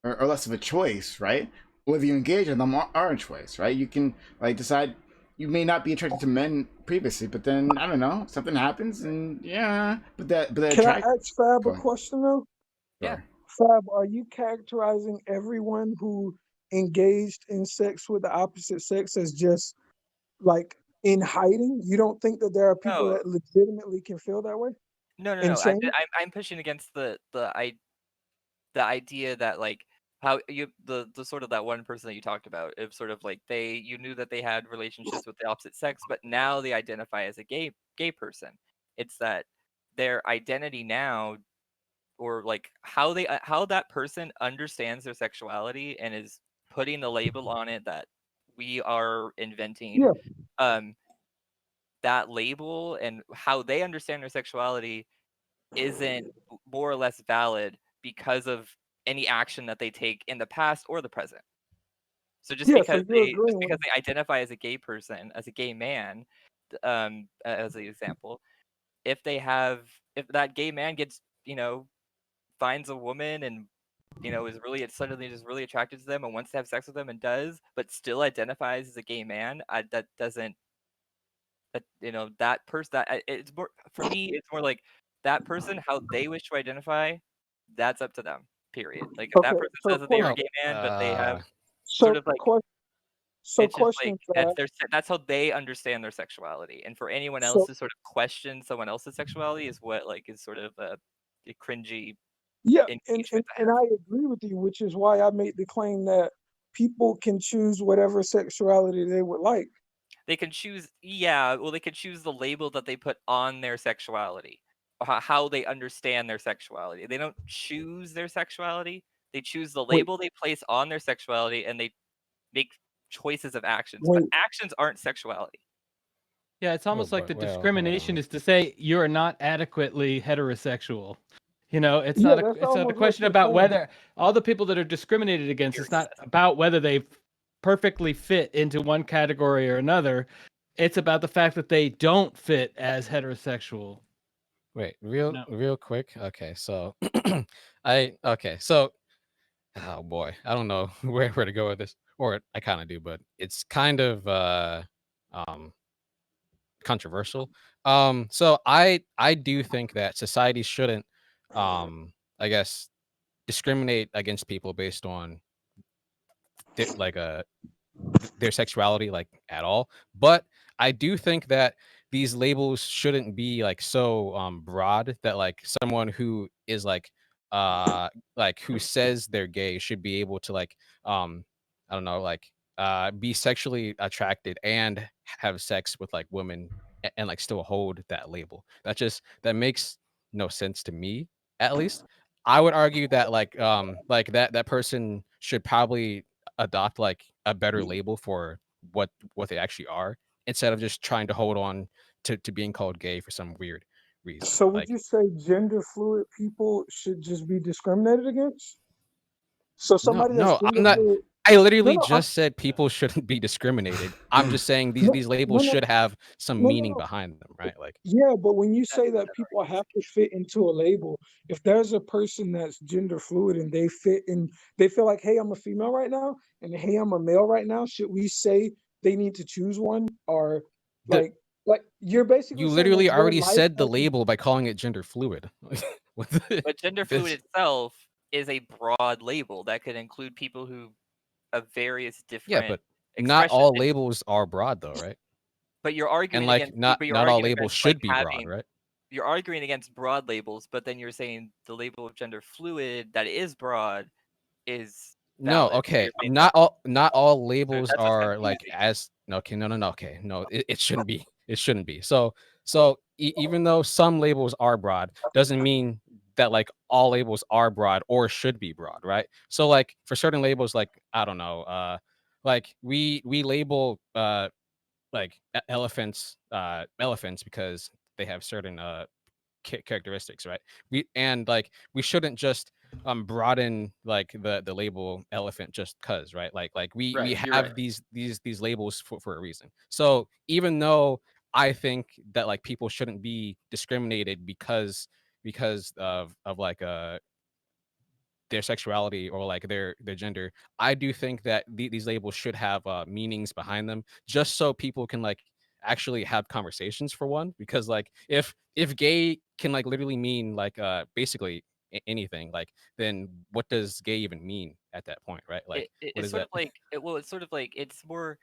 less of a choice, right? Whether you engage in them are a choice, right? You can like decide. You may not be attracted to men previously, but then I don't know, something happens, and but that Can I ask Fab a question though? Yeah. Fab, are you characterizing everyone who engaged in sex with the opposite sex as just like in hiding? You don't think that there are people No. that legitimately can feel that way? No. Insane? I'm pushing against the idea that like how you the sort of that one person that you talked about, if sort of like you knew that they had relationships with the opposite sex, but now they identify as a gay person. It's that their identity now, or like how that person understands their sexuality and is putting the label on it that we are inventing. That label and how they understand their sexuality isn't more or less valid because of any action that they take in the past or the present. So just because they identify as a gay person, as a gay man, as an example, if that gay man gets, finds a woman and is suddenly just really attracted to them and wants to have sex with them and does, but still identifies as a gay man, that doesn't, that person, it's more, for me, it's more like that person, how they wish to identify, that's up to them, period. Like if that person says that they are a gay man, but they have sort of like, it's just like that's how they understand their sexuality, and for anyone else to sort of question someone else's sexuality is what is sort of a cringy engagement. And I agree with you, which is why I made the claim that people can choose whatever sexuality they would like. They can choose, they can choose the label that they put on their sexuality, or how they understand their sexuality. They don't choose their sexuality; they choose the label they place on their sexuality, and they make choices of actions. But actions aren't sexuality. Yeah, it's almost like the discrimination is to say you're not adequately heterosexual. It's not a question about whether all the people that are discriminated against, it's not about whether they perfectly fit into one category or another. It's about the fact that they don't fit as heterosexual. Wait, real quick. Okay, so oh boy, I don't know where to go with this, or I kind of do, but it's kind of controversial. So I do think that society shouldn't, I guess, discriminate against people based on their sexuality at all. But I do think that these labels shouldn't be so broad that someone who is who says they're gay should be able to I don't know, be sexually attracted and have sex with women and still hold that label. That makes no sense to me, at least. I would argue that that person should probably adopt a better label for what they actually are, instead of just trying to hold on to being called gay for some weird reason. So would you say gender fluid people should just be discriminated against? So somebody no, that's I'm not. fluid, I literally just said people shouldn't be discriminated. I'm just saying these labels should have some meaning behind them, right? Yeah, but when you say that people have to fit into a label, if there's a person that's gender fluid and they feel like, hey, I'm a female right now, and hey, I'm a male right now, should we say they need to choose one? Or like you're basically You saying literally that their already life said the has to- label by calling it gender fluid. But gender fluid itself is a broad label that could include people who of various different but not all labels are broad, though, right? But you're arguing And against not all labels should be broad, right? You're arguing against broad labels, but then you're saying the label of gender fluid that is broad is No, valid. okay. Not all labels are okay, no. Okay, no, it shouldn't be. It shouldn't be. So even though some labels are broad, doesn't mean that all labels are broad or should be broad, right? So for certain labels, I don't know, we label elephants because they have certain characteristics, right? We shouldn't just broaden the label elephant just cuz, right? We have these labels for a reason. So even though I think that people shouldn't be discriminated because of their sexuality or their gender, I do think that these labels should have meanings behind them, just so people can actually have conversations, for one. Because if gay can literally mean basically anything, then what does gay even mean at that point, right? What it's is sort that? of it's sort of it's more,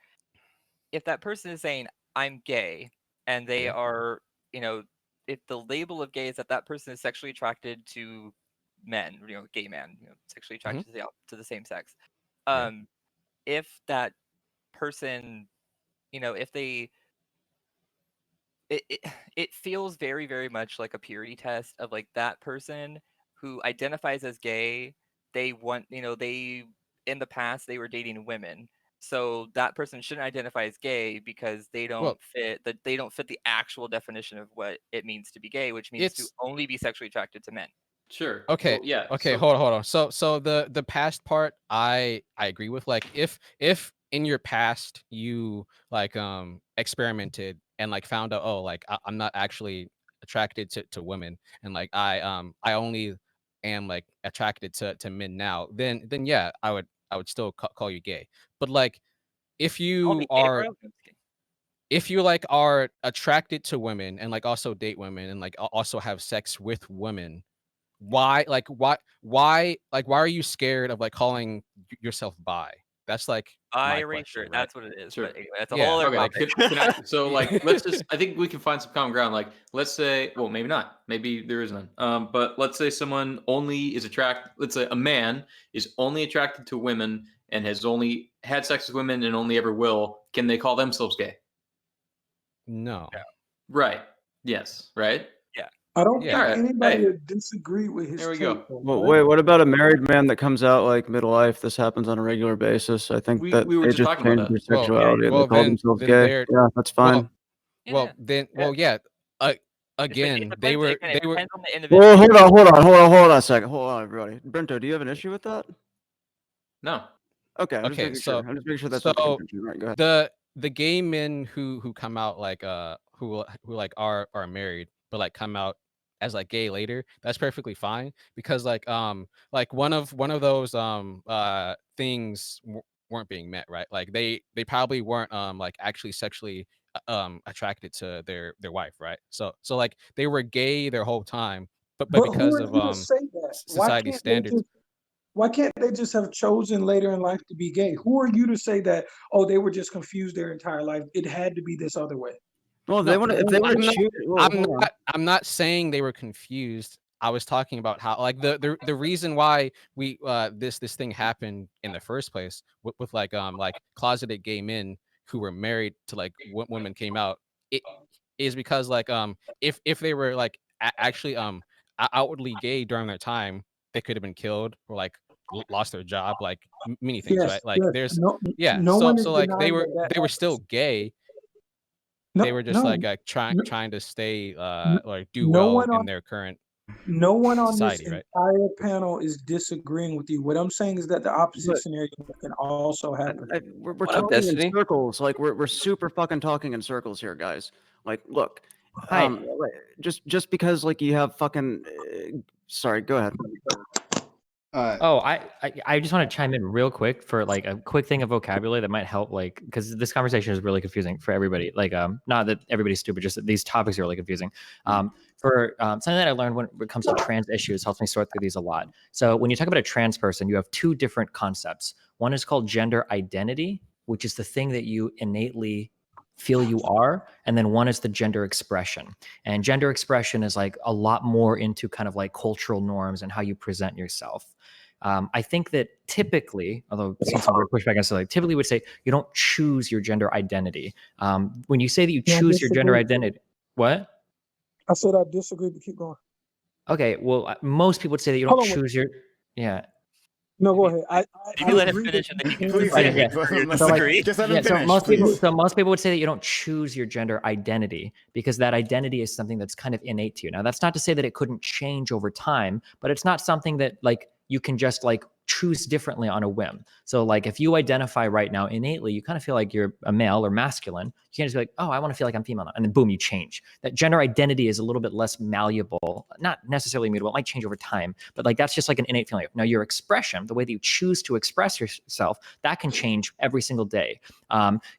if that person is saying I'm gay and they are, if the label of gay is that that person is sexually attracted to men, gay man, sexually attracted to the same sex. If that person, if they, it feels very, very much like a purity test of that person who identifies as gay. They want, they, in the past they were dating women, so that person shouldn't identify as gay because they don't fit the actual definition of what it means to be gay, which means to only be sexually attracted to men. Sure. Okay. Well, yeah. Okay. So, Hold on. So the past part, I agree with. Like, if in your past you like experimented and like found out, oh, like I'm not actually attracted to women, and like I only am like attracted to men now, then yeah, I would still call you gay. But like if Call me you gay, are bro. if you like are attracted to women and like also date women and like also have sex with women, why are you scared of like calling yourself bi? That's like I my already question, sure right? that's what it is. sure. But anyway, that's a whole Yeah. other Okay. topic. Can I? So, like, let's just. I think we can find some common ground. Like, let's say, well, maybe not. Maybe there is none. But let's say someone only is attracted. Let's say a man is only attracted to women and has only had sex with women and only ever will. Can they call themselves gay? No. Right. Yes. Right. Yeah. I don't Yeah. All think right. anybody Hey, would disagree with his there we take. go. Though, Well, right? wait, what about a married man that comes out like midlife? This happens on a regular basis. I think We that were they just just talking about changed their that. Well, sexuality and they well call themselves then gay. they're Yeah, that's fine. well yeah. Uh, It again, they depends. were Again, it they were. depends on the individual. Well, hold on a second. Hold on, everybody. Brento, do you have an issue with that? No. Okay, I'm just Okay, making sure. so I'm just making sure that's not the contention. Right, go ahead. the gay men who come out like who like are married but like come out as like gay later, that's perfectly fine, because like one of those things weren't being met, right? Like they probably weren't like actually sexually attracted to their wife, right? So like they were gay their whole time, but But who because are of you to say that? society standards. Why can't they just have chosen later in life to be gay? Who are you to say that? Oh, they were just confused their entire life. It had to be this other way. Well, No, if they want to choose, I'm not saying they were confused. I was talking about how like the reason why we this thing happened in the first place with like closeted gay men who were married to like women came out, it is because like if they were like actually outwardly gay during their time, they could have been killed or like lost their job, like many things, Yes, right? Like yes. there's No, yeah, no one is so like denying that that they were still happens. gay. No, They were just no, like no, trying to stay like do no well one in on their current no one on this society, right? entire panel is disagreeing with you. What I'm saying is that the opposite But scenario can also happen. we're What up, talking in Destiny? circles. Like we're super fucking talking in circles here, guys. Like, look, Hi. like, just because like you have fucking. Sorry, go ahead. Oh, I just want to chime in real quick for like a quick thing of vocabulary that might help, like, because this conversation is really confusing for everybody. Like, not that everybody's stupid, just that these topics are really confusing. For something that I learned when it comes to trans issues helps me sort through these a lot. So when you talk about a trans person, you have two different concepts. One is called gender identity, which is the thing that you innately feel you are, and then one is the gender expression. And gender expression is like a lot more into kind of like cultural norms and how you present yourself. I think that typically, although I've seen some weird pushback against it, like typically would say you don't choose your gender identity. When you say that you No, I choose your gender disagree. identity, what? I said I disagree, but keep going. Okay, well, most people would say that you don't Hold on. choose your, yeah. No, go ahead. I Maybe let him agree finish that and then you can Please, say yeah. agree or Let's, like, disagree. just let him Yeah, finish, so please. most people would say that you don't choose your gender identity because that identity is something that's kind of innate to you. Now, that's not to say that it couldn't change over time, but it's not something that like you can just like choose differently on a whim. So like if you identify right now innately, you kind of feel like you're a male or masculine. You can't just be like, oh, I want to feel like I'm female now. And then boom, you change. That gender identity is a little bit less malleable, not necessarily immutable. It might change over time, but like that's just like an innate feeling. Now your expression, the way that you choose to express yourself, that can change every single day.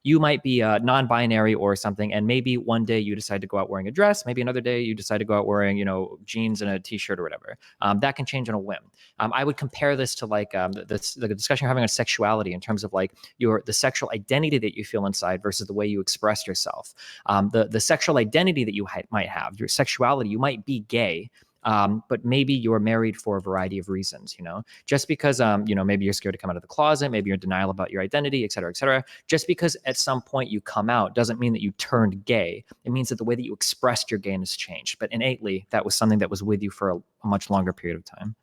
You might be non-binary or something, and maybe one day you decide to go out wearing a dress. Maybe another day you decide to go out wearing, you know, jeans and a t-shirt or whatever. That can change on a whim. I would compare this to like the discussion you're having on sexuality in terms of like the sexual identity that you feel inside versus the way you express yourself. The sexual identity that you might have, your sexuality, you might be gay. But maybe you're married for a variety of reasons, you know, just because, you know, maybe you're scared to come out of the closet, maybe you're in denial about your identity, et cetera, et cetera. Just because at some point you come out doesn't mean that you turned gay. It means that the way that you expressed your gayness changed. But innately, that was something that was with you for a much longer period of time.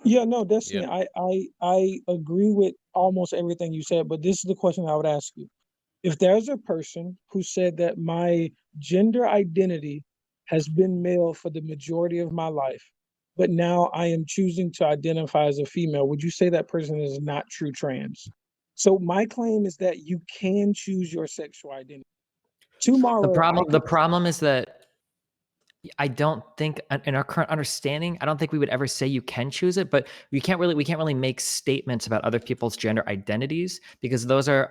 Yeah, no, Destiny, I agree with almost everything you said, but this is the question I would ask you. If there's a person who said that my gender identity has been male for the majority of my life, but now I am choosing to identify as a female, would you say that person is not true trans? So my claim is that you can choose your sexual identity. Tomorrow, The problem is that I don't think in our current understanding, I don't think we would ever say you can choose it, but we can't really make statements about other people's gender identities because those are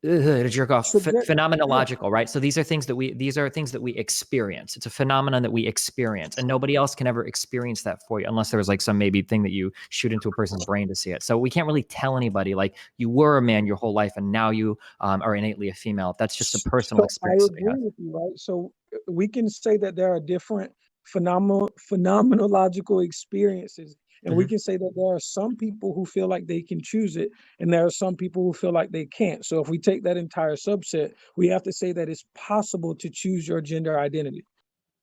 to jerk off phenomenological, right? So these are things that we experience. It's a phenomenon that we experience, and nobody else can ever experience that for you unless there was like some maybe thing that you shoot into a person's brain to see it. So we can't really tell anybody like you were a man your whole life and now you are innately a female. That's just a personal experience. I agree with you, right? So we can say that there are different phenomenological experiences. And we can say that there are some people who feel like they can choose it, and there are some people who feel like they can't. So if we take that entire subset, we have to say that it's possible to choose your gender identity.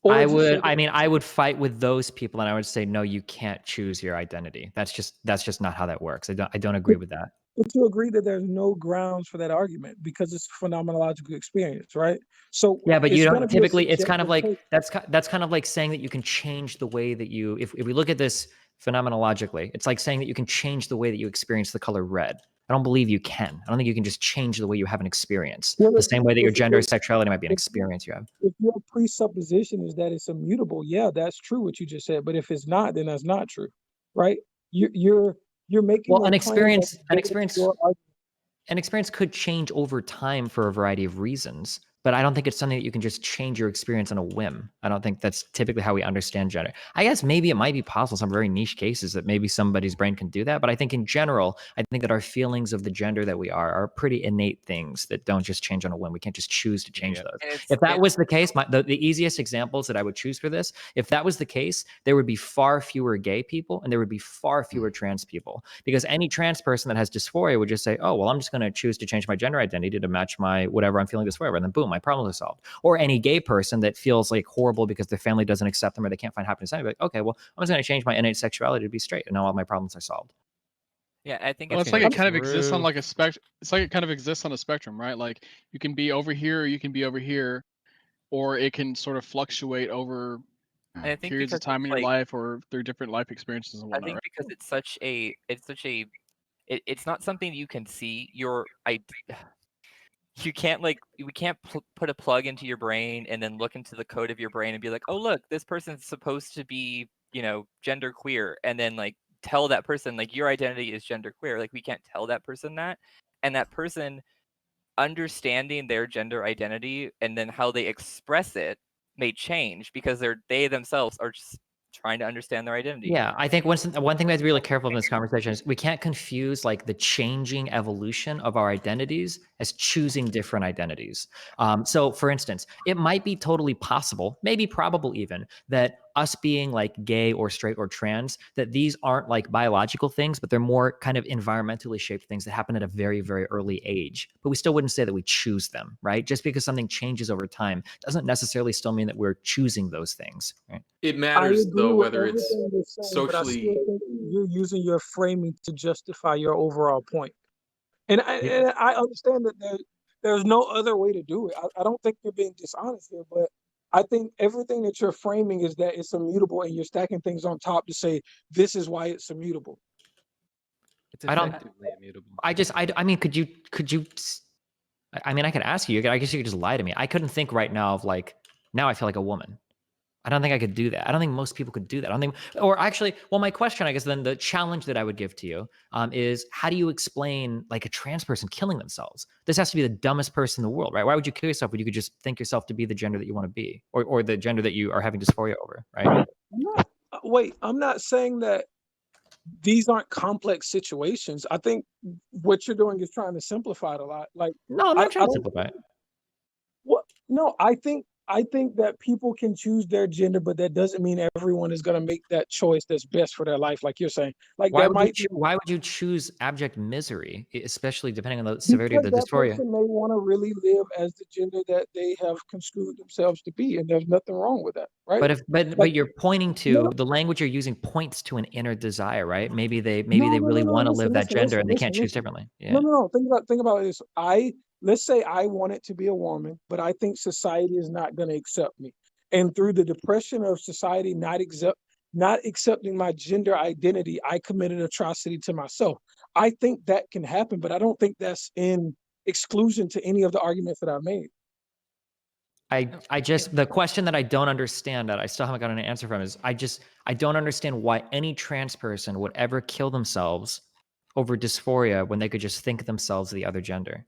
I would fight with those people, and I would say, no, you can't choose your identity. That's just not how that works. I don't agree with that. But you agree that there's no grounds for that argument because it's a phenomenological experience, right? So yeah, but you don't typically. It's kind of like that's kind of like saying that you can change the way that you. If we look at this phenomenologically, it's like saying that you can change the way that you experience the color red. I don't believe you can. I don't think you can just change the way you have an experience. The same way that your gender or sexuality might be an experience you have. If your presupposition is that it's immutable, yeah, that's true what you just said. But if it's not, then that's not true, right? You're making an experience could change over time for a variety of reasons, but I don't think it's something that you can just change your experience on a whim. I don't think that's typically how we understand gender. I guess maybe it might be possible, some very niche cases that maybe somebody's brain can do that, but I think in general, I think that our feelings of the gender that we are pretty innate things that don't just change on a whim. We can't just choose to change those. If that was the case, the easiest examples that I would choose for this, if that was the case, there would be far fewer gay people and there would be far fewer trans people, because any trans person that has dysphoria would just say, oh, well, I'm just going to choose to change my gender identity to match my whatever I'm feeling dysphoria, and then boom, my problems are solved. Or any gay person that feels like horrible because their family doesn't accept them or they can't find happiness anyway, like, okay, well, I'm just going to change my innate sexuality to be straight, and now all my problems are solved. Yeah, I think it's like it kind of exists on like a spectrum. It's like it kind of exists on a spectrum, right? Like you can be over here, or you can be over here, or it can sort of fluctuate over periods of time in your life or through different life experiences and whatnot. I think right? because it's not something you can see. You can't we can't put a plug into your brain and then look into the code of your brain and be like, oh look, this person's supposed to be, gender queer, and then like tell that person like your identity is gender queer. Like we can't tell that person that, and that person understanding their gender identity and then how they express it may change because they themselves are just trying to understand their identity. Yeah, I think one thing we have to be really careful in this conversation is we can't confuse like the changing evolution of our identities as choosing different identities. So for instance, it might be totally possible, maybe probable even, that us being like gay or straight or trans, that these aren't like biological things, but they're more kind of environmentally shaped things that happen at a very, very early age. But we still wouldn't say that we choose them, right? Just because something changes over time doesn't necessarily still mean that we're choosing those things, right? It matters though whether it's socially. You're using your framing to justify your overall point, and I understand that there's no other way to do it. I don't think you're being dishonest here, but I think everything that you're framing is that it's immutable, and you're stacking things on top to say this is why it's immutable. It's effectively immutable. I mean, could you? I mean, I could ask you. I guess you could just lie to me. I couldn't think right now of like, now I feel like a woman. I don't think I could do that. I don't think most people could do that. I don't think, or actually, well, my question, I guess, then the challenge that I would give to you is how do you explain like a trans person killing themselves? This has to be the dumbest person in the world, right? Why would you kill yourself when you could just think yourself to be the gender that you want to be, or the gender that you are having dysphoria over, right? Wait, I'm not saying that these aren't complex situations. I think what you're doing is trying to simplify it a lot. Like, no, I'm not trying to simplify it. What? No, I think that people can choose their gender, but that doesn't mean everyone is going to make that choice that's best for their life, like you're saying. Like why would you choose abject misery, especially depending on the severity of the dysphoria? Person may want to really live as the gender that they have construed themselves to be, and there's nothing wrong with that, right? But you're pointing to the language you're using points to an inner desire, right? Maybe they really want to live that gender and they can't choose differently. Yeah. No. Think about this. Let's say I wanted to be a woman, but I think society is not going to accept me. And through the depression of society not not accepting my gender identity, I committed atrocity to myself. I think that can happen, but I don't think that's in exclusion to any of the arguments that I've made. I just, the question that I don't understand, that I still haven't got an answer from, is I don't understand why any trans person would ever kill themselves over dysphoria when they could just think themselves the other gender.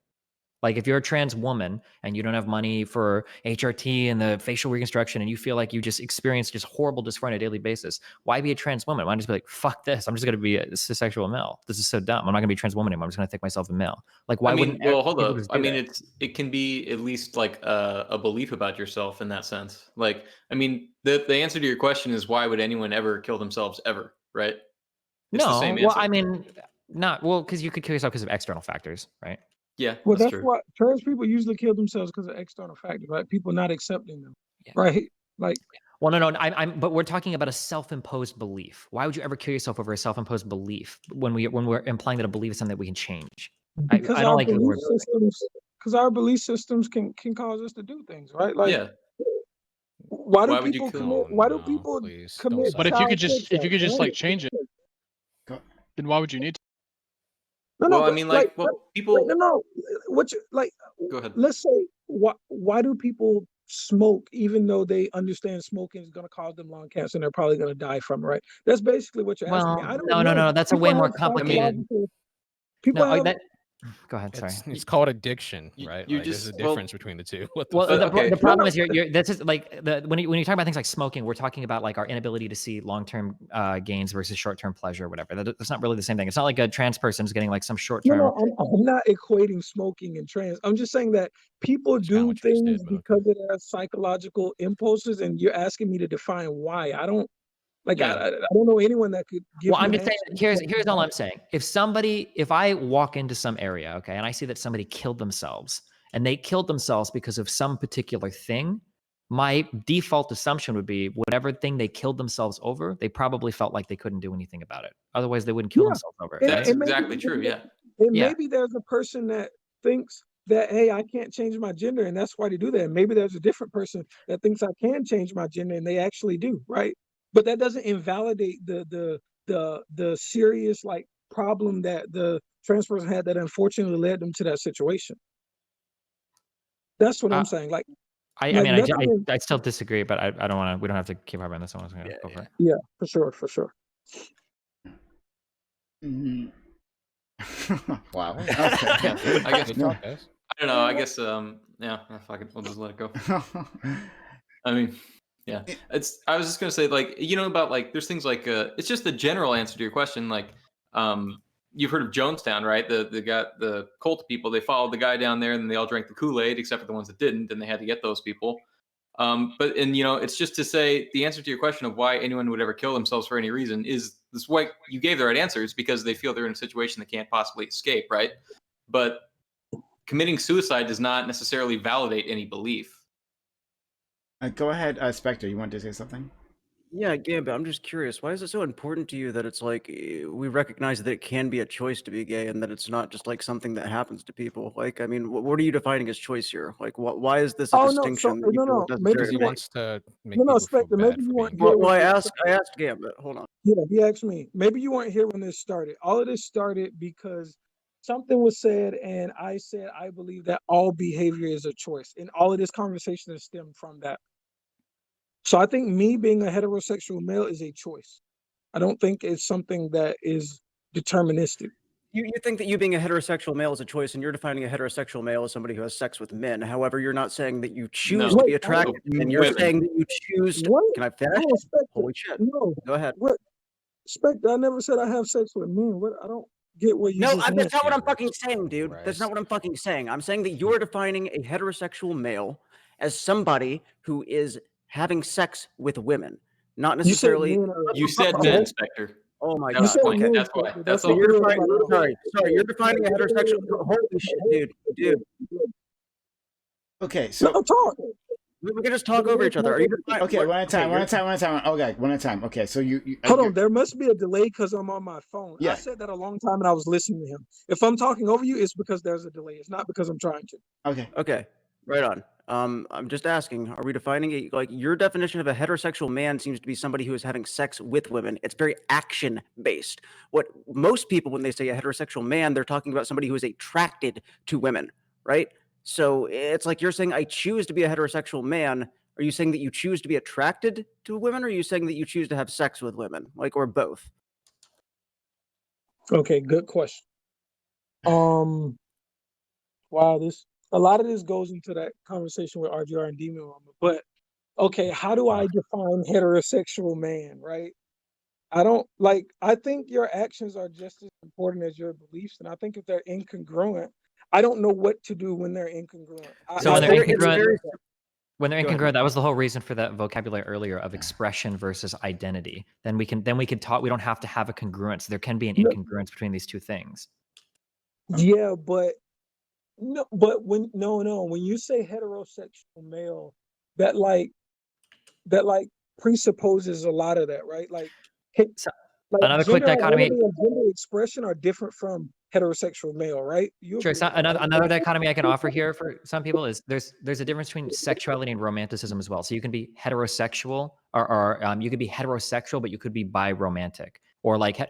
Like, if you're a trans woman and you don't have money for HRT and the facial reconstruction and you feel like you just experience just horrible dysphoria on a daily basis, why be a trans woman? Why not just be like, fuck this, I'm just going to be a cisexual male. This is so dumb. I'm not going to be a trans woman anymore. I'm just going to think myself a male. Like, why wouldn't well, hold people up. just do I mean, that? it can be at least like a belief about yourself in that sense. Like, I mean, the answer to your question is, why would anyone ever kill themselves ever, right? It's the same No, well, answer. I mean, because you could kill yourself because of external factors, right? Yeah, Well, that's true. why trans people usually kill themselves because of external factors, right? People not accepting them, right? Like, well, no, but we're talking about a self-imposed belief. Why would you ever kill yourself over a self-imposed belief when we're implying that a belief is something that we can change? because I don't our like the belief word. systems, because our belief systems can cause us to do things, right? Like, Yeah. why do Why would you people kill- commit? Why do people commit? But if you could child just sex acts, right? like change it, then why would you need to? No, Well, no, I but mean, like, well, people. wait, no. What you like? Go ahead. Let's say why do people smoke even though they understand smoking is going to cause them lung cancer and they're probably going to die from it, right? That's basically what you're asking me. Well, I don't no. know. That's a People way more have complicated. psychological- People No, have. Go ahead. Sorry. It's called addiction, right? you Like, there's a just- well- difference between the two. What the Well, fuck? the problem is this is like when you talk about things like smoking, we're talking about like our inability to see long-term gains versus short-term pleasure or whatever. That's not really the same thing. It's not like a trans person is getting like some short-term. No, I'm not equating smoking and trans. I'm just saying that people do things because of their psychological impulses, and you're asking me to define why. I don't like. Yeah. I don't know anyone that could give. Well, me I'm an just saying, answer. here's all I'm saying. If I walk into some area, okay, and I see that somebody killed themselves, and they killed themselves because of some particular thing, my default assumption would be whatever thing they killed themselves over, they probably felt like they couldn't do anything about it. Otherwise, they wouldn't kill themselves over it. That's right? exactly true. Yeah. And Yeah. maybe there's a person that thinks that, hey, I can't change my gender, and that's why they do that. And maybe there's a different person that thinks I can change my gender, and they actually do, right? But that doesn't invalidate the serious like problem that the trans person had that unfortunately led them to that situation. That's what I'm saying. Like, I mean, I still disagree, but I don't want to. We don't have to keep harping on this one. I'm gonna go for it. yeah, for sure. Wow. I guess. I don't know. I guess. Yeah. Fuck it. We'll just let it go. I mean, yeah. I was just gonna say, like, about like, there's things like, it's just the general answer to your question. Like, you've heard of Jonestown, right? The cult people. They followed the guy down there, and they all drank the Kool-Aid, except for the ones that didn't, and they had to get those people. It's just to say the answer to your question of why anyone would ever kill themselves for any reason is this way you gave the right answers because they feel they're in a situation they can't possibly escape, right? But committing suicide does not necessarily validate any belief. Go ahead, Spectre. You wanted to say something? Yeah, Gambit, I'm just curious. Why is it so important to you that it's like we recognize that it can be a choice to be gay and that it's not just like something that happens to people? Like, I mean, what are you defining as choice here? Like, why is this a distinction? That you feel Maybe necessary you to want make? no, Spectre. Maybe you weren't here. Well, I asked Gambit. Hold on. Yeah, he asked me. Maybe you weren't here when this started. All of this started because something was said, and I said I believe that all behavior is a choice, and all of this conversation has stemmed from that. So I think me being a heterosexual male is a choice. I don't think it's something that is deterministic. You think that you being a heterosexual male is a choice, and you're defining a heterosexual male as somebody who has sex with men. However, you're not saying that you choose to be attracted to men. You're saying that you choose to. Can I finish? No, Spectre. Holy shit. No. Go ahead. What? Spectre, I never said I have sex with men. What? I don't get what you No, just that's not what I'm mentioned. fucking saying, dude. That's not what I'm fucking saying. I'm saying that you're defining a heterosexual male as somebody who is having sex with women, not necessarily. You said men, Spectre. Oh my That was god. the point. Okay. That's why. That's So all. you're defining. Sorry. You're defining a heterosexual. Holy shit, dude. Okay, so no, talk. We can just talk over each other. Are you defining? Okay, one at a time. Okay, one at a time. Okay, so you Hold on, there must be a delay because I'm on my phone. Yeah. I said that a long time and I was listening to him. If I'm talking over you, it's because there's a delay. It's not because I'm trying to. Okay. Okay. Right on. I'm just asking, are we defining a, like, your definition of a heterosexual man seems to be somebody who is having sex with women. It's very action based. What most people, when they say a heterosexual man, they're talking about somebody who is attracted to women, right? So it's like you're saying, I choose to be a heterosexual man. Are you saying that you choose to be attracted to women, or are you saying that you choose to have sex with women, like, or both? Okay, good question. Wow, a lot of this goes into that conversation with RGR and Demon Mama. But okay, how do I define heterosexual man, right? I think your actions are just as important as your beliefs. And I think if they're incongruent, I don't know what to do when they're incongruent. So when they're incongruent, Go ahead. that was the whole reason for that vocabulary earlier of expression versus identity. Then we can talk. We don't have to have a congruence. There can be an incongruence between these two things. Yeah, but when you say heterosexual male, that like presupposes a lot of that, right? Like Another quick gender dichotomy. identity and gender expression are different from heterosexual male, right? Sure. So another dichotomy I can offer here for some people is there's a difference between sexuality and romanticism as well. So you can be heterosexual, or you could be heterosexual, but you could be biromantic, or like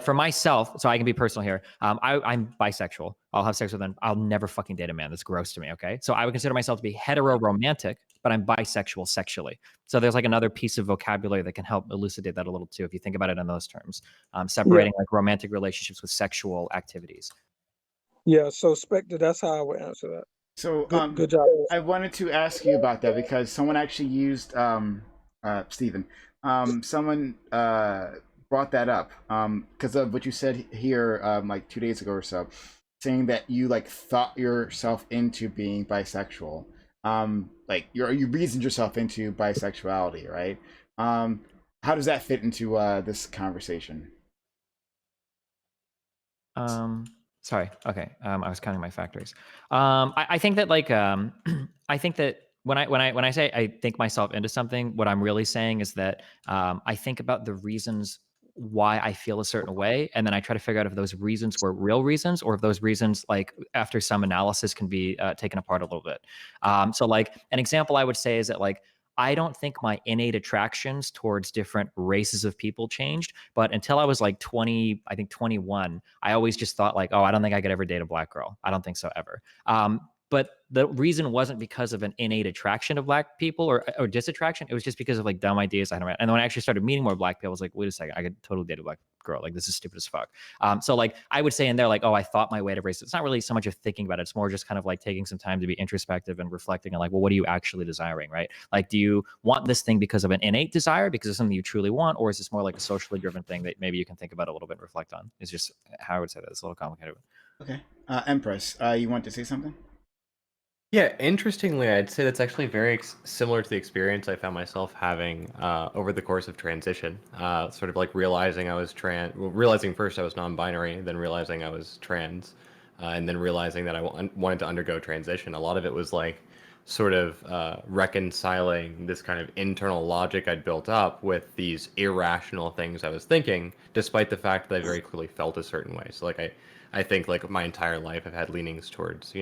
for myself. So I can be personal here. I'm bisexual. I'll have sex with them. I'll never fucking date a man. That's gross to me. Okay. So I would consider myself to be hetero-romantic, but I'm bisexual sexually. So there's like another piece of vocabulary that can help elucidate that a little too, if you think about it in those terms, separating like romantic relationships with sexual activities. Yeah, so Spectre, that's how I would answer that. So good job. I wanted to ask you about that because someone actually used Stephen. Someone brought that up because of what you said here like 2 days ago or so, saying that you like thought yourself into being bisexual. Like you reasoned yourself into bisexuality, right? How does that fit into this conversation? Sorry. Okay. I was counting my factors. I think that like I think that when I say I think myself into something, what I'm really saying is that I think about the reasons why I feel a certain way, and then I try to figure out if those reasons were real reasons, or if those reasons, like after some analysis, can be taken apart a little bit. So like an example I would say is that like I don't think my innate attractions towards different races of people changed, but until I was like 20, I think 21, I always just thought like, oh, I don't think I could ever date a black girl. I don't think so ever. But the reason wasn't because of an innate attraction of black people or disattraction. It was just because of like dumb ideas I had. And then when I actually started meeting more black people, I was like, wait a second, I could totally date a black girl. Like, this is stupid as fuck. So like I would say in there, like, oh, I thought my way to race. It's not really so much of thinking about it. It's more just kind of like taking some time to be introspective and reflecting on like, well, what are you actually desiring, right? Like, do you want this thing because of an innate desire, because it's something you truly want, or is this more like a socially driven thing that maybe you can think about a little bit and reflect on? It's just how I would say that. It's a little complicated. Okay. Empress, you want to say something? Yeah, interestingly, I'd say that's actually very similar to the experience I found myself having over the course of transition. Sort of like realizing I was realizing first I was non-binary, then realizing I was trans, and then realizing that I wanted to undergo transition. A lot of it was like sort of reconciling this kind of internal logic I'd built up with these irrational things I was thinking, despite the fact that I very clearly felt a certain way. So like I think like my entire life I've had leanings towards,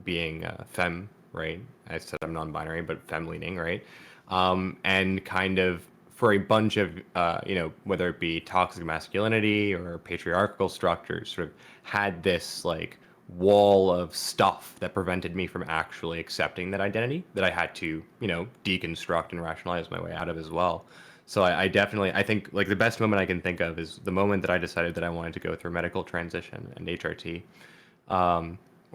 being femme, right? I said I'm non-binary, but femme-leaning, right? And kind of for a bunch of, whether it be toxic masculinity or patriarchal structures, sort of had this like wall of stuff that prevented me from actually accepting that identity that I had to, deconstruct and rationalize my way out of as well. So I think like the best moment I can think of is the moment that I decided that I wanted to go through medical transition and HRT.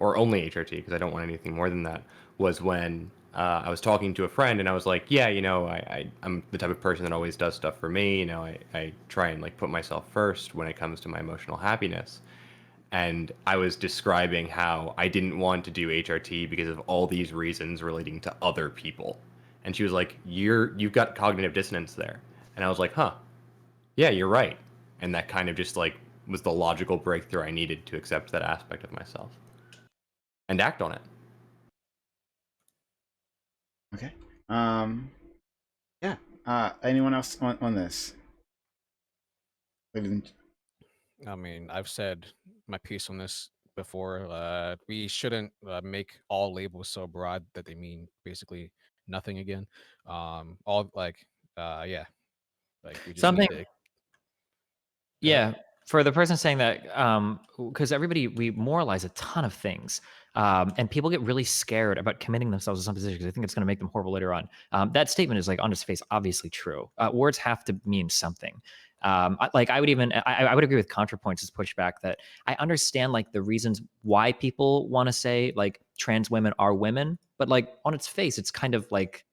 Or only HRT, because I don't want anything more than that, was when I was talking to a friend and I was like, yeah, I'm the type of person that always does stuff for me. I try and like put myself first when it comes to my emotional happiness. And I was describing how I didn't want to do HRT because of all these reasons relating to other people. And she was like, you've got cognitive dissonance there. And I was like, huh, yeah, you're right. And that kind of just like was the logical breakthrough I needed to accept that aspect of myself. And act on it. Okay. Yeah. Anyone else on this? I mean, I've said my piece on this before, we shouldn't make all labels so broad that they mean basically nothing again. All like, yeah, like we just Something. need to. Yeah, for the person saying that, because we moralize a ton of things, and people get really scared about committing themselves to some position because they think it's going to make them horrible later on. That statement is like on its face obviously true. Words have to mean something. I would agree with ContraPoints' pushback that I understand like the reasons why people want to say like trans women are women, but like on its face, it's kind of like.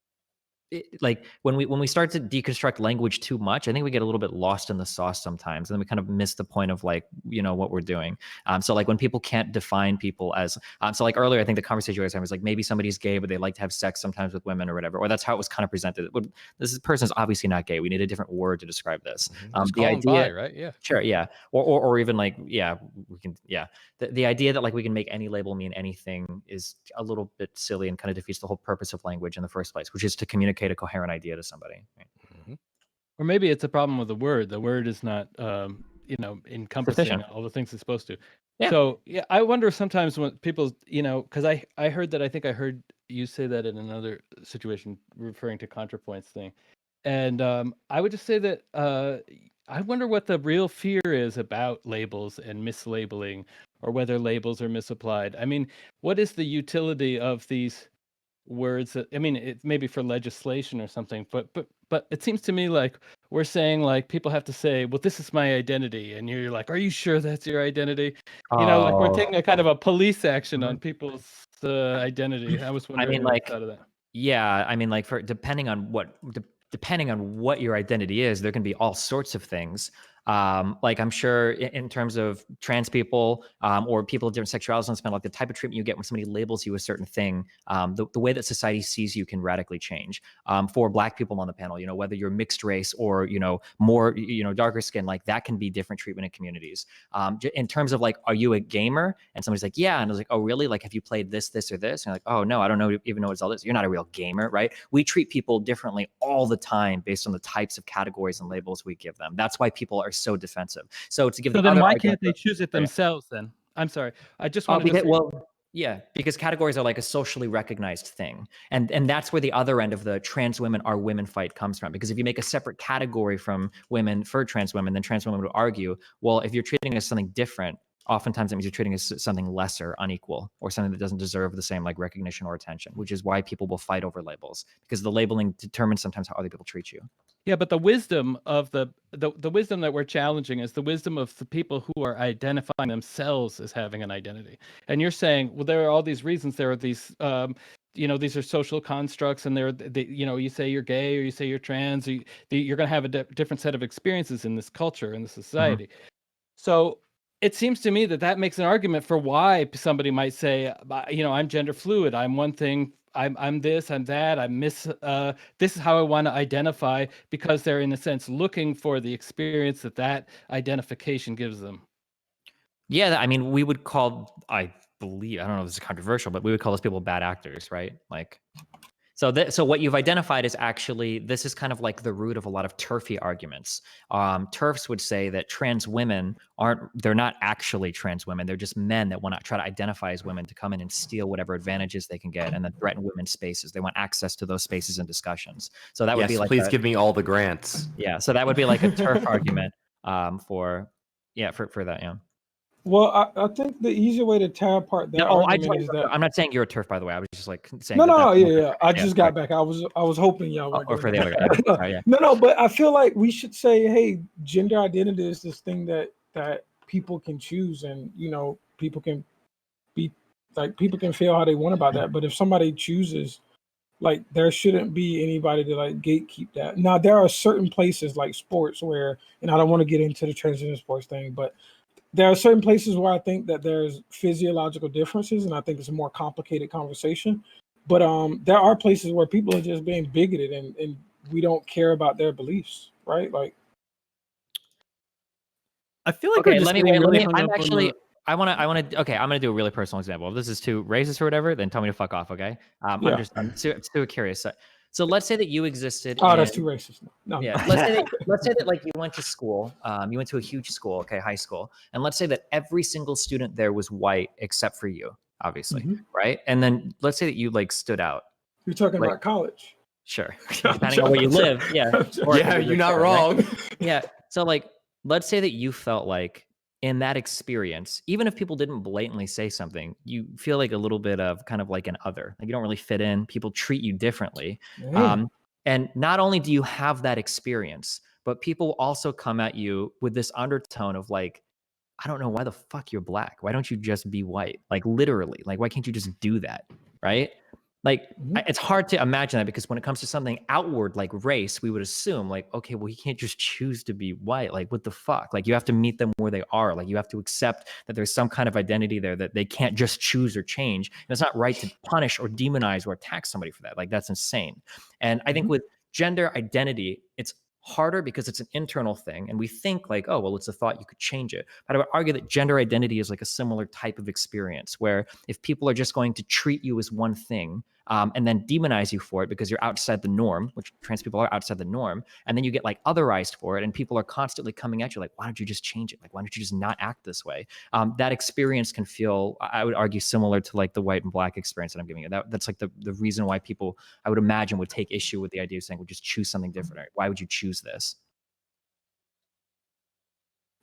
Like when we start to deconstruct language too much, I think we get a little bit lost in the sauce sometimes, and then we kind of miss the point of like what we're doing. So like when people can't define people as so like earlier, I think the conversation we were having was like maybe somebody's gay, but they like to have sex sometimes with women or whatever, or that's how it was kind of presented. This person is obviously not gay. We need a different word to describe this. Just The call them idea, bi, right? Yeah. Sure, yeah, or even like we can the idea that like we can make any label mean anything is a little bit silly and kind of defeats the whole purpose of language in the first place, which is to communicate a coherent idea to somebody. Right? Or maybe it's a problem with the word. The word is not, encompassing Sufficient. all the things it's supposed to. Yeah. So yeah, I wonder sometimes when people, because I heard that, I think I heard you say that in another situation referring to ContraPoints thing, and I would just say that I wonder what the real fear is about labels and mislabeling, or whether labels are misapplied. I mean, what is the utility of these words that, I mean, it maybe for legislation or something, but it seems to me like we're saying like people have to say, well, this is my identity, and you're like, are you sure that's your identity? Like we're taking a kind of a police action on people's identity. I was wondering what you thought of that. Yeah, I mean, like depending on what your identity is, there can be all sorts of things. Like I'm sure in terms of trans people or people of different sexualities, like the type of treatment you get when somebody labels you a certain thing, the way that society sees you can radically change. For Black people on the panel, whether you're mixed race or more darker skin, like that can be different treatment in communities. In terms of like, are you a gamer? And somebody's like, yeah, and I was like, oh really? Like, have you played this or this? And you're like, oh no, I don't even know what's all this. You're not a real gamer, right? We treat people differently all the time based on the types of categories and labels we give them. That's why people are so defensive. So to give So the then other why argument, can't they choose it themselves then? I'm sorry. I just wanted because, to say, because categories are like a socially recognized thing. And that's where the other end of the trans women are women fight comes from. Because if you make a separate category from women for trans women, then trans women would argue, well, if you're treating it as something different, oftentimes that means you're treating it as something lesser, unequal, or something that doesn't deserve the same like recognition or attention, which is why people will fight over labels, because the labeling determines sometimes how other people treat you. yeah, but the wisdom of the wisdom that we're challenging is the wisdom of the people who are identifying themselves as having an identity. And you're saying, well, there are all these reasons. There are these, these are social constructs, and you say you're gay or you say you're trans. You're going to have a different set of experiences in this culture, in the society. So it seems to me that makes an argument for why somebody might say, I'm gender fluid. I'm one thing. I'm this, I'm that, this is how I want to identify, because they're in a sense looking for the experience that identification gives them. Yeah, I mean, we would call, I believe, I don't know if this is controversial, but we would call those people bad actors, right? Like, so what you've identified is actually, this is kind of like the root of a lot of TERFy arguments. TERFs would say that trans women they're not actually trans women. They're just men that want to try to identify as women to come in and steal whatever advantages they can get and then threaten women's spaces. They want access to those spaces and discussions. So that would be like, please give me all the grants. Yeah, so that would be like a TERF argument for that, yeah. Well, I think the easier way to tear apart that argument is that I'm not saying you're a TERF, by the way. I was just like saying. Yeah. I just got back. I was hoping y'all were. Or for the other guy. Right, yeah. No, but I feel like we should say, hey, gender identity is this thing that people can choose, and people can be like, people can feel how they want about that. But if somebody chooses, like, there shouldn't be anybody to like gatekeep that. Now, there are certain places like sports where, and I don't want to get into the transgender sports thing, but there are certain places where I think that there's physiological differences, and I think it's a more complicated conversation. But there are places where people are just being bigoted, and we don't care about their beliefs, right? Like, I feel like okay, I'm gonna do a really personal example. If this is too racist or whatever, then tell me to fuck off, okay? I'm too curious. So let's say that you existed. Oh, that's too racist. No. Yeah. Let's say that like you went to school. You went to a huge school, okay, high school, and let's say that every single student there was white except for you, obviously, right? And then let's say that you like stood out. You're talking about college. Sure. Depending on where you live, yeah. Yeah, you're not wrong. Right? Yeah. So like, let's say that you felt like in that experience, even if people didn't blatantly say something, you feel like a little bit of kind of like an other. Like you don't really fit in. People treat you differently. And not only do you have that experience, but people also come at you with this undertone of like, I don't know why the fuck you're black. Why don't you just be white? Like literally, like why can't you just do that? Right? Like it's hard to imagine that because when it comes to something outward like race, we would assume like, okay, well, he can't just choose to be white. Like what the fuck? Like you have to meet them where they are. Like you have to accept that there's some kind of identity there that they can't just choose or change. And it's not right to punish or demonize or attack somebody for that. Like that's insane. And I think with gender identity, it's harder because it's an internal thing. And we think like, oh, well, it's a thought, you could change it. But I would argue that gender identity is like a similar type of experience where if people are just going to treat you as one thing, and then demonize you for it because you're outside the norm, which trans people are outside the norm, and then you get like otherized for it, and people are constantly coming at you like, why don't you just change it? Like, why don't you just not act this way? That experience can feel, I would argue, similar to like the white and black experience that I'm giving you. That's like the reason why people, I would imagine, would take issue with the idea of saying, well, just choose something different. Right? Why would you choose this?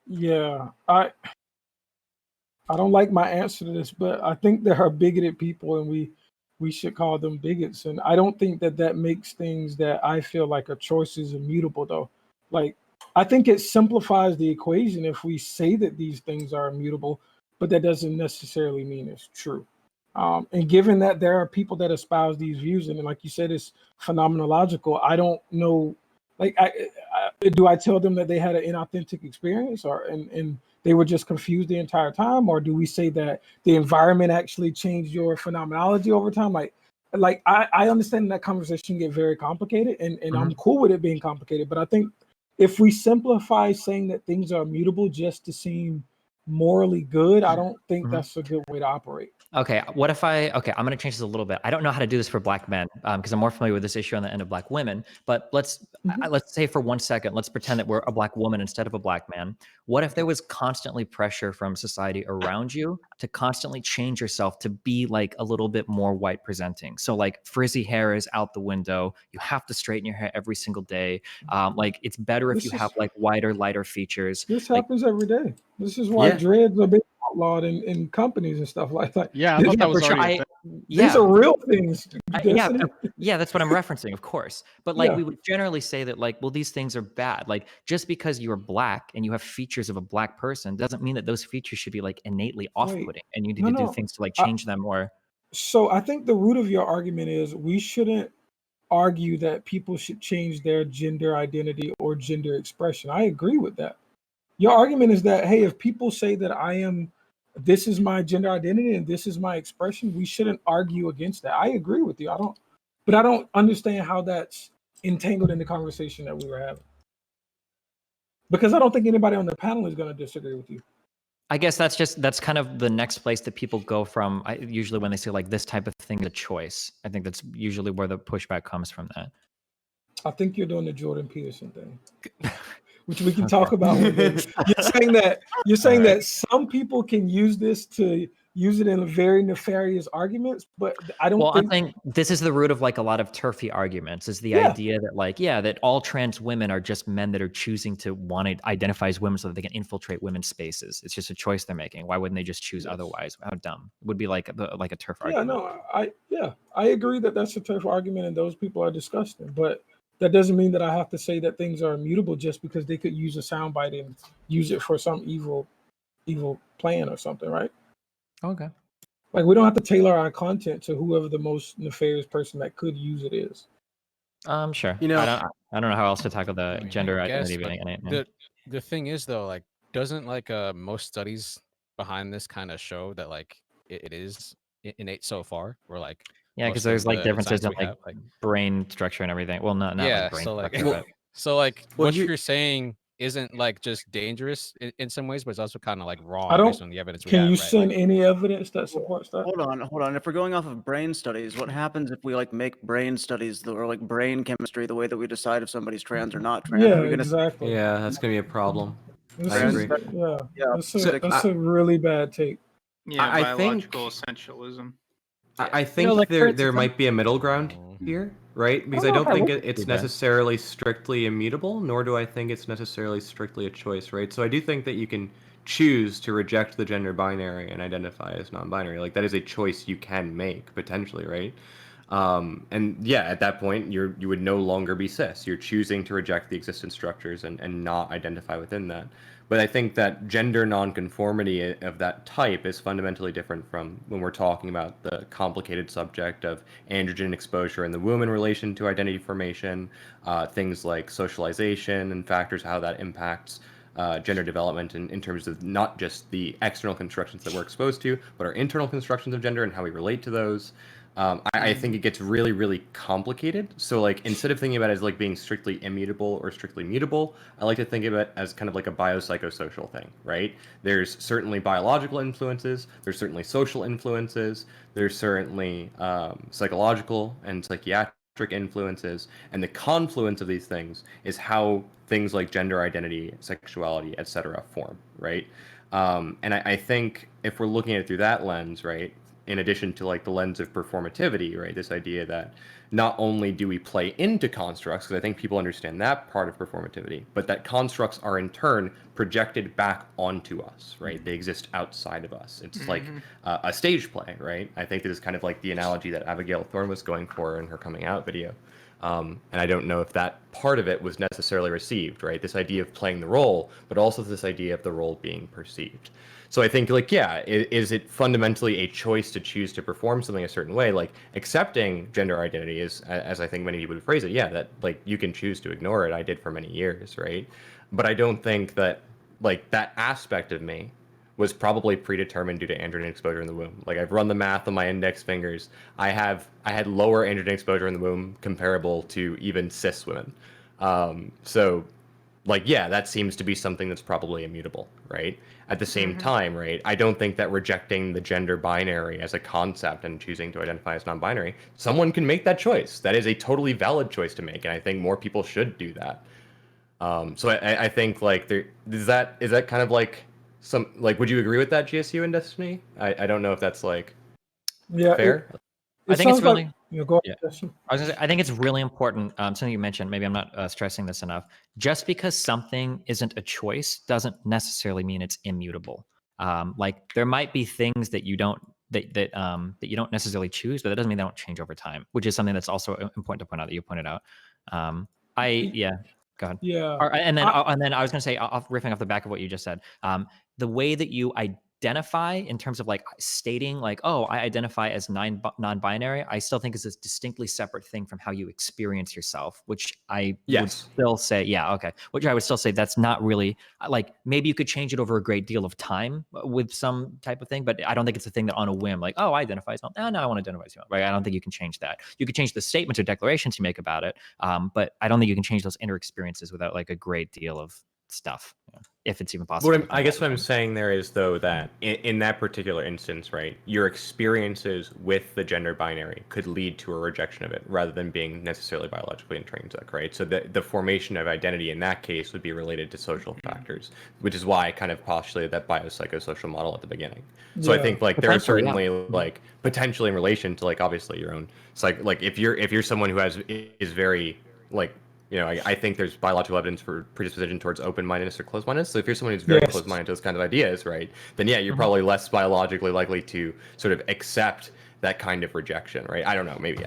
Yeah, I don't like my answer to this, but I think there are bigoted people, and we should call them bigots. And I don't think that makes things that I feel like are choices immutable, though. Like, I think it simplifies the equation if we say that these things are immutable, but that doesn't necessarily mean it's true. And given that there are people that espouse these views, and like you said, it's phenomenological, I don't know. Like, do I tell them that they had an inauthentic experience, and they were just confused the entire time, or do we say that the environment actually changed your phenomenology over time? Like I understand that conversation get very complicated, and I'm cool with it being complicated. But I think if we simplify saying that things are immutable just to seem morally good, I don't think that's a good way to operate. Okay, what if I'm going to change this a little bit. I don't know how to do this for black men because I'm more familiar with this issue on the end of black women. But let's say for 1 second, let's pretend that we're a black woman instead of a black man. What if there was constantly pressure from society around you to constantly change yourself to be like a little bit more white presenting? So like frizzy hair is out the window. You have to straighten your hair every single day. Like it's better if you have like whiter, lighter features. This happens every day. This is why dreads are being outlawed in companies and stuff like that. Yeah, I thought that was already These are real things. Yeah, that's what I'm referencing, of course. But like we would generally say that like, well, these things are bad. Like just because you're black and you have features of a black person doesn't mean that those features should be like innately off-putting and you need to do things to like change them or. So I think the root of your argument is we shouldn't argue that people should change their gender identity or gender expression. I agree with that. Your argument is that, hey, if people say that this is my gender identity and this is my expression, we shouldn't argue against that. I agree with you. I don't understand how that's entangled in the conversation that we were having. Because I don't think anybody on the panel is going to disagree with you. I guess that's kind of the next place that people go from. Usually when they say like this type of thing is a choice, I think that's usually where the pushback comes from that. I think you're doing the Jordan Peterson thing. Which we can talk about. You're saying that some people can use this to use it in very nefarious arguments, but I don't think. I think this is the root of like a lot of turfy arguments is the idea that like, that all trans women are just men that are choosing to want to identify as women so that they can infiltrate women's spaces. It's just a choice they're making. Why wouldn't they just choose otherwise? How dumb. It would be like a turf argument. I agree that that's a turf argument and those people are disgusting, but that doesn't mean that I have to say that things are immutable just because they could use a soundbite and use it for some evil plan or something, right? Okay. Like we don't have to tailor our content to whoever the most nefarious person that could use it is. Sure. I don't know how else to tackle the gender identity. The thing is though, like, doesn't like most studies behind this kind of show that like it is innate so far? We're like. Yeah, because there's like differences in like brain structure and everything. Well, not like brain structure. So like what you're saying isn't like just dangerous in some ways, but it's also kind of like I wrong don't. based on the evidence we Can have, you right? send any evidence that supports that? Hold on. If we're going off of brain studies, what happens if we like make brain studies or like brain chemistry the way that we decide if somebody's trans or not trans? Yeah, Are we gonna exactly. Yeah, that's gonna be a problem. This I is agree. yeah. That's a really bad take. Yeah, I think biological essentialism. I think like, for there instance, might be a middle ground here, right? Because I don't think it's necessarily strictly immutable, nor do I think it's necessarily strictly a choice, right? So I do think that you can choose to reject the gender binary and identify as non-binary. Like that is a choice you can make potentially, right? And yeah, at that point, you would no longer be cis. You're choosing to reject the existence structures and not identify within that. But I think that gender nonconformity of that type is fundamentally different from when we're talking about the complicated subject of androgen exposure in the womb in relation to identity formation, things like socialization and factors, how that impacts gender development in terms of not just the external constructions that we're exposed to, but our internal constructions of gender and how we relate to those. I think it gets really, really complicated. So like instead of thinking about it as like being strictly immutable or strictly mutable, I like to think of it as kind of like a biopsychosocial thing, right? There's certainly biological influences, there's certainly social influences, there's certainly psychological and psychiatric influences, and the confluence of these things is how things like gender identity, sexuality, etc. form, right? And I think if we're looking at it through that lens, right, in addition to like the lens of performativity, right, this idea that not only do we play into constructs, because I think people understand that part of performativity, but that constructs are in turn projected back onto us, right? They exist outside of us. It's like a stage play, right? I think this is kind of like the analogy that Abigail Thorne was going for in her coming out video. And I don't know if that part of it was necessarily received, right? This idea of playing the role, but also this idea of the role being perceived. So I think, like, yeah, is it fundamentally a choice to choose to perform something a certain way? Like, accepting gender identity is, as I think many people would phrase it, yeah, that, like, you can choose to ignore it. I did for many years, right? But I don't think that, like, that aspect of me was probably predetermined due to androgen exposure in the womb. Like, I've run the math on my index fingers. I had lower androgen exposure in the womb comparable to even cis women. So, like, yeah, that seems to be something that's probably immutable, right? At the same time, right, I don't think that rejecting the gender binary as a concept and choosing to identify as non-binary, someone can make that choice. That is a totally valid choice to make, and I think more people should do that. So I think, like, is that kind of like some, like, would you agree with that, GSU and Destiny? I don't know if that's like fair. I think it's really. Go yeah. I think it's really important. Something you mentioned, maybe I'm not stressing this enough. Just because something isn't a choice doesn't necessarily mean it's immutable. Like there might be things that you don't that you don't necessarily choose, but that doesn't mean they don't change over time. Which is something that's also important to point out that you pointed out. Go ahead. Yeah. And then I was going to say, riffing off the back of what you just said, the way that you identify in terms of like stating like, oh, I identify as non-binary, I still think is a distinctly separate thing from how you experience yourself, which I would still say, which I would still say that's not really, like, maybe you could change it over a great deal of time with some type of thing, but I don't think it's a thing that on a whim, like, oh, I identify as no, I want to identify as male, right? I don't think you can change that. You could change the statements or declarations you make about it, but I don't think you can change those inner experiences without like a great deal of stuff, if it's even possible. I guess what I'm saying there is, though, that in that particular instance, right, your experiences with the gender binary could lead to a rejection of it rather than being necessarily biologically intrinsic, right? So the formation of identity in that case would be related to social factors, which is why I kind of postulated that biopsychosocial model at the beginning. So I think, like, there are certainly like potentially in relation to, like, obviously your own like if you're someone who is very, like, you know, I think there's biological evidence for predisposition towards open-mindedness or closed-mindedness. So if you're someone who's very closed-minded to those kind of ideas, right, then yeah, you're probably less biologically likely to sort of accept that kind of rejection, right? I don't know, maybe.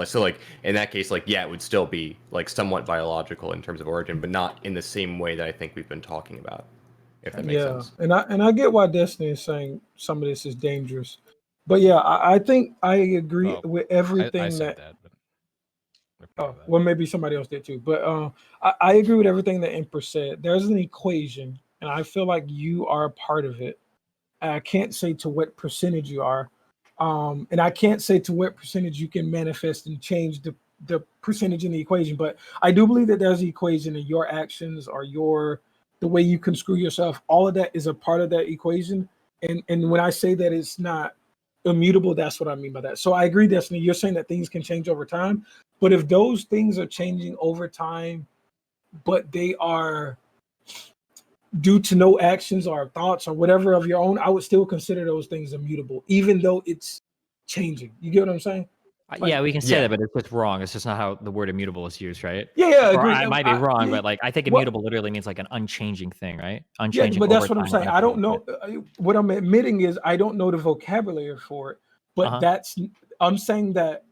So like in that case, like, yeah, it would still be like somewhat biological in terms of origin, but not in the same way that I think we've been talking about, if that makes sense. And I get why Destiny is saying some of this is dangerous, but yeah, I think I agree with everything I said that. Well, maybe somebody else did too, but I agree with everything that Empress said. There's an equation, and I feel like you are a part of it. I can't say to what percentage you are, and I can't say to what percentage you can manifest and change the percentage in the equation. But I do believe that there's an equation, and your actions or your the way you construe yourself, all of that is a part of that equation. And when I say that it's not immutable, that's what I mean by that. So I agree, Destiny, you're saying that things can change over time, but if those things are changing over time, but they are due to no actions or thoughts or whatever of your own, I would still consider those things immutable, even though it's changing. You get what I'm saying? Yeah, we can say that, but it's just wrong. It's just not how the word immutable is used, right? Yeah, Or agree. I might be wrong, but like I think Well- immutable literally means like an unchanging thing, right? Yeah, Unchanging. but that's over what I'm time, saying. I don't unchanging. know. What I'm admitting is I don't know the vocabulary for it, but I'm saying that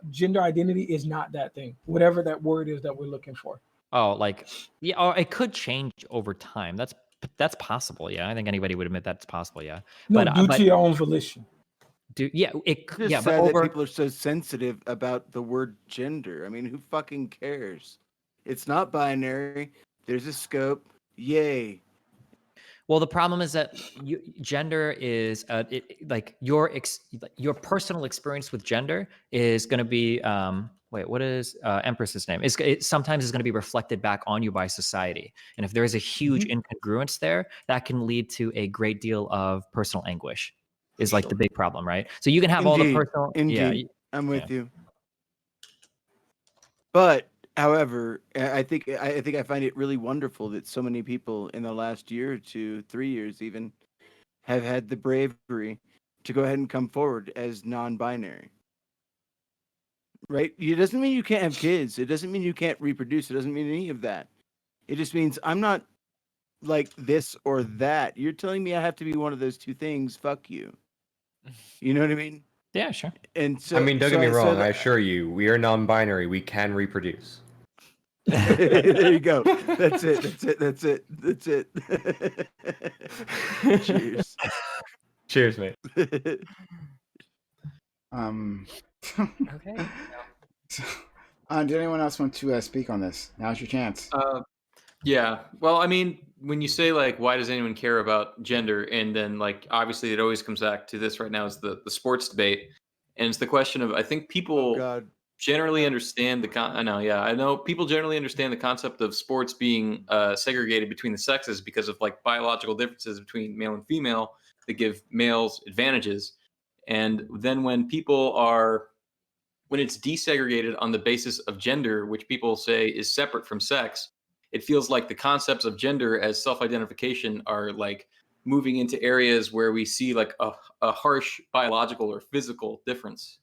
gender identity is not that thing, whatever that word is that we're looking for. Oh, like yeah, or it could change over time. That's possible. Yeah, I think anybody would admit that's possible. Yeah, No, but due to your own volition. Yeah, it Just yeah, but sad over that people are so sensitive about the word gender. I mean, who fucking cares? It's not binary. There's a scope. Yay. Well, the problem is that gender is like your personal experience with gender is going to be wait, what is Empress's name? It sometimes is going to be reflected back on you by society, and if there is a huge incongruence there, that can lead to a great deal of personal anguish. Is like the big problem, right? So you can have all the personal. Indeed. I'm with you. But however, I think I find it really wonderful that so many people in the last year or 2, 3 years even have had the bravery to go ahead and come forward as non-binary. Right? It doesn't mean you can't have kids. It doesn't mean you can't reproduce. It doesn't mean any of that. It just means I'm not like this or that. You're telling me I have to be one of those two things. Fuck you. You know what I mean? Yeah, sure. And so I mean, don't get me wrong. I assure you, we are non-binary. We can reproduce. There you go. That's it. That's it. Cheers. Cheers, mate. Okay. So, did anyone else want to speak on this? Now's your chance. Yeah. Well, I mean, when you say like, why does anyone care about gender? And then like, obviously it always comes back to this right now is the sports debate. And it's the question of, I think people generally understand I know people generally understand the concept of sports being segregated between the sexes because of like biological differences between male and female that give males advantages. And then when it's desegregated on the basis of gender, which people say is separate from sex, it feels like the concepts of gender as self-identification are like moving into areas where we see like a harsh biological or physical difference.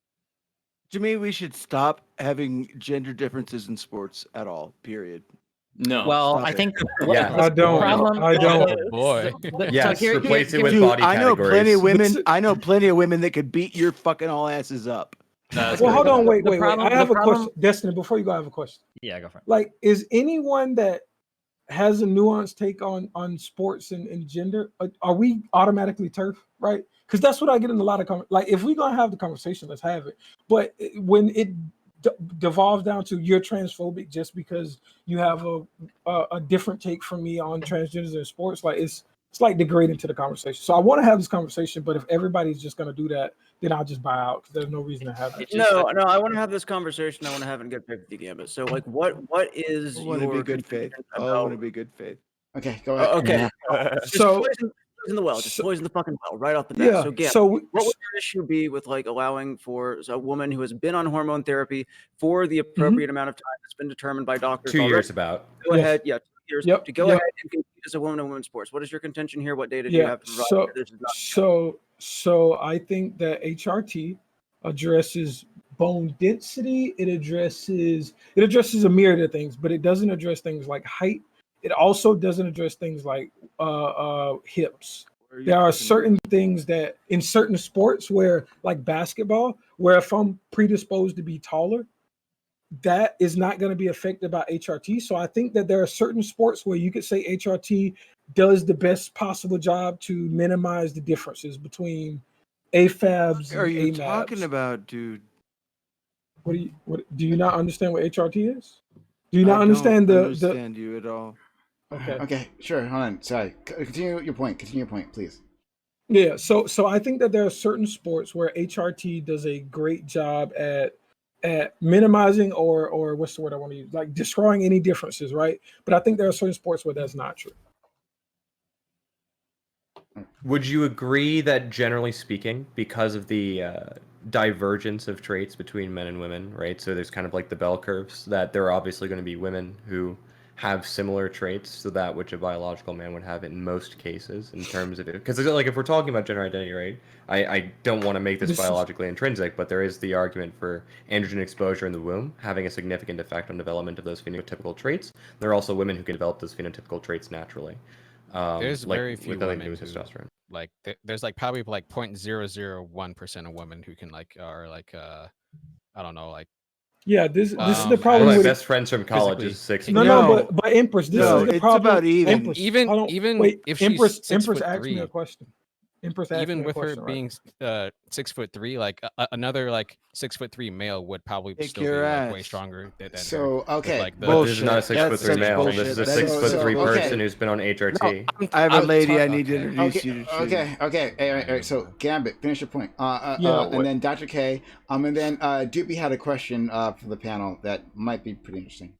To me, we should stop having gender differences in sports at all. Period. No. Well, Stop I it. think I don't. Boy. Yes, replace it with body I know categories. plenty of women. I know plenty of women that could beat your fucking all asses up. Well, hold on, wait. I have a question, Destiny. Before you go, I have a question. Yeah, go for it. Like, is anyone that has a nuanced take on sports and gender, are we automatically turf, right? Because that's what I get in a lot of like. If we're gonna have the conversation, let's have it. But when it devolves down to you're transphobic just because you have a different take from me on transgenders in sports, like it's like degrading to the conversation. So I want to have this conversation, but if everybody's just gonna do that, then I'll just buy out because there's no reason to have it. No, I want to have this conversation. I want to have it in good faith with you, Gambit. So, like, what is I want to your be good faith. contention I about- want to be good faith. Okay, go ahead. Okay, just So- poison the well. Just poison the fucking well right off the bat. Yeah, So, Gambit, so- what would your issue be with like allowing for a woman who has been on hormone therapy for the appropriate amount of time that's been determined by doctors? 2 already? years about. Go Yes. ahead. Yeah, 2 years Yep, to go yep. ahead and compete as a woman in women's sports. What is your contention here? What data do you Yeah. have to provide? This is not- So I think that HRT addresses bone density. It addresses a myriad of things, but it doesn't address things like height. It also doesn't address things like hips. There are certain things that in certain sports where, like basketball, where if I'm predisposed to be taller, that is not going to be affected by HRT. So I think that there are certain sports where you could say HRT does the best possible job to minimize the differences between AFABs Are and you AMABs. talking about, dude? What do you not understand what HRT is? Do you I not don't understand the understand you at all. Okay. Okay, sure. Hold on. Sorry. Continue your point. Continue your point, please. Yeah, so I think that there are certain sports where HRT does a great job at minimizing or what's the word I want to use, like destroying any differences, right? But I think there are certain sports where that's not true. Would you agree that generally speaking, because of the divergence of traits between men and women, right? So there's kind of like the bell curves, that there are obviously going to be women who have similar traits to that which a biological man would have in most cases in terms of it. Because like if we're talking about gender identity, right? I don't want to make this biologically intrinsic, but there is the argument for androgen exposure in the womb having a significant effect on development of those phenotypical traits. There are also women who can develop those phenotypical traits naturally. There's like very few with nothing to do women with who testosterone. like there's like probably like 0.001% of women who can like are like I don't know like Yeah, this is the problem my with best friends from college is 6 No, foot. but Empress, this is the it's problem. about even. Empress, even hold on, even wait, if Empress, she's 6 foot asked me a 3, question. Empress asked even me a with her question, right? being 6'3", like another like 6'3" male would probably Kick still be your like way ass. stronger than her. So with, okay, like, the, But this is not a Bullshit. 6 foot That's 3 such male. bullshit. This is a That is 6 foot so 3 bullshit. person who's been on HRT. I have a lady I need to okay. introduce you to. Okay. All right. So Gambit, finish your point. Yeah, And then Dr. K. And then Doopy had a question for the panel that might be pretty interesting.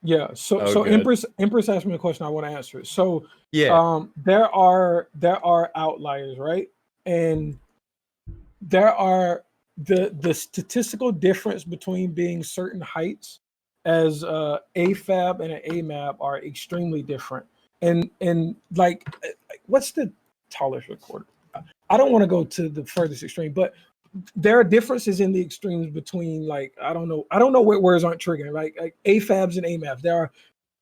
Yeah. So Oh, so good. Empress asked me a question. I want to answer it. So Yeah. there are outliers, right? And there are the statistical difference between being certain heights as AFAB and an AMAB are extremely different. And like what's the tallest recorder? I don't want to go to the furthest extreme, but there are differences in the extremes between like I don't know what words aren't triggering, like AFABs and AMABs. There are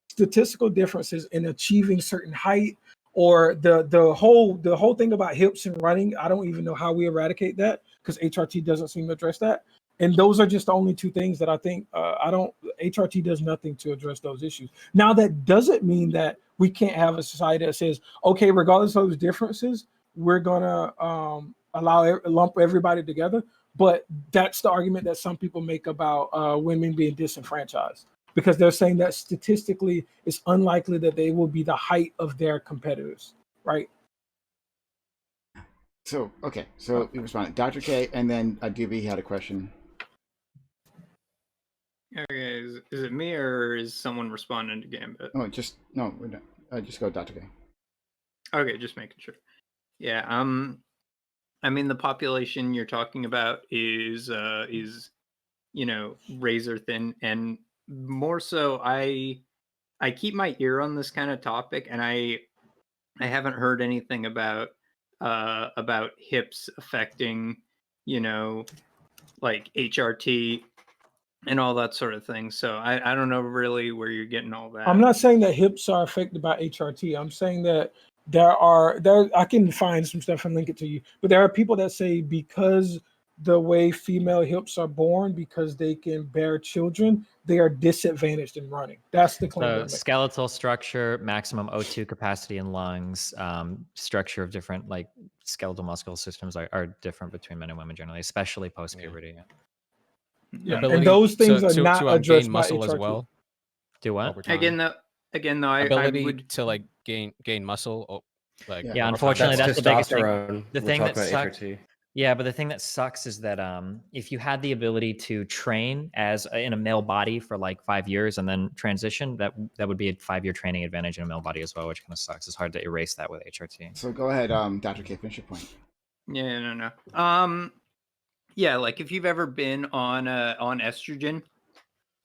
statistical differences in achieving certain height, or the whole thing about hips and running. I don't even know how we eradicate that because HRT doesn't seem to address that. And those are just the only two things that I think HRT does nothing to address those issues. Now that doesn't mean that we can't have a society that says, okay, regardless of those differences, we're gonna lump everybody together. But that's the argument that some people make about women being disenfranchised, because they're saying that statistically it's unlikely that they will be the height of their competitors, right? So okay, so we responded, Dr. K, and then Doopy had a question. Okay, is it me or is someone responding to Gambit? Oh, no, we're not. Just go, Dr. K. Okay, just making sure. Yeah, I mean the population you're talking about is razor thin, and more so I keep my ear on this kind of topic, and I haven't heard anything about hips affecting, like HRT and all that sort of thing. So I don't know really where you're getting all that. I'm not saying that hips are affected by HRT. I'm saying that there I can find some stuff and link it to you, but there are people that say because the way female hips are born, because they can bear children, they are disadvantaged in running. That's the claim. So skeletal structure, maximum O2 capacity in lungs, structure of different like skeletal muscle systems are different between men and women generally, especially post-puberty. Yeah, and those things are not addressed gain by muscle HRT. as well. Do what? Over time. Again though, ability I would to like gain muscle. Yeah, unfortunately, that's the biggest thing. The thing that about sucks. HRT. Yeah, but the thing that sucks is that if you had the ability to train as in a male body for like 5 years and then transition, that would be a 5-year training advantage in a male body as well, which kind of sucks. It's hard to erase that with HRT. So go ahead, Dr. K, finish your point. Yeah, no. Yeah, like if you've ever been on estrogen,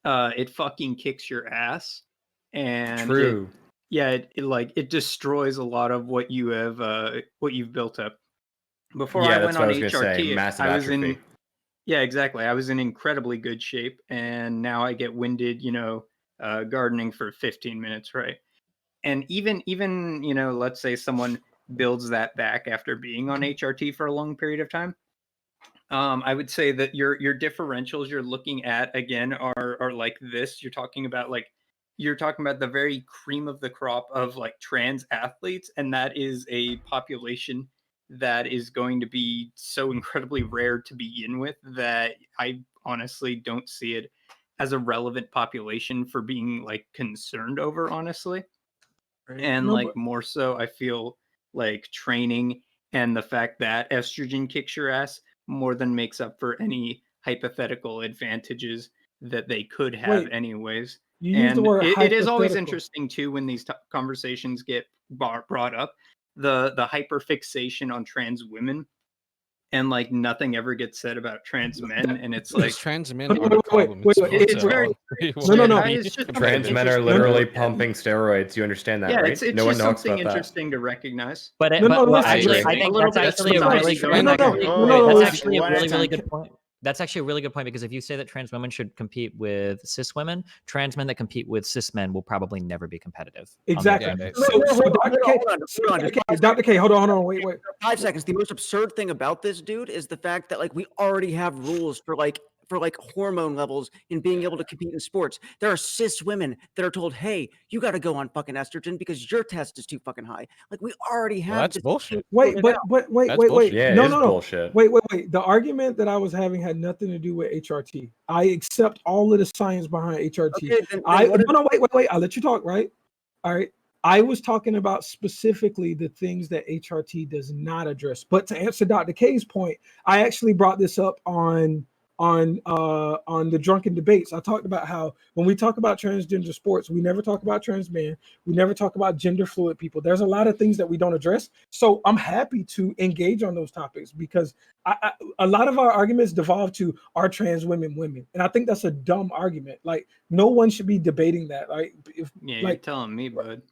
it fucking kicks your ass. And True. it destroys a lot of what you have what you've built up. Before Yeah, I that's went what on I was gonna say, HRT, massive I was atrophy. yeah, exactly. I was in incredibly good shape, and now I get winded, gardening for 15 minutes, right? And even let's say someone builds that back after being on HRT for a long period of time. I would say that your differentials you're looking at again are like this. You're talking about the very cream of the crop of like trans athletes, and that is a population that is going to be so incredibly rare to begin with that I honestly don't see it as a relevant population for being like concerned over, honestly. And more so, I feel like training and the fact that estrogen kicks your ass more than makes up for any hypothetical advantages that they could have anyways. You use the word it is always hypothetical. interesting too when these conversations get brought up, the hyperfixation on trans women, and like nothing ever gets said about trans men, and it's like trans men are the problem. It's very it's just Trans men are interesting. literally pumping steroids. You understand that, Yeah, right? it's No one just talks something about that. interesting to recognize. But actually, I think that's actually a really good that's actually a really good point. That's actually a really good point, because if you say that trans women should compete with cis women, trans men that compete with cis men will probably never be competitive. Exactly. Dr. K, hold on, wait. 5 seconds. The most absurd thing about this, dude, is the fact that like we already have rules for hormone levels in being able to compete in sports. There are cis women that are told, "Hey, you got to go on fucking estrogen because your test is too fucking high." Like we already have. That's bullshit. Wait. Yeah, No, it is no. bullshit. Wait. The argument that I was having had nothing to do with HRT. I accept all of the science behind HRT. Wait. I'll let you talk, right? All right. I was talking about specifically the things that HRT does not address. But to answer Dr. K's point, I actually brought this up on the drunken debates. I talked about how when we talk about transgender sports, we never talk about trans men, we never talk about gender fluid people. There's a lot of things that we don't address. So I'm happy to engage on those topics, because a lot of our arguments devolve to, are trans women women? And I think that's a dumb argument. Like, no one should be debating that. Like, You're telling me, bud.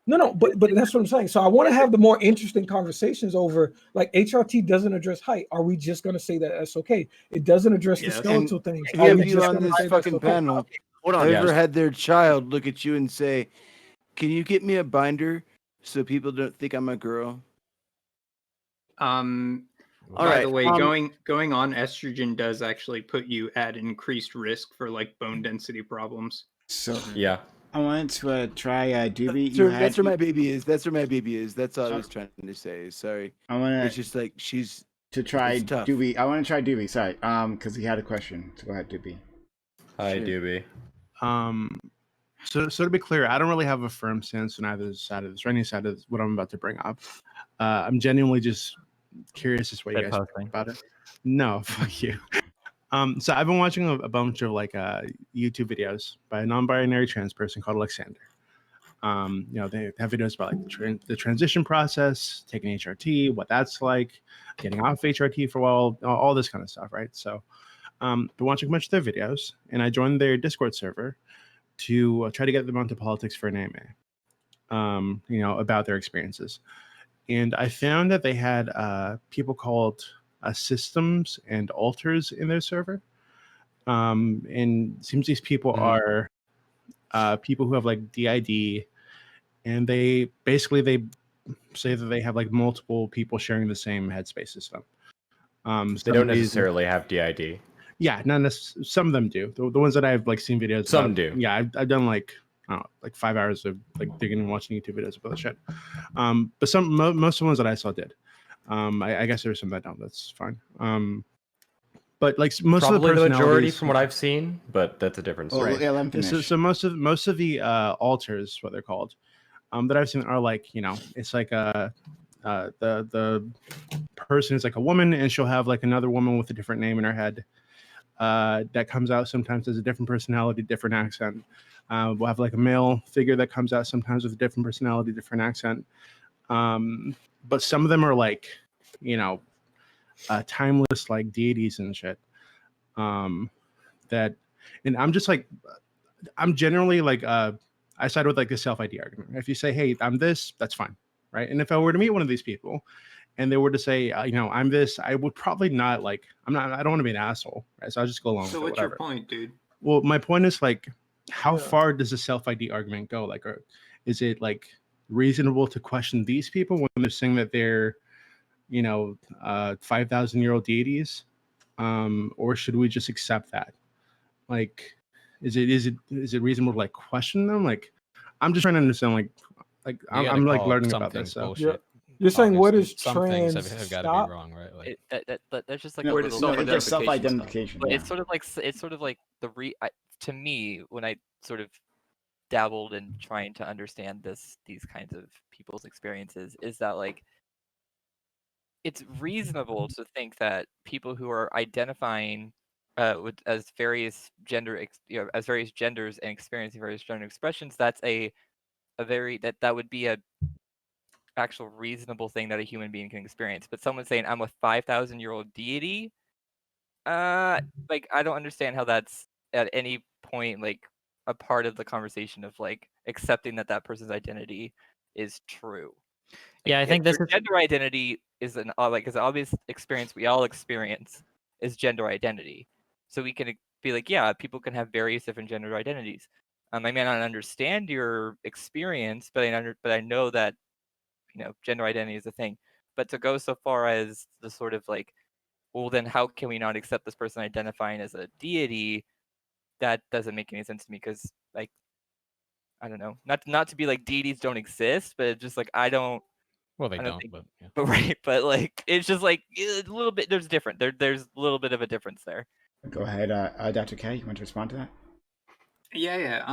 No, but that's what I'm saying. So I want to have the more interesting conversations over, like, HRT doesn't address height. Are we just going to say that that's okay? It doesn't address the skeletal things. If you have you on this fucking panel, Hold on. ever had their child look at you and say, "Can you get me a binder so people don't think I'm a girl?" By the way, going on estrogen does actually put you at increased risk for like bone density problems. So yeah. I wanted to try Doobie. That's where my baby is. That's all I was trying to say. Sorry. It's just like she's to try it's tough. Doobie. I want to try Doobie. Sorry, because he had a question. So go ahead, Doobie. Hi, Doobie. So to be clear, I don't really have a firm stance on either side of this or any side of what I'm about to bring up. I'm genuinely just curious as to what you guys think about it. No, fuck you. So I've been watching a bunch of like YouTube videos by a non-binary trans person called Alexander. They have videos about like the transition process, taking HRT, what that's like, getting off HRT for a while, all this kind of stuff, right? So been watching a bunch of their videos, and I joined their Discord server to try to get them onto politics for an AMA, about their experiences. And I found that they had people called systems and alters in their server. And it seems these people are people who have like DID, and they say that they have like multiple people sharing the same headspace as them. They don't necessarily have DID. Yeah, some of them do. The ones that I've like seen videos. Some do. Yeah, I've done like 5 hours of like digging and watching YouTube videos about the shit. But most of the ones that I saw did. I guess there's some that don't. That's fine. But like most Probably of the majority from what I've seen, but that's a different story. Right. Yeah, so most of the alters, what they're called, that I've seen are like, it's like the person is like a woman, and she'll have like another woman with a different name in her head that comes out sometimes as a different personality, different accent. We'll have like a male figure that comes out sometimes with a different personality, different accent. But some of them are like, timeless like deities and shit. And I'm just like, I'm generally like, I side with like the self-ID argument. If you say, hey, I'm this, that's fine, right? And if I were to meet one of these people and they were to say, I'm this, I would probably not like, I don't want to be an asshole, right? So I'll just go along with it. So what's your point, dude? Well, my point is like, how far does the self-ID argument go? Like, is it like reasonable to question these people when they're saying that they're 5,000-year-old deities, or should we just accept that? Like, is it reasonable to like question them? Like, I'm just trying to understand. Like I'm like learning about this. So. You're saying what is some trans? things have got to be wrong, right? Like, that's just like it's self-identification. But it's sort of like to me, when I sort of dabbled in trying to understand these kinds of people's experiences, is that like it's reasonable to think that people who are identifying as various as various genders and experiencing various gender expressions, that's that would be a actual reasonable thing that a human being can experience. But someone saying I'm a 5,000-year-old deity, like I don't understand how that's at any point like a part of the conversation of like accepting that that person's identity is true. Like, Yeah, I think if this your is gender identity is an like is an obvious experience we all experience is gender identity. So we can be like, yeah, people can have various different gender identities. I may not understand your experience, but I know that gender identity is a thing. But to go so far as the sort of like, well, then how can we not accept this person identifying as a deity? That doesn't make any sense to me because like I don't know, not to be like deities don't exist, but it's just like I don't they don't, think, but yeah. but right, but like it's just like a little bit. There's different. There's a little bit of a difference there. Go ahead, Dr. K. You want to respond to that? Yeah.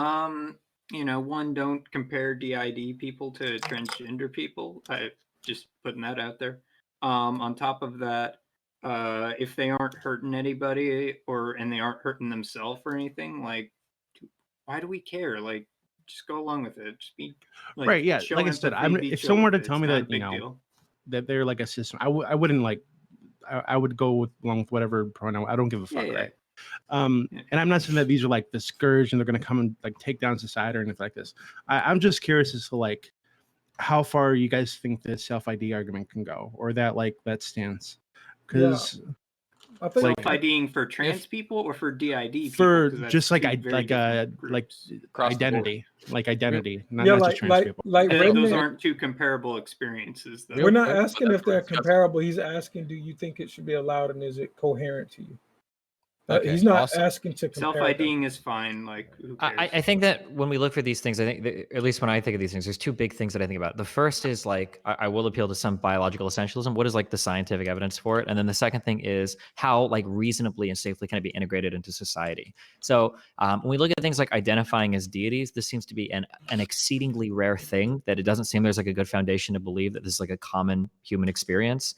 One, don't compare DID people to transgender people. I just putting that out there. On top of that, if they aren't hurting anybody and they aren't hurting themselves or anything, like, why do we care? Like, just go along with it. Just be like, right. Yeah. show Like I said, empathy, be if chill someone were with to it. tell It's me not a that, big deal. that they're like a system, I wouldn't like, I would go along with whatever pronoun. I don't give a fuck, Yeah. right? And I'm not saying that these are like the scourge and they're going to come and like take down society or anything like this. I'm just curious as to like how far you guys think the self-ID argument can go, or that like that stance, because I think self-IDing for trans people or for DID people? for 'Cause that's just like two very different identity, like identity, not Yeah, just trans people. like those Redman, aren't two comparable experiences, though. we're not asking if they're comparable. He's asking, do you think it should be allowed, and is it coherent to you? He's not asking to compare. Self-IDing is fine. Like, who cares? I think that when we look for these things, I think that, at least when I think of these things, there's two big things that I think about. The first is like I will appeal to some biological essentialism. What is like the scientific evidence for it? And then the second thing is how like reasonably and safely can it be integrated into society? So when we look at things like identifying as deities, this seems to be an exceedingly rare thing that it doesn't seem there's like a good foundation to believe that this is like a common human experience.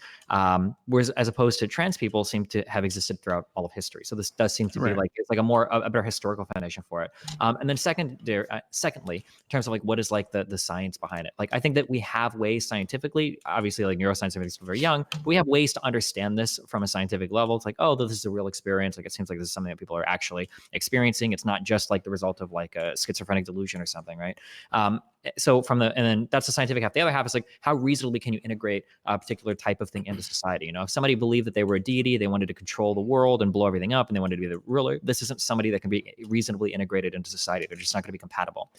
Whereas as opposed to trans people seem to have existed throughout all of history. So this does seem to be like it's like a better historical foundation for it. And then secondly, in terms of like what is like the science behind it, like I think that we have ways scientifically, obviously like neuroscience is still very young, but we have ways to understand this from a scientific level. It's like, oh, this is a real experience. Like it seems like this is something that people are actually experiencing. It's not just like the result of like a schizophrenic delusion or something, right? So and then that's the scientific half. The other half is like how reasonably can you integrate a particular type of thing into society? If somebody believed that they were a deity, they wanted to control the world and blow everything up, and they wanted to be the ruler, this isn't somebody that can be reasonably integrated into society. They're just not going to be compatible.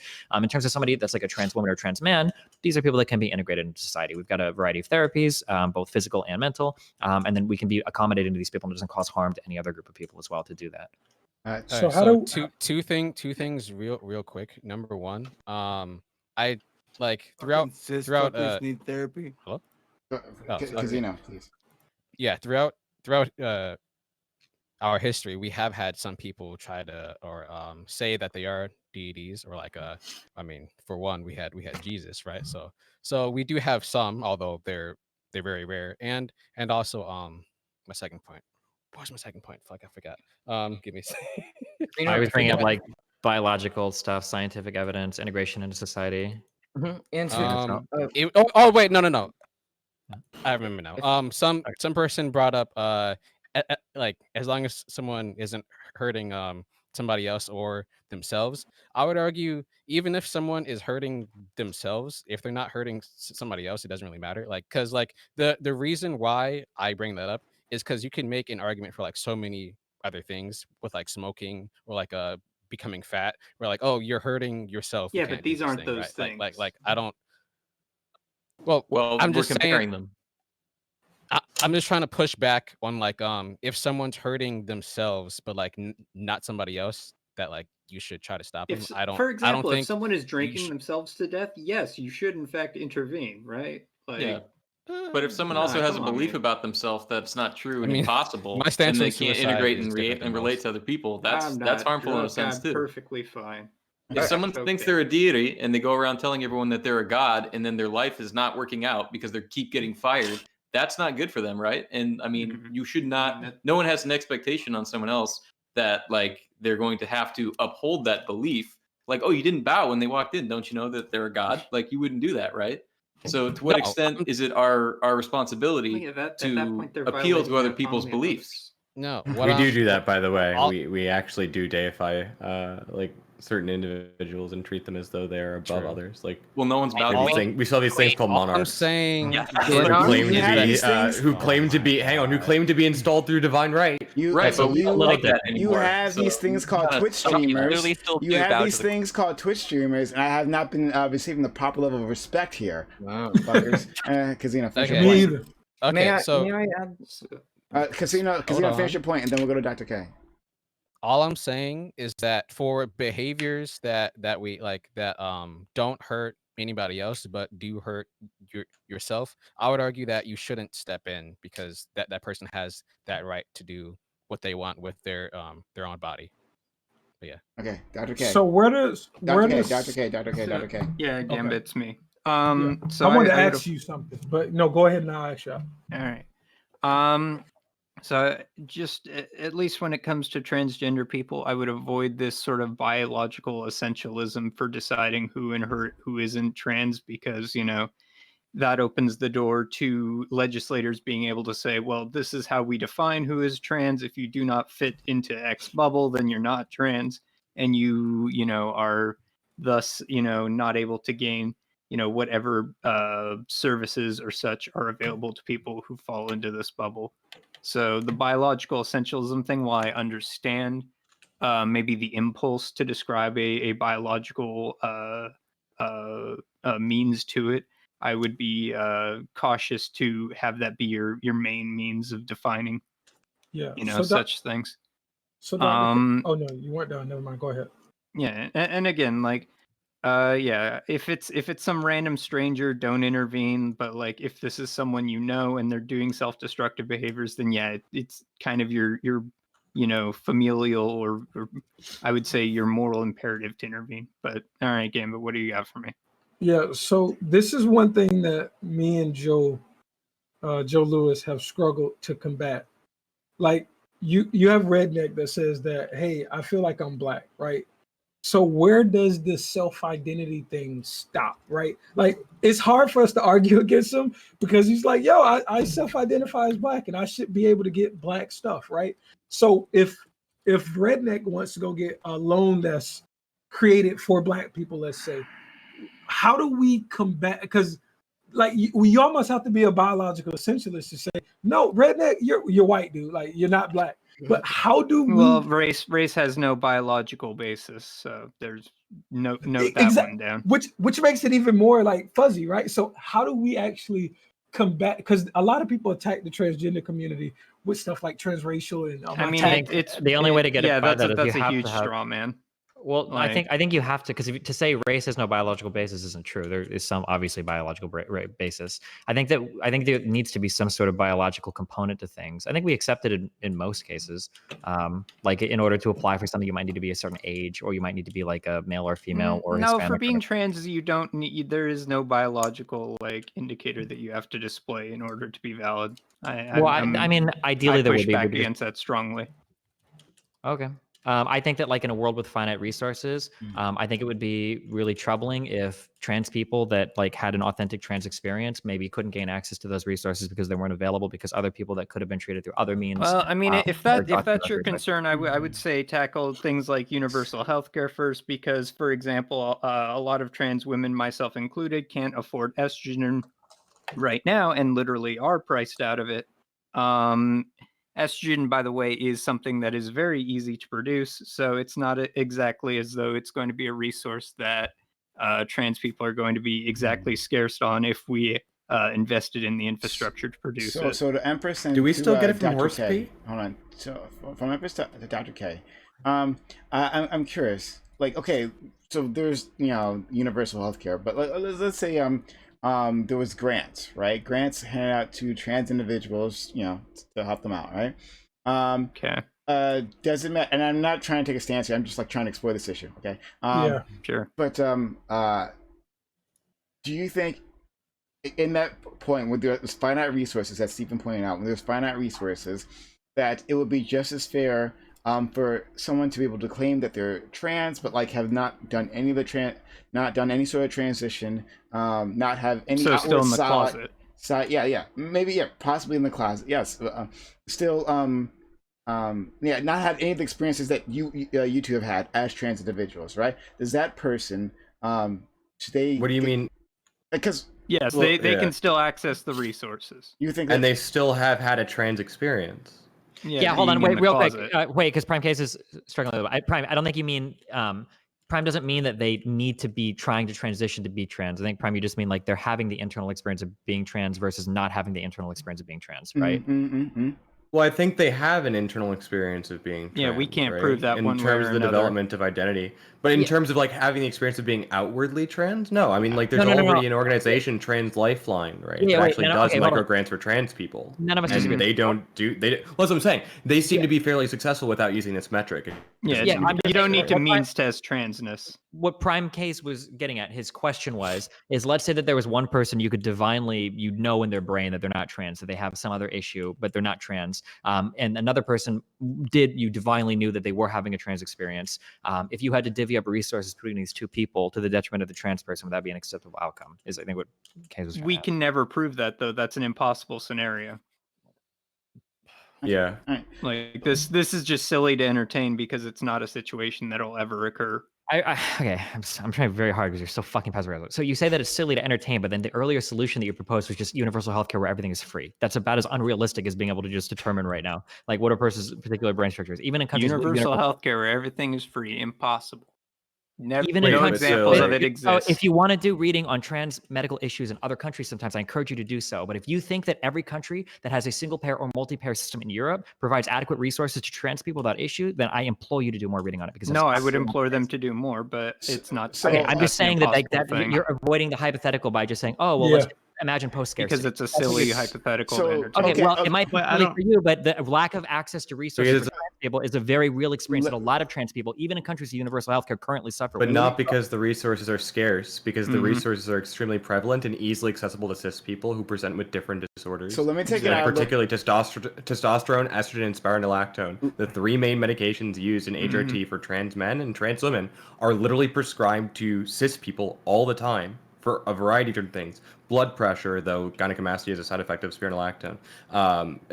In terms of somebody that's like a trans woman or trans man, these are people that can be integrated into society. We've got a variety of therapies, both physical and mental, and then we can be accommodating to these people, and it doesn't cause harm to any other group of people as well to do that. So two things real quick. Number one, I like throughout need therapy. Hello? Casino, please. Yeah, throughout our history, we have had some people try to say that they are deities, or like I mean, for one, we had Jesus, right? So we do have some, although they're very rare. And also my second point. What was my second point? Fuck, I forgot. Give me a second. I was bringing up like biological stuff, scientific evidence, integration into society. Wait, no. I remember now. Some person brought up like as long as someone isn't hurting somebody else or themselves, I would argue even if someone is hurting themselves, if they're not hurting somebody else, it doesn't really matter. Like, because like the reason why I bring that up is because you can make an argument for like so many other things with like smoking or like becoming fat. We're like, oh, you're hurting yourself. Yeah, but these aren't those things. things. Like I don't. Well, I'm just comparing saying, them. I'm just trying to push back on like if someone's hurting themselves but like not somebody else, that like you should try to stop them. For example, think if someone is drinking themselves to death, yes, you should in fact intervene, right? Like, Yeah. But if someone also has a belief about themselves that's not true and impossible, my stance and they on can't suicide integrate is and different than relate most. to other people, that's harmful in a sense too. Perfectly fine. If someone thinks they're a deity and they go around telling everyone that they're a god, and then their life is not working out because they keep getting fired, that's not good for them, right? And I mean, you should not. No one has an expectation on someone else that like they're going to have to uphold that belief. Like, oh, you didn't bow when they walked in. Don't you know that they're a god? Like, you wouldn't do that, right? So to what extent is it our responsibility to appeal to other people's beliefs? No, we do that, by the way. We actually do deify like certain individuals and treat them as though they're above others. Like, well, no one's about we saw these things called monarchs. I'm saying who claim to be who claim to be installed through divine right. You have these things called Twitch streamers. You have these things called Twitch streamers, and I have not been receiving the proper level of respect here, fuckers. Casino, finish your point. Okay, may I add? Casino, finish your point, and then we'll go to Dr. K. All I'm saying is that for behaviors that we like that don't hurt anybody else but do hurt yourself, I would argue that you shouldn't step in because that person has that right to do what they want with their own body. But yeah. Okay, Dr. K. So where does Dr. K? Yeah, Gambit's me. So I wanted to ask you something, but no, go ahead and I'll ask you. All right. So just at least when it comes to transgender people, I would avoid this sort of biological essentialism for deciding who and who isn't trans, because, you know, that opens the door to legislators being able to say, well, this is how we define who is trans. If you do not fit into X bubble, then you're not trans, and you know, are thus, you know, not able to gain, you know, whatever services or such are available to people who fall into this bubble. So the biological essentialism thing, while I understand maybe the impulse to describe a biological means to it, I would be cautious to have that be your main means of defining, you know, such things. So, oh no, you weren't done. Never mind. Go ahead. Yeah, and again, like, yeah, if it's some random stranger, don't intervene. But like, if this is someone you know and they're doing self-destructive behaviors, then yeah, it's kind of your you know, familial or I would say your moral imperative to intervene. But all right, Gambit, what do you got for me? Yeah, so this is one thing that me and Joe Lewis have struggled to combat. Like, you have Redneck that says that, hey, I feel like I'm black, right? So where does this self-identity thing stop, right? Like, it's hard for us to argue against him because he's like, yo, I self-identify as black and I should be able to get black stuff, right? So if Redneck wants to go get a loan that's created for black people, let's say, how do we combat? Because like you almost have to be a biological essentialist to say, no, Redneck, you're white, dude. Like, you're not black. But how do we? Well, race has no biological basis, so there's note that one down. Which makes it even more like fuzzy, right? So how do we actually combat? Because a lot of people attack the transgender community with stuff like transracial and I mean, it's the only way to get it. That's a huge straw man. Well, Like- I think you have to, because to say race has no biological basis isn't true. There is some obviously biological basis. I think there needs to be some sort of biological component to things. I think we accept it in most cases. Like, in order to apply for something, you might need to be a certain age, or you might need to be like a male or female or no, Hispanic. for being trans, you don't need. There is no biological like indicator that you have to display in order to be valid. I mean, ideally, I there push would be. back against that strongly. Okay. I think that, like, in a world with finite resources, I think it would be really troubling if trans people that like had an authentic trans experience maybe couldn't gain access to those resources because they weren't available because other people that could have been treated through other means. Well, I mean, if that's your others. concern, I would say tackle things like universal healthcare first, because, for example, a lot of trans women, myself included, can't afford estrogen right now and literally are priced out of it. Estrogen, by the way, is something that is very easy to produce, so it's not exactly as though it's going to be a resource that trans people are going to be exactly scarce on if we invested in the infrastructure to produce it. So the Empress and do we still get it from Dr. horse K. pee? Hold on. So from Empress to Dr. K, I'm curious. Like, okay, so there's, you know, universal healthcare, but let's say there was grants, right? Grants handed out to trans individuals, you know, to help them out, right? Okay. Doesn't matter, and I'm not trying to take a stance here. I'm just like trying to explore this issue, okay? Yeah, sure. But do you think, in that point, when there's finite resources, that Stephen pointed out, when there's finite resources, that it would be just as fair for someone to be able to claim that they're trans, but like have not done any of the not done any sort of transition, not have any So outward still in the closet. Maybe possibly in the closet. Yes, still not have any of the experiences that you two have had as trans individuals, right? Does that person should they? What do you mean? Because yes, they can still access the resources. You think and they still have had a trans experience. Yeah, hold on, wait, real quick, wait, because PrimeCayes is struggling a little bit. Prime, I don't think you mean Prime doesn't mean that they need to be trying to transition to be trans. I think Prime, you just mean like they're having the internal experience of being trans versus not having the internal experience of being trans, right? Well, I think they have an internal experience of being trans, Yeah, we can't right? prove that in one way terms or of the another. development of identity. But in terms of like having the experience of being outwardly trans, no. I mean, like there's No. already an organization, Trans Lifeline, right? Yeah, that wait, actually no, does okay, micro hold on. grants for trans people. None of us and disagree. they don't do they. Well, that's what I'm saying. They seem to be fairly successful without using this metric. Yeah, you don't need to means test transness. What PrimeCayes was getting at, his question is let's say that there was one person you could divinely, in their brain that they're not trans, that they have some other issue, but they're not trans. And another person you divinely knew that they were having a trans experience. If you had to divvy up resources between these two people to the detriment of the trans person, would that be an acceptable outcome? Is I think what Cayes was We can never prove that, though. That's an impossible scenario. Yeah. Like this is just silly to entertain because it's not a situation that'll ever occur. Okay, I'm trying very hard because you're so fucking passive. So you say that it's silly to entertain, but then the earlier solution that you proposed was just universal healthcare where everything is free. That's about as unrealistic as being able to just determine right now, like what a person's particular brain structure is. Even in countries Universal healthcare where everything is free, impossible. Never, even no in examples of it exist. If you want to do reading on trans medical issues in other countries, sometimes I encourage you to do so. But if you think that every country that has a single payer or multi-payer system in Europe provides adequate resources to trans people without issue, then I implore you to do more reading on it. Because no, I would implore them to do more, but it's not. Okay, I'm just saying that you're avoiding the hypothetical by just saying, oh, well, let's imagine post-scarcity. Because it's a silly hypothetical. Okay, well, it might be silly for you, but the lack of access to resources for trans people is a very real experience that a lot of trans people, even in countries with universal healthcare, currently suffer. But not because the resources are scarce, because the resources are extremely prevalent and easily accessible to cis people who present with different disorders. So let me take it out. Particularly testosterone, estrogen, and spironolactone. The three main medications used in HRT for trans men and trans women are literally prescribed to cis people all the time for a variety of different things. Blood pressure, though, gynecomastia is a side effect of spironolactone.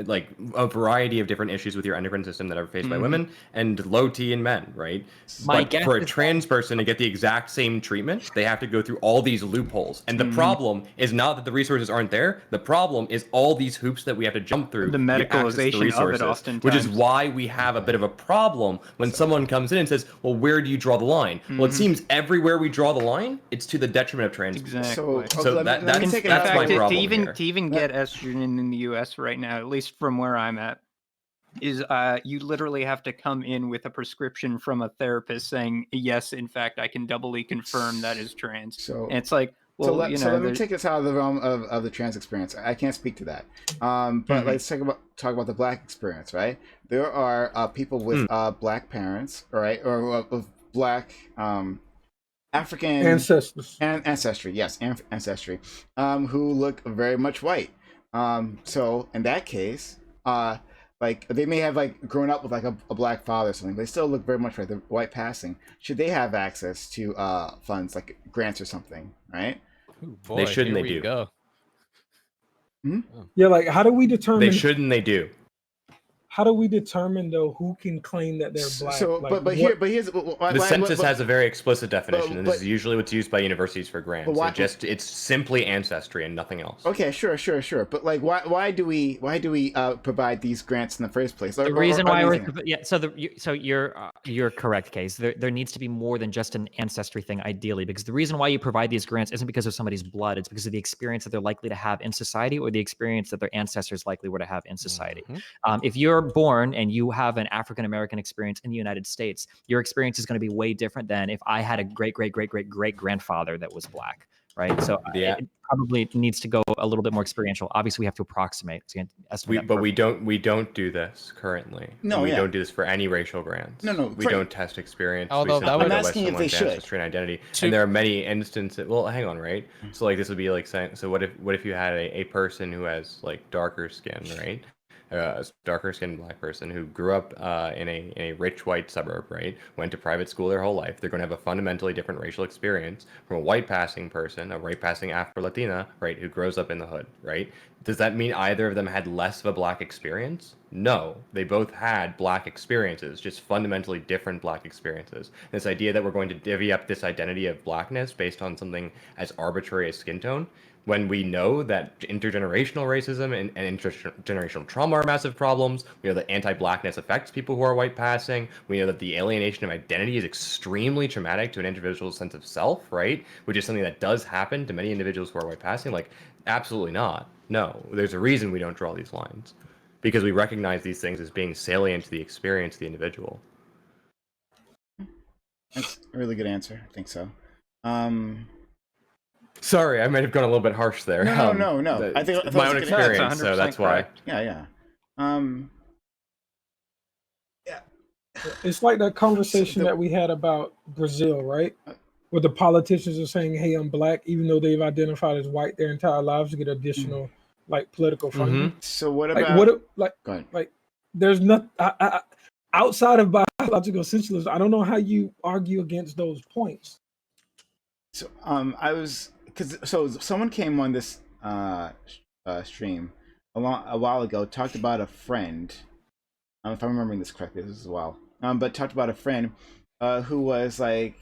Like a variety of different issues with your endocrine system that are faced by women, and low T in men, right? But for a trans person to get the exact same treatment, they have to go through all these loopholes. And the problem is not that the resources aren't there. The problem is all these hoops that we have to jump through. The medicalization of it oftentimes. Which is why we have a bit of a problem when someone comes in and says, well, where do you draw the line? Well, it seems everywhere we draw the line, it's to the detriment of trans people. So that's my problem to even get estrogen in the U.S. right now, at least from where I'm at, is you literally have to come in with a prescription from a therapist saying, yes, in fact, I can doubly confirm that is trans. So and it's like, well, let me take this out of the realm of the trans experience. I can't speak to that. But let's talk about the black experience, right? There are people with black parents, right, or with black African ancestry, yes, ancestry, who look very much white. So in that case, like they may have like grown up with like a black father or something, but they still look very much like the white passing. Should they have access to funds like grants or something, right? Ooh, boy, they should and they do. Go. Yeah, like how do we determine? They should and they do. How do we determine though who can claim that they're black? So, like, here's the census has a very explicit definition, and this is usually what's used by universities for grants. It's simply ancestry and nothing else. Okay, sure. But like, why do we provide these grants in the first place? The reason why you're correct, Case. There needs to be more than just an ancestry thing, ideally, because the reason why you provide these grants isn't because of somebody's blood; it's because of the experience that they're likely to have in society, or the experience that their ancestors likely were to have in society. If you're born and you have an African American experience in the United States, your experience is going to be way different than if I had a great grandfather that was black, right? So it probably needs to go a little bit more experiential. Obviously, we have to approximate. But we don't do this currently. No, we don't do this for any racial grants. No, we don't test experience. Although I'm asking if they should. Ancestry and identity, and there are many instances. Well, hang on, right? So like this would be like saying, so what if you had a person who has like darker skin, right? a darker skinned black person who grew up in a rich white suburb, right? Went to private school their whole life. They're going to have a fundamentally different racial experience from a white passing person, a white passing Afro-Latina, right, who grows up in the hood, right? Does that mean either of them had less of a black experience? No, they both had black experiences, just fundamentally different black experiences. This idea that we're going to divvy up this identity of blackness based on something as arbitrary as skin tone, when we know that intergenerational racism and intergenerational trauma are massive problems. We know that anti-blackness affects people who are white passing. We know that the alienation of identity is extremely traumatic to an individual's sense of self, right? Which is something that does happen to many individuals who are white passing. Like, absolutely not. No, there's a reason we don't draw these lines, because we recognize these things as being salient to the experience of the individual. That's a really good answer. I think so. Sorry, I might have gone a little bit harsh there. No. I think my own experience, so that's why. Yeah. It's like that conversation that we had about Brazil, right? Where the politicians are saying, "Hey, I'm black," even though they've identified as white their entire lives to get additional like political funding. So what Like, about Go ahead. Like there's not outside of biological essentialism. I don't know how you argue against those points. So so someone came on this stream a while ago, talked about a friend. If I'm remembering this correctly, this as well. But talked about a friend who was like,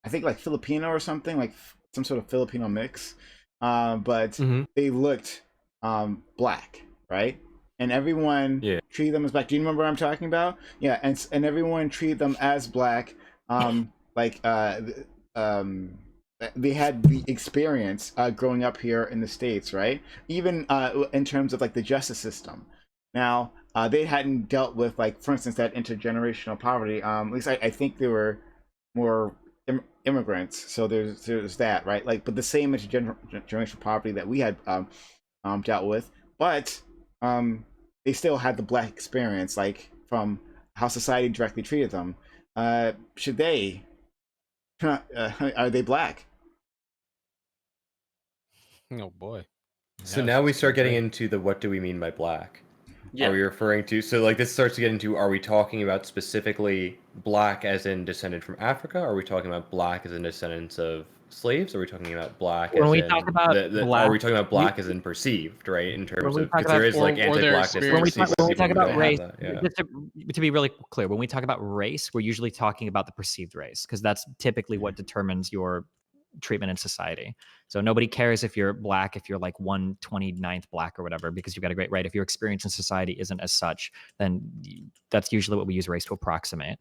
I think like Filipino or something, like some sort of Filipino mix. But they looked black, right? And everyone treated them as black. Do you remember what I'm talking about? Yeah, and everyone treated them as black. They had the experience growing up here in the States, right? Even in terms of like the justice system. Now, they hadn't dealt with, like, for instance, that intergenerational poverty. At least I think there were more immigrants, so there's that, right? Like, but the same intergenerational poverty that we had dealt with, but they still had the black experience, like from how society directly treated them. Should they? Are they black? Oh boy. So now we start getting into the what do we mean by black? Yeah. Are we referring to, so like this starts to get into, are we talking about specifically black as in descended from Africa? Are we talking about black as in descendants of slaves? Are we talking about black When as we in talk about black, are we talking about black as in perceived, right? In terms of, talk because there about- is like anti-blackness. when we talk about race, yeah. just to be really clear, when we talk about race, we're usually talking about the perceived race, because that's typically what determines your treatment in society. So nobody cares if you're black, if you're like 1/29th black or whatever, because you've got a great right. If your experience in society isn't as such, then that's usually what we use race to approximate.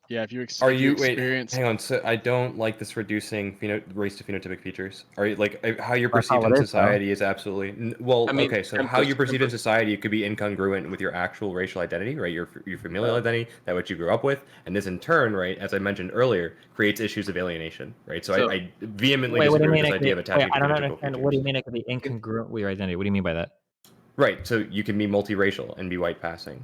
Yeah, if you Are you experience... wait? Hang on. So I don't like this reducing race to phenotypic features. Are you like how you're That's not perceived what in it is, though. society is absolutely well. I mean, okay, so how you're perceived in society could be incongruent with your actual racial identity, right? Your familial identity, that what you grew up with, and this in turn, right, as I mentioned earlier, creates issues of alienation, right? So I vehemently disagree with this idea of attaching. I don't phenotypical understand. features. What do you mean it could be incongruent with your identity? What do you mean by that? Right. So you can be multiracial and be white passing.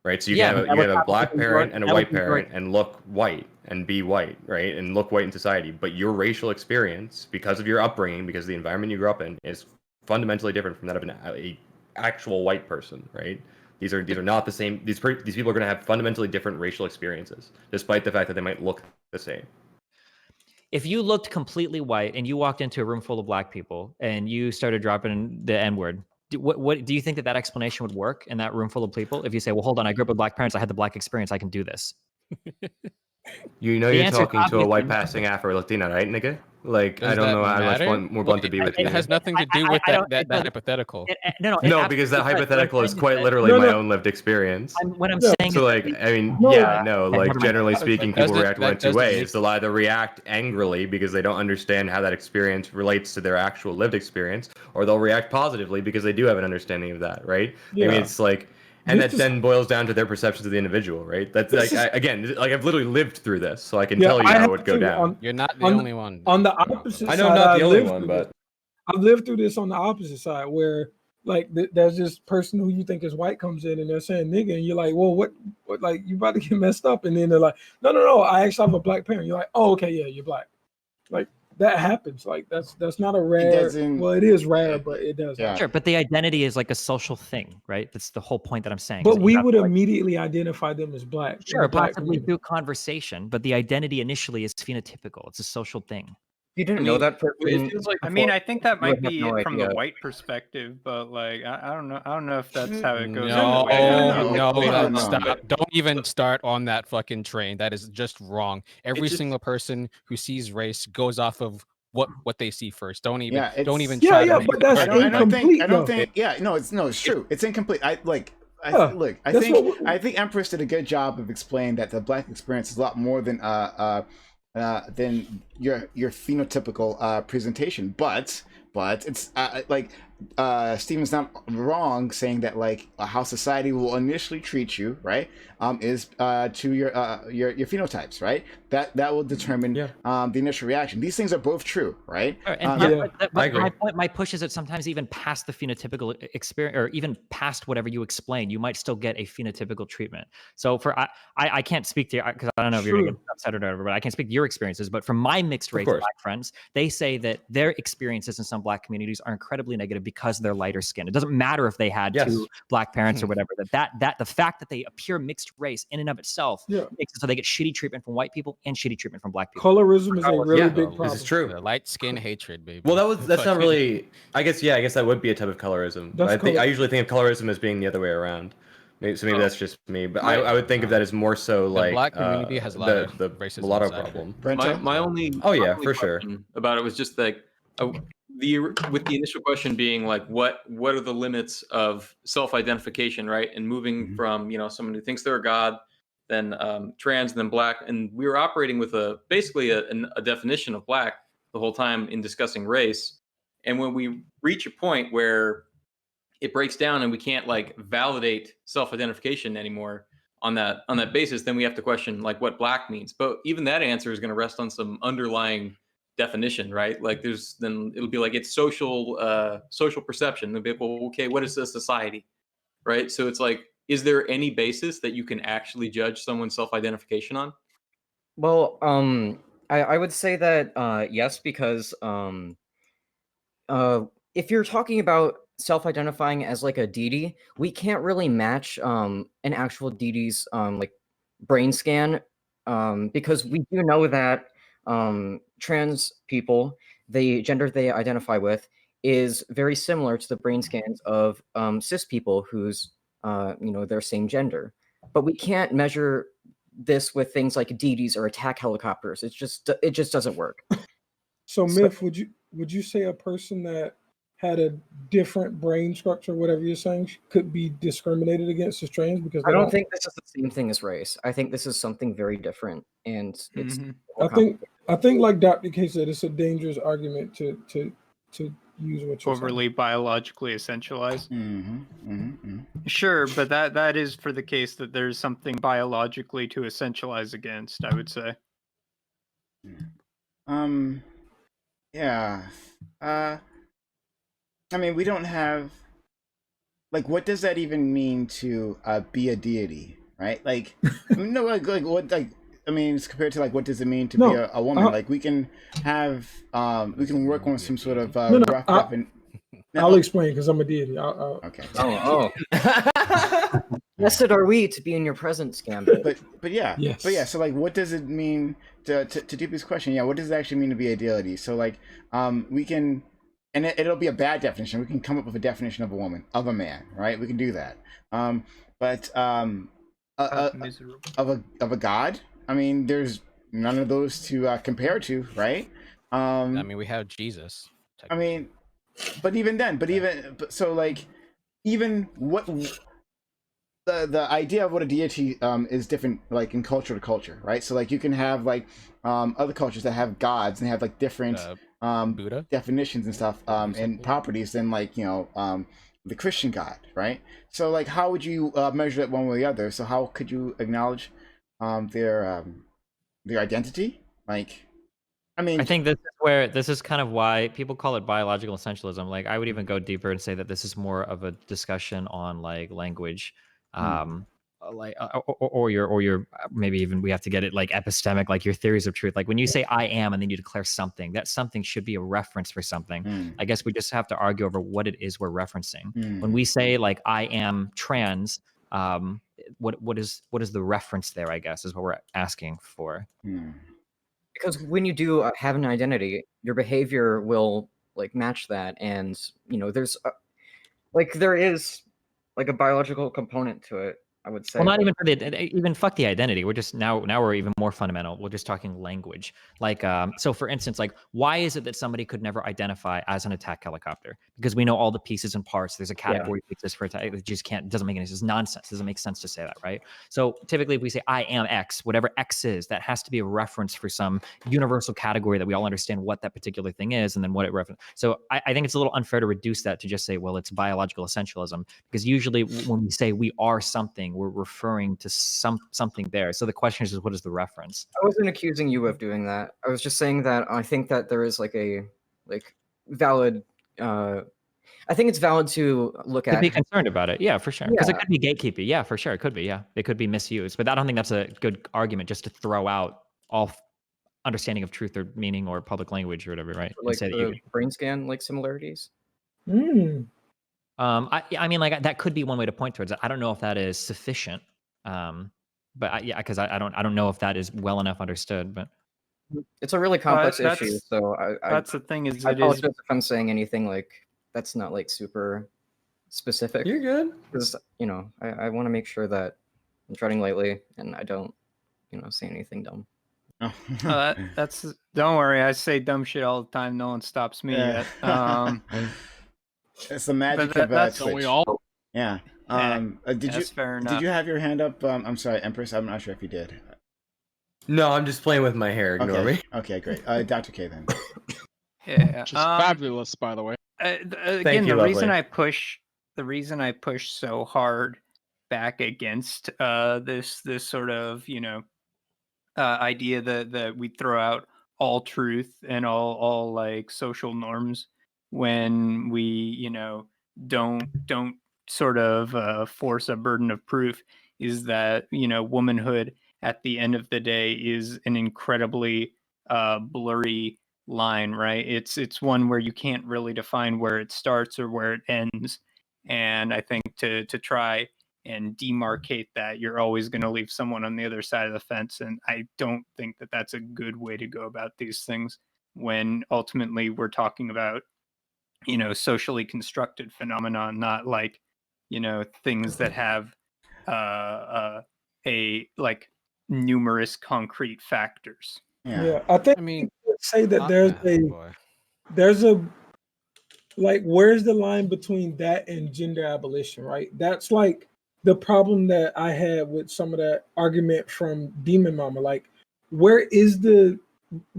Right, so you Yeah, can have a black parent and a white parent and look white and be white, right, and look white in society. But your racial experience, because of your upbringing, because of the environment you grew up in, is fundamentally different from that of a actual white person, right? These are not the same. These people are going to have fundamentally different racial experiences, despite the fact that they might look the same. If you looked completely white and you walked into a room full of black people and you started dropping the N-word, what do you think that explanation would work in that room full of people? If you say, well, hold on, I grew up with black parents, I had the black experience, I can do this. You know, you're talking to a white passing Afro-Latina, right, nigga? Like, I don't know how much more blunt to be with you. It has nothing to do with that hypothetical. No, because that hypothetical is quite literally my own lived experience. What I'm saying so, is like, I mean, Okay, like, never generally mind. speaking, people react one of two ways. They'll either react angrily because they don't understand how that experience relates to their actual lived experience, or they'll react positively because they do have an understanding of that, right? Yeah. I mean, it's like, and that then boils down to their perceptions of the individual, right? That's like, again, like I've literally lived through this, so I can tell you how it would go down. You're not the only one. On the opposite side, I know I'm not the only one, but I've lived through this on the opposite side where like there's this person who you think is white comes in and they're saying nigga, and you're like, well, what like you about to get messed up, and then they're like, no, I actually have a black parent. You're like, oh, okay, yeah, you're black. Like that happens. Like that's not a It rare. doesn't. Well, it is rare, but it does. Yeah. happen. Sure, but the identity is like a social thing, right? That's the whole point that I'm saying. But is we you have would to, like, immediately identify them as black. in sure, the black possibly community. through conversation, but the identity initially is phenotypical. It's a social thing. You didn't I know mean, that it person. feels like I mean, I think that you would might have be no it from the idea. white perspective, but like, I don't know. I don't know if that's how it goes. No, no. stop. Don't even start on that fucking train. That is just wrong. Every single person who sees race goes off of what they see first. Don't even try to make but that's I don't though. think. Yeah, it's true. It's incomplete. I that's think Empress did a good job of explaining that the black experience is a lot more than your phenotypical presentation, but it's Stephen's not wrong saying that like how society will initially treat you, right, is to your phenotypes, right? That will determine the initial reaction. These things are both true, right? But my point, my push is that sometimes even past the phenotypical experience, or even past whatever you explain, you might still get a phenotypical treatment. So I can't speak to, because I don't know if you're gonna get upset or whatever, but I can't speak to your experiences. But from my mixed race black friends, they say that their experiences in some black communities are incredibly negative because they're lighter skinned. It doesn't matter if they had two black parents or whatever. That the fact that they appear mixed race in and of itself makes it so they get shitty treatment from white people and shitty treatment from black people. Colorism is a really big problem. This is true. Light skin hatred, baby. Well, that's not really. I guess that would be a type of colorism. I usually think of colorism as being the other way around. Maybe that's just me, but I would think of that as more so like the black community has a lot of racism mulatto inside of it. problem. My only for sure question about it was just like with the initial question being like what are the limits of self-identification, right? And moving from someone who thinks they're a god, then trans, then black, and we were operating with basically a definition of black the whole time in discussing race. And when we reach a point where it breaks down and we can't like validate self-identification anymore on that basis, then we have to question like what black means. But even that answer is going to rest on some underlying definition, right? Like then it'll be like it's social perception. They'll be like, well, okay, what is a society, right? So it's like, is there any basis that you can actually judge someone's self-identification on? Well, I would say that yes, because if you're talking about self-identifying as like a deity, we can't really match an actual deity's like brain scan, because we do know that trans people, the gender they identify with, is very similar to the brain scans of cis people who's their same gender. But we can't measure this with things like deities or attack helicopters. It just doesn't work. So Myth, would you say a person that had a different brain structure, whatever you're saying, could be discriminated against as trans? Because I don't think this is the same thing as race. I think this is something very different, and it's. I think like Dr. K said, it's a dangerous argument to use what you're overly saying. biologically essentialized. Sure, but that is for the case that there's something biologically to essentialize against, I would say. Yeah. I mean, we don't have like what does that even mean to be a deity, right? Like no, like what I mean, it's compared to like what does it mean to be a woman? Like we can have we can work on some sort of rough I'll explain because I'm a deity. Okay. Blessed are we to be in your presence, Gambit. But yeah. Yes. But yeah, so like what does it mean to Deepy's question? Yeah, what does it actually mean to be a deity? So like we can, and it'll be a bad definition. We can come up with a definition of a woman, of a man, right? We can do that. But of a god, I mean, there's none of those to compare to, right? I mean, we have Jesus. I mean, but even then, so like, even what the idea of what a deity is different, like in culture to culture, right? So like you can have like other cultures that have gods and have like different Buddha definitions and stuff and properties than like the Christian God, right? So like how would you measure it one way or the other? So how could you acknowledge their identity? Like, I mean, I think this is kind of why people call it biological essentialism. Like I would even go deeper and say that this is more of a discussion on like language. or your maybe even we have to get it like epistemic, like your theories of truth. Like when you say I am and then you declare something, that something should be a reference for something. I guess we just have to argue over what it is we're referencing. When we say like I am trans, what is the reference there, I guess, is what we're asking for. Because when you do have an identity, your behavior will like match that, and you know there's there is like a biological component to it, I would say. Well, not even for even fuck the identity. We're just now we're even more fundamental. We're just talking language. Like, so for instance, like, why is it that somebody could never identify as an attack helicopter? Because we know all the pieces and parts. There's a category that exists for attack. It just can't. Doesn't make any sense. It's nonsense. Doesn't make sense to say that, right? So typically, if we say I am X, whatever X is, that has to be a reference for some universal category that we all understand what that particular thing is, and then what it references. So I think it's a little unfair to reduce that to just say, well, it's biological essentialism, because usually when we say we are something, we're referring to something there. So the question is what is the reference? I wasn't accusing you of doing that. I was just saying that I think that there is like a valid. I think it's valid to look at. Be concerned about it, yeah, for sure. Because Yeah. it could be gatekeeping, yeah, for sure. It could be, yeah, it could be misused. But I don't think that's a good argument just to throw out all understanding of truth or meaning or public language or whatever, right? Like and say that the brain scan like similarities. I mean, like that could be one way to point towards it. I don't know if that is sufficient, but yeah, because I don't know if that is well enough understood. But it's a really complex issue. So that's the thing is I apologize if I'm saying anything like that's not like super specific. You're good. Because you know I want to make sure that I'm treading lightly and I don't say anything dumb. That's don't worry. I say dumb shit all the time. No one stops me yet. It's the magic of Twitch. we all. Yeah. That's fair enough. Did you have your hand up? I'm sorry, Empress. I'm not sure if you did. No, I'm just playing with my hair. Ignore me. Okay, great. Dr. K then. Yeah. Which is fabulous, by the way. Again, the reason I push so hard back against this sort of idea that we throw out all truth and all like social norms when we don't sort of force a burden of proof is that womanhood at the end of the day is an incredibly blurry line, right? It's one where you can't really define where it starts or where it ends, and I think to try and demarcate that, you're always going to leave someone on the other side of the fence, and I don't think that that's a good way to go about these things when ultimately we're talking about socially constructed phenomenon, not like things that have a like numerous concrete factors. Yeah, I think. I mean, say that there's a like, where's the line between that and gender abolition, right? That's like the problem that I had with some of that argument from Demon Mama. Like, where is the?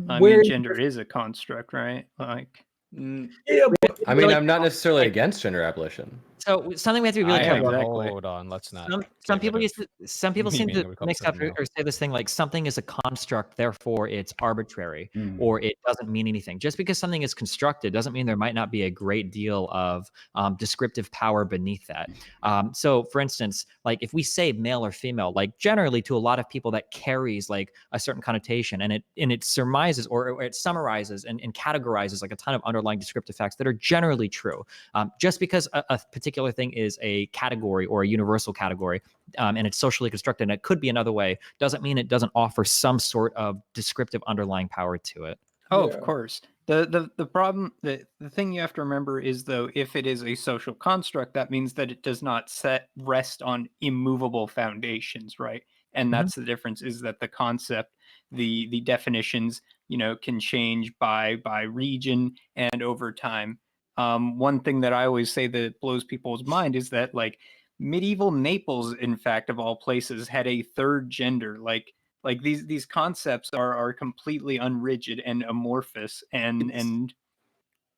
I mean, gender is a construct, right? Like, yeah, but, I mean, I'm not necessarily against gender abolition. So something we have to be really careful. Exactly. Hold on, let's not. Some people seem to we call mix it up something or say this thing like something is a construct, therefore it's arbitrary or it doesn't mean anything. Just because something is constructed doesn't mean there might not be a great deal of descriptive power beneath that. So, for instance, like if we say male or female, like generally to a lot of people that carries like a certain connotation, and it surmises or it summarizes and categorizes like a ton of underlying descriptive facts that are generally true. Just because a particular thing is a category or a universal category and it's socially constructed and it could be another way doesn't mean it doesn't offer some sort of descriptive underlying power to it. Of course. The problem, the thing you have to remember is, though, if it is a social construct, that means that it does not rest on immovable foundations, right? And that's the difference, is that the concept, the definitions, can change by region and over time. One thing that I always say that blows people's mind is that, like, medieval Naples, in fact, of all places, had a third gender. Like these concepts are completely unrigid and amorphous, and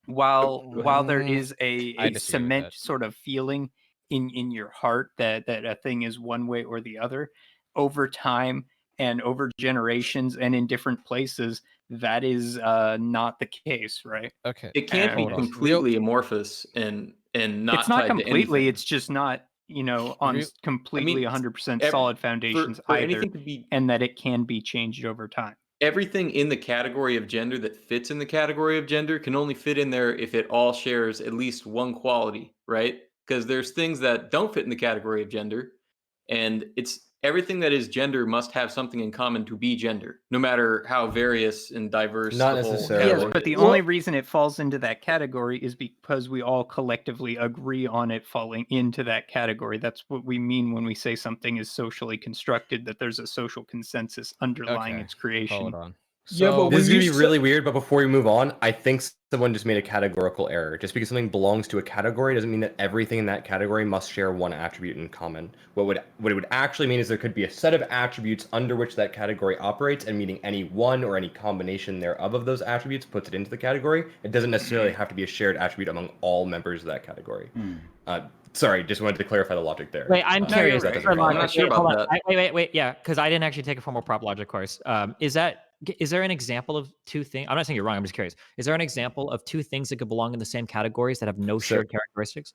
while there is a cement sort of feeling in your heart that a thing is one way or the other, over time and over generations and in different places, that is not the case, right? Okay. It can't be completely amorphous and not it's not tied to completely, anything. it's just not on Agree- completely I mean, 100% solid foundations for either, anything to be and that it can be changed over time. everything in the category of gender that fits in the category of gender can only fit in there if it all shares at least one quality, right? Because there's things that don't fit in the category of gender, and it's everything that is gender must have something in common to be gender, no matter how various and diverse Not the whole necessarily. Yes, category but the is. only reason it falls into that category is because we all collectively agree on it falling into that category. That's what we mean when we say something is socially constructed, that there's a social consensus underlying its creation. Hold on. Yeah, but So This is when going you to be really weird, but before we move on, I think someone just made a categorical error. Just because something belongs to a category doesn't mean that everything in that category must share one attribute in common. What it would actually mean is there could be a set of attributes under which that category operates, and meaning any one or any combination thereof of those attributes puts it into the category. It doesn't necessarily have to be a shared attribute among all members of that category. Sorry, just wanted to clarify the logic there. Wait, I'm curious. that doesn't Hold on, I'm not sure wait, hold about on. that. Wait. Yeah, because I didn't actually take a formal prop logic course. Is there an example of two things? I'm not saying you're wrong. I'm just curious. Is there an example of two things that could belong in the same categories that have no shared characteristics?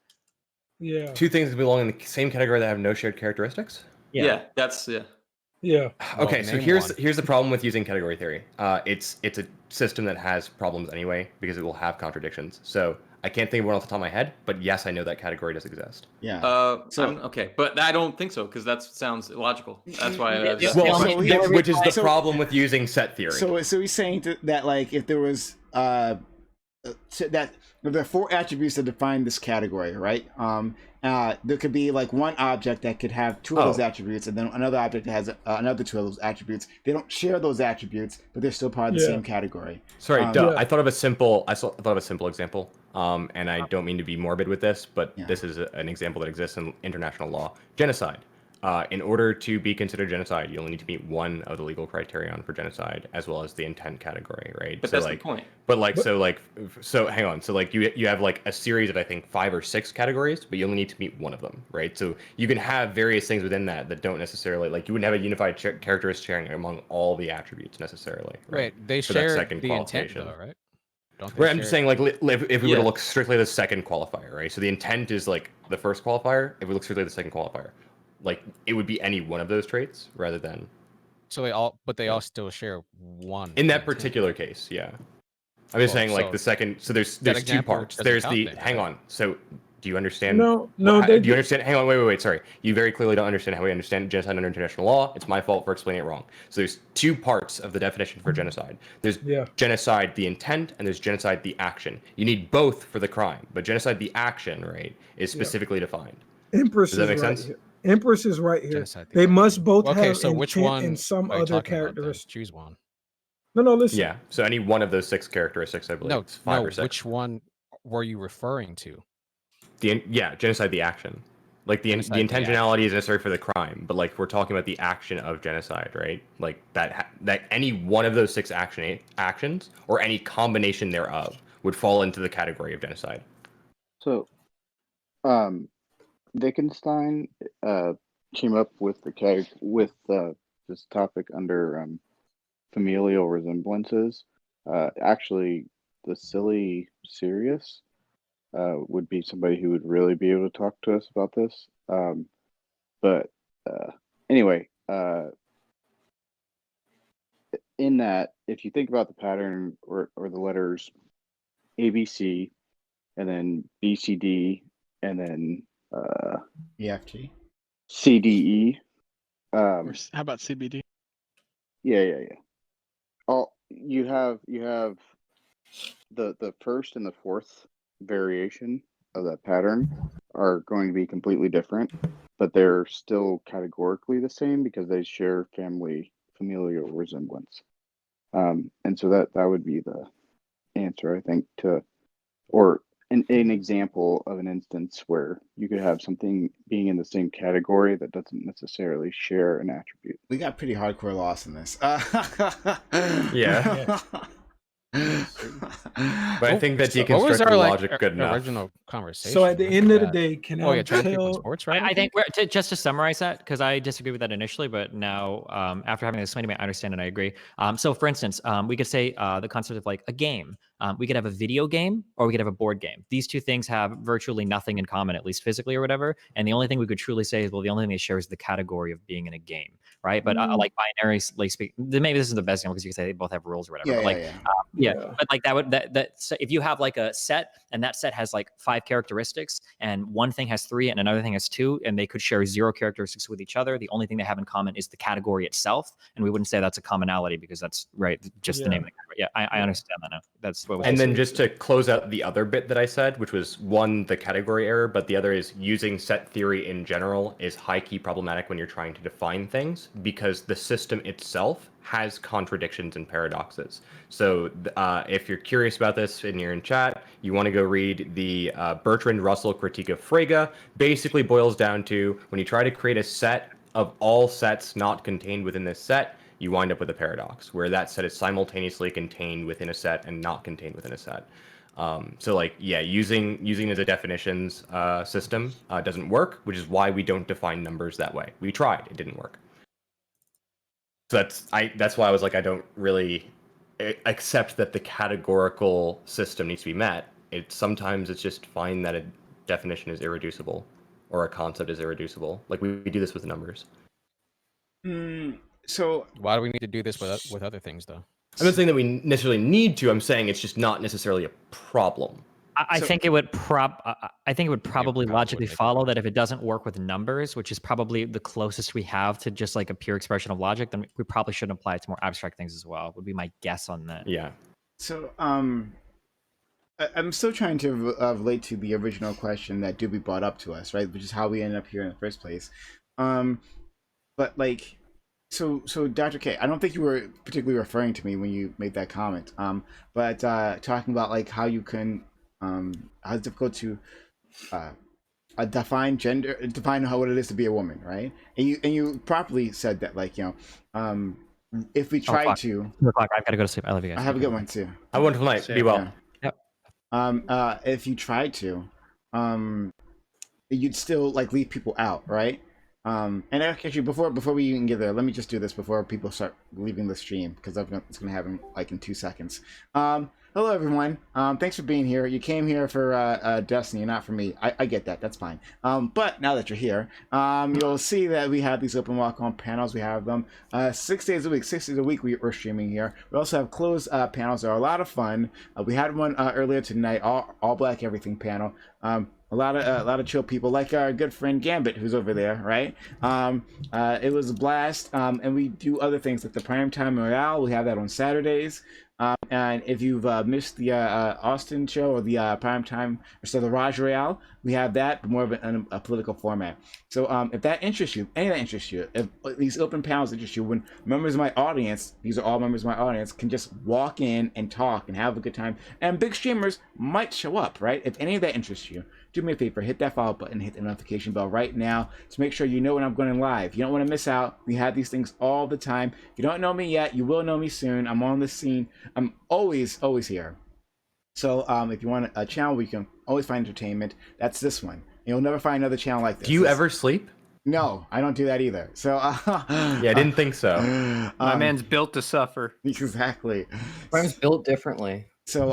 Yeah. Two things that belong in the same category that have no shared characteristics? Yeah, that's Yeah. Okay, Well, so name here's one. the problem with using category theory. It's a system that has problems anyway because it will have contradictions. So I can't think of one off the top of my head, but yes, I know that category does exist. Yeah. Okay, but I don't think so because that sounds illogical. That's why I was Which is the problem with using set theory. So he's saying that like if there was that there are 4 attributes that define this category, right? There could be like one object that could have 2 of those attributes, and then another object that has another 2 of those attributes. They don't share those attributes, but they're still part of the same category. Sorry, I thought of a simple. I thought of a simple example, and I don't mean to be morbid with this, but this is an example that exists in international law: genocide. In order to be considered genocide, you only need to meet one of the legal criterion for genocide, as well as the intent category, right? But so that's like, the point. So hang on. So like you have like a series of I think 5 or 6 categories, but you only need to meet one of them, right? So you can have various things within that don't necessarily like you wouldn't have a unified characteristic sharing among all the attributes necessarily. Right? Wait, they For that share second the intent qualification. though, right? Don't they Right, I'm just saying, like, if we were to Yeah. look strictly at the second qualifier, right? So the intent is like the first qualifier. If we look strictly at the second qualifier, like it would be any one of those traits rather than. So they all still share one. In that particular case, yeah. I'm just saying, like so the second. So there's that 2 example parts. doesn't There's count the. then, Hang right? on. So do you understand? No, do you they understand? Hang on. Wait. Sorry. You very clearly don't understand how we understand genocide under international law. It's my fault for explaining it wrong. So there's 2 parts of the definition for genocide. There's genocide the intent, and there's genocide the action. You need both for the crime, but genocide the action, right, is specifically defined. Empress Does that is make right sense? here. Empress is right here. Genocide They must both Okay, have so intent which one and some are you other talking about then? characteristics. Choose one. No, listen. Yeah. So any one of those 6 characteristics, I believe. No, It's 5 or 6. which one were you referring to? Genocide the action. Like the Genocide the intentionality is necessary for the crime, but like we're talking about the action of genocide, right? Like that any one of those 6 actions or any combination thereof would fall into the category of genocide. So, Wittgenstein came up with this topic under familial resemblances. Actually, the silly serious would be somebody who would really be able to talk to us about this. But anyway, in that, if you think about the pattern or the letters ABC, and then BCD, and then EFG, CDE. How about CBD? Yeah. You have the first and the fourth variation of that pattern are going to be completely different, but they're still categorically the same because they share familial resemblance. And so that would be the answer, I think, or an example of an instance where you could have something being in the same category that doesn't necessarily share an attribute. We got pretty hardcore loss in this. Yeah. But I think that what was deconstructed our logic good enough. original conversation? So at the end of the day, can I trying to keep on tell? sports, right? I think just to summarize that, because I disagree with that initially, but now after having this explained to me, I understand and I agree. So for instance, we could say the concept of like a game. We could have a video game or we could have a board game. These two things have virtually nothing in common, at least physically or whatever. And the only thing we could truly say is, well, the only thing they share is the category of being in a game, right? But like binary, like maybe this is the best example because you can say they both have rules or whatever. But but like that so if you have like a set and that set has like 5 characteristics and one thing has 3 and another thing has 2, and they could share 0 characteristics with each other. The only thing they have in common is the category itself, and we wouldn't say that's a commonality because that's just the name of the category. Yeah, I understand that now. That's what. And then just to close out the other bit that I said, which was one, the category error, but the other is using set theory in general is high key problematic when you're trying to define things because the system itself has contradictions and paradoxes. So if you're curious about this and you're in chat, you want to go read the Bertrand Russell Critique of Frege. Basically boils down to when you try to create a set of all sets not contained within this set, you wind up with a paradox where that set is simultaneously contained within a set and not contained within a set. So like, yeah, using it as a definitions system doesn't work, which is why we don't define numbers that way. We tried, it didn't work. So that's why I was like, I don't really accept that the categorical system needs to be met. Sometimes it's just fine that a definition is irreducible or a concept is irreducible. Like we do this with numbers. So why do we need to do this with other things though? I'm not saying that we necessarily need to. I'm saying it's just not necessarily a problem. I think it would probably logically follow that if it doesn't work with numbers, which is probably the closest we have to just like a pure expression of logic, then we probably shouldn't apply it to more abstract things as well. Would be my guess on that. Yeah. So I'm still trying to relate to the original question that Doobie brought up to us, right? Which is how we ended up here in the first place. But like, so Dr. K, I don't think you were particularly referring to me when you made that comment. But talking about like how you can how it's difficult to define gender, define what it is to be a woman, right? And you properly said that, like, you know, if we try to, 2 o'clock, I've got to go to sleep. I love you guys. I have a good one too. I want to night. Be well. Yep. If you tried to, you'd still like leave people out, right? And actually, before we even get there, let me just do this before people start leaving the stream because it's going to happen like in 2 seconds. Hello, everyone. Thanks for being here. You came here for Destiny, not for me. I get that. That's fine. But now that you're here, you'll see that we have these open walk-on panels. We have them 6 days a week. 6 days a week we're streaming here. We also have closed panels that are a lot of fun. We had one earlier tonight, all black everything panel. A lot of chill people, like our good friend Gambit, who's over there, right? It was a blast, and we do other things like the Primetime Royale. We have that on Saturdays. And if you've missed the Austin show or the Primetime, so the Raj Royale, we have that, but more of a political format. So if that interests you, any of that interests you, if these open panels interest you, when members of my audience, these are all members of my audience, can just walk in and talk and have a good time, and big streamers might show up, right? If any of that interests you, do me a favor, hit that follow button, hit the notification bell right now to make sure you know when I'm going live. You don't want to miss out. We have these things all the time. If you don't know me yet, you will know me soon. I'm on the scene. I'm always here. So if you want a channel where you can always find entertainment, that's this one. You'll never find another channel like this. Do you ever sleep? No, I don't do that either. So yeah, I didn't think so. My man's built to suffer. Exactly. Prime's built differently. So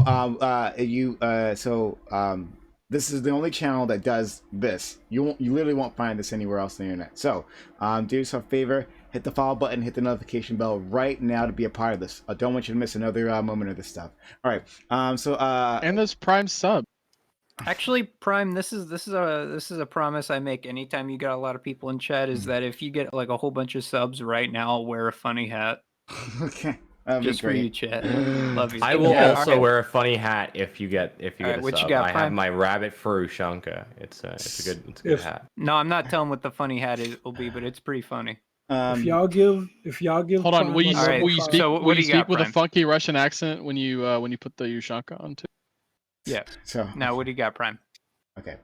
this is the only channel that does this. You literally won't find this anywhere else on the internet. So do yourself a favor, hit the follow button, hit the notification bell right now to be a part of this. I don't want you to miss another moment of this stuff. All right. And this Prime sub. Actually, Prime, this is a promise I make anytime you got a lot of people in chat, is that if you get like a whole bunch of subs right now, I'll wear a funny hat. Okay. Just for you, chat. Love you. I will also wear a funny hat if you get a what sub. you got, I Prime? have my rabbit fur Ushanka. It's a good hat. No, I'm not telling what the funny hat will be, but it's pretty funny. If y'all give Hold on, will you speak, so will you do you got, speak with a Prime? funky Russian accent when you put the Ushanka on too? Yeah. So now what do you got, Prime? Okay.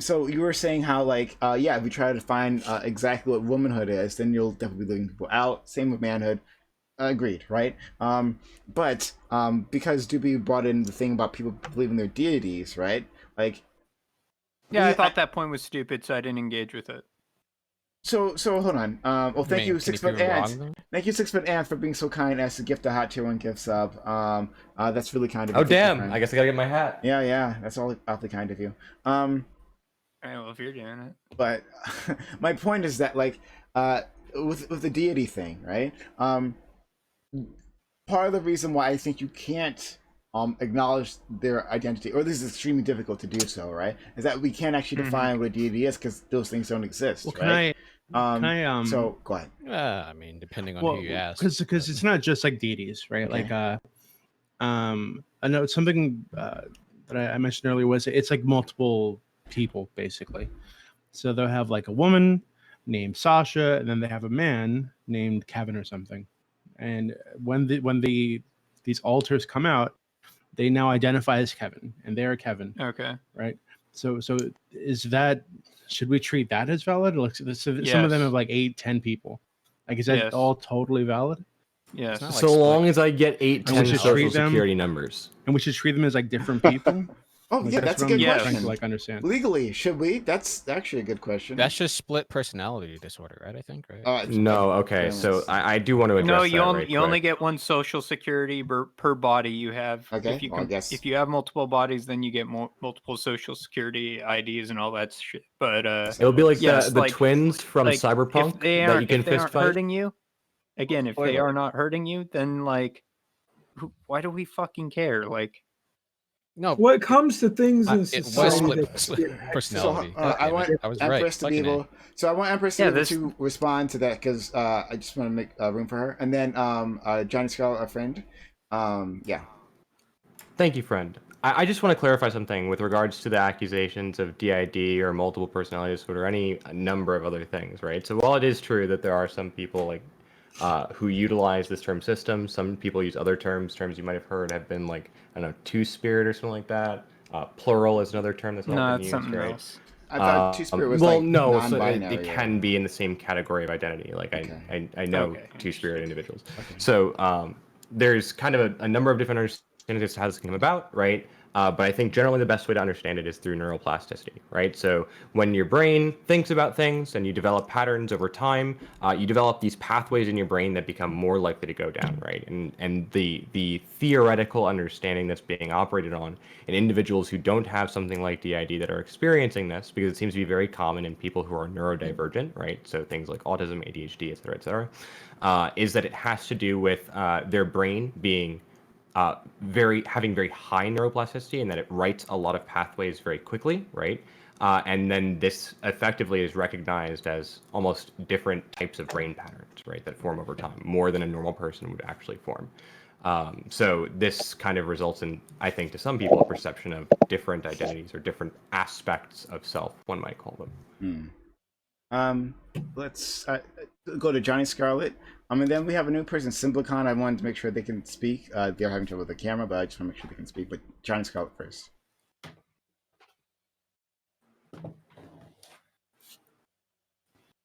So you were saying how, like, if we try to find exactly what womanhood is, then you'll definitely be leaving people out. Same with manhood. Agreed, right? But because Doobie brought in the thing about people believing their deities, right? Like, Yeah, I thought that point was stupid, so I didn't engage with it. So hold on. Well, thank you, can you 6 prove foot it wrong, ant. though? Thank you, 6 foot ant, for being so kind as to gift a hot tier 1 gift sub. That's really kind of you. Oh Thank you, damn! friend. I guess I gotta get my hat. Yeah, that's all awfully kind of you. All right, well, if you're doing it. But my point is that, like, with the deity thing, right? Part of the reason why I think you can't acknowledge their identity, or this is extremely difficult to do so, right, is that we can't actually define what a deity is because those things don't exist. Well, right? can I So go ahead. I mean, depending on who you ask. Because it's not just like deities, right? Okay. Like I know something that I mentioned earlier was it's like multiple people basically. So they'll have like a woman named Sasha, and then they have a man named Kevin or something. And when these altars come out, they now identify as Kevin, and they're Kevin. Okay. Right. So is that, should we treat that as valid? Like, so some of them Yes. have like 8-10 people. Like, is that Yes. all totally valid? Yes. So long as I get 8, And we 10 should social treat them- security numbers. And we should treat them as like different people. Oh Like, yeah, that's a what I'm good trying question. to, like, understand. Legally, should we? That's actually a good question. That's just split personality disorder, right? I think, right? No, okay. So I do want to address No, that you only right you only quick. get one social security per body you have. Okay, If you well, I guess. if you have multiple bodies, then you get multiple social security IDs and all that shit. But It'll be like yes, the twins from like, Cyberpunk if they that aren't, you can if they fist aren't fight. hurting you, again, if they Spoiler. are not hurting you, then like, why do we fucking care? Like, no. What comes to things in It society was that split personality. So, I want I was Empress right. to be Fucking A. able. So I want Empress to Yeah, be able this- to respond to that because I just want to make room for her, and then Johnny Scarlett, a friend. Yeah. Thank you, friend. I just want to clarify something with regards to the accusations of DID or multiple personality disorder, or any number of other things, right? So while it is true that there are some people like who utilize this term system, some people use other terms you might have heard have been like, I don't know, two-spirit or something like that. Plural is another term that's not no, been it's used, something right? else. I thought Two-Spirit was well, like no, so non-binary. it can be in the same category of identity. Like I know Okay. two-spirit individuals. So there's kind of a number of different understandings as to how this came about, right? But I think generally the best way to understand it is through neuroplasticity, right? So when your brain thinks about things and you develop patterns over time, you develop these pathways in your brain that become more likely to go down, right? And the theoretical understanding that's being operated on in individuals who don't have something like DID that are experiencing this, because it seems to be very common in people who are neurodivergent, right? So things like autism, ADHD, et cetera, is that it has to do with their brain being having very high neuroplasticity, and that it writes a lot of pathways very quickly, right? And then this effectively is recognized as almost different types of brain patterns, right, that form over time, more than a normal person would actually form. So this kind of results in, I think, to some people, a perception of different identities or different aspects of self, one might call them. Let's go to Johnny Scarlett. And then we have a new person, Simplicon. I wanted to make sure they can speak. They're having trouble with the camera, but I just want to make sure they can speak. But Johnny Scarlett first.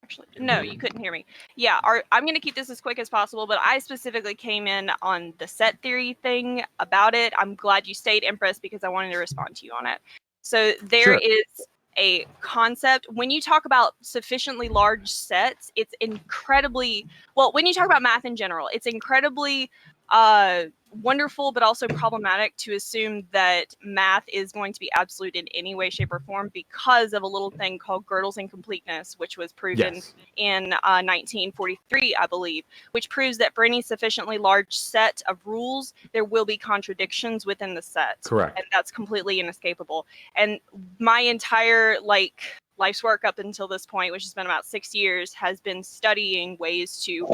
Actually, no, you couldn't hear me. Yeah, I'm going to keep this as quick as possible, but I specifically came in on the set theory thing about it. I'm glad you stayed, Empress, because I wanted to respond to you on it. So there is a concept. When you talk about sufficiently large sets, it's incredibly, well, when you talk about math in general, it's incredibly wonderful, but also problematic to assume that math is going to be absolute in any way, shape, or form because of a little thing called Gödel's incompleteness, which was proven in 1943, I believe, which proves that for any sufficiently large set of rules, there will be contradictions within the set. Correct. And that's completely inescapable. And my entire life's work up until this point, which has been about 6 years, has been studying ways to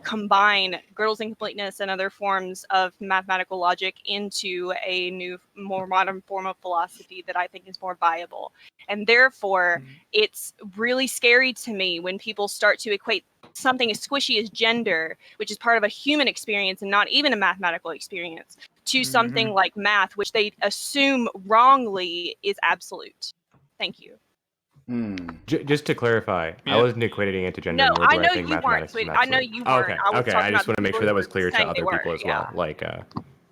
combine Gödel's incompleteness and other forms of mathematical logic into a new, more modern form of philosophy that I think is more viable. And therefore, it's really scary to me when people start to equate something as squishy as gender, which is part of a human experience and not even a mathematical experience, to something like math, which they assume wrongly is absolute. Thank you. Just to clarify, I wasn't equating it to gender. No, nor do I know think you weren't. mathematics is I know absolute. you Oh, weren't. okay, I was okay. talking I just about want to make sure that was clear to saying other they people were, as well. Like,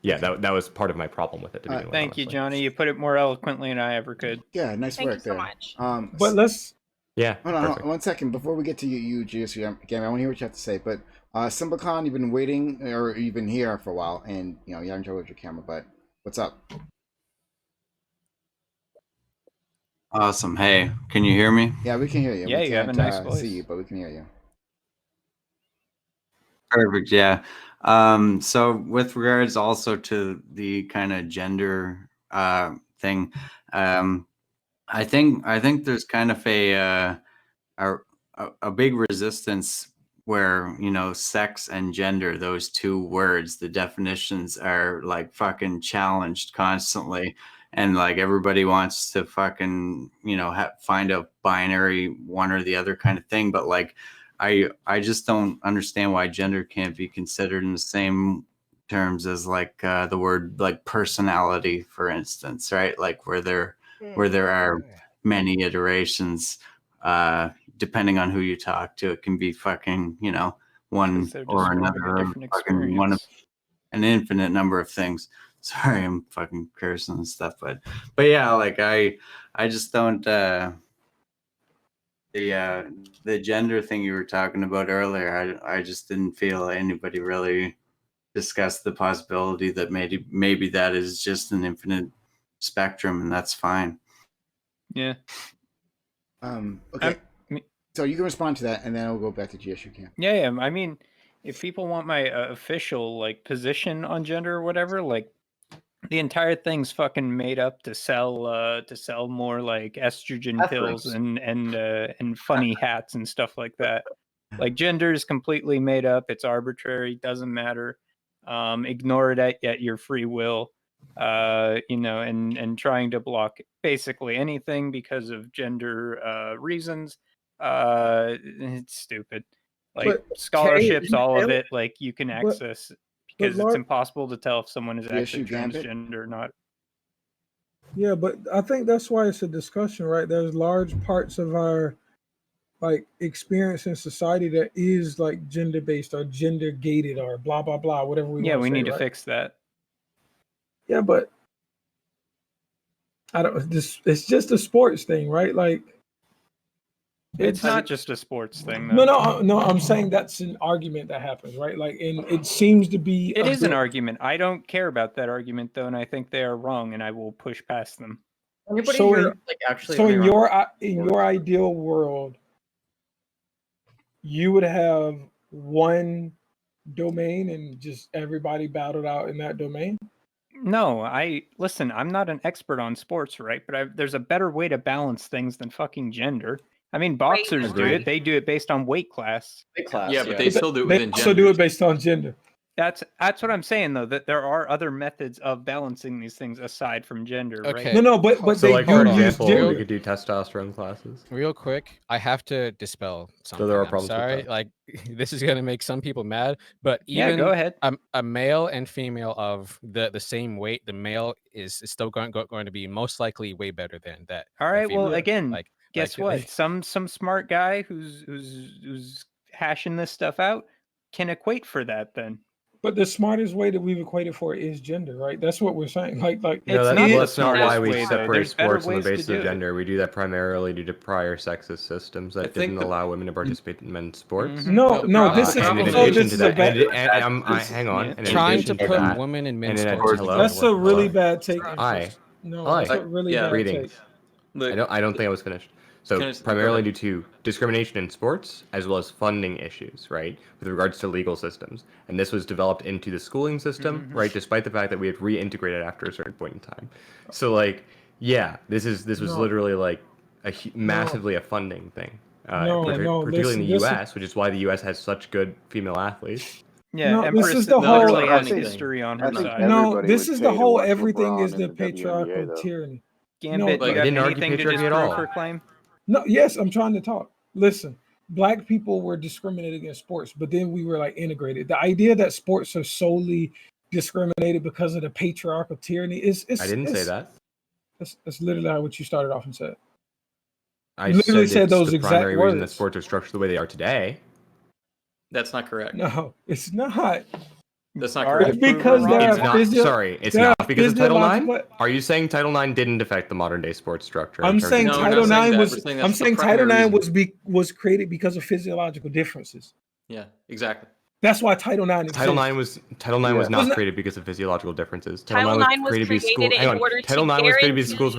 yeah, that was part of my problem with it. To begin with, Thank you, honestly. Johnny. You put it more eloquently than I ever could. Yeah, nice Thank work you so there. much. But let's Yeah. Hold on, 1 second before we get to you, GSU. Again, I want to hear what you have to say. But Simbacon, you've been waiting, or you've been here for a while, and Young Joe with your camera. But what's up? Awesome. Hey, can you hear me? Yeah, we can hear you. Yeah, we you have a can't nice voice. see you, but we can hear you. Perfect. Yeah. So with regards also to the kind of gender thing, I think there's kind of a big resistance where sex and gender, those two words, the definitions are like fucking challenged constantly, and like everybody wants to fucking find a binary one or the other kind of thing, but like I just don't understand why gender can't be considered in the same terms as like the word like personality, for instance, right? Like where there are many iterations, depending on who you talk to. It can be fucking one They're or describing another, a or different fucking one of experience. an infinite number of things. Sorry, I'm fucking cursing and stuff, but yeah, like I just don't the gender thing you were talking about earlier, I just didn't feel anybody really discussed the possibility that maybe that is just an infinite spectrum, and that's fine. Yeah. Okay. So you can respond to that, and then I'll go back to GSU Camp. Yeah. I mean, if people want my official like position on gender or whatever, like the entire thing's fucking made up to sell more like estrogen pills and funny hats and stuff like that. Like gender is completely made up. It's arbitrary. Doesn't matter. Ignore it at your free will. And trying to block basically anything because of gender reasons. It's stupid. Like But scholarships, Kay, all of it, like you can access because it's Lord- impossible to tell if someone is Yes, actually you Gambit? transgender or not. Yeah, but I think that's why it's a discussion, right? There's large parts of our like experience in society that is like gender based or gender gated or blah blah blah, whatever we Yeah, want we to say, need to right? fix that. Yeah, but I don't. It's just a sports thing, right? Like It's not just a sports thing, no, though. no. I'm saying that's an argument that happens, right? Like, and it seems to be. It is an bit- argument. I don't care about that argument, though, and I think they are wrong, and I will push past them. Anybody So here in, like actually? so in run- your ideal world, you would have one domain and just everybody battled out in that domain. No, listen. I'm not an expert on sports, right? But there's a better way to balance things than fucking gender. I mean, boxers do it. They do it based on weight class. Yeah, but they still do it within They also gender. do it based on gender. That's what I'm saying, though. That there are other methods of balancing these things aside from gender, Okay. right? No, but So, they like, do for use example, gender. we could do testosterone classes. Real quick, I have to dispel something. there are I'm problems with sorry, that. like this is gonna make some people mad, but Yeah, even go ahead. A male and female of the same weight, the male is still going to be most likely way better than that. All right. Well, female. again, guess what? Some smart guy who's hashing this stuff out can equate for that. Then But the smartest way that we've equated for it is gender, right? That's what we're saying. Like No, It's that's, not well, the that's not why smartest we way, though. separate There's better sports on the ways to basis do of it. gender. We do that primarily due to prior sexist systems that think didn't allow women to participate in men's sports. No, this is and in no, addition this to is a that, bad. hang on. And in Trying to addition to put that, women in and men's in sports. hello, That's a really hello. bad take. Hi. No, Hi. that's a really bad Greetings. take. Look, I don't think I was finished. So Can I just- primarily go due to discrimination in sports as well as funding issues, right, with regards to legal systems. And this was developed into the schooling system, right, despite the fact that we had reintegrated after a certain point in time. So like, yeah, this was No. literally like massively a funding thing, No, particularly in the listen, U.S., which is why the U.S. has such good female athletes. Yeah, No, Empress this is the literally whole. has history on her side. No, this is the whole. Everything is the patriarchal tyranny. Gambit, Like, you I have didn't argue anything to patriarchy at disprove all. her claim? No, yes, I'm trying to talk. Listen, black people were discriminated against sports, but then we were like integrated. The idea that sports are solely discriminated because of the patriarchal tyranny is. I didn't say that. That's literally what you started off and said. I You literally said said it's those the exact primary reason that words. sports are structured the way they are today. That's not correct. No, it's not. That's not Are correct. you proven because wrong? there It's are not. physio- Sorry, it's there are not because of Title IX. physiological. Are you saying Title IX didn't affect the modern day sports structure? in I'm terms saying of No, we're Title not saying IX that. was. We're saying I'm that's the saying Title primary IX reason. was created because of physiological differences. Yeah, exactly. That's why Title IX exists. Title IX was not Wasn't it- created because of physiological differences. Title IX IX was because created in order Title to IX was created because guarantee. schools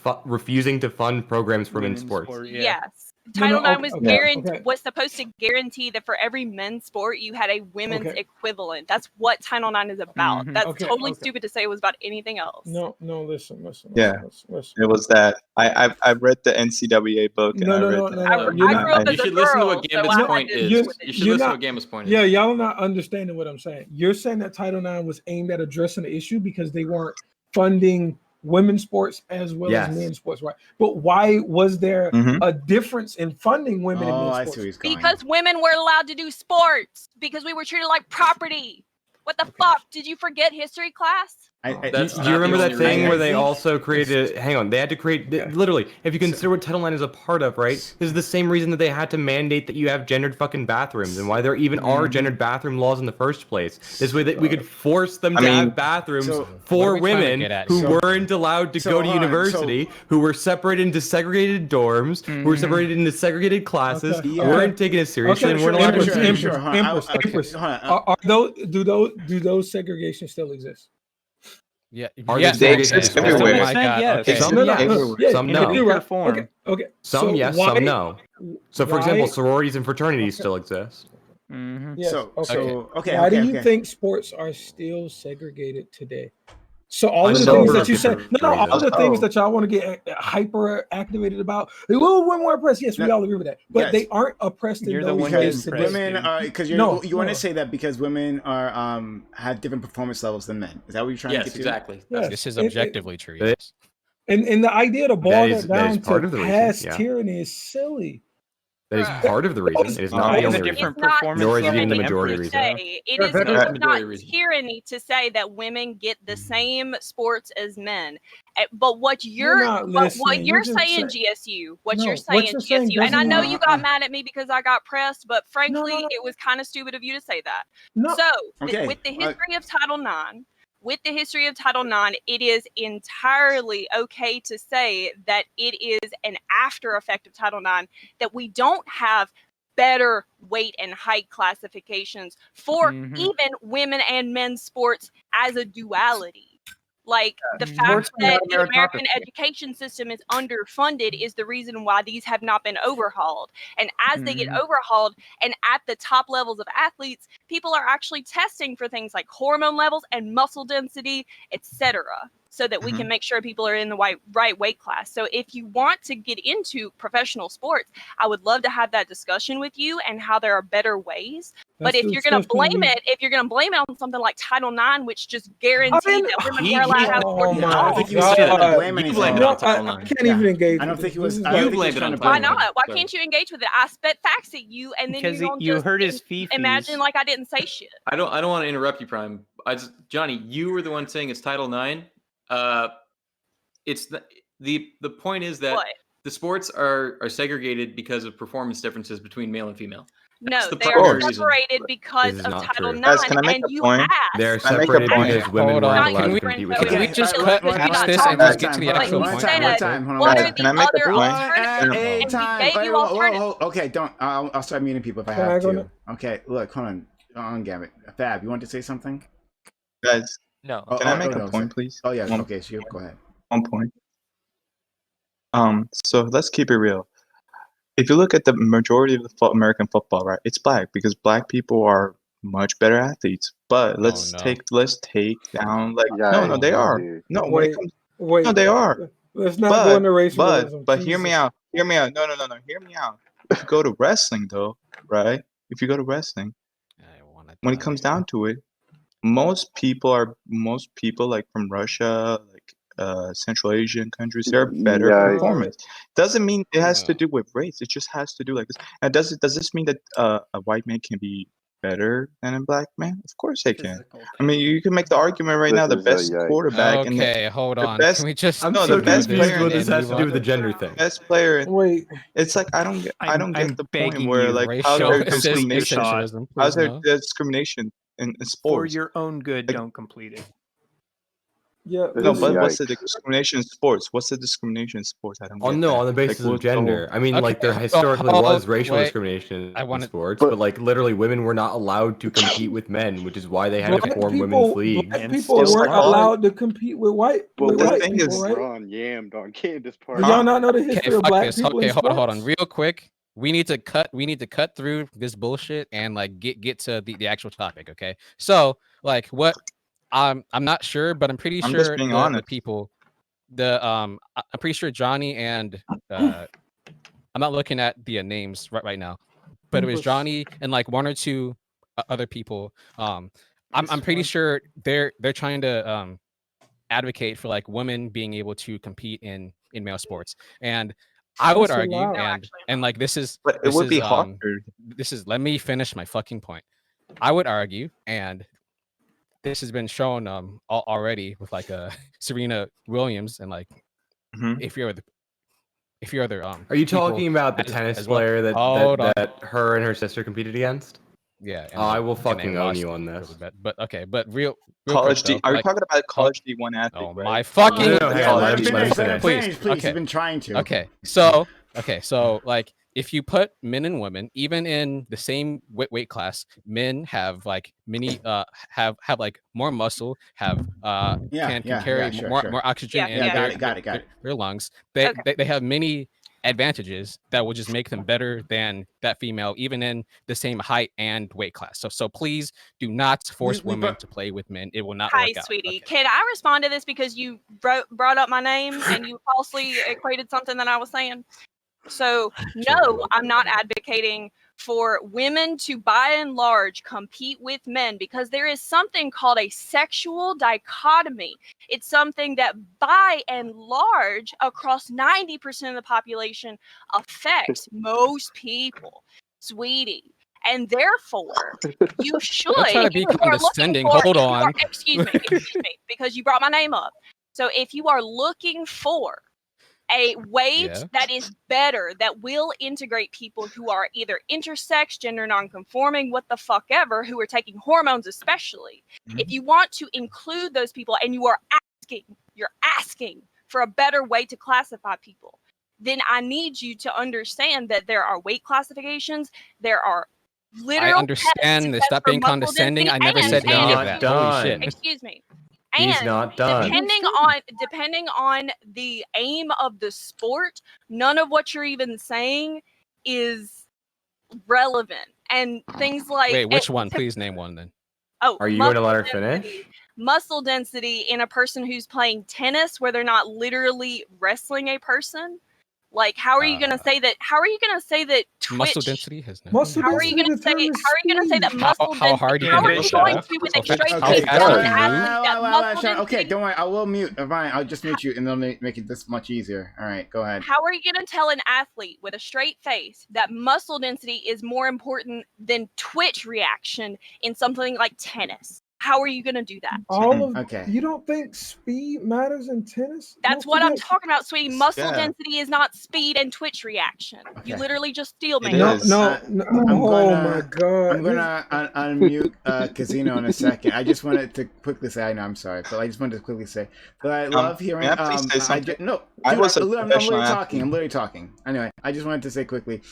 were refusing to fund programs for men's sports. Yes. No, Title no, IX was okay, okay. was supposed to guarantee that for every men's sport you had a women's Okay. equivalent. That's what Title IX is about. That's Okay, totally okay. stupid to say it was about anything else. No, listen. Yeah, it was that. I read the NCAA book and No, I no, read no, that. no, no. I You're grew up You as a should listen to girl, what so Gambit's I had point to is. deal with You it. should listen to what Gambit's point is. Yeah, y'all are not understanding what I'm saying. You're saying that Title IX was aimed at addressing the issue because they weren't funding women's sports as well as Yes. men's sports, right? But why was there a difference in funding women and Oh, men's I sports? see where he's going. Because women were allowed to do sports because we were treated like property. What the fuck? Did you forget history class? Do you remember that thing where they also created? Hang on, they had to create literally. If you consider what Title IX is a part of, right? This is the same reason that they had to mandate that you have gendered fucking bathrooms, and why there even are gendered bathroom laws in the first place. This way that we could force them to have bathrooms for women who weren't allowed to go to university, who were separated into segregated dorms, who were separated into segregated classes, weren't taken as seriously, and weren't allowed to Empress. Are those do those segregations still exist? Yeah, Are yes, they exist Oh everywhere. my God. Yes. Okay. Some yes, some no. Okay, okay. Some So yes, why- some no. So, for example, why- sororities and fraternities still exist. Yes, okay. Why do you think sports are still segregated today? So all of the Number things that of you said, different all of the reasons. things that y'all want to get hyper activated about. Well, women are oppressed. Yes, we all agree with that. But Yes. they aren't oppressed in those ways today. women are because you want to say that because women are have different performance levels than men. Is that what you're trying to get to? exactly. Yes. This is It- objectively true. Yes. And the idea to boil is- that that is down part to of the reason, past yeah. tyranny is silly. That is part of the reason. It is not the only reason. Nor is it even the majority reason. It is not tyranny to say that women get the same sports as men. But what You're not what listening. you're You just saying, said- GSU, what No, you're what saying, you're saying GSU, and I doesn't know mean- you got mad at me because I got pressed, but frankly, it was kind of stupid of you to say that. No. So, Okay. with the history of Title IX, it is entirely okay to say that it is an after effect of Title IX that we don't have better weight and height classifications for even women and men's sports as a duality. Like the fact Sports are that not a the American meritocracy. education system is underfunded is the reason why these have not been overhauled. And as they get overhauled and at the top levels of athletes, people are actually testing for things like hormone levels and muscle density, etc., so that we can make sure people are in the right weight class. So if you want to get into professional sports, I would love to have that discussion with you and how there are better ways. But That's if the you're going to discussion blame it on something like Title IX, which just guaranteed that women were allowed to have Oh sports, my I don't think he was trying to God. blame You anything. blamed it No, on Title I IX. can't even engage. I don't with think he this. was. This I is- don't You think he was blamed it trying on to Title why blame IX. not? Why So- can't you engage with it? I spit facts at you, and then Because you don't you just heard his fee-fees. imagine like I didn't say shit. I don't want to interrupt you, Prime. Johnny, you were the one saying it's Title IX. It's the point is that What? the sports are segregated because of performance differences between male and female. That's No, the they primary are reason. separated because This is of not Title true. IX, Guys, can I make and a you point? asked. They're Can I make a separated point? because women Hold weren't on. allowed Can to we- compete with can each we other. just One cut time, past one this time, and just one get to the time, actual one point? time, one time. Hold on, What Guys, are can I the make a other point? alternatives? A And we time. gave Wait, you whoa, alternatives. okay, don't. I'll start muting people if I Can I have go to. now? Okay, look, hold on, Gambit. Fab, you want to say something? Guys, No. can I make a no, point, please? Oh yeah. One- Okay, so you go ahead. 1 point. So let's keep it real. If you look at the majority of the American football, right, it's black because black people are much better athletes. But let's take down like no, they are. No, when it comes, no, they are. Let's not go into But racialism. hear me out. Hear me out. No. Hear me out. If you go to wrestling, though, right? If you go to wrestling, when it comes down to it, most people like from Russia, like Central Asian countries, they're better performance. Doesn't mean it has to do with race. It just has to do like this. And does this mean that a white man can be better than a black man? Of course they can. I mean, you can make the argument right now. The best quarterback and Okay, hold the on. best. Can we just? I'm no, so the best confused player. what this has to do with the gender thing. Best player. Wait. It's like I don't get I'm the point begging where you, like racial how's there complete discrimination? thought. How's there discrimination in For sports. your own good, Like, don't complete it. Yeah, no, but what's Yikes. the discrimination in sports? What's the discrimination in sports? I don't Oh get no, that. on the basis Like, of what's the whole- gender. I mean, like Okay, there historically was racial wait. discrimination I in wanna- sports, But- but like literally women were not allowed to compete with men, which is why they had to Black form people, women's leagues. black And people still weren't are. allowed to compete with white But the what thing people, is- right? Ron yammed on Candace Do Parker. y'all not know the Okay, history of fuck black this. people Okay, in hold on, sports? real quick. We need to cut through this bullshit and like get to the actual topic. Okay, so like what I'm not sure, but I'm pretty I'm sure just being the honest. people, I'm pretty sure Johnny and I'm not looking at the names right now, but it was Johnny and like one or two other people. I'm pretty sure they're trying to advocate for like women being able to compete in male sports, and I would That's argue, allowed. No, and like this is But it this would is be harder. this is let me finish my fucking point. I would argue, and this has been shown already with like Serena Williams and like Mhm. if you're other Are you people talking about the as- tennis as well. player Hold on. that her and her sister competed against? Yeah, Oh, I will and fucking they own lost you it on really this. bad. But okay, but real College quick, D. though, Are you like, talking about college D1 athlete? oh right? my fucking No, hang Yeah, on, let him let me finish. Let him finish. finish, please. Okay. He's been trying to. Okay, so like if you put men and women even in the same weight class, men have like many have like more muscle, have can carry sure, more sure. more oxygen Yeah, in yeah. Got it. their lungs. Okay. They have many advantages that will just make them better than that female, even in the same height and weight class. So please do not force women to play with men. It will not Hi, work out. sweetie. Can I respond to this because you brought up my name and you falsely equated something that I was saying? So, no, I'm not advocating for women to, by and large, compete with men because there is something called a sexual dichotomy. It's something that, by and large, across 90% of the population, affects most people, sweetie. And therefore, you should. Don't try to if be you are looking condescending. for- Hold if you are- on. excuse me, because you brought my name up. So, if you are looking for a way that is better, that will integrate people who are either intersex, gender nonconforming, what the fuck ever, who are taking hormones especially. If you want to include those people and you're asking for a better way to classify people, then I need you to understand that there are weight classifications, there are literal I understand this. Stop being condescending. I never said any of that. Holy shit. Excuse me. He's And not done. depending on the aim of the sport, none of what you're even saying is relevant. And things like Wait, which one? Please name one then. Oh, Are you going to let her muscle finish? density. Muscle density in a person who's playing tennis where they're not literally wrestling a person. Like, how are you going to say that? How are you going to say that Twitch? Muscle density has nothing. Muscle How are you going to say? How are you going to say that muscle How hard you density? How can are hit you the going ball? to, with How a fast- straight how face, fast tell can an you athlete move? that muscle density? Okay, don't worry. I will mute. Ryan, I'll just mute you, and they'll make it this much easier. All right, go ahead. How are you going to tell an athlete with a straight face that muscle density is more important than Twitch reaction in something like tennis? How are you going to do that? All of Okay. you don't think speed matters in tennis? That's Don't what I'm forget- talking about, sweetie. Muscle Yeah. density is not speed and Twitch reaction. You Okay. literally just steal me. It No, is. no, no. Oh my god! I'm gonna unmute Casino in a second. I just wanted to quickly say, I know I'm sorry, but I just wanted to quickly say that I love hearing. may I please say something? No, I dude, was a I'm professional literally talking. athlete. I'm literally talking. Anyway, I just wanted to say quickly,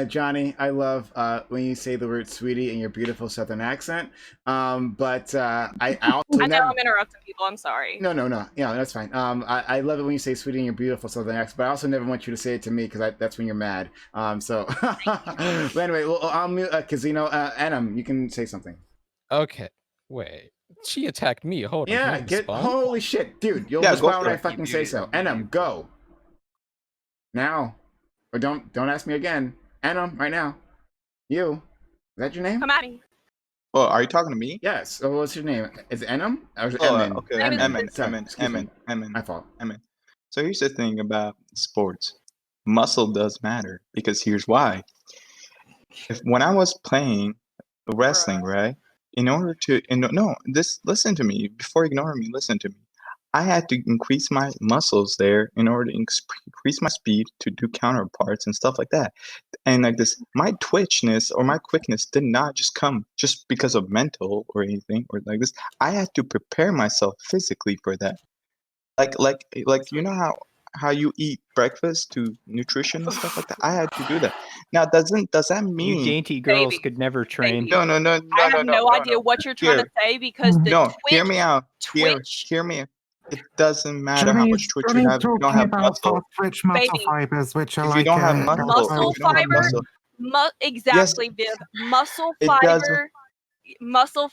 Johnny, I love when you say the word "sweetie" in your beautiful Southern accent. But I also I know I'm interrupting people. I'm sorry. No. Yeah, that's fine. I love it when you say "sweetie" in your beautiful Southern accent, but I also never want you to say it to me because that's when you're mad. So, but anyway, well, I'll mute Casino. Adam, you can say something. Okay, wait. She attacked me. Hold on. Yeah, can I respond? holy shit, dude! You'll Yeah, respond go when for I it. fucking say so. Adam, go now, or don't ask me again. Adam, right now. You, is that your name? Come at me. Oh, are you talking to me? Yes. So what's your name? Is it Enum or is it Oh, Emin? okay. Emin. My fault. Emin. So here's the thing about sports. Muscle does matter because here's why. When I was playing wrestling, right? In order to listen to me before ignoring me. Listen to me. I had to increase my muscles there in order to increase my speed to do counterparts and stuff like that. And like this, my twitchness or my quickness did not just come just because of mental or anything or like this. I had to prepare myself physically for that. Like you know how you eat breakfast to nutrition and stuff like that. I had to do that. Now, does that You mean dainty girls could never train. no, no, no, I no, have no, no idea what you're trying to Here, say because the no, hear me out. Twitch, Hear me. It doesn't matter how Johnny's, much twitch you Johnny's have if you don't talking have about muscle. fast-twitch muscle baby, fibers, which are If you like don't have muscle, muscle if you don't have fiber, muscle, yes, exactly, Viv. Muscle it doesn't.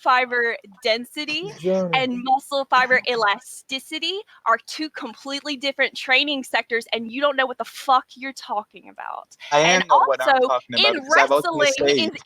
fiber density Johnny. and muscle fiber elasticity are two completely different training sectors, and you don't know what the fuck you're talking about. I am And know what I'm also talking about in because I was in the wrestling stage.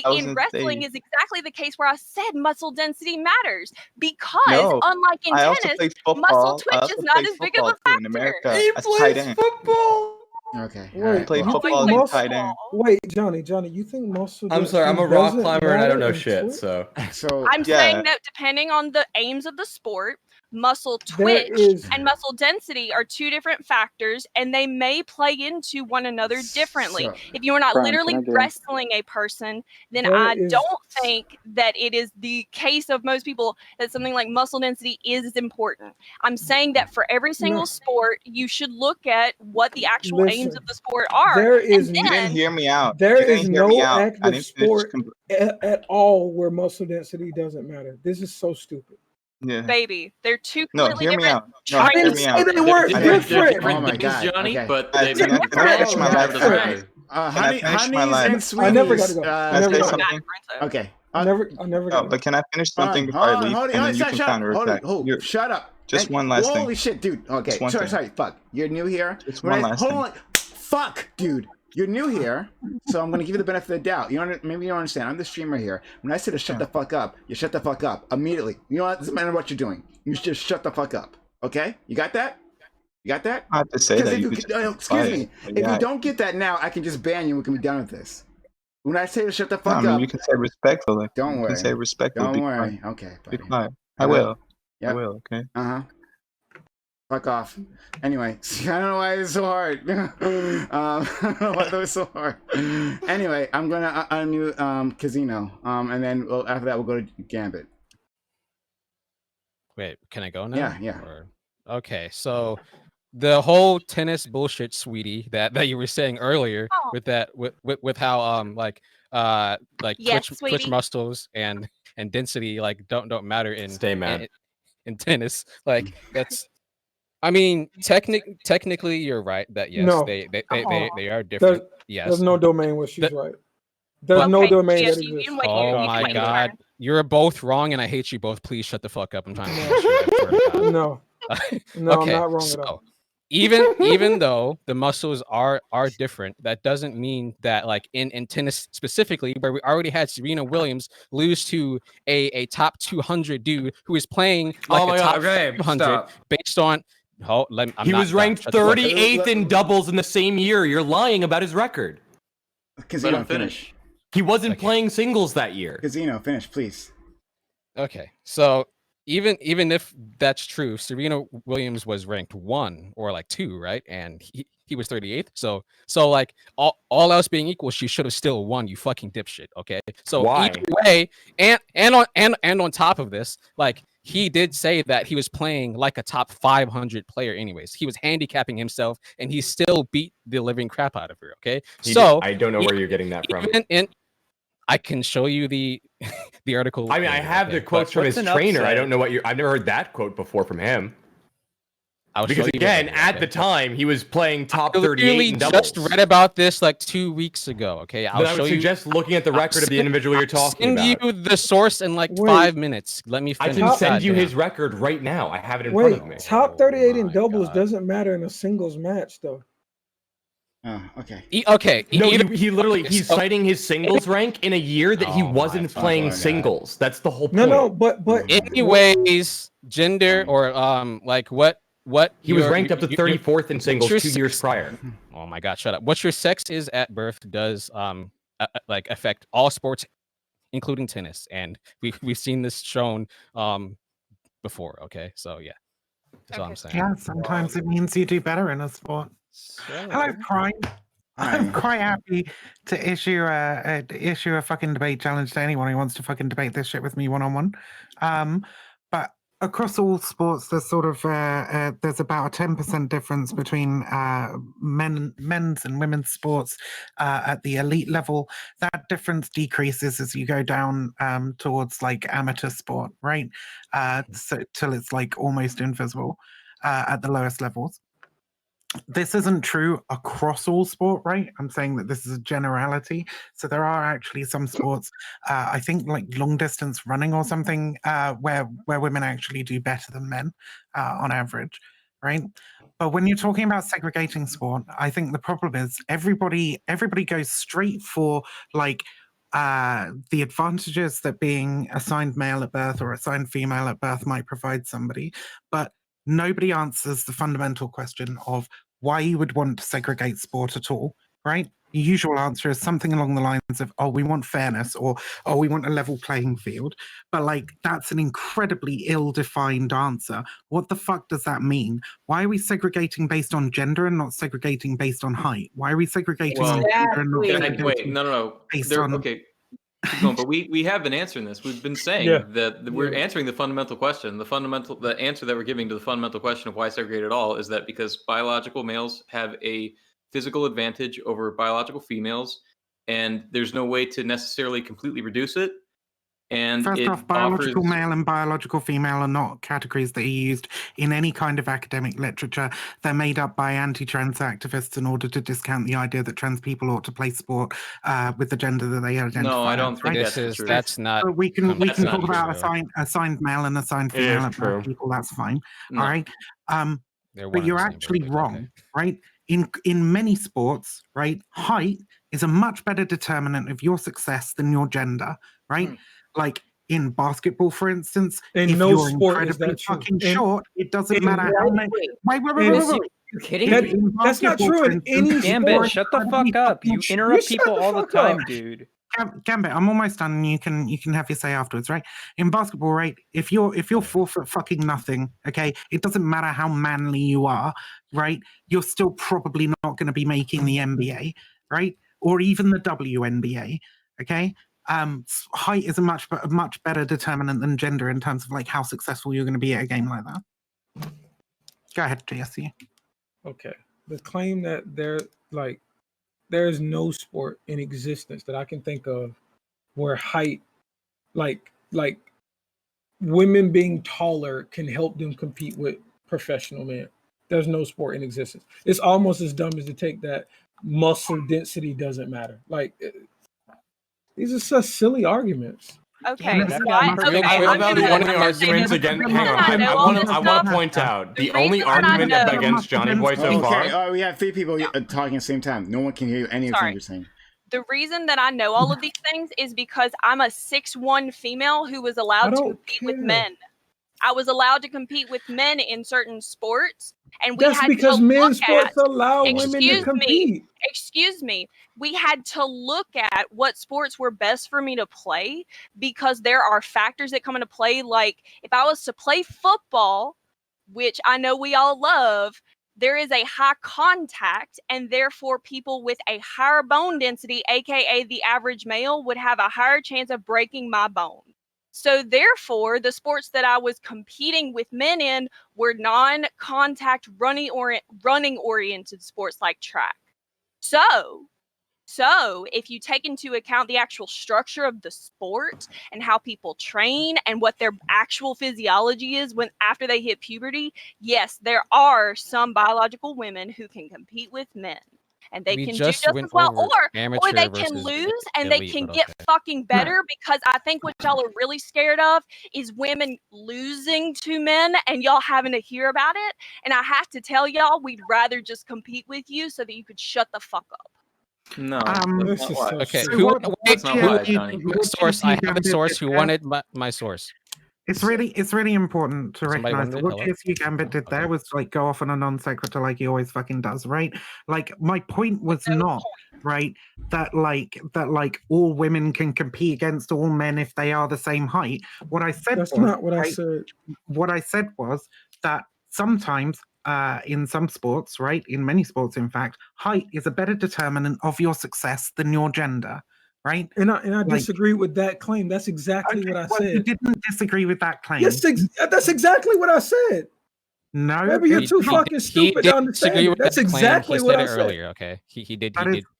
I was in in the wrestling stage. is exactly the case where I said muscle density matters because No, unlike in I also tennis, played muscle football. I twitch also is not played as big of football a too in factor. America as tight end. football. Okay. Wait, Alright, Played you well. think football as a muscle? tight end. Wait, Johnny, you think muscle? I'm sorry, I'm a density rock doesn't climber and I don't matter know in shit. Twitch? So So I'm saying that depending on the aims of the sport, muscle There twitch is and muscle density are two different factors, and they may play into one another differently. So If you are not Prime, literally can I get in? wrestling a person, then there I is don't think that it is the case of most people that something like muscle density is important. I'm saying that for every single no. sport, you should look at what the actual aims Listen, of the sport are, there and is You didn't then hear me out. there You is didn't hear me no out. I active didn't finish. sport at all where muscle density doesn't matter. This is so stupid. Yeah. baby, they're two No, completely hear me different out. No, I hear didn't me say out. they weren't I They're didn't. different. different Oh my things, god. Johnny, Okay. but Can they I finish my last together. sentence? Can I Honey, finish my honeys last? and I never got to sweeties. go. I Can I never say got to go. something? Okay. I never got No, to go. but can I finish Hold something on, before I hold on, leave, hold on, and then you shut can up, counterattack? shut up. Just one last thing. Holy shit, dude. Okay, Just one sorry, thing. fuck. You're new here. Just one last hold thing. on, fuck, dude. You're new here, so I'm gonna give you the benefit of the doubt. Maybe you don't understand. I'm the streamer here. When I say to shut the fuck up, you shut the fuck up immediately. You know what? It doesn't matter what you're doing. You just shut the fuck up. Okay? You got that? You got that? I have to say Because that if you you, could just excuse be me, quiet. if Yeah. you don't get that now, I can just ban you. We can be done with this. When I say to shut the No, fuck I mean, up, you can say respectfully. don't You worry. can say respectfully. Don't Be worry. quiet. Okay, Be buddy. quiet. I will. I Yep. will. Okay. Fuck off. Anyway, I don't know why it's so hard. I don't know why that was so hard. Anyway, I'm gonna unmute Casino. And then after that we'll go to Gambit. Wait, can I go now? Yeah. Or, okay, so the whole tennis bullshit, sweetie, that you were saying earlier, with how Yes, twitch sweetie. muscles and density don't matter in tennis. Like that's. I mean, technically, you're right that yes, No. they are different. Yes, There's no domain where she's right. There's no Okay, domain yes, that you exists. can wait. Oh You can my wait your god, turn. you're both wrong, and I hate you both. Please shut the fuck up. I'm trying to finish you. I swear to God. No, I'm Okay, not wrong so at all. even though the muscles are different, that doesn't mean that like in tennis specifically, where we already had Serena Williams lose to a top 200 dude who is playing like Oh my a God, top okay, 200 stop. based on. He was ranked 38th in doubles in the same year. You're lying about his record. Casino, finish. He wasn't playing singles that year. Casino, finish, please. Okay, so even if that's true, Serena Williams was ranked 1 or like 2, right? And he was 38th. So like all else being equal, she should have still won. You fucking dipshit. Okay. So Why? either way, and on top of this, like he did say that he was playing like a top 500 player. Anyways, he was handicapping himself, and he still beat the living crap out of her. Okay. I don't know where you're getting that from. I can show you the article. I mean, I have the quotes from his trainer. I don't know I've never heard that quote before from him. Because again, at the time, he was playing top 38 in doubles. Just read about this like 2 weeks ago. Okay, I would suggest looking at the record of the individual you're talking about. Send you the source in like 5 minutes. Let me finish. I can send you his record right now. I have it in front of me. Top 38 in doubles doesn't matter in a singles match, though. Oh, okay. Okay. No, he literally he's citing his singles rank in a year that he wasn't playing singles. That's the whole point. No, but anyways, gender or like what he was ranked up to 34th in singles 2 years prior. Oh my god, shut up. What your sex is at birth does like affect all sports, including tennis, and we've seen this shown before. Okay, so yeah. That's all I'm saying. Yeah, sometimes it means you do better in a sport. Hello, Prime. I'm quite happy to issue a fucking debate challenge to anyone who wants to fucking debate this shit with me one-on-one. But across all sports, there's sort of there's about a 10% difference between men's and women's sports at the elite level. That difference decreases as you go down towards like amateur sport, right? So till it's like almost invisible at the lowest levels. This isn't true across all sport, right? I'm saying that this is a generality. So there are actually some sports, I think like long distance running or something, where women actually do better than men on average, right? But when you're talking about segregating sport, I think the problem is everybody goes straight for like the advantages that being assigned male at birth or assigned female at birth might provide somebody, but nobody answers the fundamental question of why you would want to segregate sport at all, right? The usual answer is something along the lines of, oh, we want fairness, or oh, we want a level playing field. But like, that's an incredibly ill-defined answer. What the fuck does that mean? Why are we segregating based on gender and not segregating based on height? Why are we segregating on gender and not segregating Wait, no. based on... Okay, keep going. But we have been answering this. We've been saying that we're answering the fundamental question. The answer that we're giving to the fundamental question of why segregate at all is that because biological males have a physical advantage over biological females, and there's no way to necessarily completely reduce it. And First it off, biological offers... male and biological female are not categories that are used in any kind of academic literature. They're made up by anti-trans activists in order to discount the idea that trans people ought to play sport with the gender that they identify. No, I don't think that's not. But we can talk about true. assigned male and assigned It is female at true. birth people. That's fine. No. All right. They're one But and you're the same, actually but wrong, okay. right? In many sports, right, height is a much better determinant of your success than your gender, right? Like in basketball, for instance, In if no you're sport is incredibly that true. fucking In- short, it doesn't in- matter how many. Wait. You kidding If me? in That's not basketball, true for in instance, any if sport. you're Gambit, shut the incredibly fuck up. fucking You short- interrupt shut people the all the fuck up. time, dude. Gambit, I'm almost done. And you can have your say afterwards, right? In basketball, right? If you're 4 foot fucking nothing, okay, it doesn't matter how manly you are, right? You're still probably not going to be making the NBA, right? Or even the WNBA, okay? Height is a much better determinant than gender in terms of like how successful you're going to be at a game like that. Go ahead, JSC. Okay. The claim that there is no sport in existence that I can think of where height, like women being taller can help them compete with professional men. There's no sport in existence. It's almost as dumb as to take that muscle density doesn't matter. Like these are such silly arguments. Okay, One of the arguments again. Hang on, I want to point out the only argument against Johnny Boy so far. Okay, we have 3 people talking at the same time. No one can hear any of the things you're saying. The reason that I know all of these things is because I'm a 6'1" female who was allowed to compete with men. I was allowed to compete with men in certain sports, and we That's had because to men's look sports allow women to compete. Excuse me. We had to look at what sports were best for me to play because there are factors that come into play. Like if I was to play football, which I know we all love, there is a high contact, and therefore people with a higher bone density, aka the average male, would have a higher chance of breaking my bone. So therefore, the sports that I was competing with men in were non-contact running oriented sports like track. So if you take into account the actual structure of the sport and how people train and what their actual physiology is after they hit puberty, yes, there are some biological women who can compete with men. And they can do just as well, or they can lose and they can get fucking better, because I think what y'all are really scared of is women losing to men and y'all having to hear about it. And I have to tell y'all, we'd rather just compete with you so that you could shut the fuck up. No, that's not why. Okay, That's not why, Johnny. Source. I have a source who wanted my source. It's really important to Somebody recognize that wanted what it? GSU Gambit did there was like go off on a non sequitur like he always fucking does, right? Like my point was not right that all women can compete against all men if they are the same height. What I said That's was, not what I right, said. What I said was that sometimes in some sports, right, in many sports, in fact, height is a better determinant of your success than your gender, right? And I disagree with that claim. That's exactly what I said. You didn't disagree with that claim. Yes, that's exactly what I said. No, maybe you're too fucking stupid to understand it. That's exactly what I said. Earlier. Okay, he did.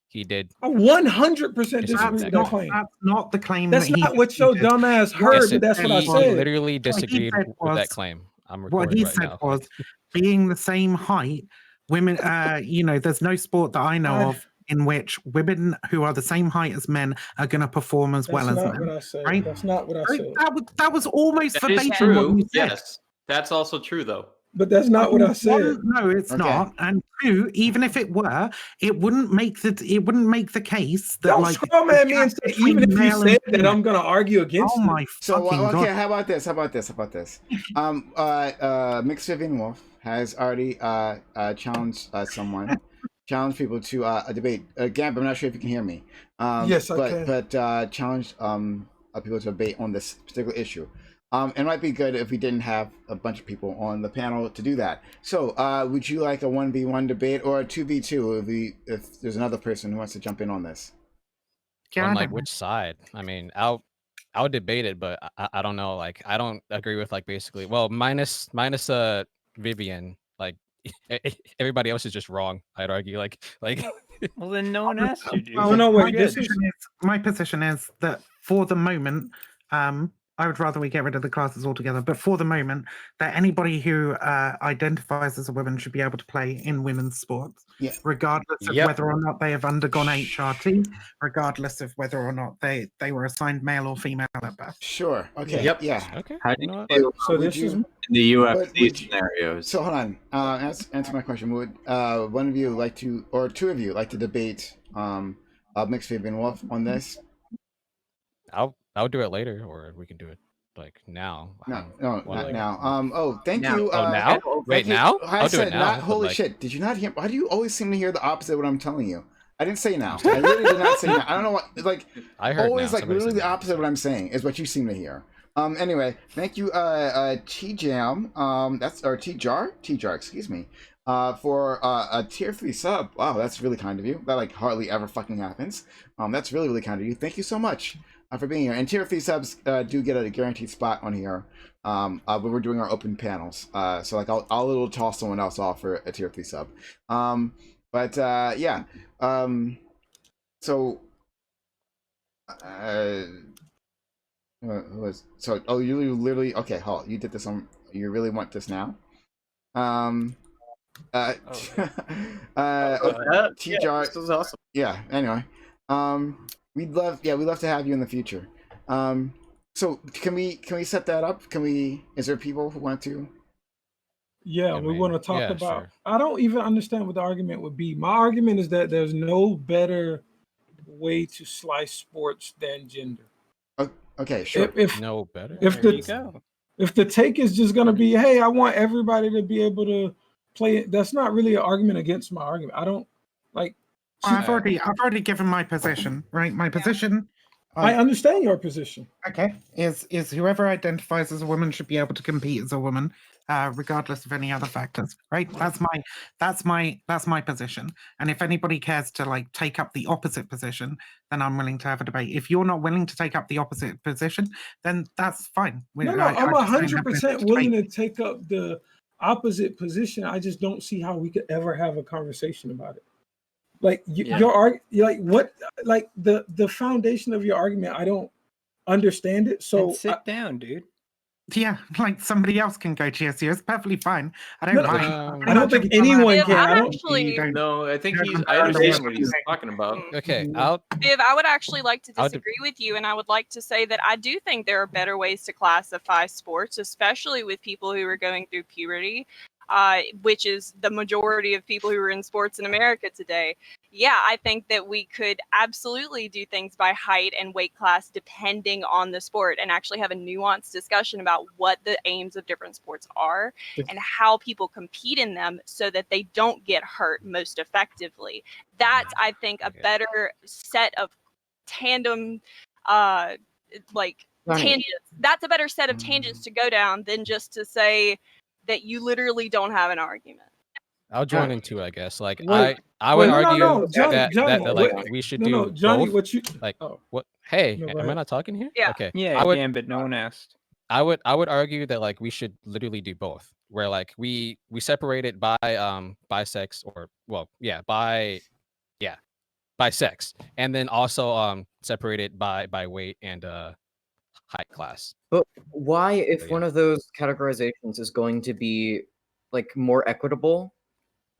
He did. I 100% disagree with that claim. That's not the claim. That's not what your dumbass heard, but that's what I said. He literally disagreed with that claim. I'm recording what he right said now. was, being the same height, women. There's no sport that I know of in which women who are the same height as men are going to perform as well as men. That's not what I said. Right? That's not what I said. That was almost That is verbatim true. what you said. Yes, that's also true though. But that's not what I said. One, no, it's not. And two, even if it were, it wouldn't make the case that Don't like strawman me and say, even if you said that, I'm going to argue against. Oh my So fucking okay, God. how about this? Mixed Vivian Wolf has already challenged challenged people to a debate. Gab, I'm not sure if you can hear me. Yes, I can. But challenged people to debate on this particular issue. It might be good if we didn't have a bunch of people on the panel to do that. So, would you like a 1v1 debate or a 2v2 if there's another person who wants to jump in on this? On like which side? I mean, I'll debate it, but I don't know. Like, I don't agree with like basically. Well, minus Vivian. Like, everybody else is just wrong. I'd argue. Like. Well, then no one asked you, dude. Oh no, wait. My position is that for the moment, I would rather we get rid of the classes altogether. But for the moment, that anybody who identifies as a woman should be able to play in women's sports, regardless of whether or not they have undergone HRT, regardless of whether or not they were assigned male or female at birth. Sure. Okay. Yep. Yeah. Okay. How do you do So this is in the UFC scenarios? So hold on. Answer my question. Would one of you like to, or two of you, like to debate Mixed Vivian Wolf on this? I'll do it later, or we can do it like now. No, not now. Thank you. Now? Wait, now? I said now, not. Holy shit! Did you not hear? Why do you always seem to hear the opposite of what I'm telling you? I didn't say now. I really did not say now. I don't know what. Like, I heard always now. like literally the opposite of what I'm saying is what you seem to hear. Anyway, thank you, T Jam. That's or T Jar. Excuse me. For a tier 3 sub. Wow, that's really kind of you. That like hardly ever fucking happens. That's really, really kind of you. Thank you so much for being here. And tier 3 subs do get a guaranteed spot on here. But we're doing our open panels. So like I'll little toss someone else off for a tier 3 sub. Yeah. So who was you literally okay, hold, you did this on, you really want this now? T-Jar, this is awesome. Yeah, anyway. We'd love to have you in the future. So can we set that up? Is there people who want to? Yeah, we want to talk about. Sure. I don't even understand what the argument would be. My argument is that there's no better way to slice sports than gender. Okay, sure. If no better. If the take is just gonna be, hey, I want everybody to be able to play it, that's not really an argument against my argument. I don't like. I've already given my position, right? My position. I understand your position. Okay, is whoever identifies as a woman should be able to compete as a woman, regardless of any other factors, right? That's my position. And if anybody cares to like take up the opposite position, then I'm willing to have a debate. If you're not willing to take up the opposite position, then that's fine. I'm 100% willing to take up the opposite position. I just don't see how we could ever have a conversation about it. Like your like what, like the foundation of your argument, I don't understand it. So sit down, dude. Yeah, like somebody else can go GSU. It's perfectly fine. I don't mind. I don't think anyone can. No, I think I understand what he's talking about. Okay, Viv, I would actually like to disagree with you, and I would like to say that I do think there are better ways to classify sports, especially with people who are going through puberty. Which is the majority of people who are in sports in America today. Yeah, I think that we could absolutely do things by height and weight class depending on the sport and actually have a nuanced discussion about what the aims of different sports are and how people compete in them so that they don't get hurt most effectively. That's, I think, a better set of tandem, tangents. That's a better set of tangents to go down than just to say, that you literally don't have an argument. I'll join in too, I guess. Like Wait, I would no, argue no, Johnny, that Johnny, like what- we should no, do Johnny, both. what you like oh. what? Hey, No, go am I ahead. not talking here? Yeah. Okay. Yeah, I would Gambit, no one asked. I would argue that like we should literally do both, where like we separate it by sex, or well by sex, and then also separate it by weight and height class. But why, if So, one of those categorizations is going to be like more equitable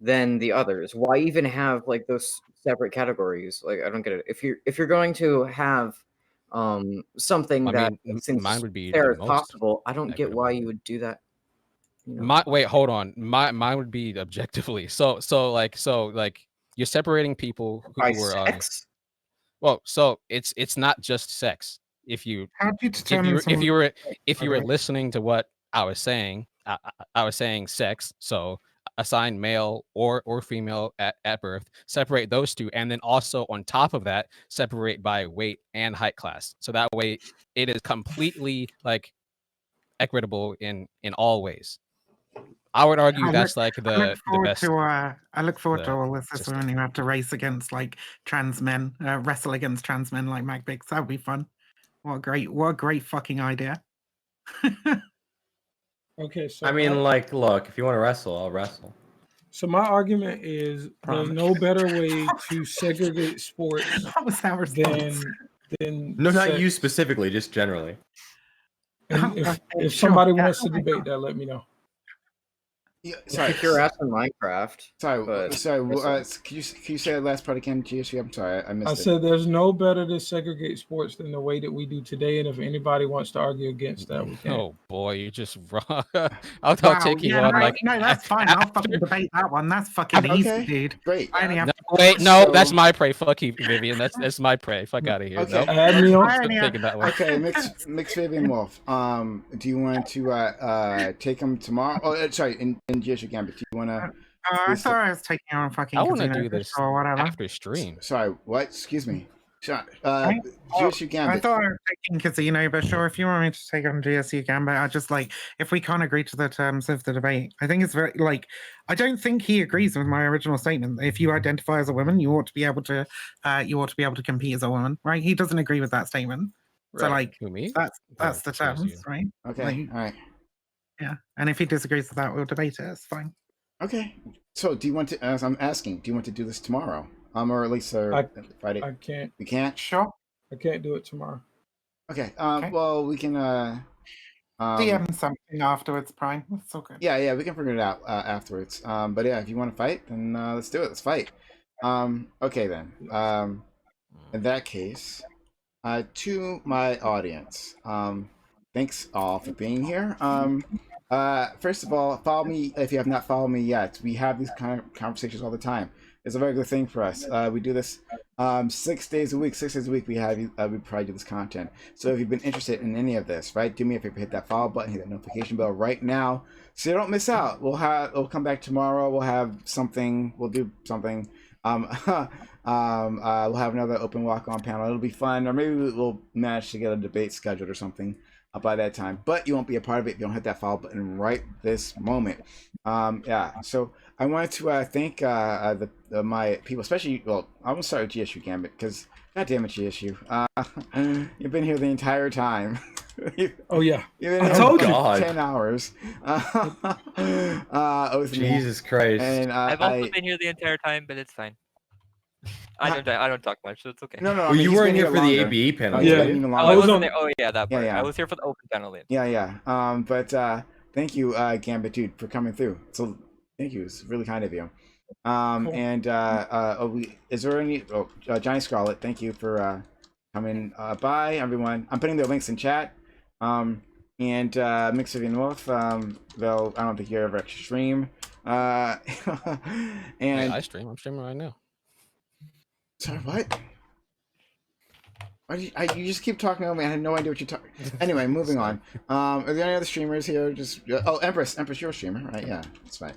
than the others, why even have like those separate categories? Like, I don't get it. If you're going to have something I that mean, seems mine would be fair the as most possible, I don't get why you would do that. You know? Wait, hold on. Mine would be objectively. So like you're separating people By who were sex? well, so it's not just sex. If you How do you determine if you were Okay. listening to what I was saying, I was saying sex. So assign male or female at birth, separate those two, and then also on top of that, separate by weight and height class. So that way it is completely like equitable in all ways. I would argue that's like the best. I look forward to the all this system. when you have to race against like trans men, wrestle against trans men like MacBix. That would be fun. What a great fucking idea. Okay, so I mean, like, look, if you want to wrestle, I'll wrestle. So my argument is there's no better way to segregate sports than No, not sex. you specifically, just generally. And if Sure, somebody yeah. wants to debate that, let me know. Yeah, Sorry. Kick your ass in Minecraft. Sorry, but- can you say that last part again, GSU? I'm sorry, I missed I it. said there's no better to segregate sports than the way that we do today, and if anybody wants to argue against that, we can. Oh boy, you're just wrong. I'll take you on like. No, that's fine. I'll fucking debate that one. That's fucking easy, dude. Great. I only have No, that's my prey. Fuck you, Vivian. That's my prey. Fuck out of here. Okay. No. Add me on. Stop thinking that way. Okay, mix Fabian Wolf. Do you want to take him tomorrow? Oh, sorry, in GSU Gambit. Do you want to? I thought I was taking on fucking. I want to casino do this or whatever. after stream. Sorry, what? Excuse me. I GSU Gambit. thought I was taking casino, but sure, if you want me to take on GSU Gambit, I just like if we can't agree to the terms of the debate. I think it's very like I don't think he agrees with my original statement. If you identify as a woman, you ought to be able to compete as a woman, right? He doesn't agree with that statement. So Right. like Who, me? that's the terms, right? Okay, Like, all right. yeah. And if he disagrees with that, we'll debate it. It's fine. Okay. So, do you want to? As I'm asking, do you want to do this tomorrow? Or at least Friday? I can't. You can't. Sure. I can't do it tomorrow. Okay. Well, we can. DM something afterwards, Prime. It's all good. Yeah, we can figure it out afterwards. But yeah, if you want to fight, then let's do it. Let's fight. Okay then. In that case, to my audience, thanks all for being here. First of all, follow me if you have not followed me yet. We have these kind of conversations all the time. It's a regular thing for us. We do this 6 days a week. 6 days a week we provide you this content. So if you've been interested in any of this, right, do me a favor, hit that follow button, hit that notification bell right now, so you don't miss out. We'll come back tomorrow. We'll have something. We'll do something. We'll have another open walk-on panel. It'll be fun, or maybe we'll manage to get a debate scheduled or something by that time. But you won't be a part of it if you don't hit that follow button right this moment. Yeah. So I wanted to thank my people, especially. Well, I'm gonna start with GSU Gambit because, goddamn it, GSU, you've been here the entire time. Oh yeah, you've been I here told for you. 10 hours. With me. Jesus Christ. And I've also been here the entire time, but it's fine. I don't talk much, so it's okay. No, Well, I mean, you he's weren't been here for the longer. ABE panel. He's were been you? even Oh, longer. I wasn't there. Oh yeah, that part. Yeah. I was here for the open panel. Yeah. But thank you, Gambit dude, for coming through. So thank you. It's really kind of you. Cool. And is there any? Oh, Johnny Scarlett, thank you for coming by, everyone. I'm putting their links in chat. And Mixer Wolf, though I don't think you ever actually stream. And I stream. I'm streaming right now. Sorry, what? Why do you just keep talking over me? I had no idea what you're talking. Anyway, moving on. Are there any other streamers here? Just Empress, you're a streamer, right? Yeah, that's fine.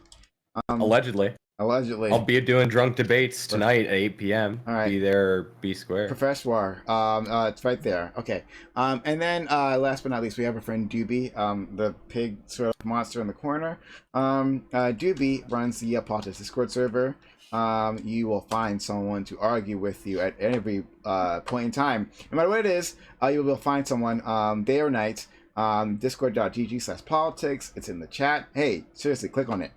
Allegedly. Allegedly. I'll be doing drunk debates tonight at 8 p.m. All right. Be there or be square. Professor, it's right there. Okay. And then last but not least, we have a friend Doobie, the pig sort of monster in the corner. Doobie runs the Politics Discord server. You will find someone to argue with you at every point in time. No matter what it is, you will find someone day or night. Discord.gg/politics. It's in the chat. Hey, seriously, click on it.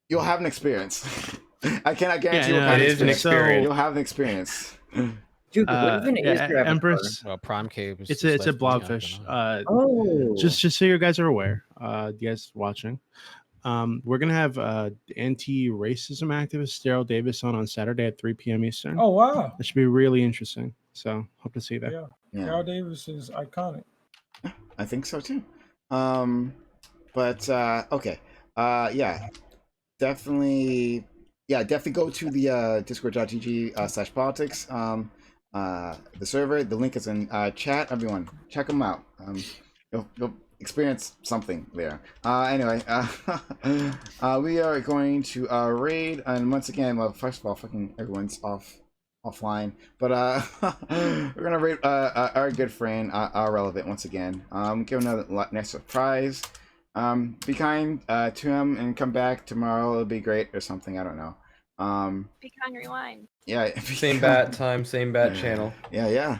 You'll have an experience. I cannot guarantee you'll have an experience. You'll have an experience. Dude, what even is your avatar? Empress? Well, PrimeCayes. It's a blobfish. Oh. Just so you guys are aware, you guys watching, we're gonna have anti-racism activist Daryl Davis on Saturday at 3 p.m. Eastern. Oh wow, that should be really interesting. So hope to see you there. Yeah. Daryl Davis is iconic. I think so too. Okay. Yeah. Definitely go to the discord.gg/politics, the server. The link is in chat. Everyone, check them out. You'll experience something there. Anyway, we are going to raid, and once again, well, first of all, fucking everyone's offline, but we're gonna raid our good friend, our relevant once again. Give another next surprise. Be kind to him and come back tomorrow. It'll be great or something. I don't know. Be kind, rewind. Yeah. Same bat time, same bat channel. Yeah.